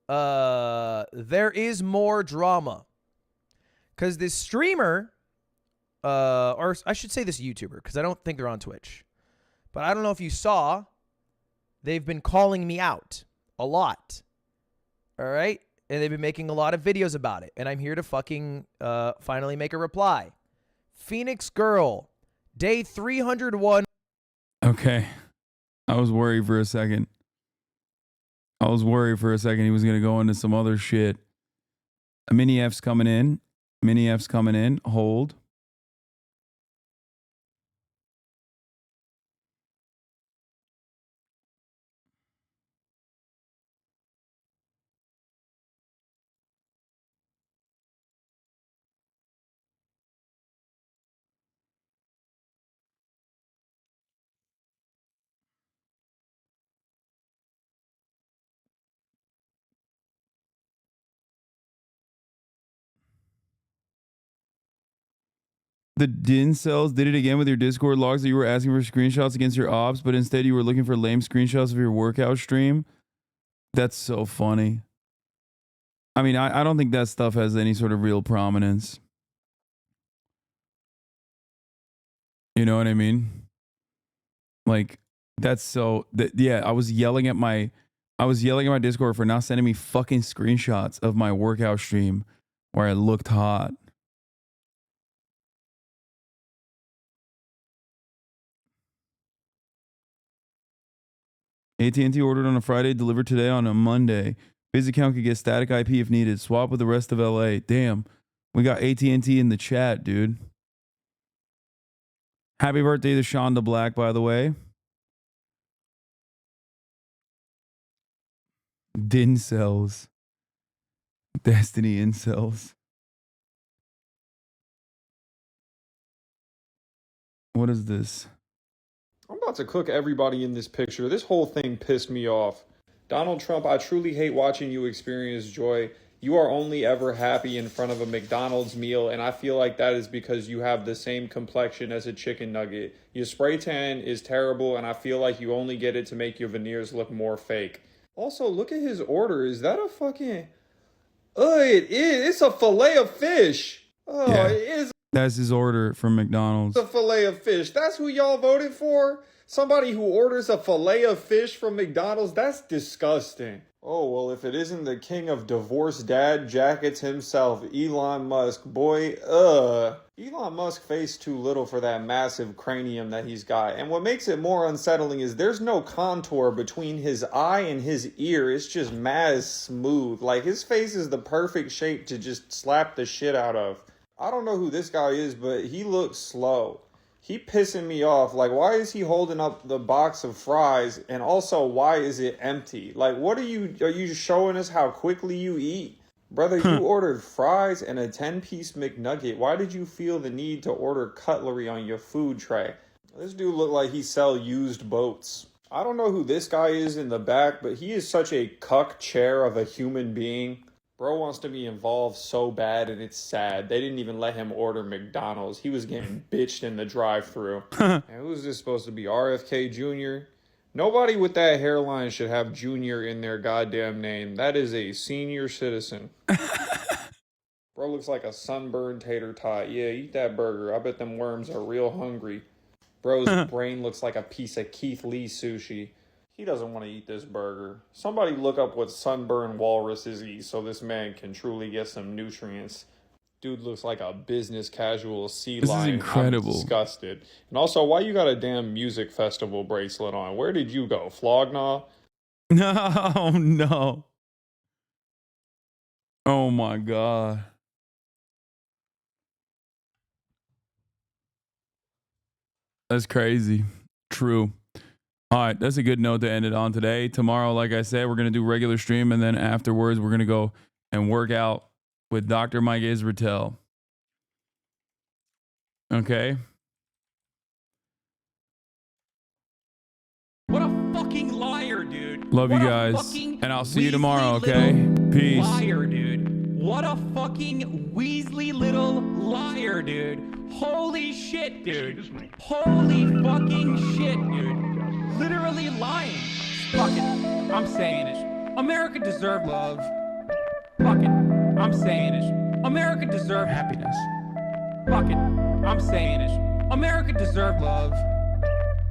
There is more drama. Because this streamer, or I should say this YouTuber, because I don't think they're on Twitch. But I don't know if you saw, they've been calling me out a lot. All right? And they've been making a lot of videos about it. And I'm here to fucking finally make a reply. Phoenix Girl, day 301. Okay. I was worried for a second. He was going to go into some other shit. A mini F's coming in. Hold. The DIN cells did it again with your Discord logs that you were asking for screenshots against your ops, but instead you were looking for lame screenshots of your workout stream. That's so funny. I mean, I don't think that stuff has any sort of real prominence. You know what I mean? Like, that's so... yeah, I was yelling at my Discord for not sending me fucking screenshots of my workout stream where I looked hot. AT&T ordered on a Friday, delivered today on a Monday. Biz account could get static IP if needed. Swap with the rest of LA. Damn. We got AT&T in the chat, dude. Happy birthday to Shonda Black, by the way. DIN cells. Destiny incels. What is this? I'm about to cook everybody in this picture. This whole thing pissed me off. Donald Trump, I truly hate watching you experience joy. You are only ever happy in front of a McDonald's meal, and I feel like that is because you have the same complexion as a chicken nugget. Your spray tan is terrible, and I feel like you only get it to make your veneers look more fake. Also, look at his order. Is that a fucking... Oh, it is. It's a fillet of fish. Oh, Yeah. it is That's his order from McDonald's. a fillet of fish. That's who y'all voted for? Somebody who orders a fillet of fish from McDonald's? That's disgusting. Oh, well, if it isn't the king of divorced dad jackets himself, Elon Musk, boy, Elon Musk faced too little for that massive cranium that he's got. And what makes it more unsettling is there's no contour between his eye and his ear. It's just mad smooth. Like, his face is the perfect shape to just slap the shit out of. I don't know who this guy is, but he looks slow. He pissing me off. Like, why is he holding up the box of fries? And also, why is it empty? Like, what are you showing us how quickly you eat? Brother, you ordered fries and a 10-piece McNugget. Why did you feel the need to order cutlery on your food tray? This dude look like he sell used boats. I don't know who this guy is in the back, but he is such a cuck chair of a human being. Bro wants to be involved so bad, and it's sad. They didn't even let him order McDonald's. He was getting bitched in the drive-thru. And who's this supposed to be? RFK Jr.? Nobody with that hairline should have Jr. in their goddamn name. That is a senior citizen. Bro looks like a sunburned tater tot. Yeah, eat that burger. I bet them worms are real hungry. Bro's brain looks like a piece of Keith Lee sushi. He doesn't want to eat this burger. Somebody look up what sunburned walruses eat so this man can truly get some nutrients. Dude looks like a business casual sea lion. This is incredible. I'm disgusted. And also, why you got a damn music festival bracelet on? Where did you go? Flognaw? No, no. Oh my God. That's crazy. True. All right, that's a good note to end it on today. Tomorrow, like I said, we're going to do regular stream, and then afterwards, we're going to go and work out with Dr. Mike Israetel. Okay? What a fucking liar, dude. Love you What a guys, fucking and I'll see you Weasley tomorrow, okay? little Peace. Liar, dude. What a fucking Weasley little liar, dude. Holy shit, dude. Holy fucking shit, dude. Literally lying. Fuck it. I'm saying it. America deserves love. Fuck it. I'm saying it. America deserves happiness. Fuck it. I'm saying it. America deserves love.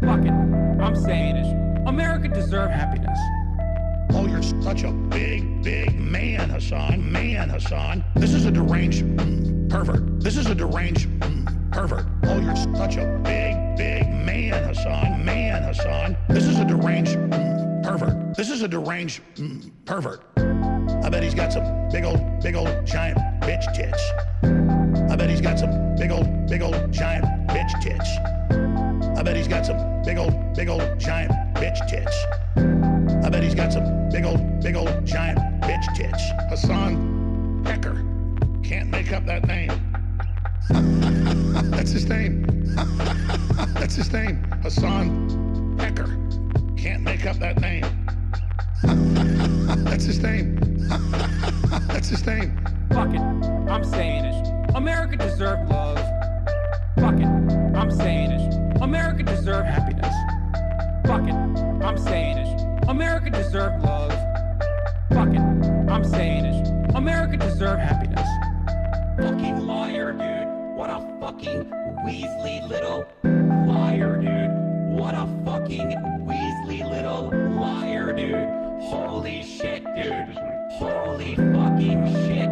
Fuck it. I'm saying it. America deserves happiness. Oh, you're such a big, big man, Hasan. Man, Hasan. This is a deranged pervert. This is a deranged pervert. Oh, you're such a big, big man, Hasan. Man, Hasan. This is a deranged pervert. This is a deranged pervert. I bet he's got some big old, giant bitch tits. I bet he's got some big old, giant bitch tits. I bet he's got some big old, giant bitch tits. I bet he's got some big old, giant bitch tits. Hasan Pecker. Can't make up that name. That's his name. That's his name. Hasan Pecker. Can't make up that name. That's his name. That's his name. Fuck it. I'm saying it. America deserves love. Fuck it. I'm saying it. America deserves happiness. Fuck it. I'm saying it. America deserves love. Fuck it. I'm saying it. America deserves happiness. Fucking liar, dude. What a fucking Weasley little liar, dude. What a fucking Weasley little liar, dude. Holy shit, dude. Holy fucking shit,